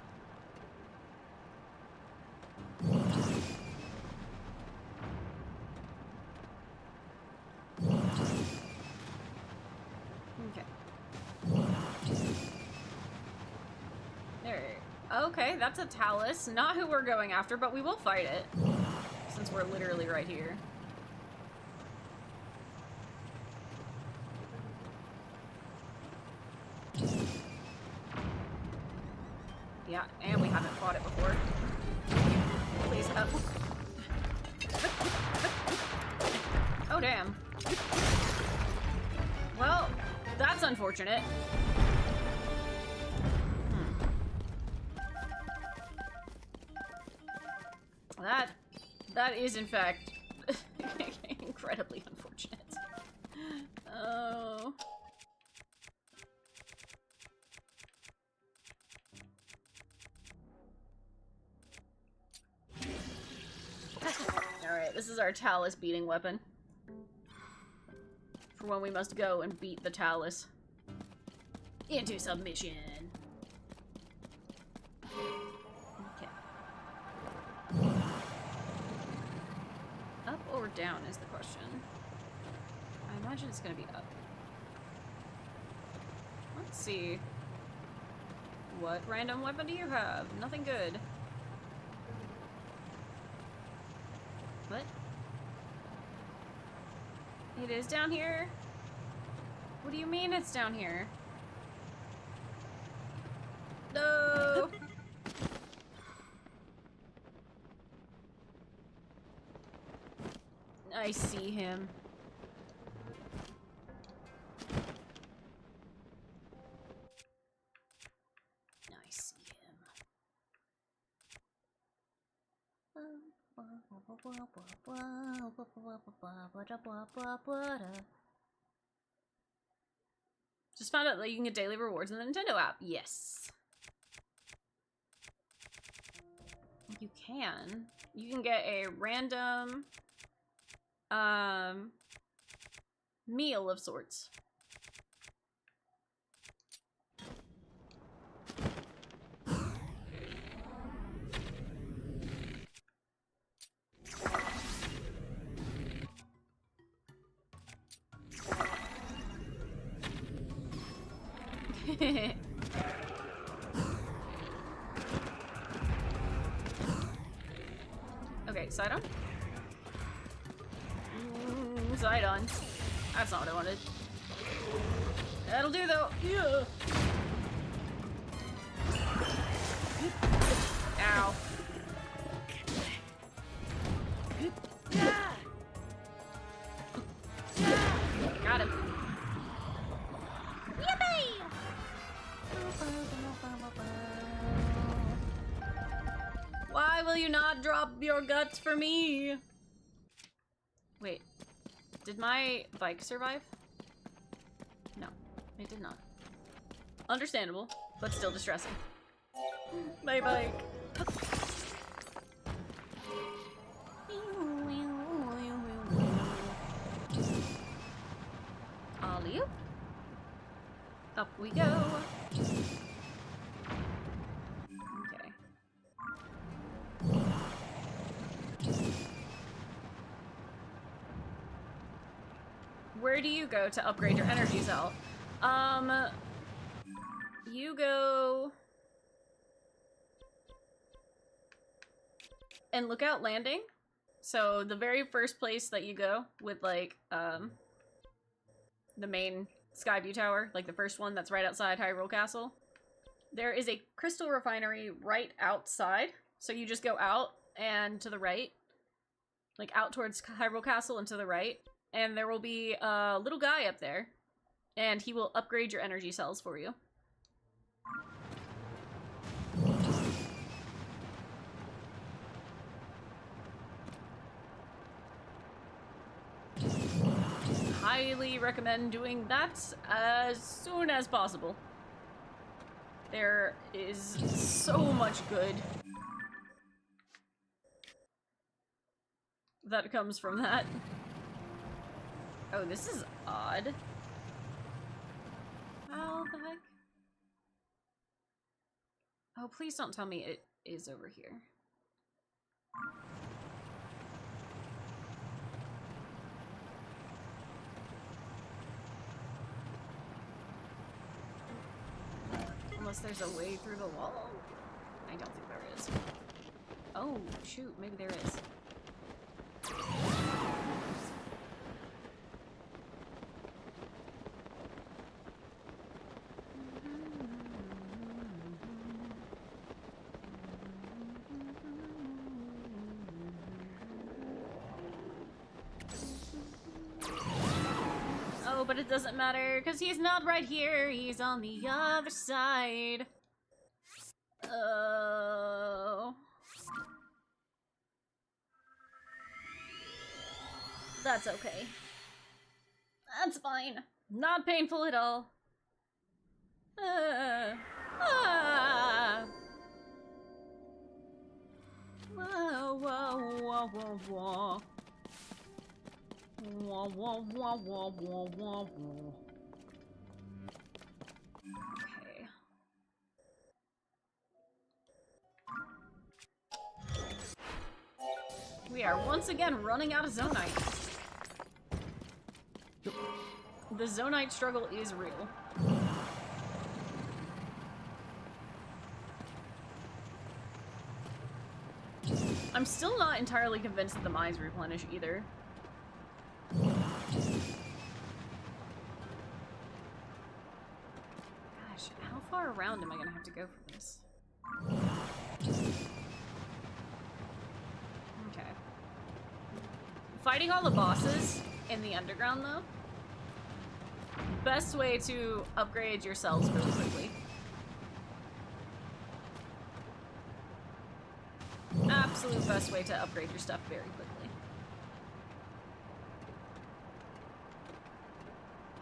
Okay. There. Okay, that's a Talus. Not who we're going after, but we will fight it. Since we're literally right here. Yeah, and we haven't fought it before. Please help. Oh, damn. Well, that's unfortunate. That is, in fact, incredibly unfortunate. Oh... Alright, this is our Talus beating weapon. For when we must go and beat the Talus. Into submission. Okay. Up or down is the question. I imagine it's gonna be up. Let's see. What random weapon do you have? Nothing good. What? It is down here? What do you mean it's down here? No! I see him. I see him. Just found out that you can get daily rewards in the Nintendo app. Yes. You can. You can get a random meal of sorts. Okay, side on. Side on. That's not what I wanted. That'll do though. Yeah. Ow. Got him. Why will you not drop your guts for me? Wait, did my bike survive? No, it did not. Understandable, but still distressing. My bike. Ollie. Up we go. Okay. Where do you go to upgrade your energy cell? You go... and Lookout Landing. So the very first place that you go with, like, the main Skyview Tower, like the first one that's right outside Hyrule Castle, there is a crystal refinery right outside. So you just go out and to the right, like out towards Hyrule Castle and to the right, and there will be a little guy up there, and he will upgrade your energy cells for you. Highly recommend doing that as soon as possible. There is so much good that comes from that. Oh, this is odd. How the heck? Oh, please don't tell me it is over here. Unless there's a way through the wall? I don't think there is. Oh, shoot, maybe there is. Oh, but it doesn't matter, because he's not right here. He's on the other side. Oh. That's okay. That's fine. Not painful at all. Ah. Whoa, whoa, whoa, whoa, whoa. Wah, wah, wah, wah, wah, wah, wah. Okay. We are once again running out of Zonite. The Zonite struggle is real. I'm still not entirely convinced that the mines replenish either. Gosh, how far around am I gonna have to go for this? Okay. Fighting all the bosses in the underground, though. Best way to upgrade your cells really quickly. Absolute best way to upgrade your stuff very quickly.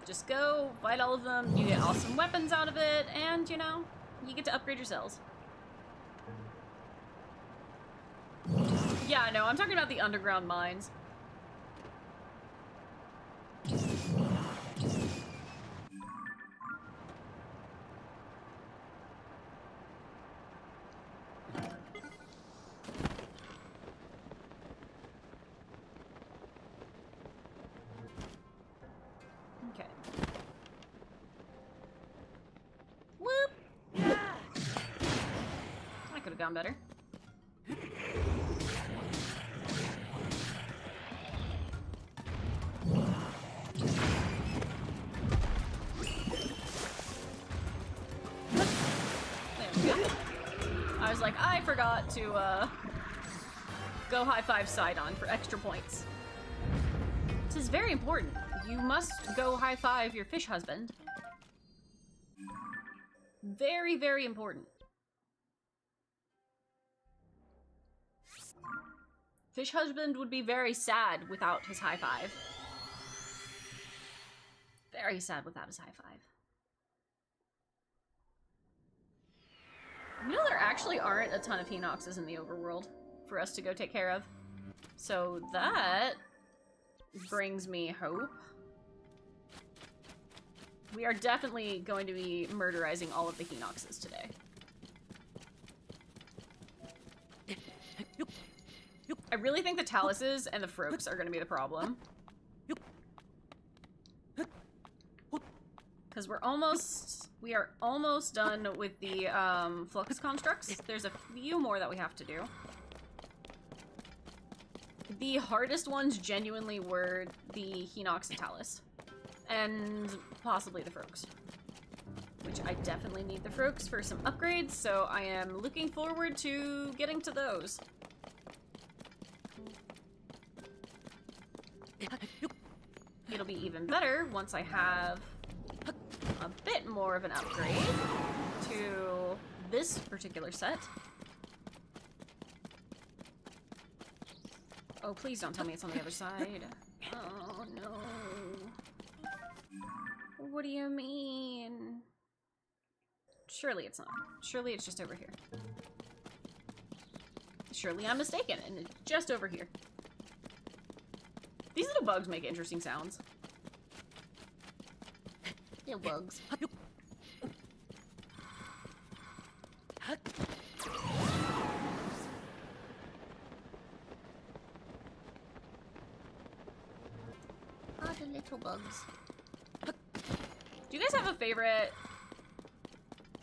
Just go, fight all of them, you get awesome weapons out of it, and, you know, you get to upgrade your cells. Yeah, no, I'm talking about the underground mines. gotten better. There we go. I was like, I forgot to go high five Sidon for extra points. This is very important. You must go high five your fish husband. Very, very important. Fish husband would be very sad without his high five. Very sad without his high five. You know, there actually aren't a ton of Hinoxes in the overworld for us to go take care of. So that brings me hope. We are definitely going to be murderizing all of the Hinoxes today. I really think the Taluses and the Froaks are going to be the problem. Because we are almost done with the Flux Constructs. There's a few more that we have to do. The hardest ones genuinely were the Hinox and Talus. And possibly the Froaks. Which I definitely need the Froaks for some upgrades, so I am looking forward to getting to those. It'll be even better once I have a bit more of an upgrade to this particular set. Oh, please don't tell me it's on the other side. Oh, no. What do you mean? Surely it's not. Surely it's just over here. Surely I'm mistaken, and it's just over here. These little bugs make interesting sounds. Little bugs. Oh, the little bugs. Do you guys have a favorite,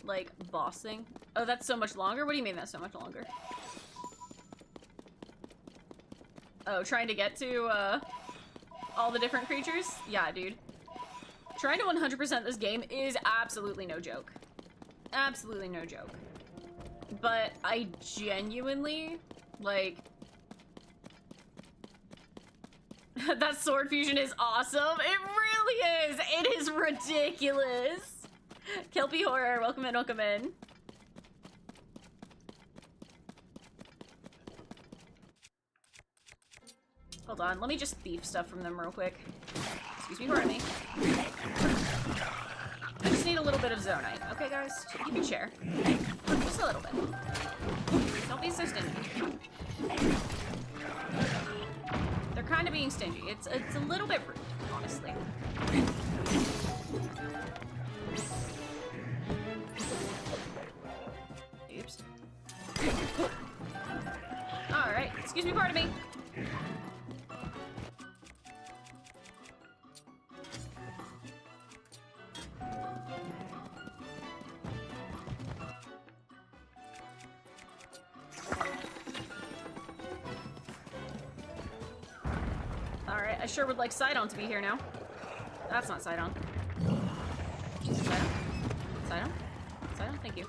like, boss thing? Oh, that's so much longer? What do you mean that's so much longer? Oh, trying to get to, all the different creatures? Yeah, dude. Trying to 100% this game is absolutely no joke. Absolutely no joke. But I genuinely, like... that sword fusion is awesome. It really is. It is ridiculous. Kelpie Horror, welcome in, welcome in. Hold on, let me just thief stuff from them real quick. Excuse me, pardon me. I just need a little bit of Zonite. Okay, guys? You can share. Just a little bit. Don't be so stingy. They're kind of being stingy. It's a little bit rude, honestly. Oops. Alright, excuse me, pardon me. Alright, I sure would like Sidon to be here now. That's not Sidon. Sidon? Sidon? Sidon? Thank you.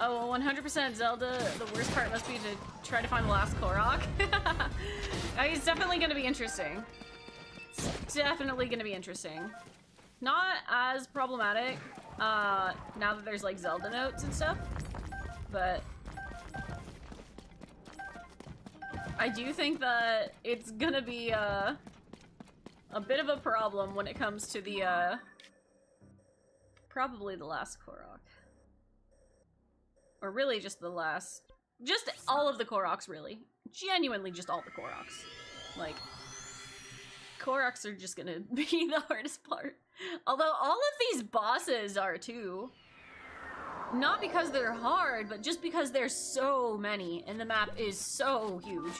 Oh, 100% Zelda, the worst part must be to try to find the last Korok. It's definitely gonna be interesting. It's definitely gonna be interesting. Not as problematic, now that there's like Zelda notes and stuff, but I do think that it's gonna be a bit of a problem when it comes to the probably the last Korok. Or really just the last... just all of the Koroks, really. Genuinely just all the Koroks. Like, Koroks are just gonna be the hardest part. Although all of these bosses are too. Not because they're hard, but just because there's so many, and the map is so huge.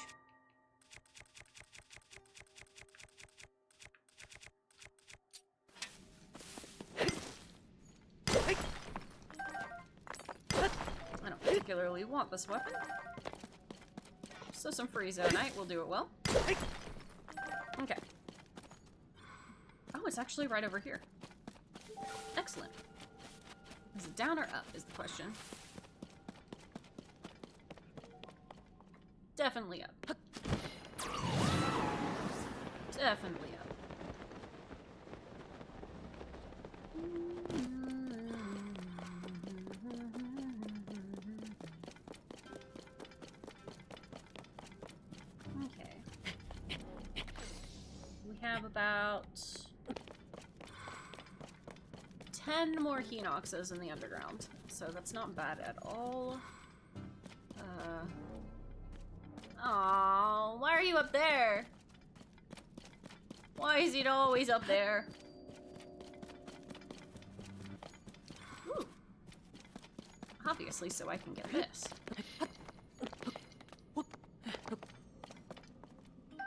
I don't particularly want this weapon. So some free Zonite will do it well. Okay. Oh, it's actually right over here. Excellent. Is it down or up is the question. Definitely up. Definitely up. Okay. We have about 10 more Hinoxes in the underground, so that's not bad at all. Aww, why are you up there? Why is it always up there? Ooh. Obviously, so I can get this.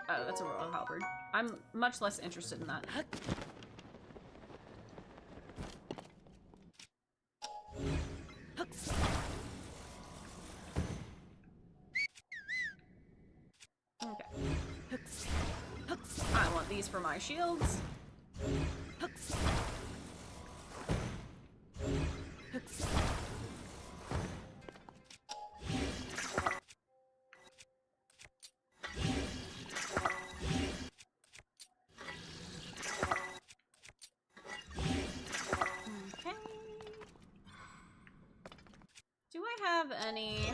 Oh, that's a royal halberd. I'm much less interested in that. I want these for my shields. Okay. Do I have any...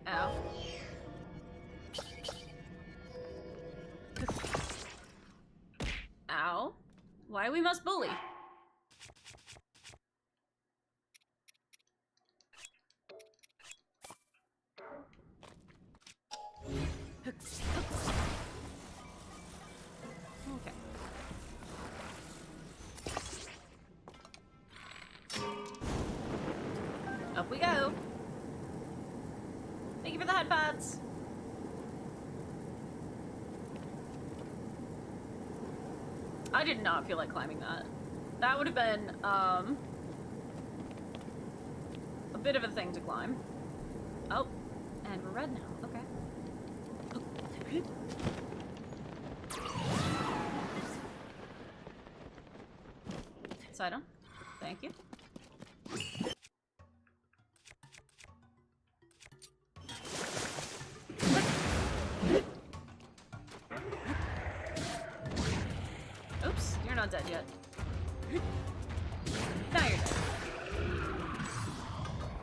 Ow. Ow. Why we must bully? Okay. Up we go. Thank you for the hot pots. I did not feel like climbing that. That would have been, a bit of a thing to climb. Oh, and we're red now. Okay. Sidon, thank you. Oops, you're not dead yet. Now you're dead.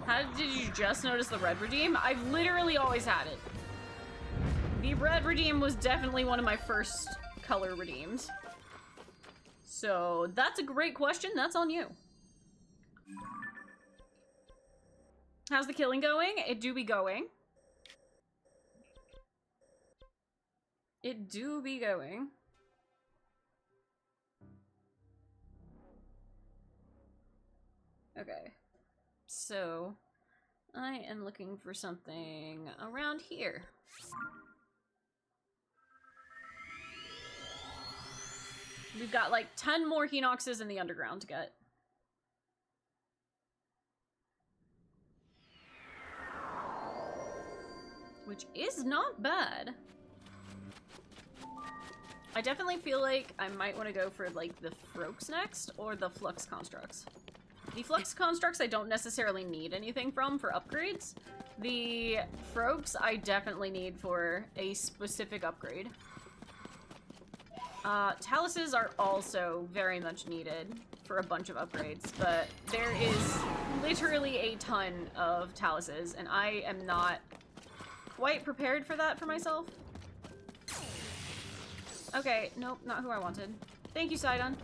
How did you just notice the red redeem? I've literally always had it. The red redeem was definitely one of my first color redeems. So that's a great question. That's on you. How's the killing going? It do be going. It do be going. Okay. So, I am looking for something around here. We've got like 10 more Hinoxes in the underground to get. Which is not bad. I definitely feel like I might want to go for like the Froaks next or the Flux Constructs. The Flux Constructs I don't necessarily need anything from for upgrades. The Froaks I definitely need for a specific upgrade. Taluses are also very much needed for a bunch of upgrades, but there is literally a ton of Taluses, and I am not quite prepared for that for myself. Okay, nope, not who I wanted. Thank you, Sidon.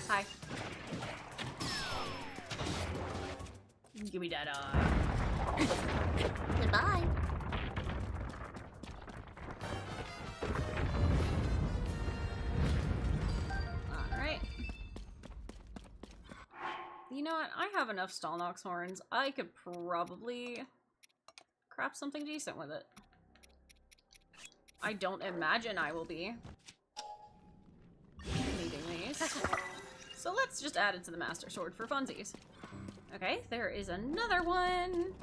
Hi. Give me that eye. Goodbye. Alright. You know what? I have enough Stalnox horns. I could probably craft something decent with it. I don't imagine I will be needing these. So let's just add it to the Master Sword for funsies. Okay, there is another one.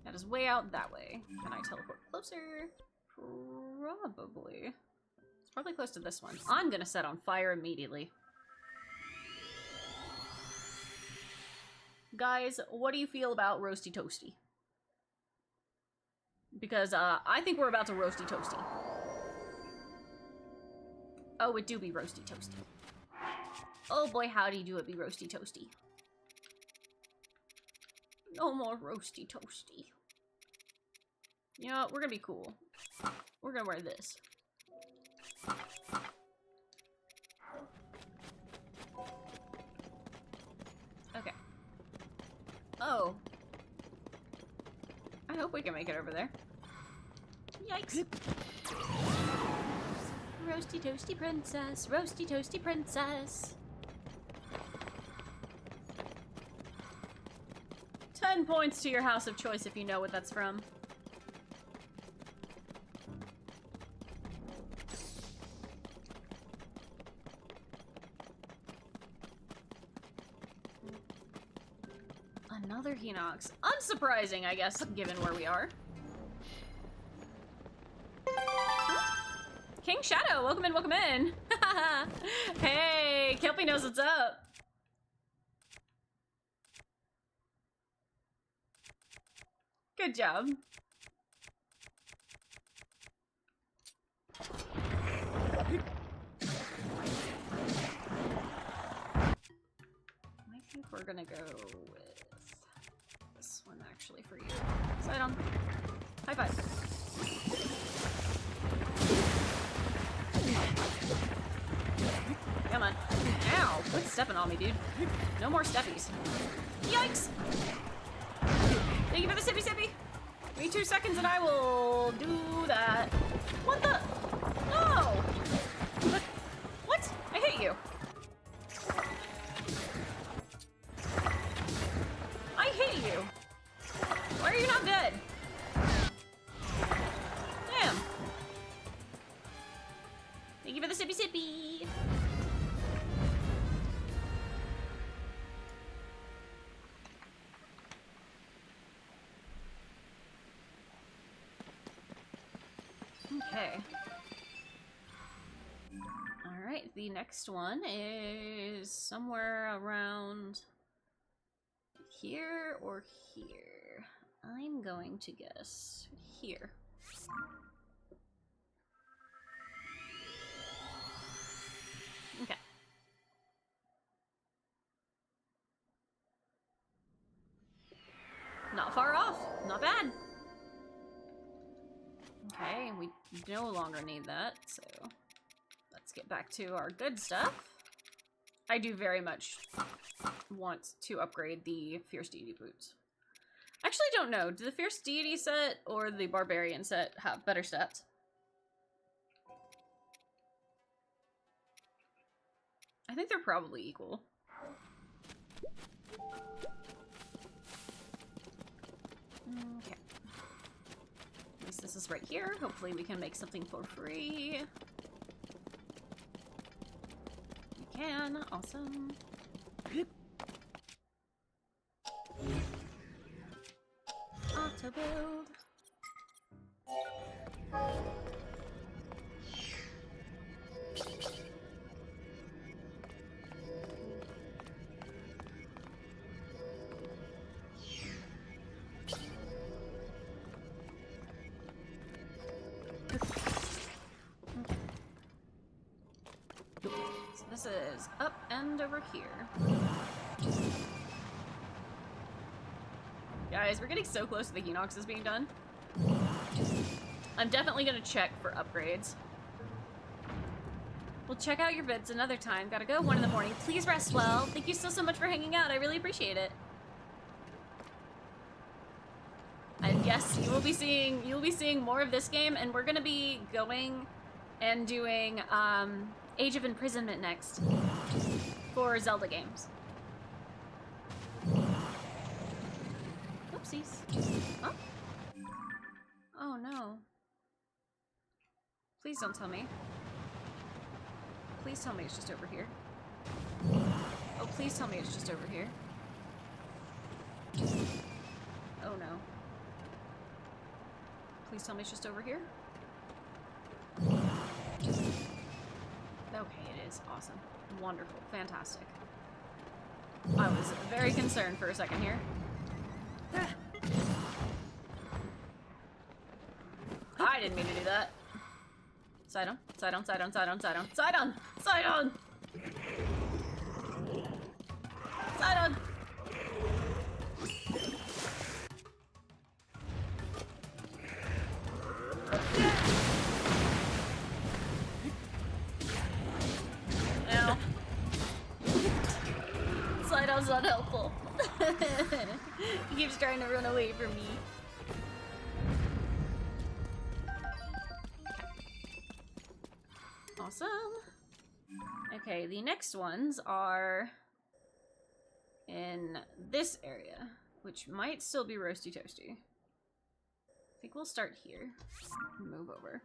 That is way out that way. Can I teleport closer? Probably. It's probably close to this one. I'm gonna set on fire immediately. Guys, what do you feel about Roasty Toasty? Because, I think we're about to Roasty Toasty. Oh, it do be Roasty Toasty. Oh boy, howdy do it be Roasty Toasty. No more Roasty Toasty. You know what? We're gonna be cool. We're gonna wear this. Okay. Oh. I hope we can make it over there. Yikes. Roasty Toasty Princess, Roasty Toasty Princess. 10 points to your house of choice if you know what that's from. Another Hinox. Unsurprising, I guess, given where we are. King Shadow, welcome in, welcome in. Hey, Kelpie knows what's up. Good job. I think we're gonna go with this one actually for you. Slide on. High five. Come on. Ow! Quit stepping on me, dude. No more steppies. Yikes! Thank you for the sippy sippy! Give me 2 seconds and I will do that. What the? No! What? I hate you. I hate you. Why are you not dead? Damn. Thank you for the sippy sippy. Okay. Alright, the next one is somewhere around here or here. I'm going to guess here. Okay. Not far off. Not bad. Okay, we no longer need that, so let's get back to our good stuff. I do very much want to upgrade the Fierce Deity boots. Actually, don't know. Do the Fierce Deity set or the Barbarian set have better stats? I think they're probably equal. Okay. At least this is right here. Hopefully we can make something for free. We can. Awesome. Auto build. So this is up and over here. Guys, we're getting so close to the Hinoxes being done. I'm definitely gonna check for upgrades. We'll check out your vids another time. Gotta go, 1 in the morning. Please rest well. Thank you so much for hanging out. I really appreciate it. Yes, you will be seeing more of this game, and we're gonna be going and doing Age of Imprisonment next for Zelda games. Oopsies. Huh? Oh no. Please don't tell me. Please tell me it's just over here. Oh, please tell me it's just over here. Oh no. Please tell me it's just over here. Okay, it is. Awesome. Wonderful. Fantastic. I was very concerned for a second here. I didn't mean to do that. Side on, side on, side on, side on, side on, side on, side on! Side on! Ow. Side on's not helpful. He keeps trying to run away from me. Awesome. Okay, the next ones are in this area, which might still be roasty toasty. I think we'll start here. Move over.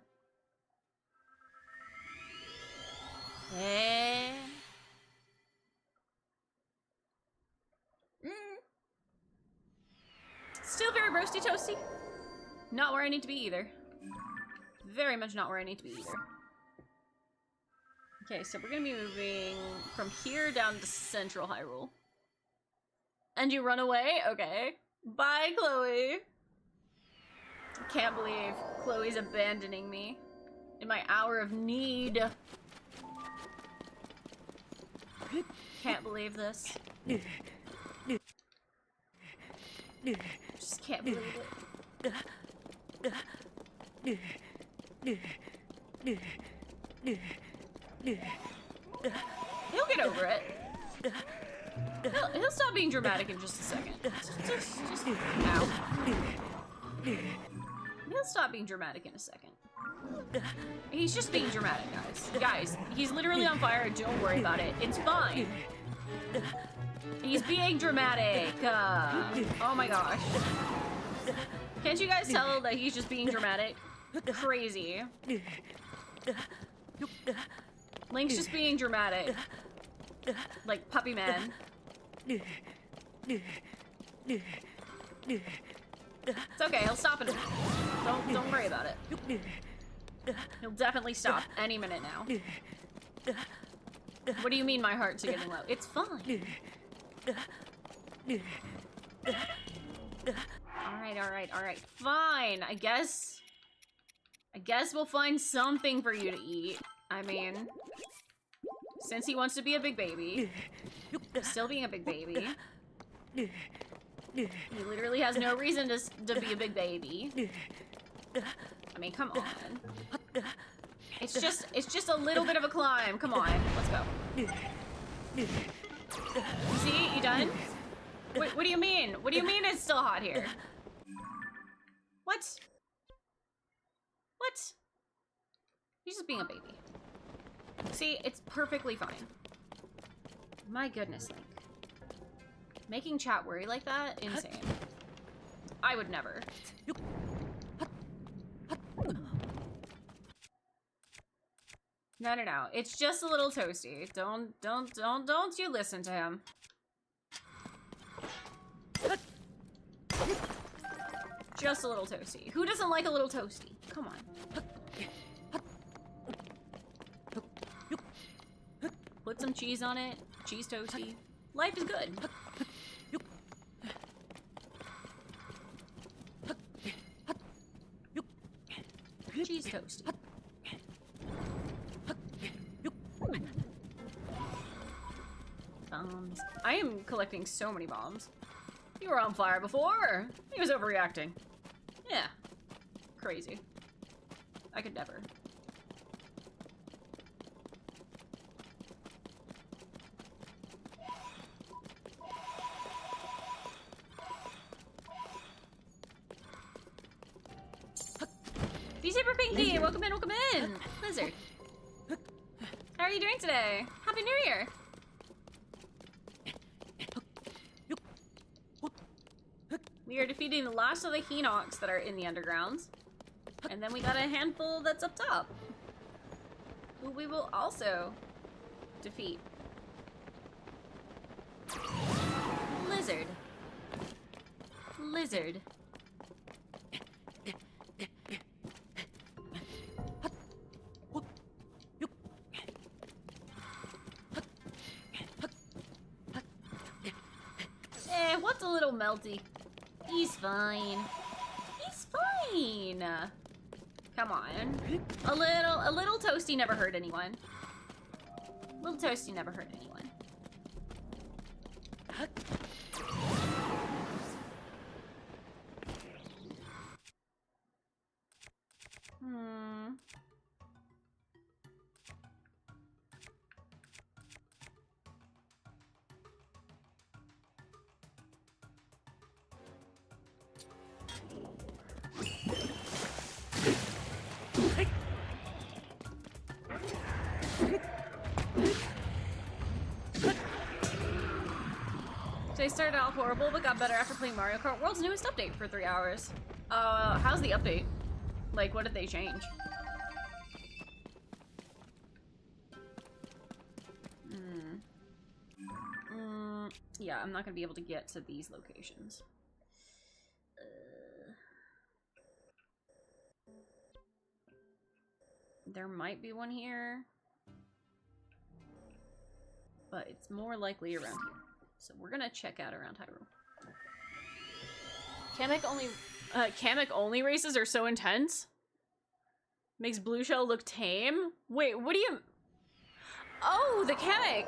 Hey. Still very roasty toasty. Not where I need to be either. Very much not where I need to be either. Okay, so we're gonna be moving from here down to Central Hyrule. And you run away? Okay. Bye, Chloe. Can't believe Chloe's abandoning me in my hour of need. Can't believe this. Just can't believe it. He'll get over it. He'll stop being dramatic in just a second. Just ow. He'll stop being dramatic in a second. He's just being dramatic, guys. Guys, he's literally on fire. Don't worry about it. It's fine. He's being dramatic. Oh my gosh. Can't you guys tell that he's just being dramatic? Crazy. Link's just being dramatic. Like puppy man. It's okay, he'll stop in a minute. Don't worry about it. He'll definitely stop any minute now. What do you mean my heart's getting low? It's fine. Alright. Fine. I guess we'll find something for you to eat. I mean, since he wants to be a big baby, still being a big baby. He literally has no reason to be a big baby. I mean, come on. It's just a little bit of a climb. Come on, let's go. You see? You done? What do you mean? What do you mean it's still hot here? What? What? He's just being a baby. See, it's perfectly fine. My goodness, Link. Making chat worry like that? Insane. I would never. No. It's just a little toasty. Don't you listen to him. Just a little toasty. Who doesn't like a little toasty? Come on. Put some cheese on it. Cheese toasty. Life is good. Cheese toasty. Bombs. I am collecting so many bombs. You were on fire before. He was overreacting. Yeah. Crazy. I could never. Super Pinky, Lizard. welcome in, welcome in. Lizard. How are you doing today? Happy New Year. We are defeating the last of the Hinox that are in the undergrounds. And then we got a handful that's up top, who we will also defeat. Lizard. Lizard. What's a little melty? He's fine. He's fine. Come on. A little toasty never hurt anyone. Little toasty never hurt anyone. They started out horrible, but got better after playing Mario Kart World's newest update for 3 hours. How's the update? Like, what did they change? Yeah, I'm not gonna be able to get to these locations. There might be one here, but it's more likely around here. So we're gonna check out around Hyrule. Kamek only races are so intense. Makes Blue Shell look tame. Wait, what do you? Oh, the Kamek.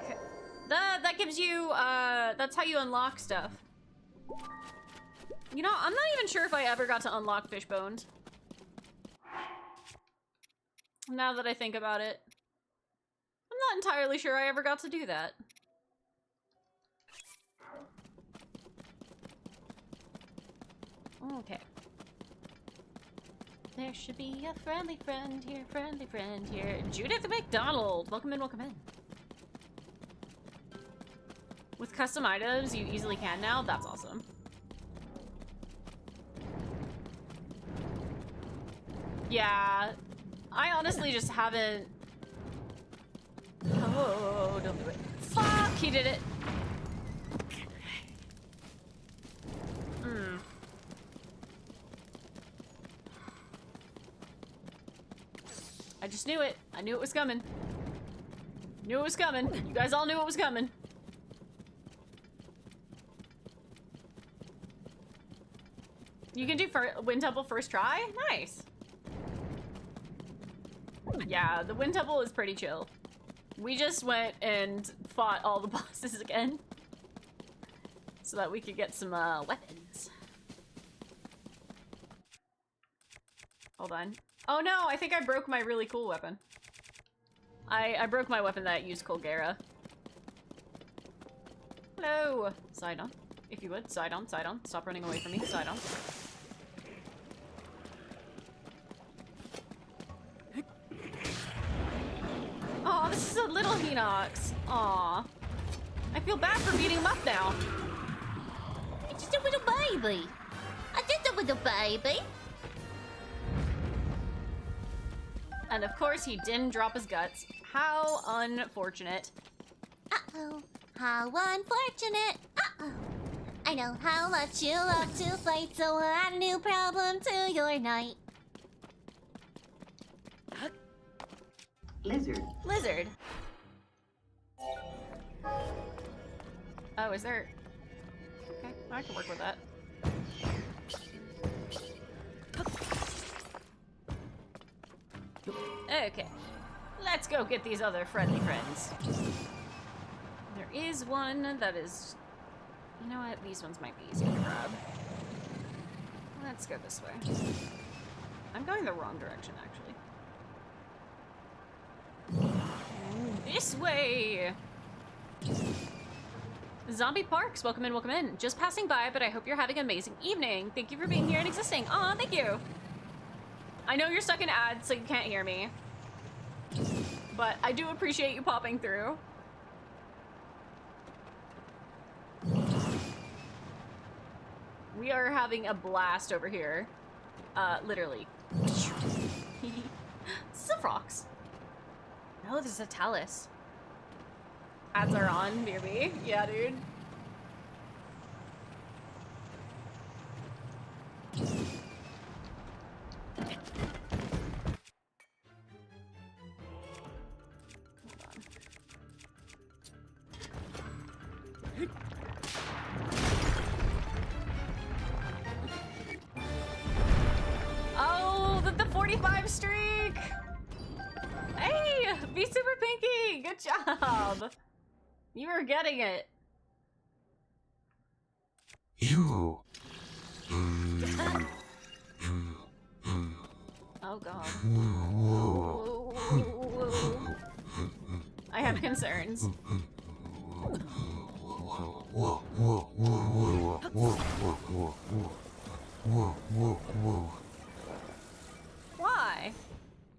That gives you. That's how you unlock stuff. You know, I'm not even sure if I ever got to unlock Fishbones. Now that I think about it, I'm not entirely sure I ever got to do that. Okay. There should be a friendly friend here. Judith McDonald! Welcome in, welcome in. With custom items, you easily can now? That's awesome. Yeah. I honestly just haven't... Oh, don't do it. Fuck! He did it! I just knew it. I knew it was coming. Knew it was coming. You guys all knew it was coming. You can do Wind Temple first try? Nice. Yeah, the Wind Temple is pretty chill. We just went and fought all the bosses again so that we could get some weapons. Hold on. Oh no, I think I broke my really cool weapon. I broke my weapon that used Colgera. Hello! Side on, if you would. Side on, side on. Stop running away from me. Side on. Oh, this is a little Hinox. Aw. I feel bad for beating him up now. It's just a little baby. Just a little baby. And of course he didn't drop his guts. How unfortunate. Uh-oh. How unfortunate. Uh-oh. I know how much you love to fight, so add a new problem to your night. Lizard. Lizard. Oh, is there... Okay, I can work with that. Okay, let's go get these other friendly friends. There is one that is... You know what? These ones might be easier to grab. Let's go this way. I'm going the wrong direction, actually. This way! Zombie Parks, welcome in, welcome in. Just passing by, but I hope you're having an amazing evening. Thank you for being here and existing. Aw, thank you. I know you're stuck in ads, so you can't hear me. But I do appreciate you popping through. We are having a blast over here. Literally. Sifrox. No, this is a Talus. Ads are on, baby. Yeah, dude. Oh, the 45 streak! Hey, be super pinky! Good job! You were getting it. You. Oh god. I have concerns. Why?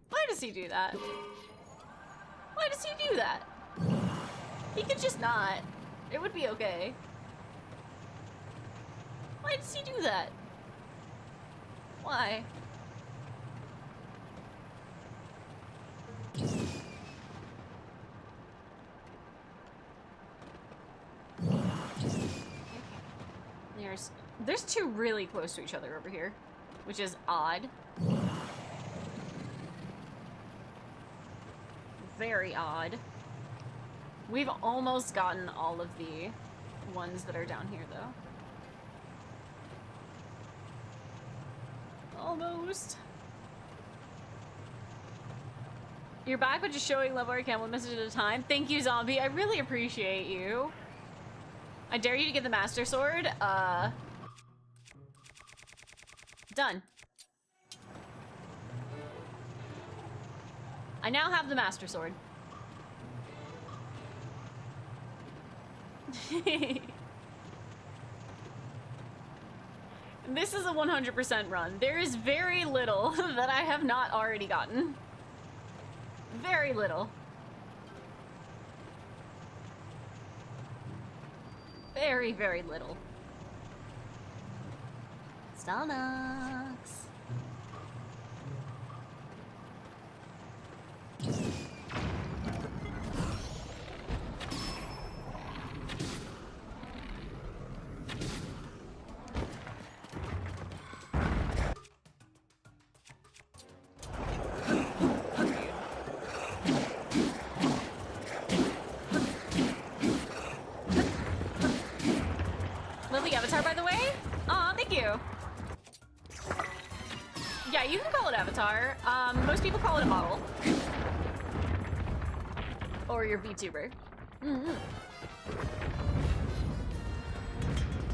Why does he do that? Why does he do that? He could just not. It would be okay. Why does he do that? Why? There's two really close to each other over here, which is odd. Very odd. We've almost gotten all of the ones that are down here, though. Almost. You're back, but just showing love where I can, one message at a time. Thank you, Zombie. I really appreciate you. I dare you to get the Master Sword. Done. I now have the Master Sword. This is a 100% run. There is very little that I have not already gotten. Very little. Very, very little. Stalnox. Lovely avatar, by the way. Aw, thank you. Yeah, you can call it avatar. Most people call it a model. Or your VTuber.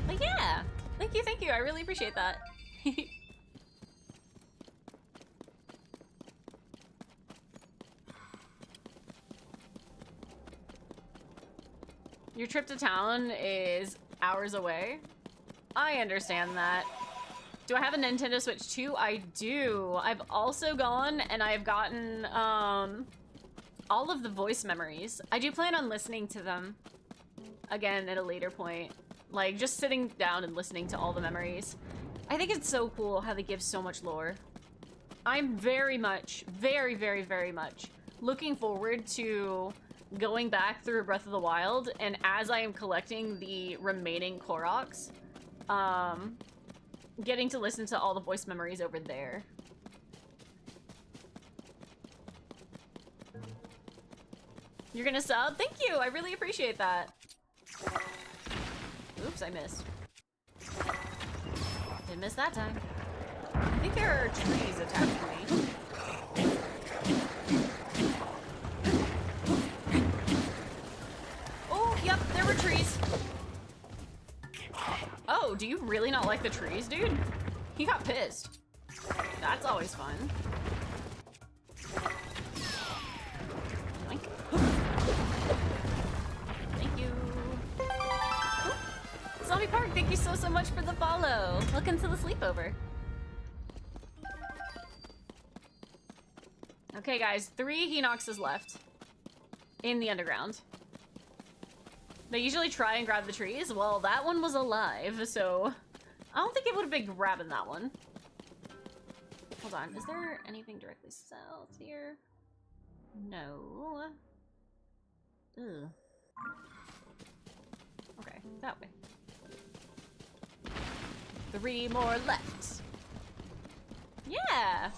But yeah, thank you. I really appreciate that. Your trip to town is hours away. I understand that. Do I have a Nintendo Switch 2? I do. I've also gone and I've gotten all of the voice memories. I do plan on listening to them again at a later point. Like just sitting down and listening to all the memories. I think it's so cool how they give so much lore. I'm very much, very, very, very much looking forward to going back through Breath of the Wild, and as I am collecting the remaining Koroks, getting to listen to all the voice memories over there. You're gonna sub? Thank you! I really appreciate that. Oops, I missed. Didn't miss that time. I think there are trees attached to me. Oh, yep, there were trees. Oh, do you really not like the trees, dude? He got pissed. That's always fun. Yoink. Thank you. Zombie Park, thank you so much for the follow. Welcome to the sleepover. Okay, guys, 3 Hinoxes left in the underground. They usually try and grab the trees. Well, that one was alive, so I don't think it would have been grabbing that one. Hold on, is there anything directly south here? No. Ugh. Okay, that way. 3 more left. Yeah!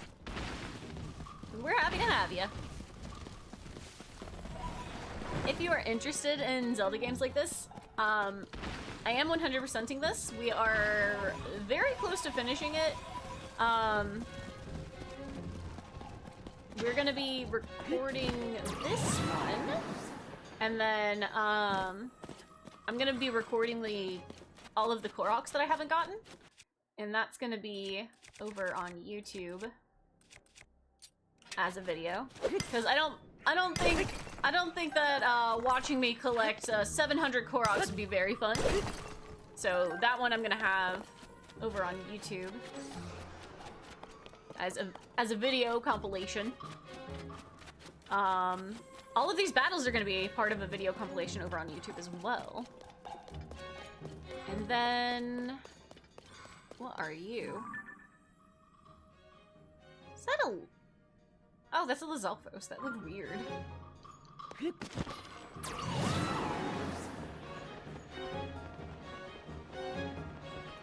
We're happy to have you. If you are interested in Zelda games like this, I am 100%ing this. We are very close to finishing it. We're gonna be recording this one, and then I'm gonna be recording all of the Koroks that I haven't gotten, and that's gonna be over on YouTube as a video, because I don't think that watching me collect 700 Koroks would be very fun. So that one I'm gonna have over on YouTube as a video compilation. All of these battles are gonna be part of a video compilation over on YouTube as well. And then, what are you? Is that a? Oh, that's a Lizalfos. That looked weird.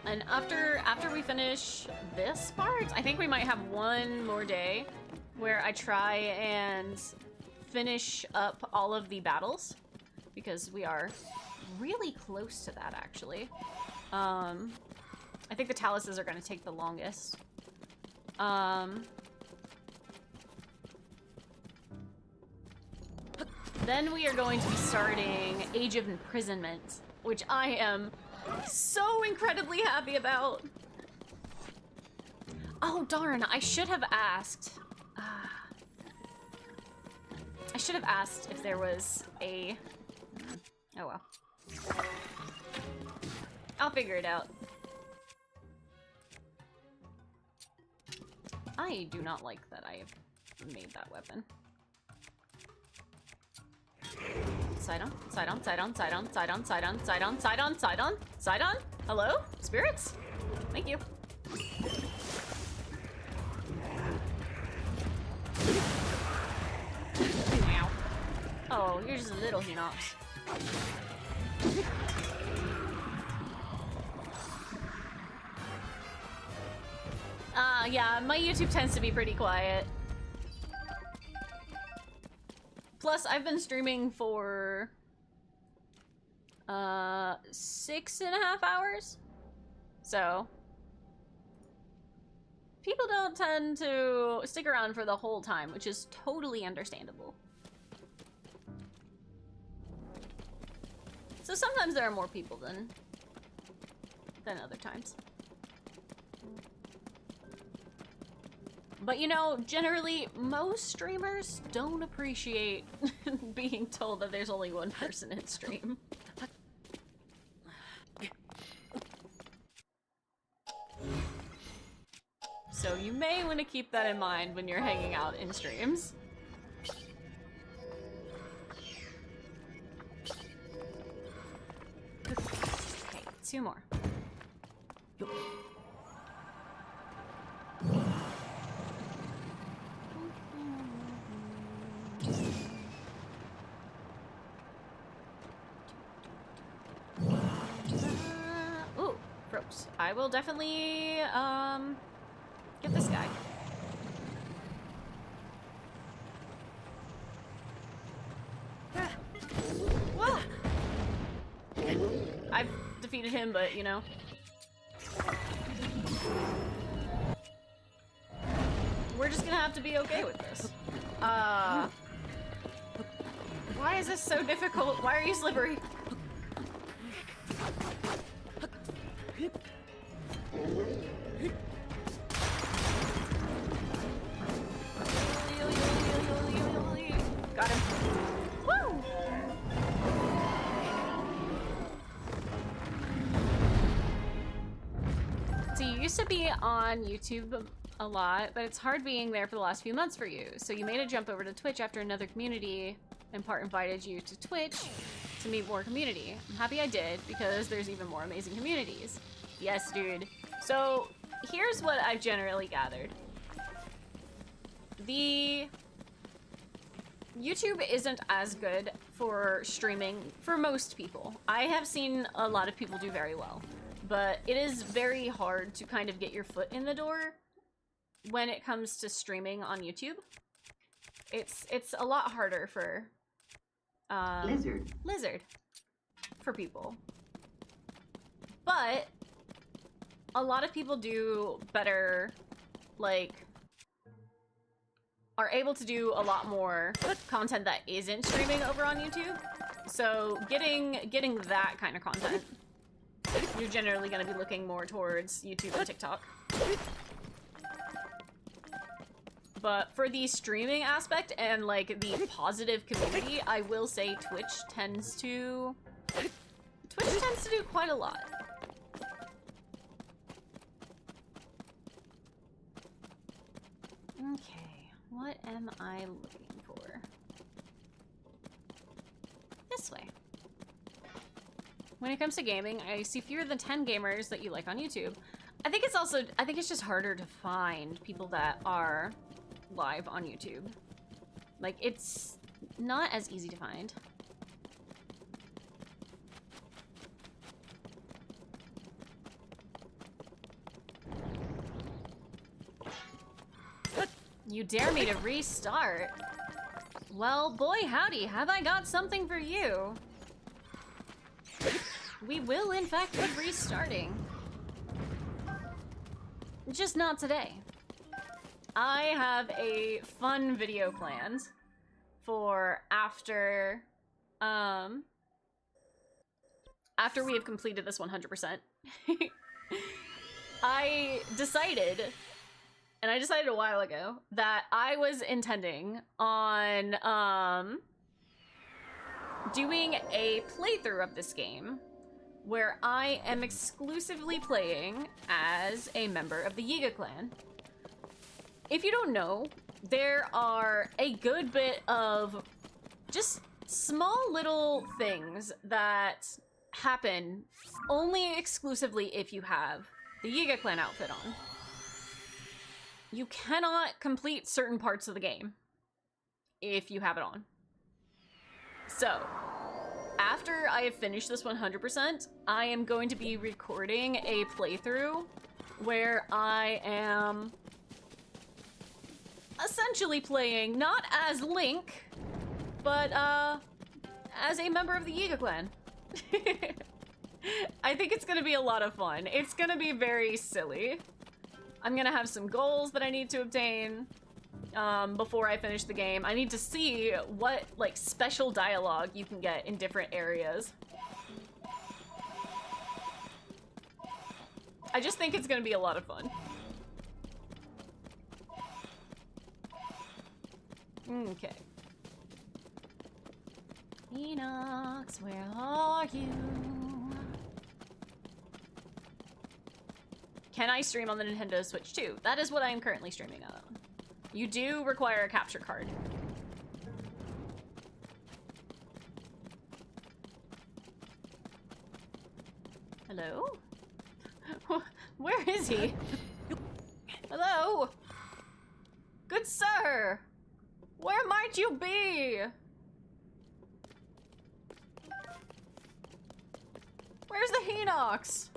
And after we finish this part, I think we might have one more day where I try and finish up all of the battles, because we are really close to that, actually. I think the Taluses are going to take the longest. Then we are going to be starting Age of Imprisonment, which I am so incredibly happy about. Oh, darn, I should have asked. I should have asked if there was a... Oh, well. I'll figure it out. I do not like that I have made that weapon. Sidon, Sidon, Sidon, Sidon, Sidon, Sidon, Sidon, Sidon, Sidon, Sidon? Hello? Spirits? Thank you. Ow. Oh, you're just a little Hinox. Yeah, my YouTube tends to be pretty quiet. Plus, I've been streaming for 6.5 hours. So people don't tend to stick around for the whole time, which is totally understandable. So sometimes there are more people than other times. But you know, generally, most streamers don't appreciate being told that there's only one person in stream. So you may want to keep that in mind when you're hanging out in streams. Okay, 2 more. Ooh, ropes. I will definitely, get this guy. Whoa! I've defeated him, but, you know. We're just gonna have to be okay with this. Why is this so difficult? Why are you slippery? Got him. Woo! So you used to be on YouTube a lot, but it's hard being there for the last few months for you. So you made a jump over to Twitch after another community in part invited you to Twitch to meet more community. I'm happy I did, because there's even more amazing communities. Yes, dude. So here's what I've generally gathered. The YouTube isn't as good for streaming for most people. I have seen a lot of people do very well, but it is very hard to kind of get your foot in the door when it comes to streaming on YouTube. It's a lot harder for Lizard for people. But a lot of people do better, like, are able to do a lot more content that isn't streaming over on YouTube. So getting that kind of content, you're generally going to be looking more towards YouTube and TikTok. But for the streaming aspect and like the positive community, I will say Twitch tends to do quite a lot. Okay, what am I looking for? This way. When it comes to gaming, I see fewer than 10 gamers that you like on YouTube. I think it's just harder to find people that are live on YouTube. Like, it's not as easy to find. You dare me to restart? Well, boy howdy, have I got something for you. We will, in fact, be restarting. Just not today. I have a fun video planned for after we have completed this 100%. I decided a while ago that I was intending on doing a playthrough of this game where I am exclusively playing as a member of the Yiga clan. If you don't know, there are a good bit of just small little things that happen only exclusively if you have the Yiga clan outfit on. You cannot complete certain parts of the game if you have it on. So, after I have finished this 100%, I am going to be recording a playthrough where I am essentially playing not as Link, but as a member of the Yiga clan. I think it's gonna be a lot of fun. It's gonna be very silly. I'm gonna have some goals that I need to obtain before I finish the game. I need to see what like special dialogue you can get in different areas. I just think it's gonna be a lot of fun. Okay. Enox, where are you? Can I stream on the Nintendo Switch too? That is what I am currently streaming on. You do require a capture card. Hello? Where is he? Hello? Good sir! Where might you be? Where's the Hinox?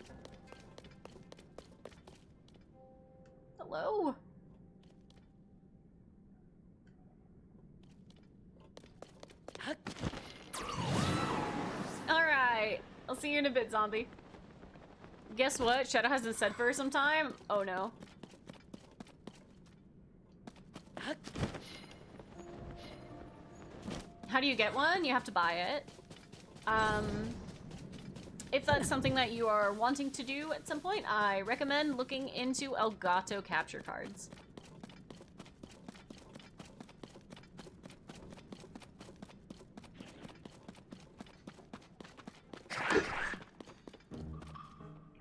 Hello? Alright. I'll see you in a bit, zombie. Guess what? Shadow hasn't said for some time. Oh no. How do you get one? You have to buy it. If that's something that you are wanting to do at some point, I recommend looking into Elgato capture cards.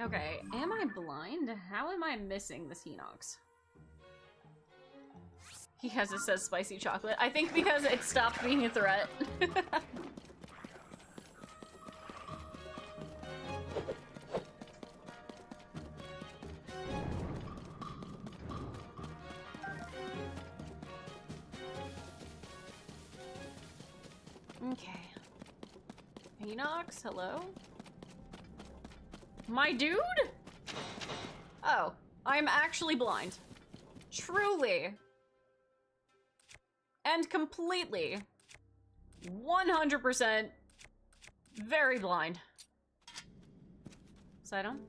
Okay, am I blind? How am I missing this Hinox? Yes, it says spicy chocolate. I think because it stopped being a threat. Okay. Enox, hello? My dude? Oh, I'm actually blind. Truly. And completely. 100% very blind. Side on.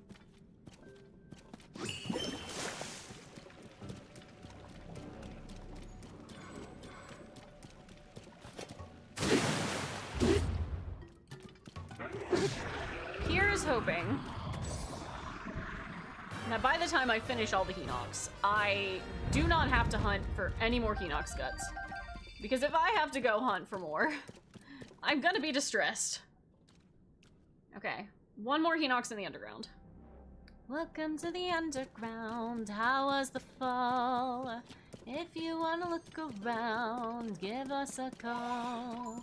Here's hoping. Now, by the time I finish all the Hinox, I do not have to hunt for any more Hinox guts. Because if I have to go hunt for more, I'm gonna be distressed. Okay, one more Hinox in the underground. Welcome to the underground. How was the fall? If you wanna look around, give us a call.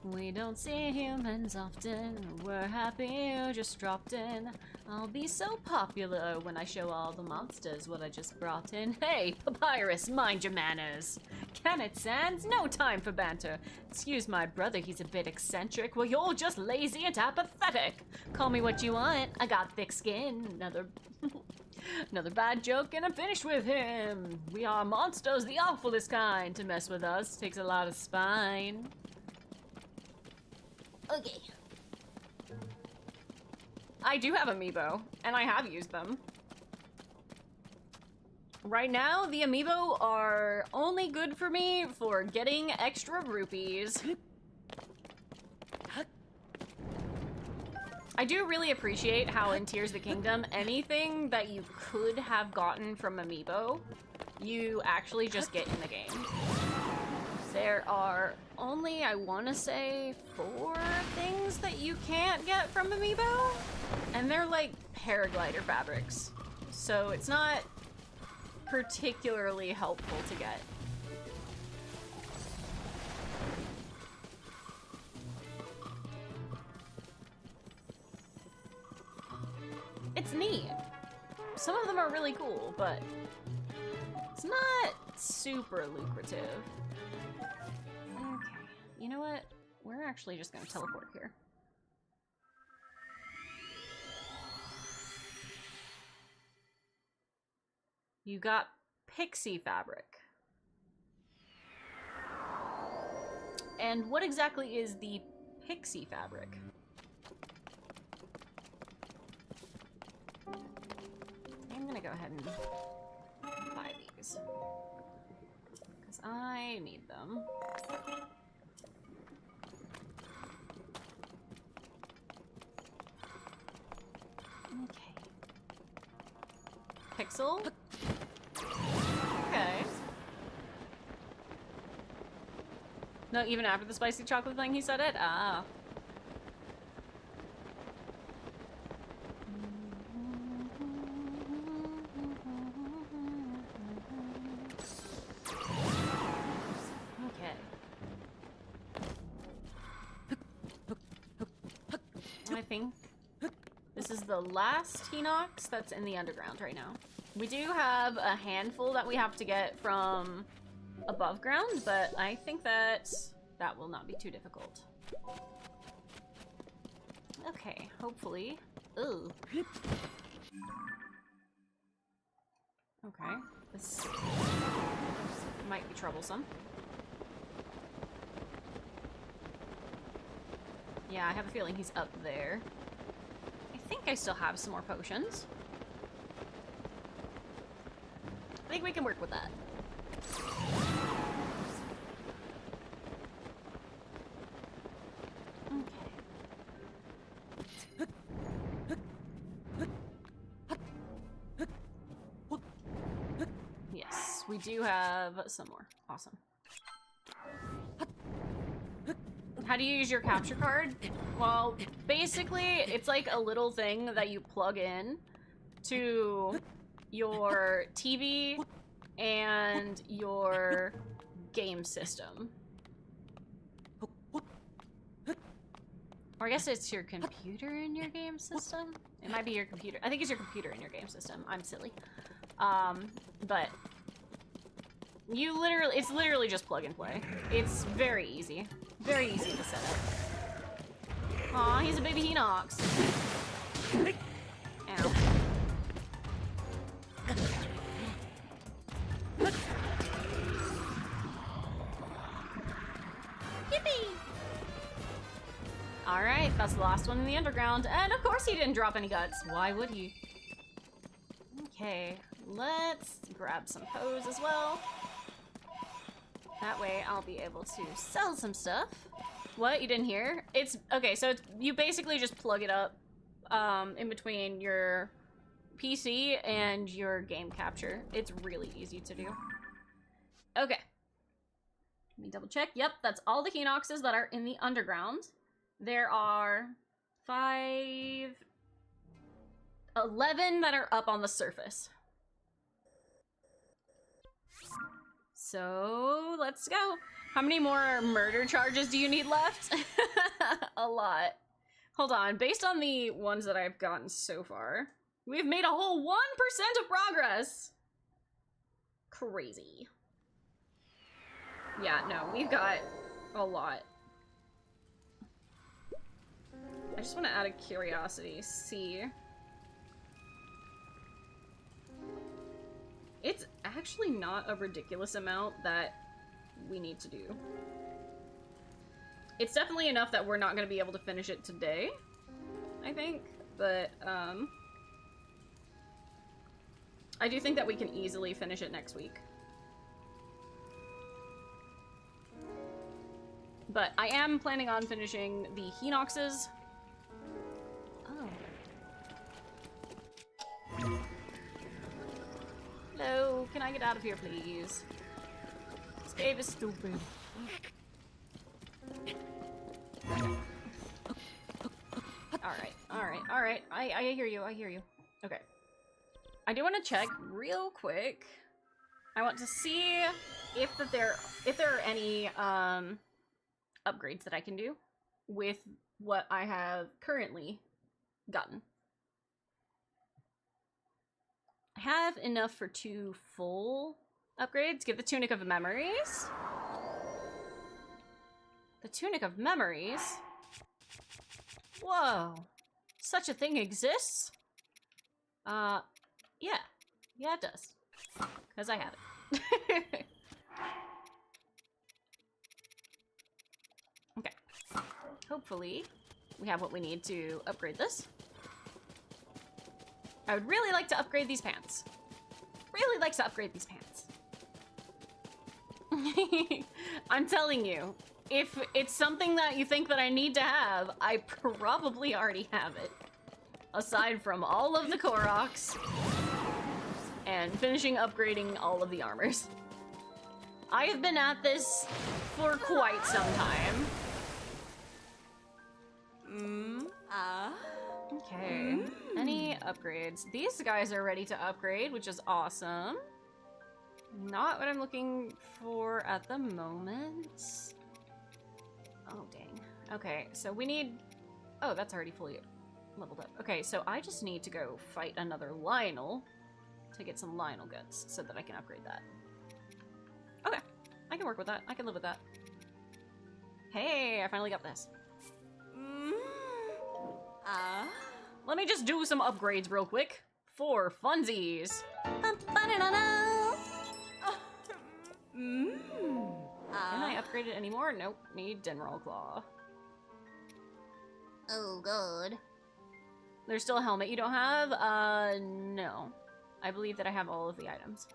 We don't see humans often. We're happy you just dropped in. I'll be so popular when I show all the monsters what I just brought in. Hey, Papyrus, mind your manners. Kenneth Sands, no time for banter. Excuse my brother, he's a bit eccentric. Well, you're just lazy and apathetic. Call me what you want. I got thick skin. Another bad joke and I'm finished with him. We are monsters, the awfulest kind. To mess with us takes a lot of spine. Okay. I do have amiibo, and I have used them. Right now, the amiibo are only good for me for getting extra rupees. I do really appreciate how in Tears of the Kingdom, anything that you could have gotten from amiibo, you actually just get in the game. There are only, I want to say, 4 things that you can't get from amiibo, and they're like paraglider fabrics, so it's not particularly helpful to get. It's neat. Some of them are really cool, but it's not super lucrative. Okay, you know what? We're actually just gonna teleport here. You got pixie fabric. And what exactly is the pixie fabric? I'm gonna go ahead and buy these, because I need them. Okay. Pixel? Okay. No, even after the spicy chocolate thing, he said it? Ah. Okay. I think this is the last Hinox that's in the underground right now. We do have a handful that we have to get from above ground, but I think that that will not be too difficult. Okay, hopefully. Ooh. Okay, this might be troublesome. Yeah, I have a feeling he's up there. I think I still have some more potions. I think we can work with that. Yes, we do have some more. Awesome. How do you use your capture card? Well, basically, it's like a little thing that you plug in to your TV and your game system. Or I guess it's your computer in your game system? It might be your computer. I think it's your computer in your game system. I'm silly. But you literally, it's literally just plug and play. It's very easy. Very easy to set up. Aw, he's a baby Hinox. Ow. Yippee! Alright, that's the last one in the underground. And of course he didn't drop any guts. Why would he? Okay, let's grab some pose as well. That way I'll be able to sell some stuff. What? You didn't hear? It's okay, so it's, you basically just plug it up in between your PC and your game capture. It's really easy to do. Okay. Let me double check. Yep, that's all the Hinoxes that are in the underground. There are 11 that are up on the surface. So, let's go. How many more murder charges do you need left? A lot. Hold on, based on the ones that I've gotten so far, we've made a whole 1% of progress. Crazy. Yeah, no, we've got a lot. I just want to out of curiosity, see. It's actually not a ridiculous amount that we need to do. It's definitely enough that we're not going to be able to finish it today, I think, but I do think that we can easily finish it next week. But I am planning on finishing the Hinoxes. Oh. Hello, can I get out of here, please? This cave is stupid. Alright. I hear you, I hear you. Okay. I do want to check real quick. I want to see if there are any upgrades that I can do with what I have currently gotten. I have enough for 2 full upgrades. Get the Tunic of Memories. The Tunic of Memories? Whoa. Such a thing exists? Yeah. Yeah, it does. Because I have it. Okay. Hopefully, we have what we need to upgrade this. I would really like to upgrade these pants. Really like to upgrade these pants. I'm telling you, if it's something that you think that I need to have, I probably already have it. Aside from all of the Koroks and finishing upgrading all of the armors. I have been at this for quite some time. Okay. Any upgrades? These guys are ready to upgrade, which is awesome. Not what I'm looking for at the moment. Oh, dang. Okay, so we need... Oh, that's already fully leveled up. Okay, so I just need to go fight another Lionel to get some Lionel guts so that I can upgrade that. Okay, I can work with that. I can live with that. Hey, I finally got this. Let me just do some upgrades real quick for funsies. Can I upgrade it anymore? Nope. Need Denral Claw. Oh, God. There's still a helmet you don't have? No. I believe that I have all of the items.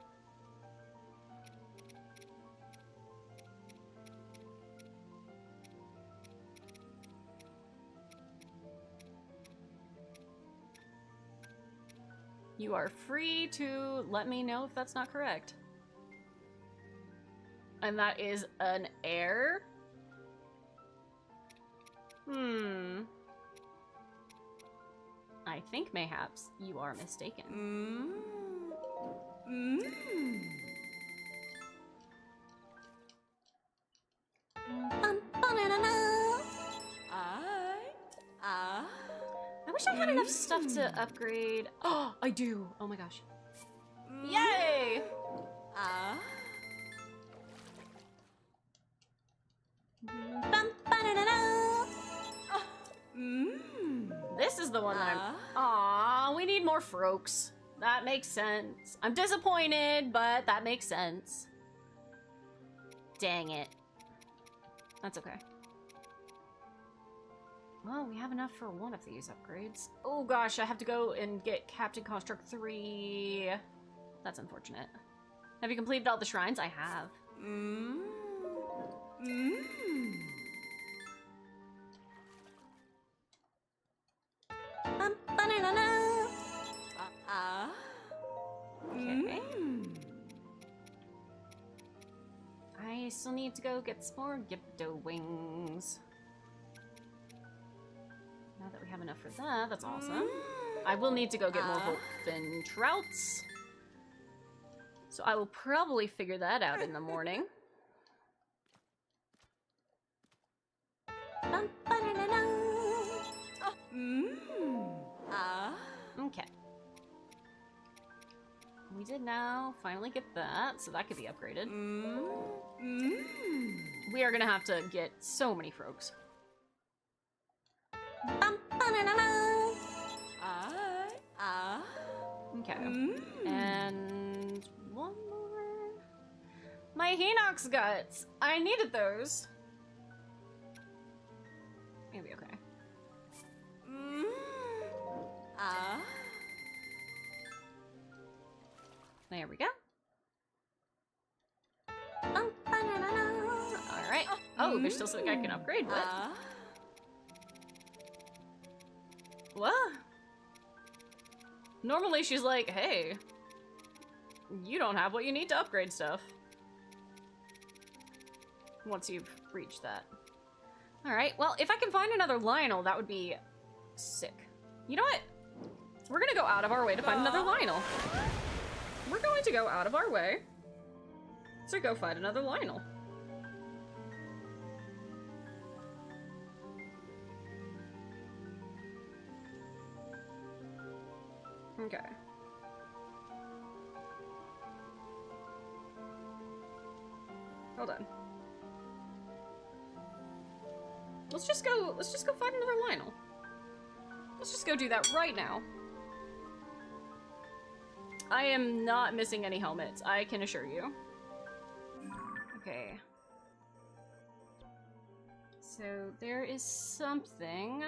You are free to let me know if that's not correct. And that is an error? I think mayhaps you are mistaken. wish I had enough stuff to upgrade. Oh, I do. Oh my gosh. Yay! This is the one that I'm... Aw, we need more Frokes. That makes sense. I'm disappointed, but that makes sense. Dang it. That's okay. Well, we have enough for one of these upgrades. Oh gosh, I have to go and get Captain Construct 3. That's unfortunate. Have you completed all the shrines? I have. Okay. I still need to go get some more Gypto wings. Now that we have enough for that, that's awesome. I will need to go get more Wolfen Trouts. So I will probably figure that out in the morning. Okay. We did now finally get that, so that could be upgraded. We are gonna have to get so many Frokes. Okay. And one more. My Hinox guts! I needed those. Maybe okay. There we go. Alright. Oh, there's still something I can upgrade with. What? Normally she's like, hey, you don't have what you need to upgrade stuff. Once you've reached that. Alright, well, if I can find another Lionel, that would be sick. You know what? We're gonna go out of our way to find another Lionel. We're going to go out of our way to go find another Lionel. Okay. Hold on. Let's just go find another Lionel. Let's just go do that right now. I am not missing any helmets, I can assure you. Okay. So there is something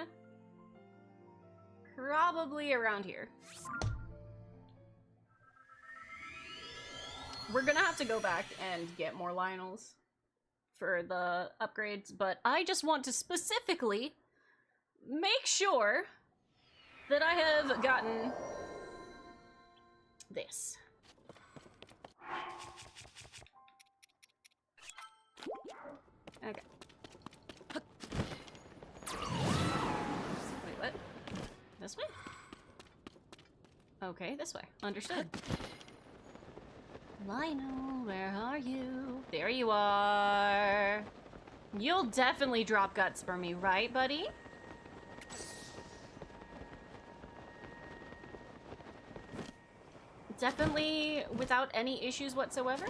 probably around here. We're gonna have to go back and get more Lionels for the upgrades, but I just want to specifically make sure that I have gotten this. Okay. Wait, what? This way? Okay, this way. Understood. Lionel, where are you? There you are. You'll definitely drop guts for me, right, buddy? Definitely without any issues whatsoever.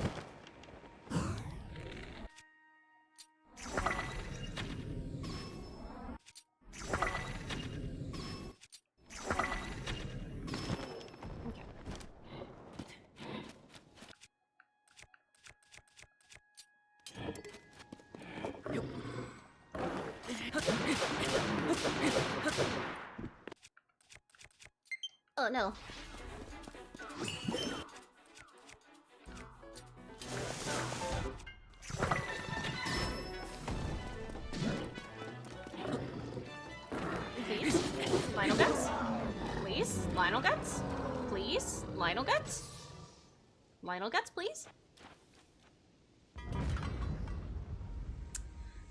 Okay. Oh no. Please, Lionel guts. Please, Lionel guts. Please, Lionel guts. Lionel guts, please.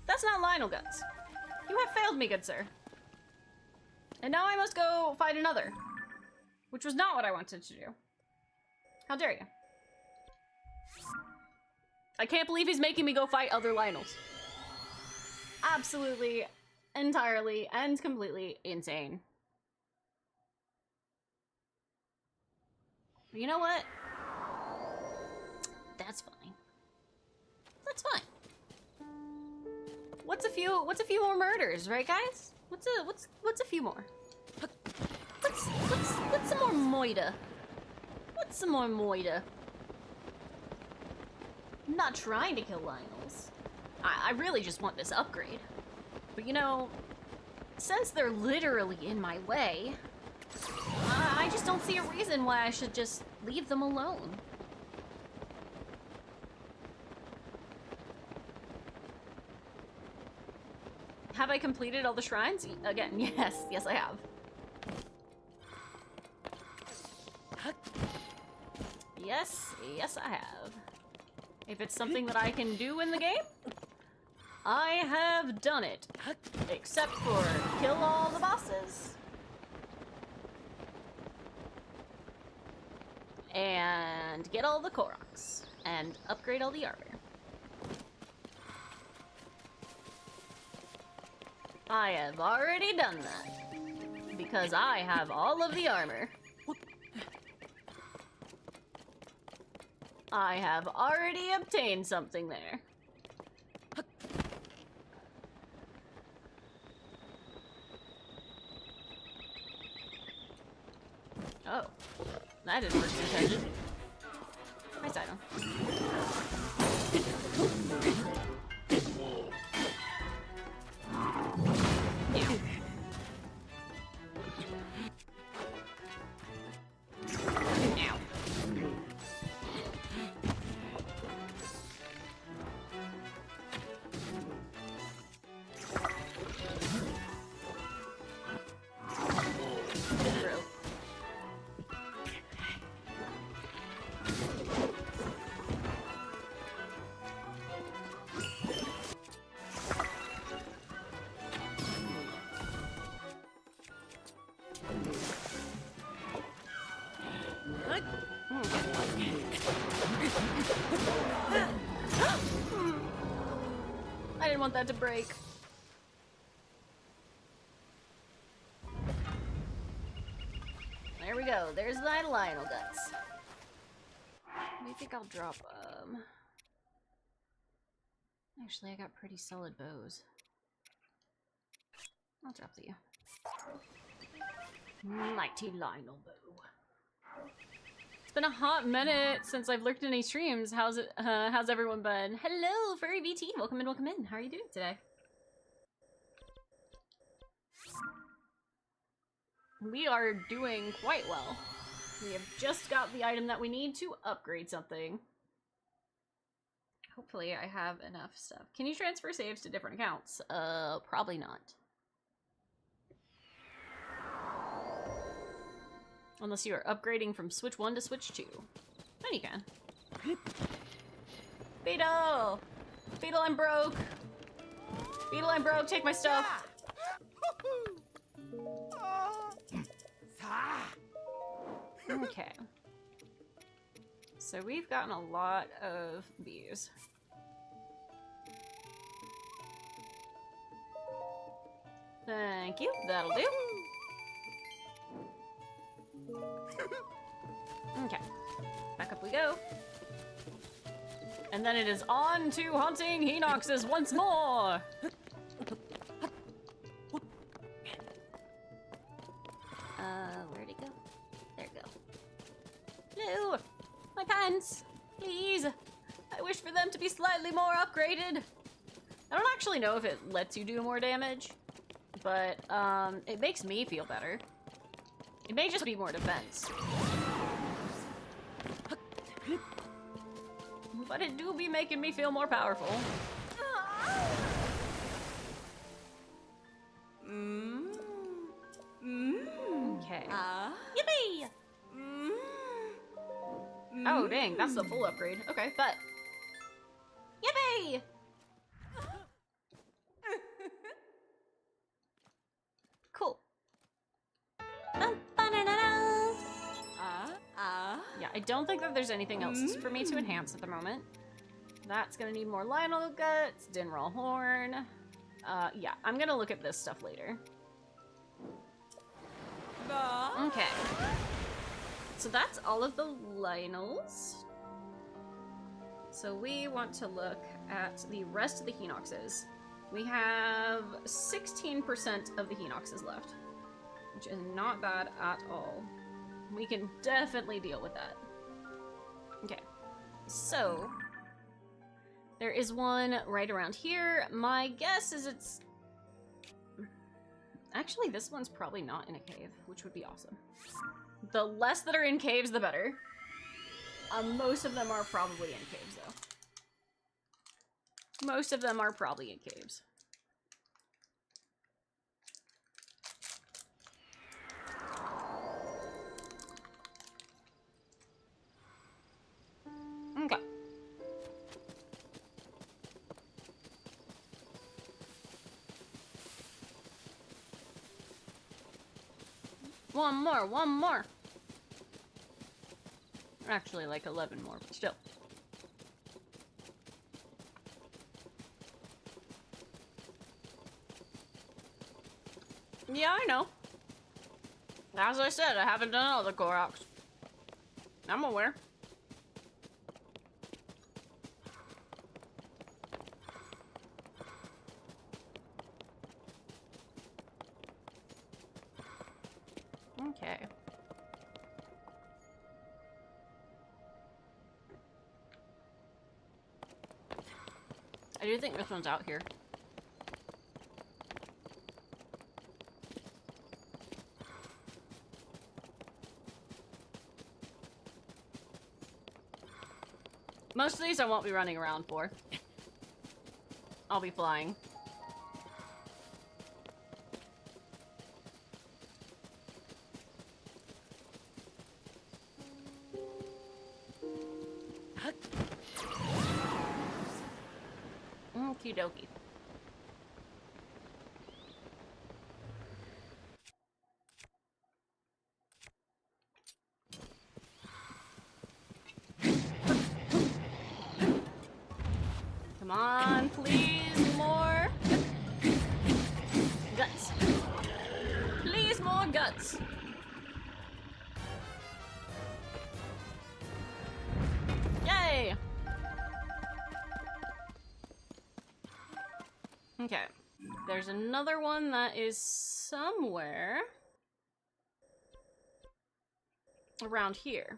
That's not Lionel guts. You have failed me, good sir. And now I must go fight another. Which was not what I wanted to do. How dare you? I can't believe he's making me go fight other Lionels. Absolutely, entirely, and completely insane. You know what? That's fine. That's fine. What's a few more murders, right, guys? What's a few more? What's some more moida? What's some more moida? I'm not trying to kill Lionels. I really just want this upgrade. But you know, since they're literally in my way, I just don't see a reason why I should just leave them alone. Have I completed all the shrines? Again, yes. Yes, I have. Yes, I have. If it's something that I can do in the game, I have done it. Except for kill all the bosses. And get all the Koroks. And upgrade all the armor. I have already done that. Because I have all of the armor. I have already obtained something there. Oh. That didn't work as intended. Nice item. Ew. Ow. Bro. I didn't want that to break. There we go. There's the Lionel guts. What do you think I'll drop? Actually, I got pretty solid bows. I'll drop the mighty Lionel bow. It's been a hot minute since I've lurked in any streams. How's everyone been? Hello, Furry VT. Welcome in, welcome in. How are you doing today? We are doing quite well. We have just got the item that we need to upgrade something. Hopefully I have enough stuff. Can you transfer saves to different accounts? Probably not. Unless you are upgrading from Switch 1 to Switch 2. Then you can. Beetle! Beetle, I'm broke! Beetle, I'm broke, take my stuff! Okay. So we've gotten a lot of bees. Thank you, that'll do. Okay, back up we go. And then it is on to hunting Hinoxes once more! Where'd it go? There it go. Blue! My pants! Please! I wish for them to be slightly more upgraded! I don't actually know if it lets you do more damage, but it makes me feel better. It may just be more defense. But it do be making me feel more powerful. Okay. Yippee! Oh, dang, that's the full upgrade. Okay, but... Yippee! Cool. Yeah, I don't think that there's anything else for me to enhance at the moment. That's gonna need more Lionel guts, Dinral horn. Yeah, I'm gonna look at this stuff later. Okay. So that's all of the Lionels. So we want to look at the rest of the Hinoxes. We have 16% of the Hinoxes left, which is not bad at all. We can definitely deal with that. Okay, so there is one right around here. My guess is it's... Actually, this one's probably not in a cave, which would be awesome. The less that are in caves, the better. Most of them are probably in caves, though. Most of them are probably in caves. Okay. One more. Actually, like 11 more, but still. Yeah, I know. As I said, I haven't done all the Koroks. I'm aware. Okay. I do think this one's out here. Most of these I won't be running around for. I'll be flying. Okie dokie. Come on, please, more guts. Please, more guts. Yay! Okay, there's another one that is somewhere around here.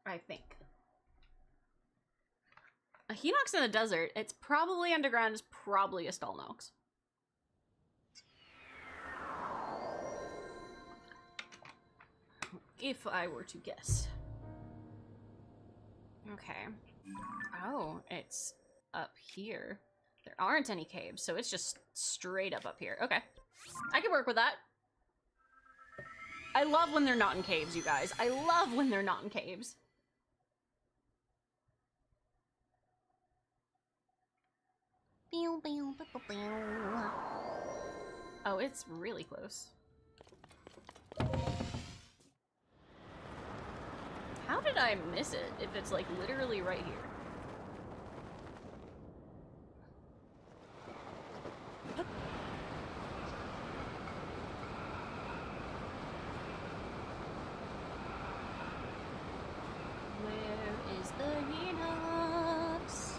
I think. A Hinox in the desert. It's probably underground. It's probably a Stalnox. If I were to guess. Okay. Oh, it's up here. There aren't any caves, so it's just straight up here. Okay. I can work with that. I love when they're not in caves, you guys. I love when they're not in caves. Oh, it's really close. How did I miss it if it's like literally right here? Where is the Hinox?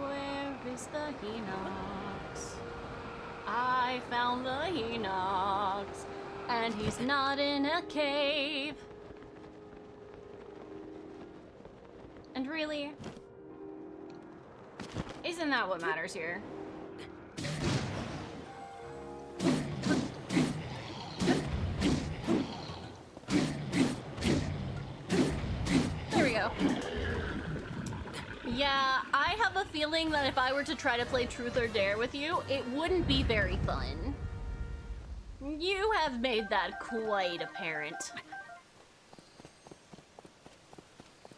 Where is the Hinox? I found the Hinox, and he's not in a cave. And really, isn't that what matters here? There we go. Yeah, I have a feeling that if I were to try to play Truth or Dare with you, it wouldn't be very fun. You have made that quite apparent.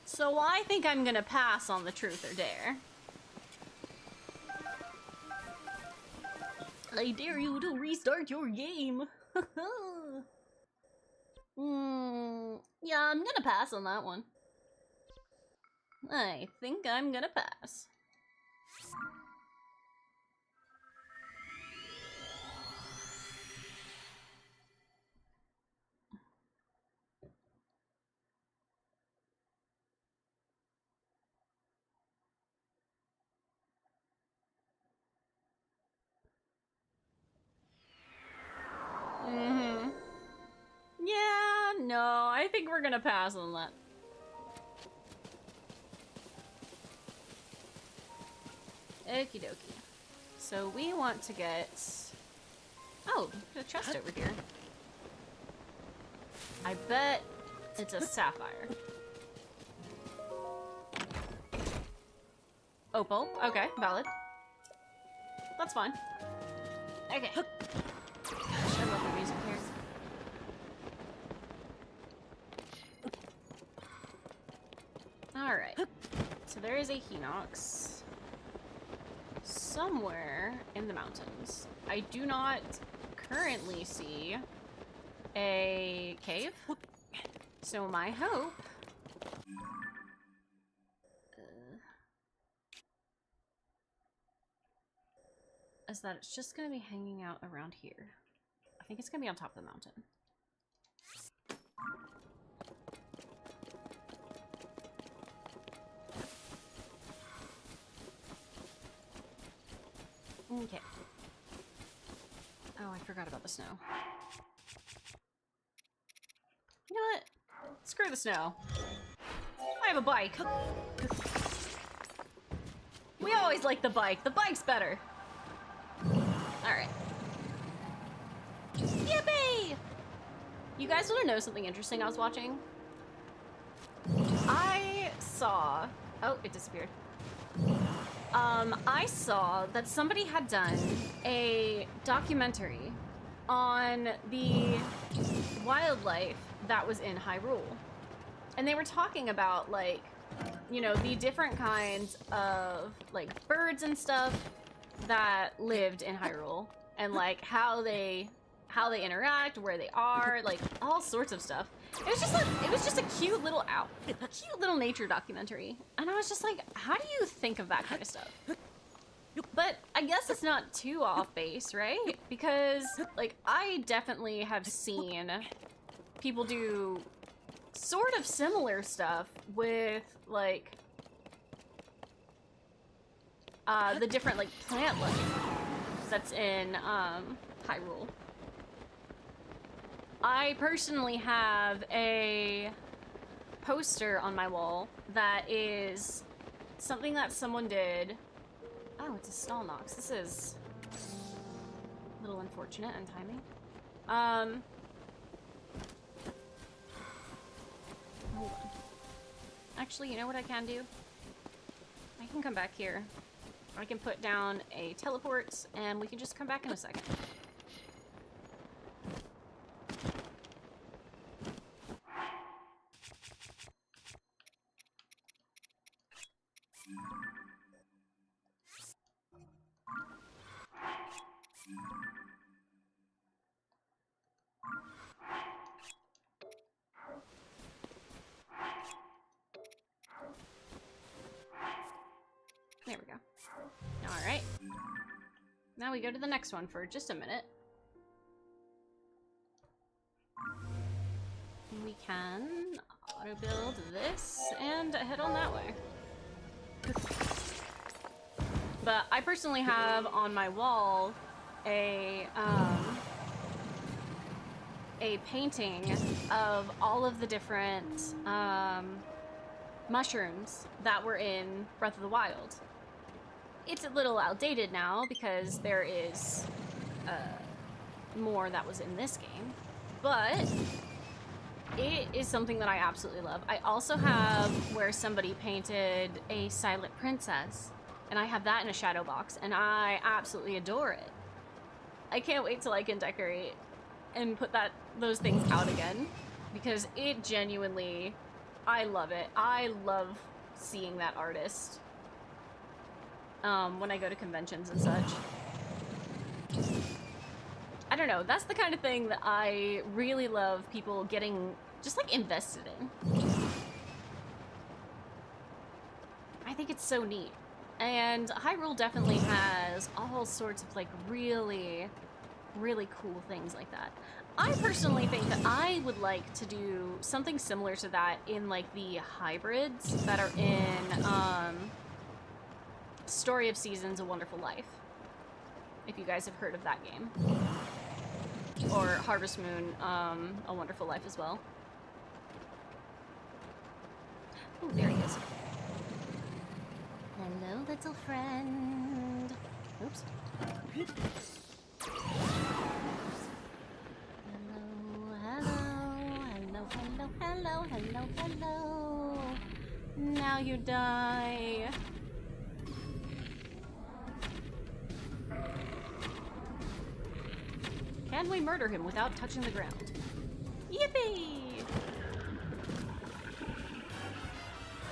So I think I'm gonna pass on the Truth or Dare. I dare you to restart your game. Yeah, I'm gonna pass on that one. I think I'm gonna pass. I think we're gonna pass on that. Okie dokie. So we want to get... Oh, there's a chest over here. I bet it's a sapphire. Opal. Okay, valid. That's fine. Okay. Gosh, I love the music here. Alright. So there is a Hinox somewhere in the mountains. I do not currently see a cave. So my hope is that it's just gonna be hanging out around here. I think it's gonna be on top of the mountain. Okay. Oh, I forgot about the snow. You know what? Screw the snow. I have a bike. We always like the bike. The bike's better. Alright. Yippee! You guys want to know something interesting I was watching? I saw... Oh, it disappeared. I saw that somebody had done a documentary on the wildlife that was in Hyrule. And they were talking about, like, you know, the different kinds of, like, birds and stuff that lived in Hyrule. And, like, how they interact, where they are, like, all sorts of stuff. It was just like, it was just a cute little nature documentary. And I was just like, how do you think of that kind of stuff? But I guess it's not too off base, right? Because, like, I definitely have seen people do sort of similar stuff with, like, the different, like, plant life that's in, Hyrule. I personally have a poster on my wall that is something that someone did. Oh, it's a stall Nox. This is a little unfortunate in timing. Hold on. Actually, you know what I can do? I can come back here. I can put down a teleport, and we can just come back in a second. There we go. Alright. Now we go to the next one for just a minute. We can auto-build this and head on that way. But I personally have on my wall a painting of all of the different mushrooms that were in Breath of the Wild. It's a little outdated now because there is more that was in this game, but it is something that I absolutely love. I also have where somebody painted a silent princess, and I have that in a shadow box, and I absolutely adore it. I can't wait till I can decorate and put those things out again, because it genuinely, I love it. I love seeing that artist when I go to conventions and such. I don't know, that's the kind of thing that I really love people getting just like invested in. I think it's so neat. And Hyrule definitely has all sorts of like really, really cool things like that. I personally think that I would like to do something similar to that in like the hybrids that are in Story of Seasons: A Wonderful Life. If you guys have heard of that game. Or Harvest Moon, A Wonderful Life as well. Oh, there he is. Hello, little friend. Oops. Hello. Now you die. Can we murder him without touching the ground? Yippee!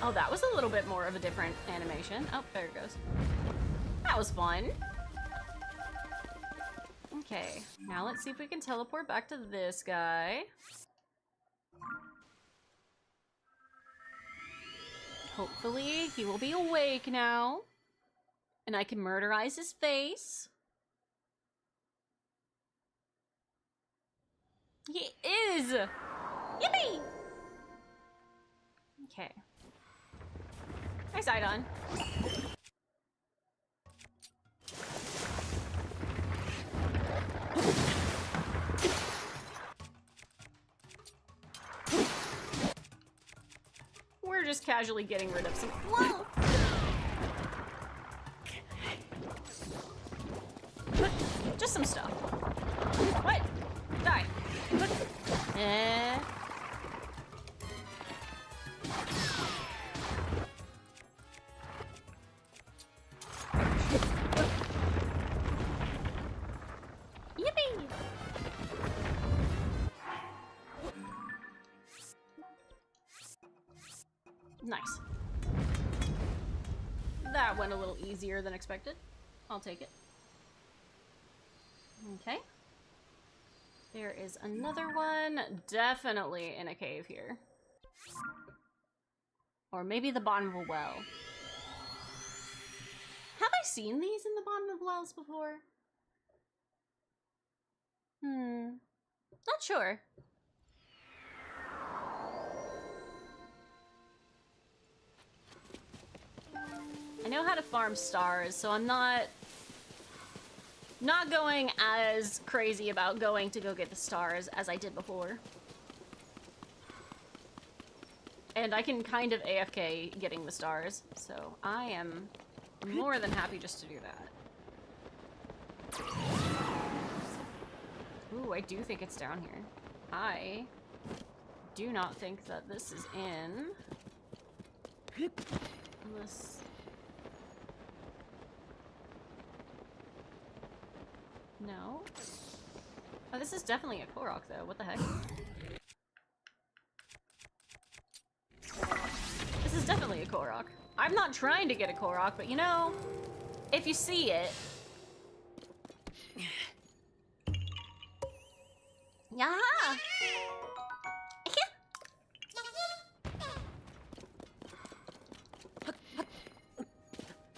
Oh, that was a little bit more of a different animation. Oh, there it goes. That was fun. Okay, now let's see if we can teleport back to this guy. Hopefully, he will be awake now. And I can murderize his face. He is! Yippee! Okay. Hi, Sidon. We're just casually getting rid of some— Whoa! Just some stuff. What? Die. Eh. Yippee! Nice. That went a little easier than expected. I'll take it. Okay. There is another one. Definitely in a cave here. Or maybe the bottom of a well. Have I seen these in the bottom of wells before? Not sure. I know how to farm stars, so I'm not going as crazy about going to go get the stars as I did before. And I can kind of AFK getting the stars, so I am more than happy just to do that. Ooh, I do think it's down here. I do not think that this is in. Unless... No. Oh, this is definitely a Korok, though. What the heck? This is definitely a Korok. I'm not trying to get a Korok, but you know, if you see it... Yeah.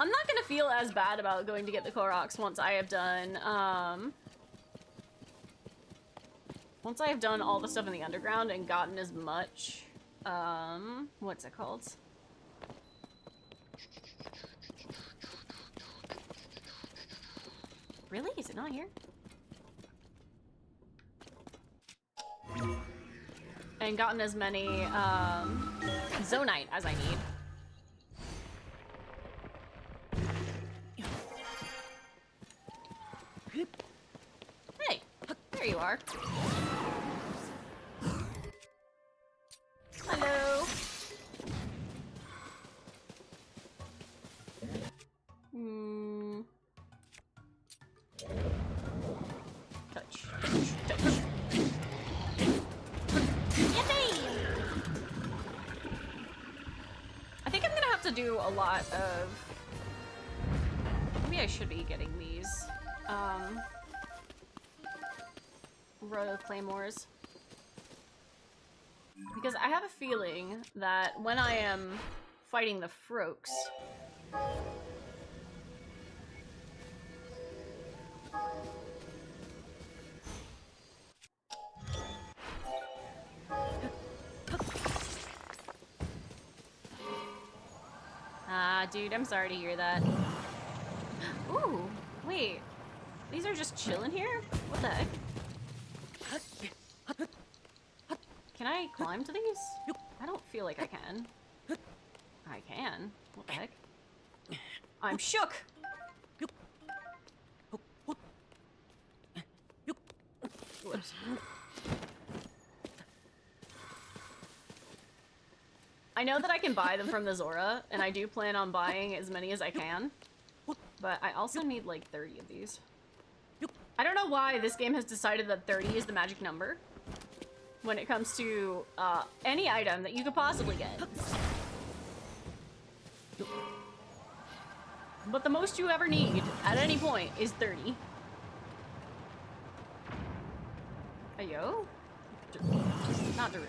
I'm not gonna feel as bad about going to get the Koroks once I have done, once I have done all the stuff in the underground and gotten as much, what's it called? Really? Is it not here? And gotten as many, Zonite as I need. Hey, there you are. Hello. Touch. Yippee! I think I'm gonna have to do a lot of... Maybe I should be getting these. Royal Claymores. Because I have a feeling that when I am fighting the Froaks... Ah, dude, I'm sorry to hear that. Ooh, wait. These are just chilling here? What the heck? Can I climb to these? I don't feel like I can. I can. What the heck? I'm shook! Whoops. I know that I can buy them from the Zora, and I do plan on buying as many as I can. But I also need like 30 of these. I don't know why this game has decided that 30 is the magic number when it comes to any item that you could possibly get. But the most you ever need at any point is 30. Ayo? Not Daru.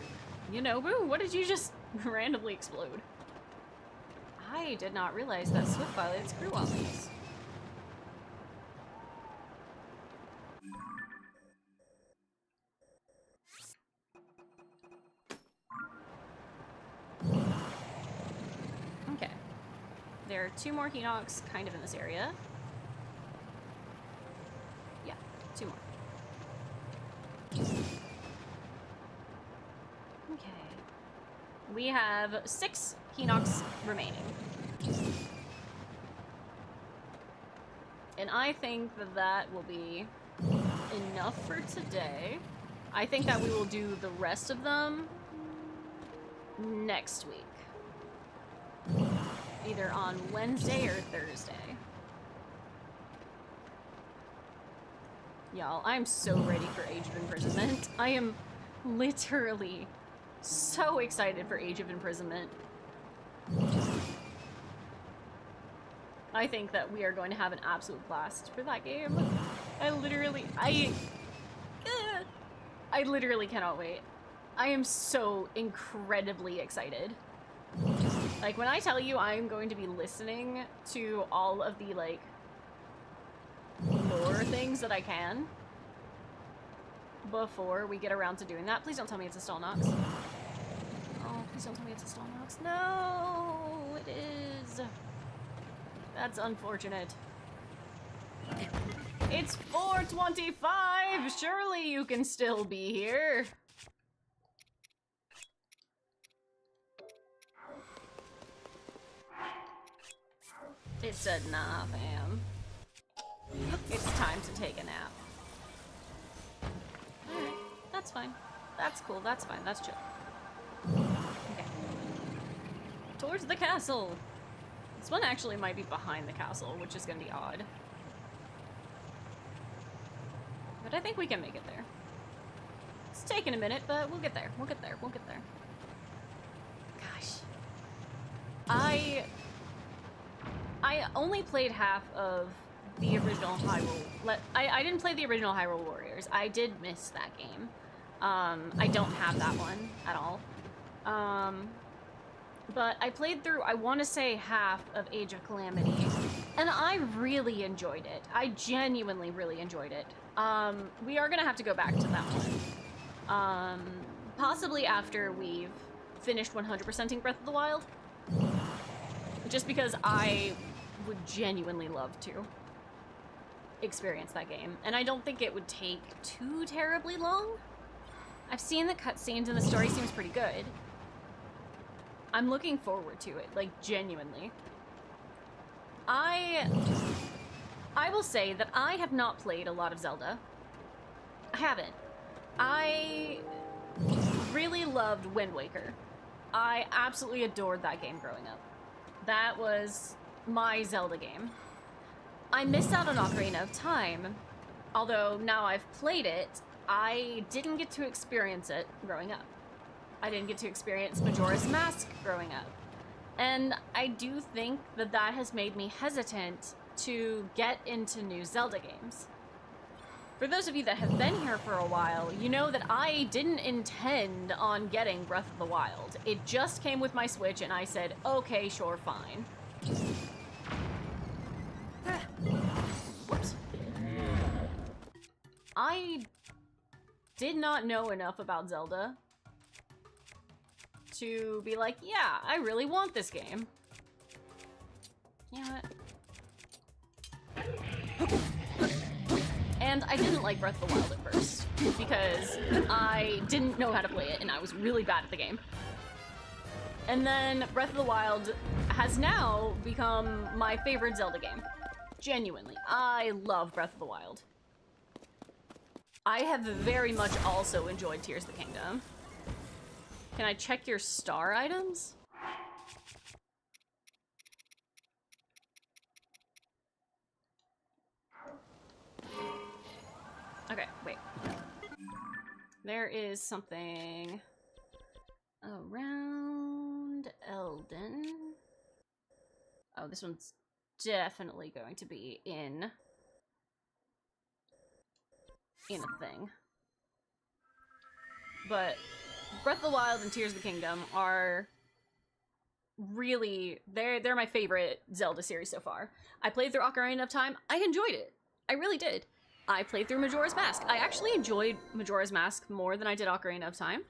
You know, boo, what did you just randomly explode? I did not realize that Swift violates crew wallies. Okay. There are 2 more Hinox kind of in this area. Yeah, 2 more. Okay. We have 6 Hinox remaining. And I think that that will be enough for today. I think that we will do the rest of them next week. Either on Wednesday or Thursday. Y'all, I'm so ready for Age of Imprisonment. I am literally so excited for Age of Imprisonment. I think that we are going to have an absolute blast for that game. I literally cannot wait. I am so incredibly excited. Like, when I tell you I'm going to be listening to all of the, like, lore things that I can before we get around to doing that. Please don't tell me it's a Stalnox. Oh, please don't tell me it's a Stalnox. No, it is. That's unfortunate. It's 4:25. Surely you can still be here. It said, nah, fam. It's time to take a nap. Alright, that's fine. That's cool, that's fine, that's chill. Okay. Towards the castle! This one actually might be behind the castle, which is gonna be odd. But I think we can make it there. It's taking a minute, but we'll get there. We'll get there. We'll get there. Gosh. I only played half of the original Hyrule. I didn't play the original Hyrule Warriors. I did miss that game. I don't have that one at all. But I played through, I want to say, half of Age of Calamity, and I really enjoyed it. I genuinely really enjoyed it. We are gonna have to go back to that one. Possibly after we've finished 100%ing Breath of the Wild. Just because I would genuinely love to experience that game. And I don't think it would take too terribly long. I've seen the cutscenes and the story seems pretty good. I'm looking forward to it, like, genuinely. I will say that I have not played a lot of Zelda. I haven't. I really loved Wind Waker. I absolutely adored that game growing up. That was my Zelda game. I missed out on Ocarina of Time, although now I've played it, I didn't get to experience it growing up. I didn't get to experience Majora's Mask growing up. And I do think that that has made me hesitant to get into new Zelda games. For those of you that have been here for a while, you know that I didn't intend on getting Breath of the Wild. It just came with my Switch and I said, okay, sure, fine. Whoops. I did not know enough about Zelda to be like, yeah, I really want this game. You know what? And I didn't like Breath of the Wild at first, because I didn't know how to play it, and I was really bad at the game. And then Breath of the Wild has now become my favorite Zelda game. Genuinely. I love Breath of the Wild. I have very much also enjoyed Tears of the Kingdom. Can I check your star items? Okay, wait. There is something around Eldin. Oh, this one's definitely going to be in a thing. But Breath of the Wild and Tears of the Kingdom are really, they're my favorite Zelda series so far. I played through Ocarina of Time. I enjoyed it. I really did. I played through Majora's Mask. I actually enjoyed Majora's Mask more than I did Ocarina of Time.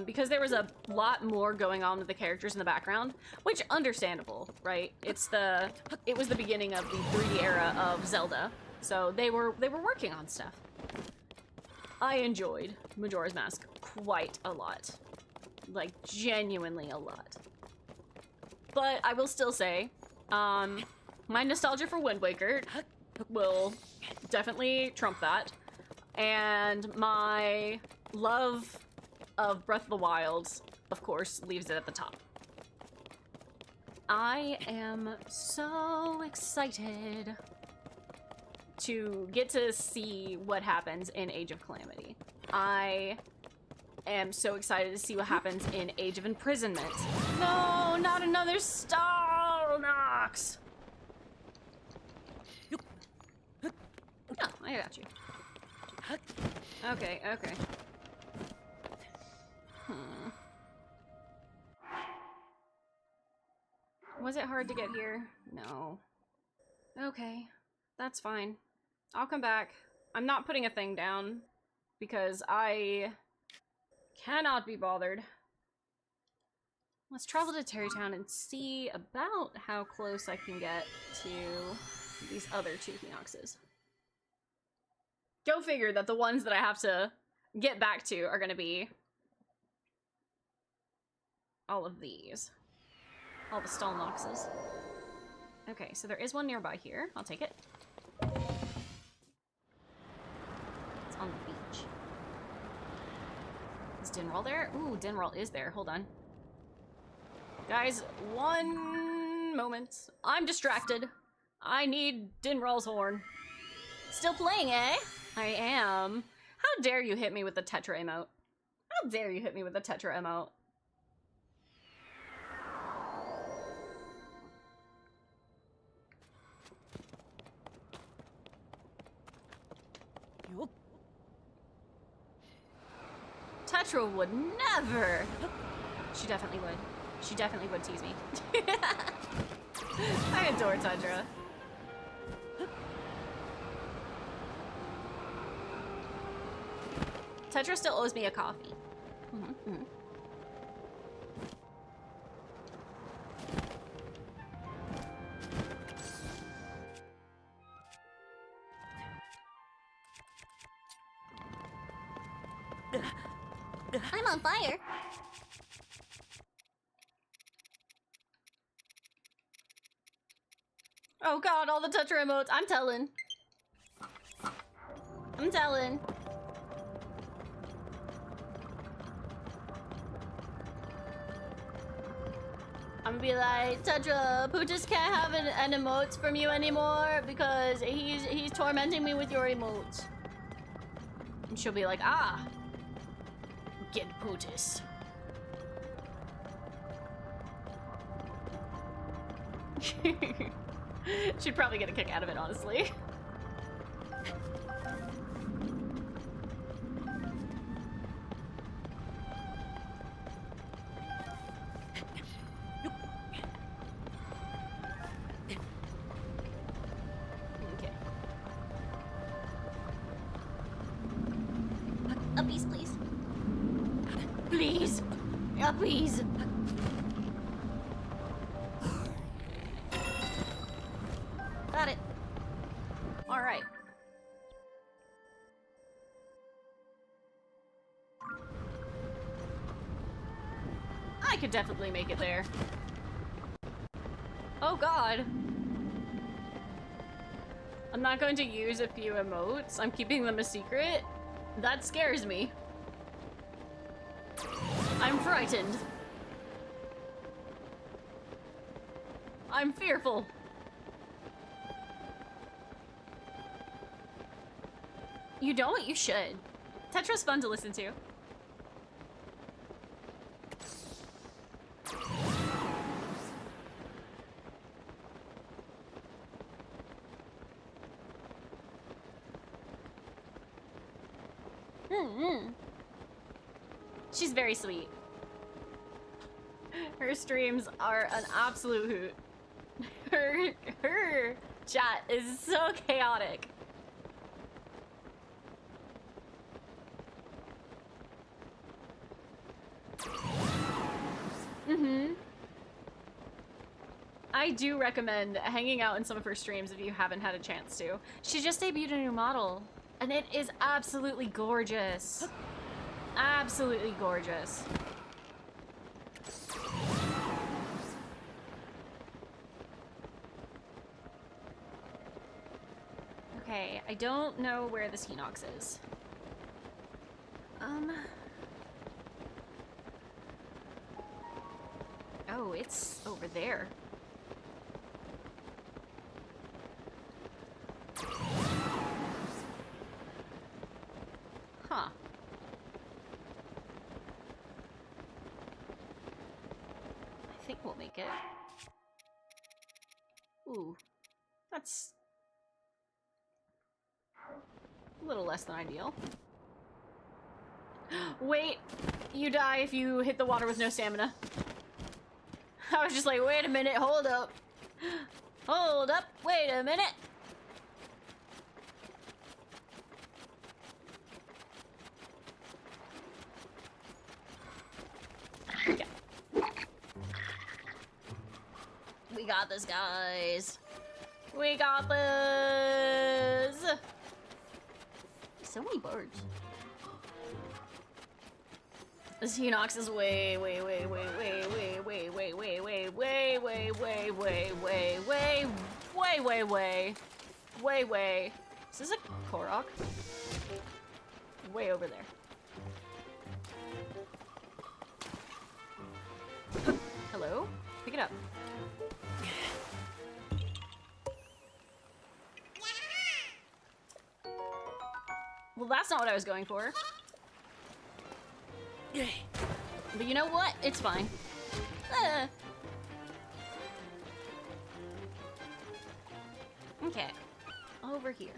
Because there was a lot more going on with the characters in the background, which understandable, right? It was the beginning of the 3D era of Zelda, so they were working on stuff. I enjoyed Majora's Mask quite a lot. Like, genuinely a lot. But I will still say, my nostalgia for Wind Waker will definitely trump that. And my love of Breath of the Wild, of course, leaves it at the top. I am so excited to get to see what happens in Age of Calamity. I am so excited to see what happens in Age of Imprisonment. No, not another Star Nox! Oh, I got you. Okay, okay. Was it hard to get here? No. Okay, that's fine. I'll come back. I'm not putting a thing down because I cannot be bothered. Let's travel to Terrytown and see about how close I can get to these other two Hinoxes. Go figure that the ones that I have to get back to are gonna be all of these. All the Stalnoxes. Okay, so there is one nearby here. I'll take it. It's on the beach. Is Dinral there? Ooh, Dinral is there. Hold on. Guys, one moment. I'm distracted. I need Dinral's horn. Still playing, eh? I am. How dare you hit me with the Tetra emote? How dare you hit me with the Tetra emote? Tetra would never. She definitely would. She definitely would tease me. I adore Tetra. Tetra still owes me a coffee. I'm on fire. Oh god, all the Tetra emotes. I'm telling. I'm telling. I'm gonna be like, Tetra, Pootis can't have an emote from you anymore because he's tormenting me with your emotes. And she'll be like, ah, get Pootis. She'd probably get a kick out of it, honestly. Okay. A piece, please. Please. Please. Got it. All right. I could definitely make it there. Oh god. I'm not going to use a few emotes. I'm keeping them a secret. That scares me. I'm frightened. I'm fearful. You don't? You should. Tetra's fun to listen to. She's very sweet. Her streams are an absolute hoot. Her chat is so chaotic. I do recommend hanging out in some of her streams if you haven't had a chance to. She just debuted a new model, and it is absolutely gorgeous. Absolutely gorgeous. Okay, I don't know where this Hinox is. Oh, it's over there. Huh. I think we'll make it. Ooh. That's a little less than ideal. Wait, you die if you hit the water with no stamina. I was just like, wait a minute, hold up. Hold up, wait a minute. Okay. We got this, guys. We got this. So many birds. This Hinox is way. Is this a Korok? Way over there. Hello? Pick it up. Well, that's not what I was going for. But you know what? It's fine. Okay. Over here.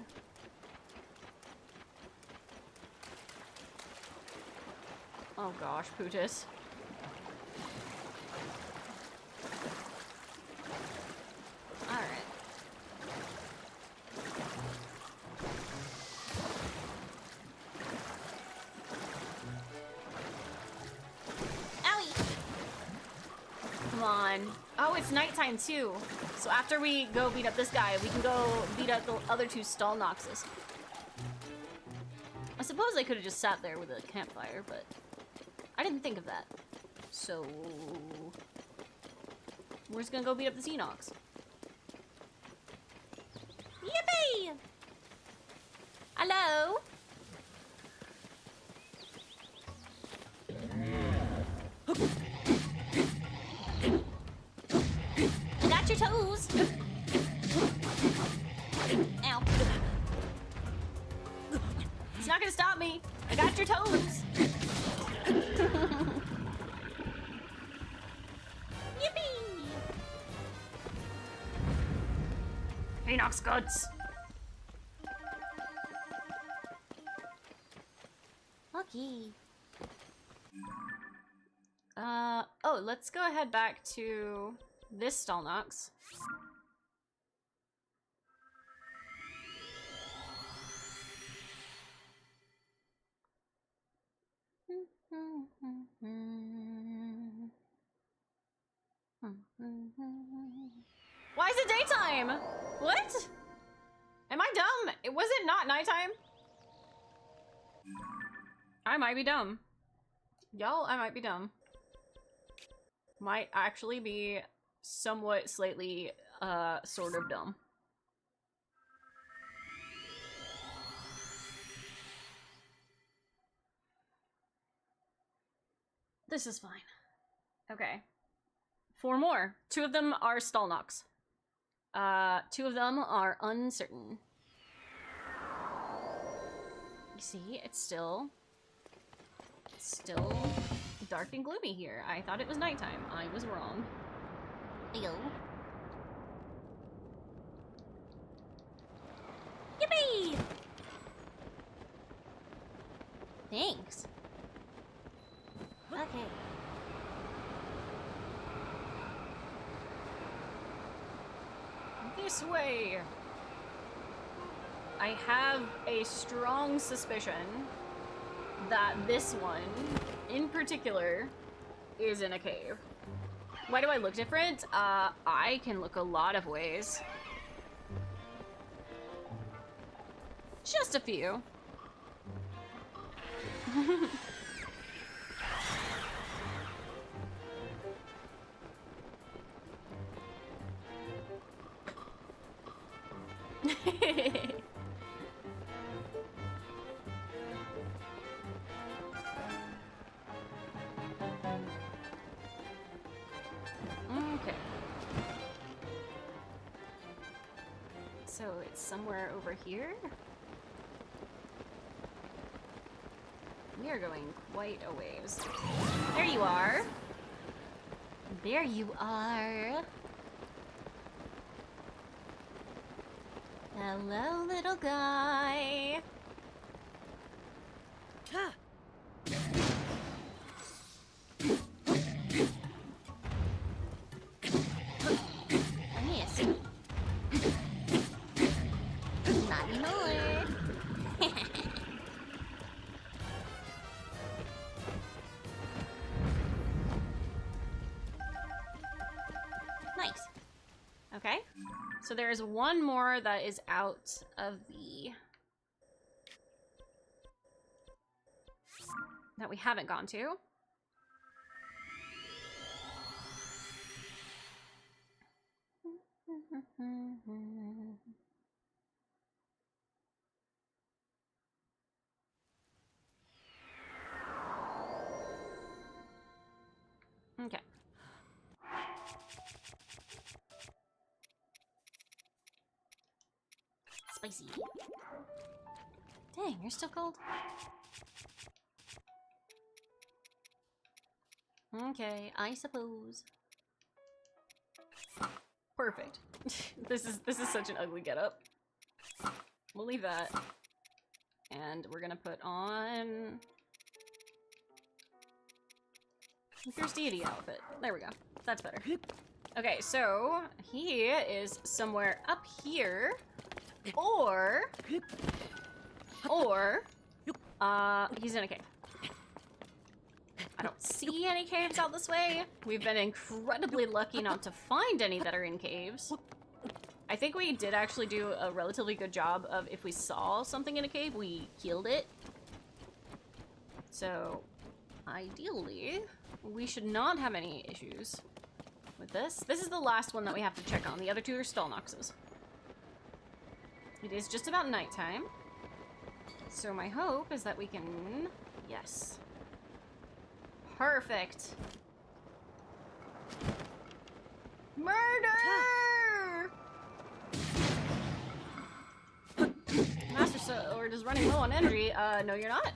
Oh gosh, Pootis. Alright. Oh, it's nighttime too. So after we go beat up this guy, we can go beat up the other two stall Noxes. I suppose I could have just sat there with a campfire, but I didn't think of that. So we're just gonna go beat up the Xenox. Yippee! Hello? I got your toes. Ow. It's not gonna stop me. I got your toes. Yippee! Enoch's guts. Okay. Oh, let's go ahead back to this Stalnox. Why is it daytime? What? Am I dumb? Was it not nighttime? I might be dumb. Y'all, I might be dumb. might actually be somewhat slightly, sort of dumb. This is fine. Okay. 4 more. 2 of them are stall knocks. 2 of them are uncertain. You see, it's still dark and gloomy here. I thought it was nighttime. I was wrong. Yo. Yippee! Thanks. Okay. This way! I have a strong suspicion that this one, in particular, is in a cave. Why do I look different? I can look a lot of ways. Just a few. Okay. So it's somewhere over here? We are going quite a ways. There you are. There you are. Hello, little guy. Yes. Not anymore. Nice. Okay. So there is one more that is out of the... that we haven't gone to. Okay. Spicy. Dang, you're still cold? Okay, I suppose. Perfect. This is such an ugly getup. We'll leave that. And we're gonna put on Fierce Deity outfit. There we go. That's better. Okay, so he is somewhere up here. Or he's in a cave. I don't see any caves out this way. We've been incredibly lucky not to find any that are in caves. I think we did actually do a relatively good job of, if we saw something in a cave, we killed it. So, ideally, we should not have any issues with this. This is the last one that we have to check on. The other 2 are stall noxes. It is just about nighttime. So my hope is that we can... Yes. Perfect. Murder! Master Sword is running low on energy. No you're not.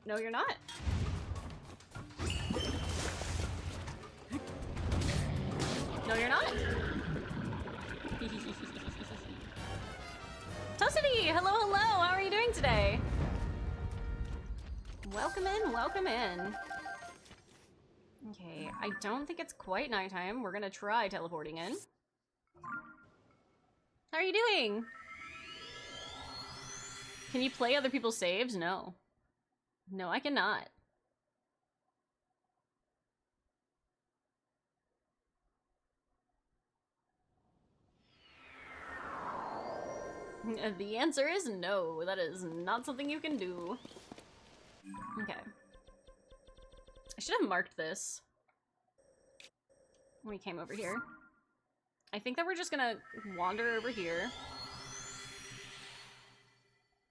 No you're not. No you're not. Tossity! Hello, hello! How are you doing today? Welcome in, welcome in. Okay, I don't think it's quite nighttime. We're gonna try teleporting in. How are you doing? Can you play other people's saves? No. No, I cannot. The answer is no. That is not something you can do. Okay. I should have marked this when we came over here. I think that we're just gonna wander over here.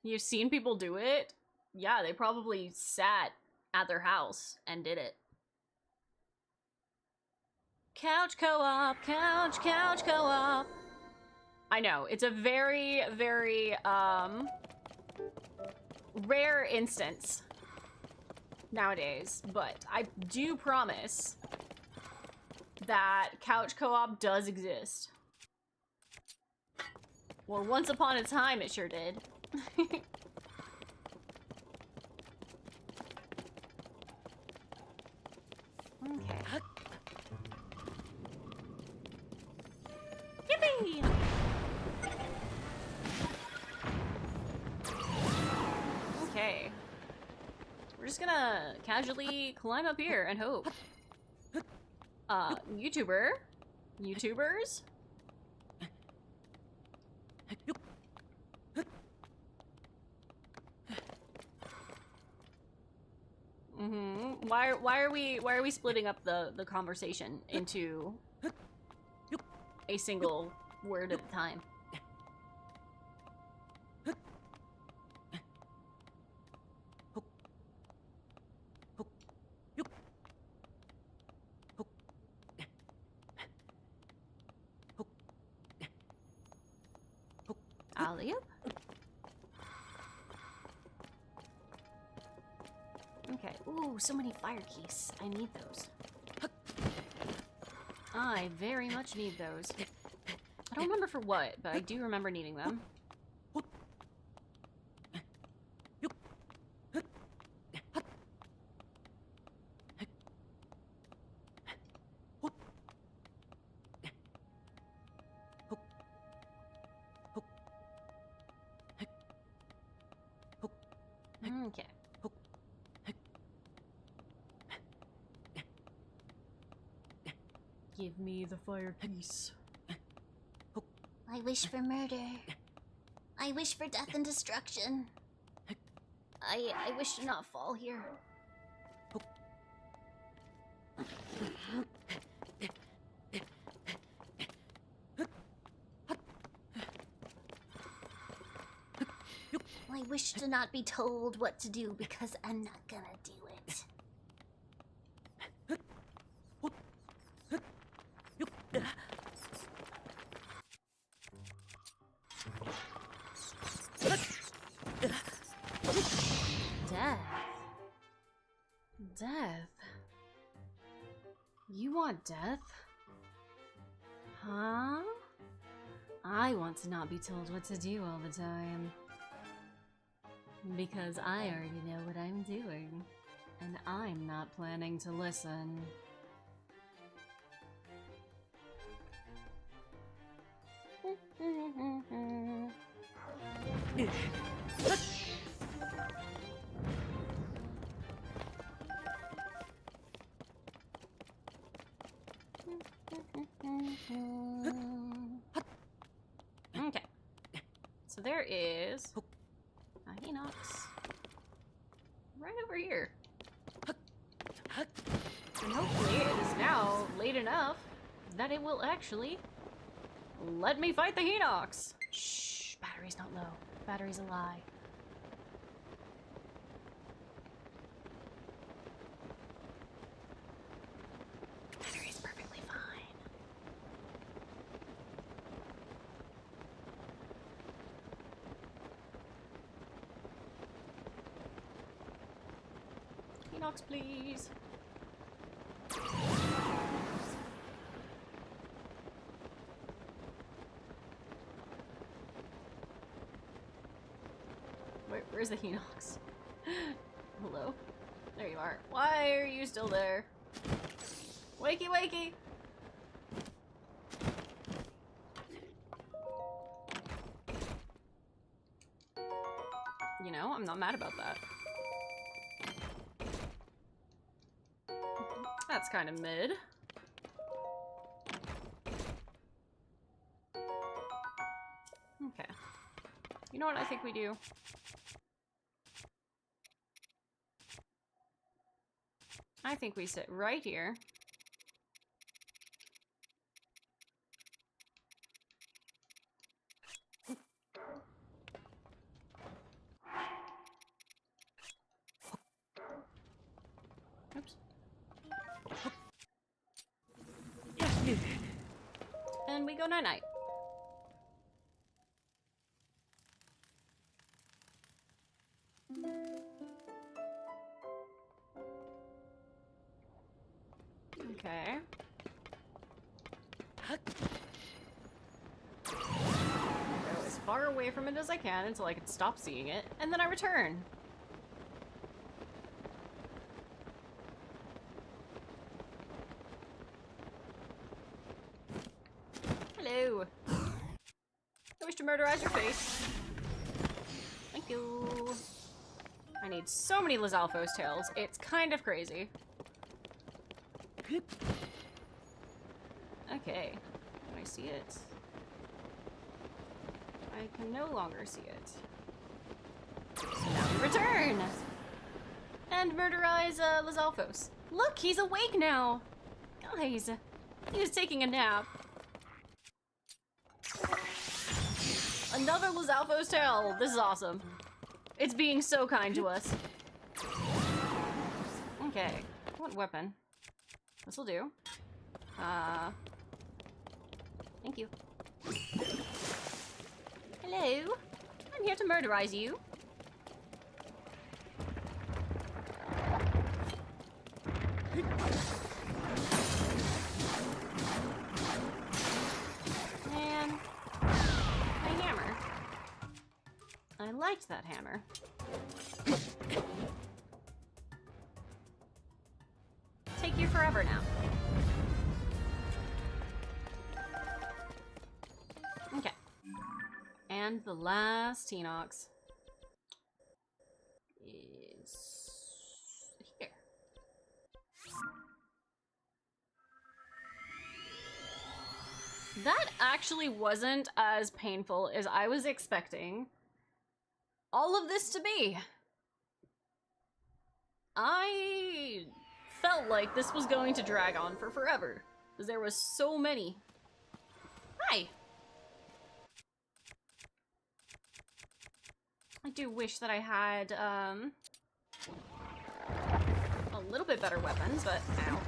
You've seen people do it? Yeah, they probably sat at their house and did it. Couch co-op, couch co-op. I know, it's a very, very, rare instance nowadays, but I do promise that couch co-op does exist. Well, once upon a time, it sure did. Okay. Yippee! Okay. We're just gonna casually climb up here and hope. YouTuber? YouTubers? Mm-hmm. Why are we splitting up the conversation into a single word at a time? Alley-oop? Okay. Ooh, so many fire keys. I need those. I very much need those. I don't remember for what, but I do remember needing them. Okay. Give me the fire piece. I wish for murder. I wish for death and destruction. I wish to not fall here. I wish to not be told what to do because I'm not gonna do it. Death. Death. You want death? Huh? I want to not be told what to do all the time. Because I already know what I'm doing. And I'm not planning to listen. Okay. So there is a Hinox right over here. And hopefully it is now late enough that it will actually let me fight the Hinox. Shh, battery's not low. Battery's a lie. Battery's perfectly fine. Hinox, please. Where's the Hinox? Hello? There you are. Why are you still there? Wakey, wakey! You know, I'm not mad about that. That's kind of mid. Okay. You know what I think we do? I think we sit right here. Oops. And we go night-night. Okay. Go as far away from it as I can until I can stop seeing it, and then I return. Hello. I wish to murderize your face. Thank you. I need so many Lizalfos tails. It's kind of crazy. Okay. Can I see it? I can no longer see it. So now we return! And murderize Lizalfos. Look, he's awake now! Guys, he was taking a nap. Another Lizalfos tail! This is awesome. It's being so kind to us. Okay. What weapon? This'll do. Thank you. Hello. I'm here to murderize you. And my hammer. I liked that hammer. Take you forever now. Okay. And the last Teenox is here. That actually wasn't as painful as I was expecting all of this to be. I felt like this was going to drag on for forever, because there was so many. Hi! I do wish that I had, a little bit better weapons, but ow.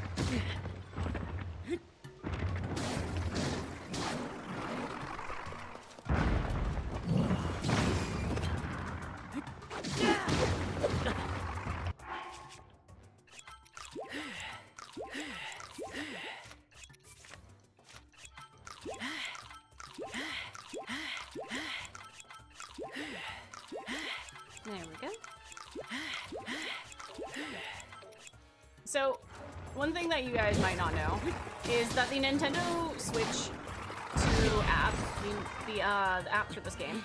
There we go. So, one thing that you guys might not know is that the Nintendo Switch 2 app, the app for this game,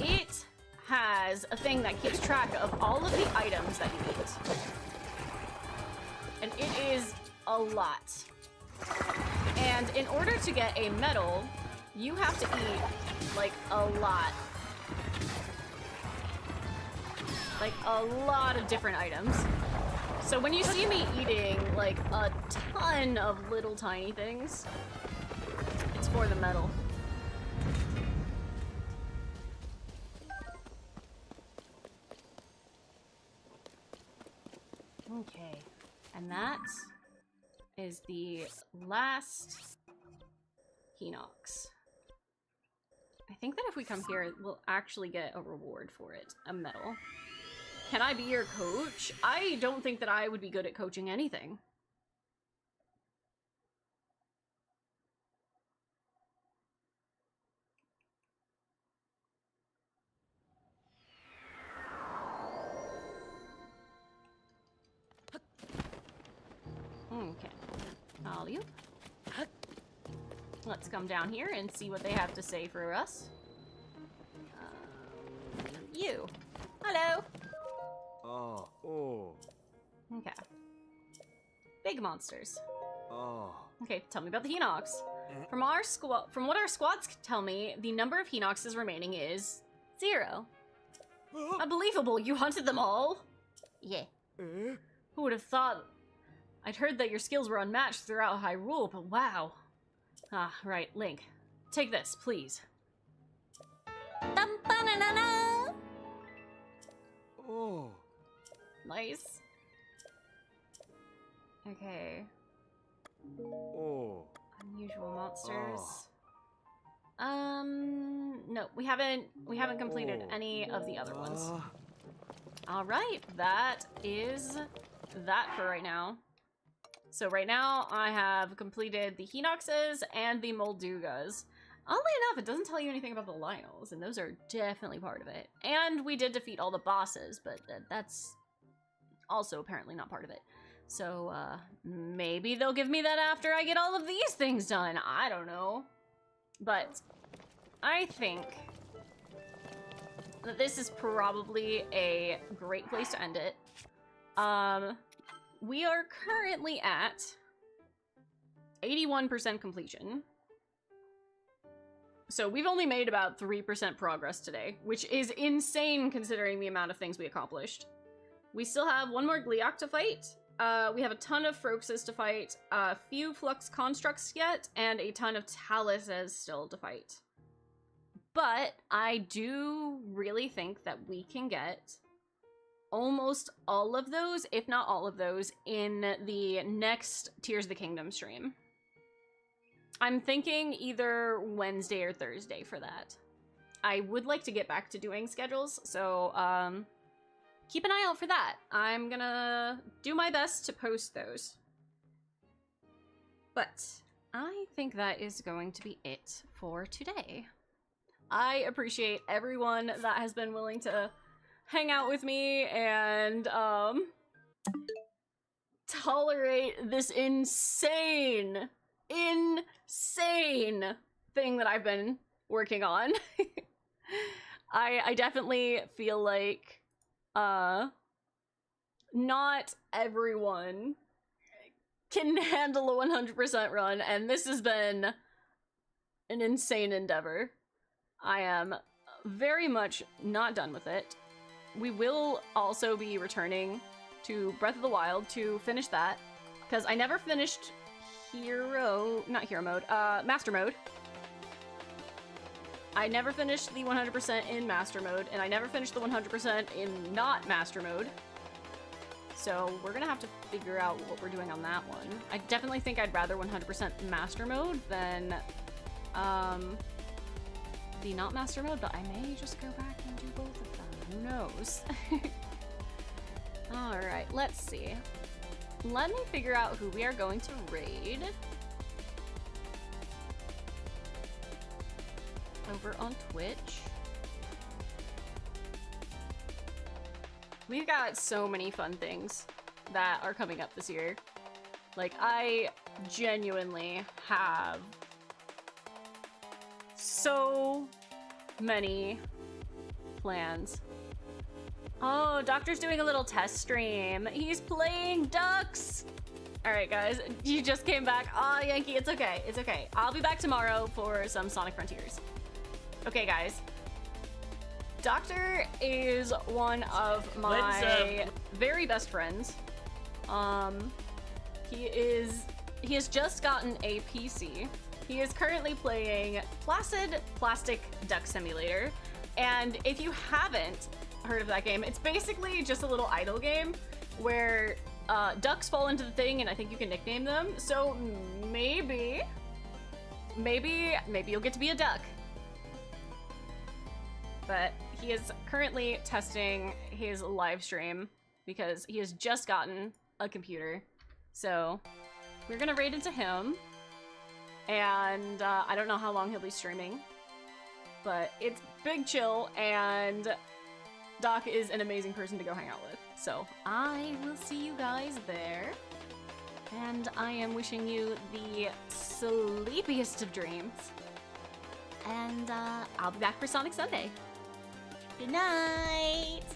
it has a thing that keeps track of all of the items that you eat. And it is a lot. And in order to get a medal, you have to eat, like, a lot. Like, a lot of different items. So when you see me eating, like, a ton of little tiny things, it's for the medal. Okay. And that is the last Hinox. I think that if we come here, we'll actually get a reward for it. A medal. Can I be your coach? I don't think that I would be good at coaching anything. Okay. All you. Let's come down here and see what they have to say for us. You. Hello. Oh. Okay. Big monsters. Oh. Okay, tell me about the Hinox. From what our squads tell me, the number of Hinoxes remaining is 0. Unbelievable, you hunted them all? Yeah. Who would have thought? I'd heard that your skills were unmatched throughout Hyrule, but wow. Ah, right, Link. Take this, please. Dum-ba-na-na-na. Oh. Nice. Okay. Oh. Unusual monsters. No, we haven't completed any of the other ones. All right, that is that for right now. So right now I have completed the Hinoxes and the Moldugas. Oddly enough, it doesn't tell you anything about the Lionels, and those are definitely part of it. And we did defeat all the bosses, but that's also apparently not part of it. So, maybe they'll give me that after I get all of these things done. I don't know. But I think that this is probably a great place to end it. We are currently at 81% completion. So we've only made about 3% progress today, which is insane considering the amount of things we accomplished. We still have one more Gleeok to fight. We have a ton of Froxes to fight, a few Flux Constructs yet, and a ton of Taluses still to fight. But I do really think that we can get almost all of those, if not all of those, in the next Tears of the Kingdom stream. I'm thinking either Wednesday or Thursday for that. I would like to get back to doing schedules, so keep an eye out for that. I'm gonna do my best to post those. But I think that is going to be it for today. I appreciate everyone that has been willing to hang out with me and tolerate this insane thing that I've been working on. I definitely feel like not everyone can handle a 100% run, and this has been an insane endeavor. I am very much not done with it. We will also be returning to Breath of the Wild to finish that, because I never finished Master Mode. I never finished the 100% in Master Mode, and I never finished the 100% in not Master Mode. So we're gonna have to figure out what we're doing on that one. I definitely think I'd rather 100% Master Mode than the not Master Mode, but I may just go back and do both of them. Who knows? Alright, let's see. Let me figure out who we are going to raid over on Twitch. We've got so many fun things that are coming up this year. Like, I genuinely have so many plans. Oh, Doctor's doing a little test stream. He's playing ducks. All right, guys, you just came back. Aw, Yankee, it's okay. It's okay. I'll be back tomorrow for some Sonic Frontiers. Okay, guys. Doctor is one of my very best friends. He has just gotten a PC. He is currently playing Placid Plastic Duck Simulator. And if you haven't heard of that game, it's basically just a little idle game where ducks fall into the thing and I think you can nickname them. So maybe you'll get to be a duck. But he is currently testing his live stream because he has just gotten a computer. So we're gonna raid into him. And I don't know how long he'll be streaming, but it's big chill, and Doc is an amazing person to go hang out with. So I will see you guys there, and I am wishing you the sleepiest of dreams, and I'll be back for Sonic Sunday. Good night.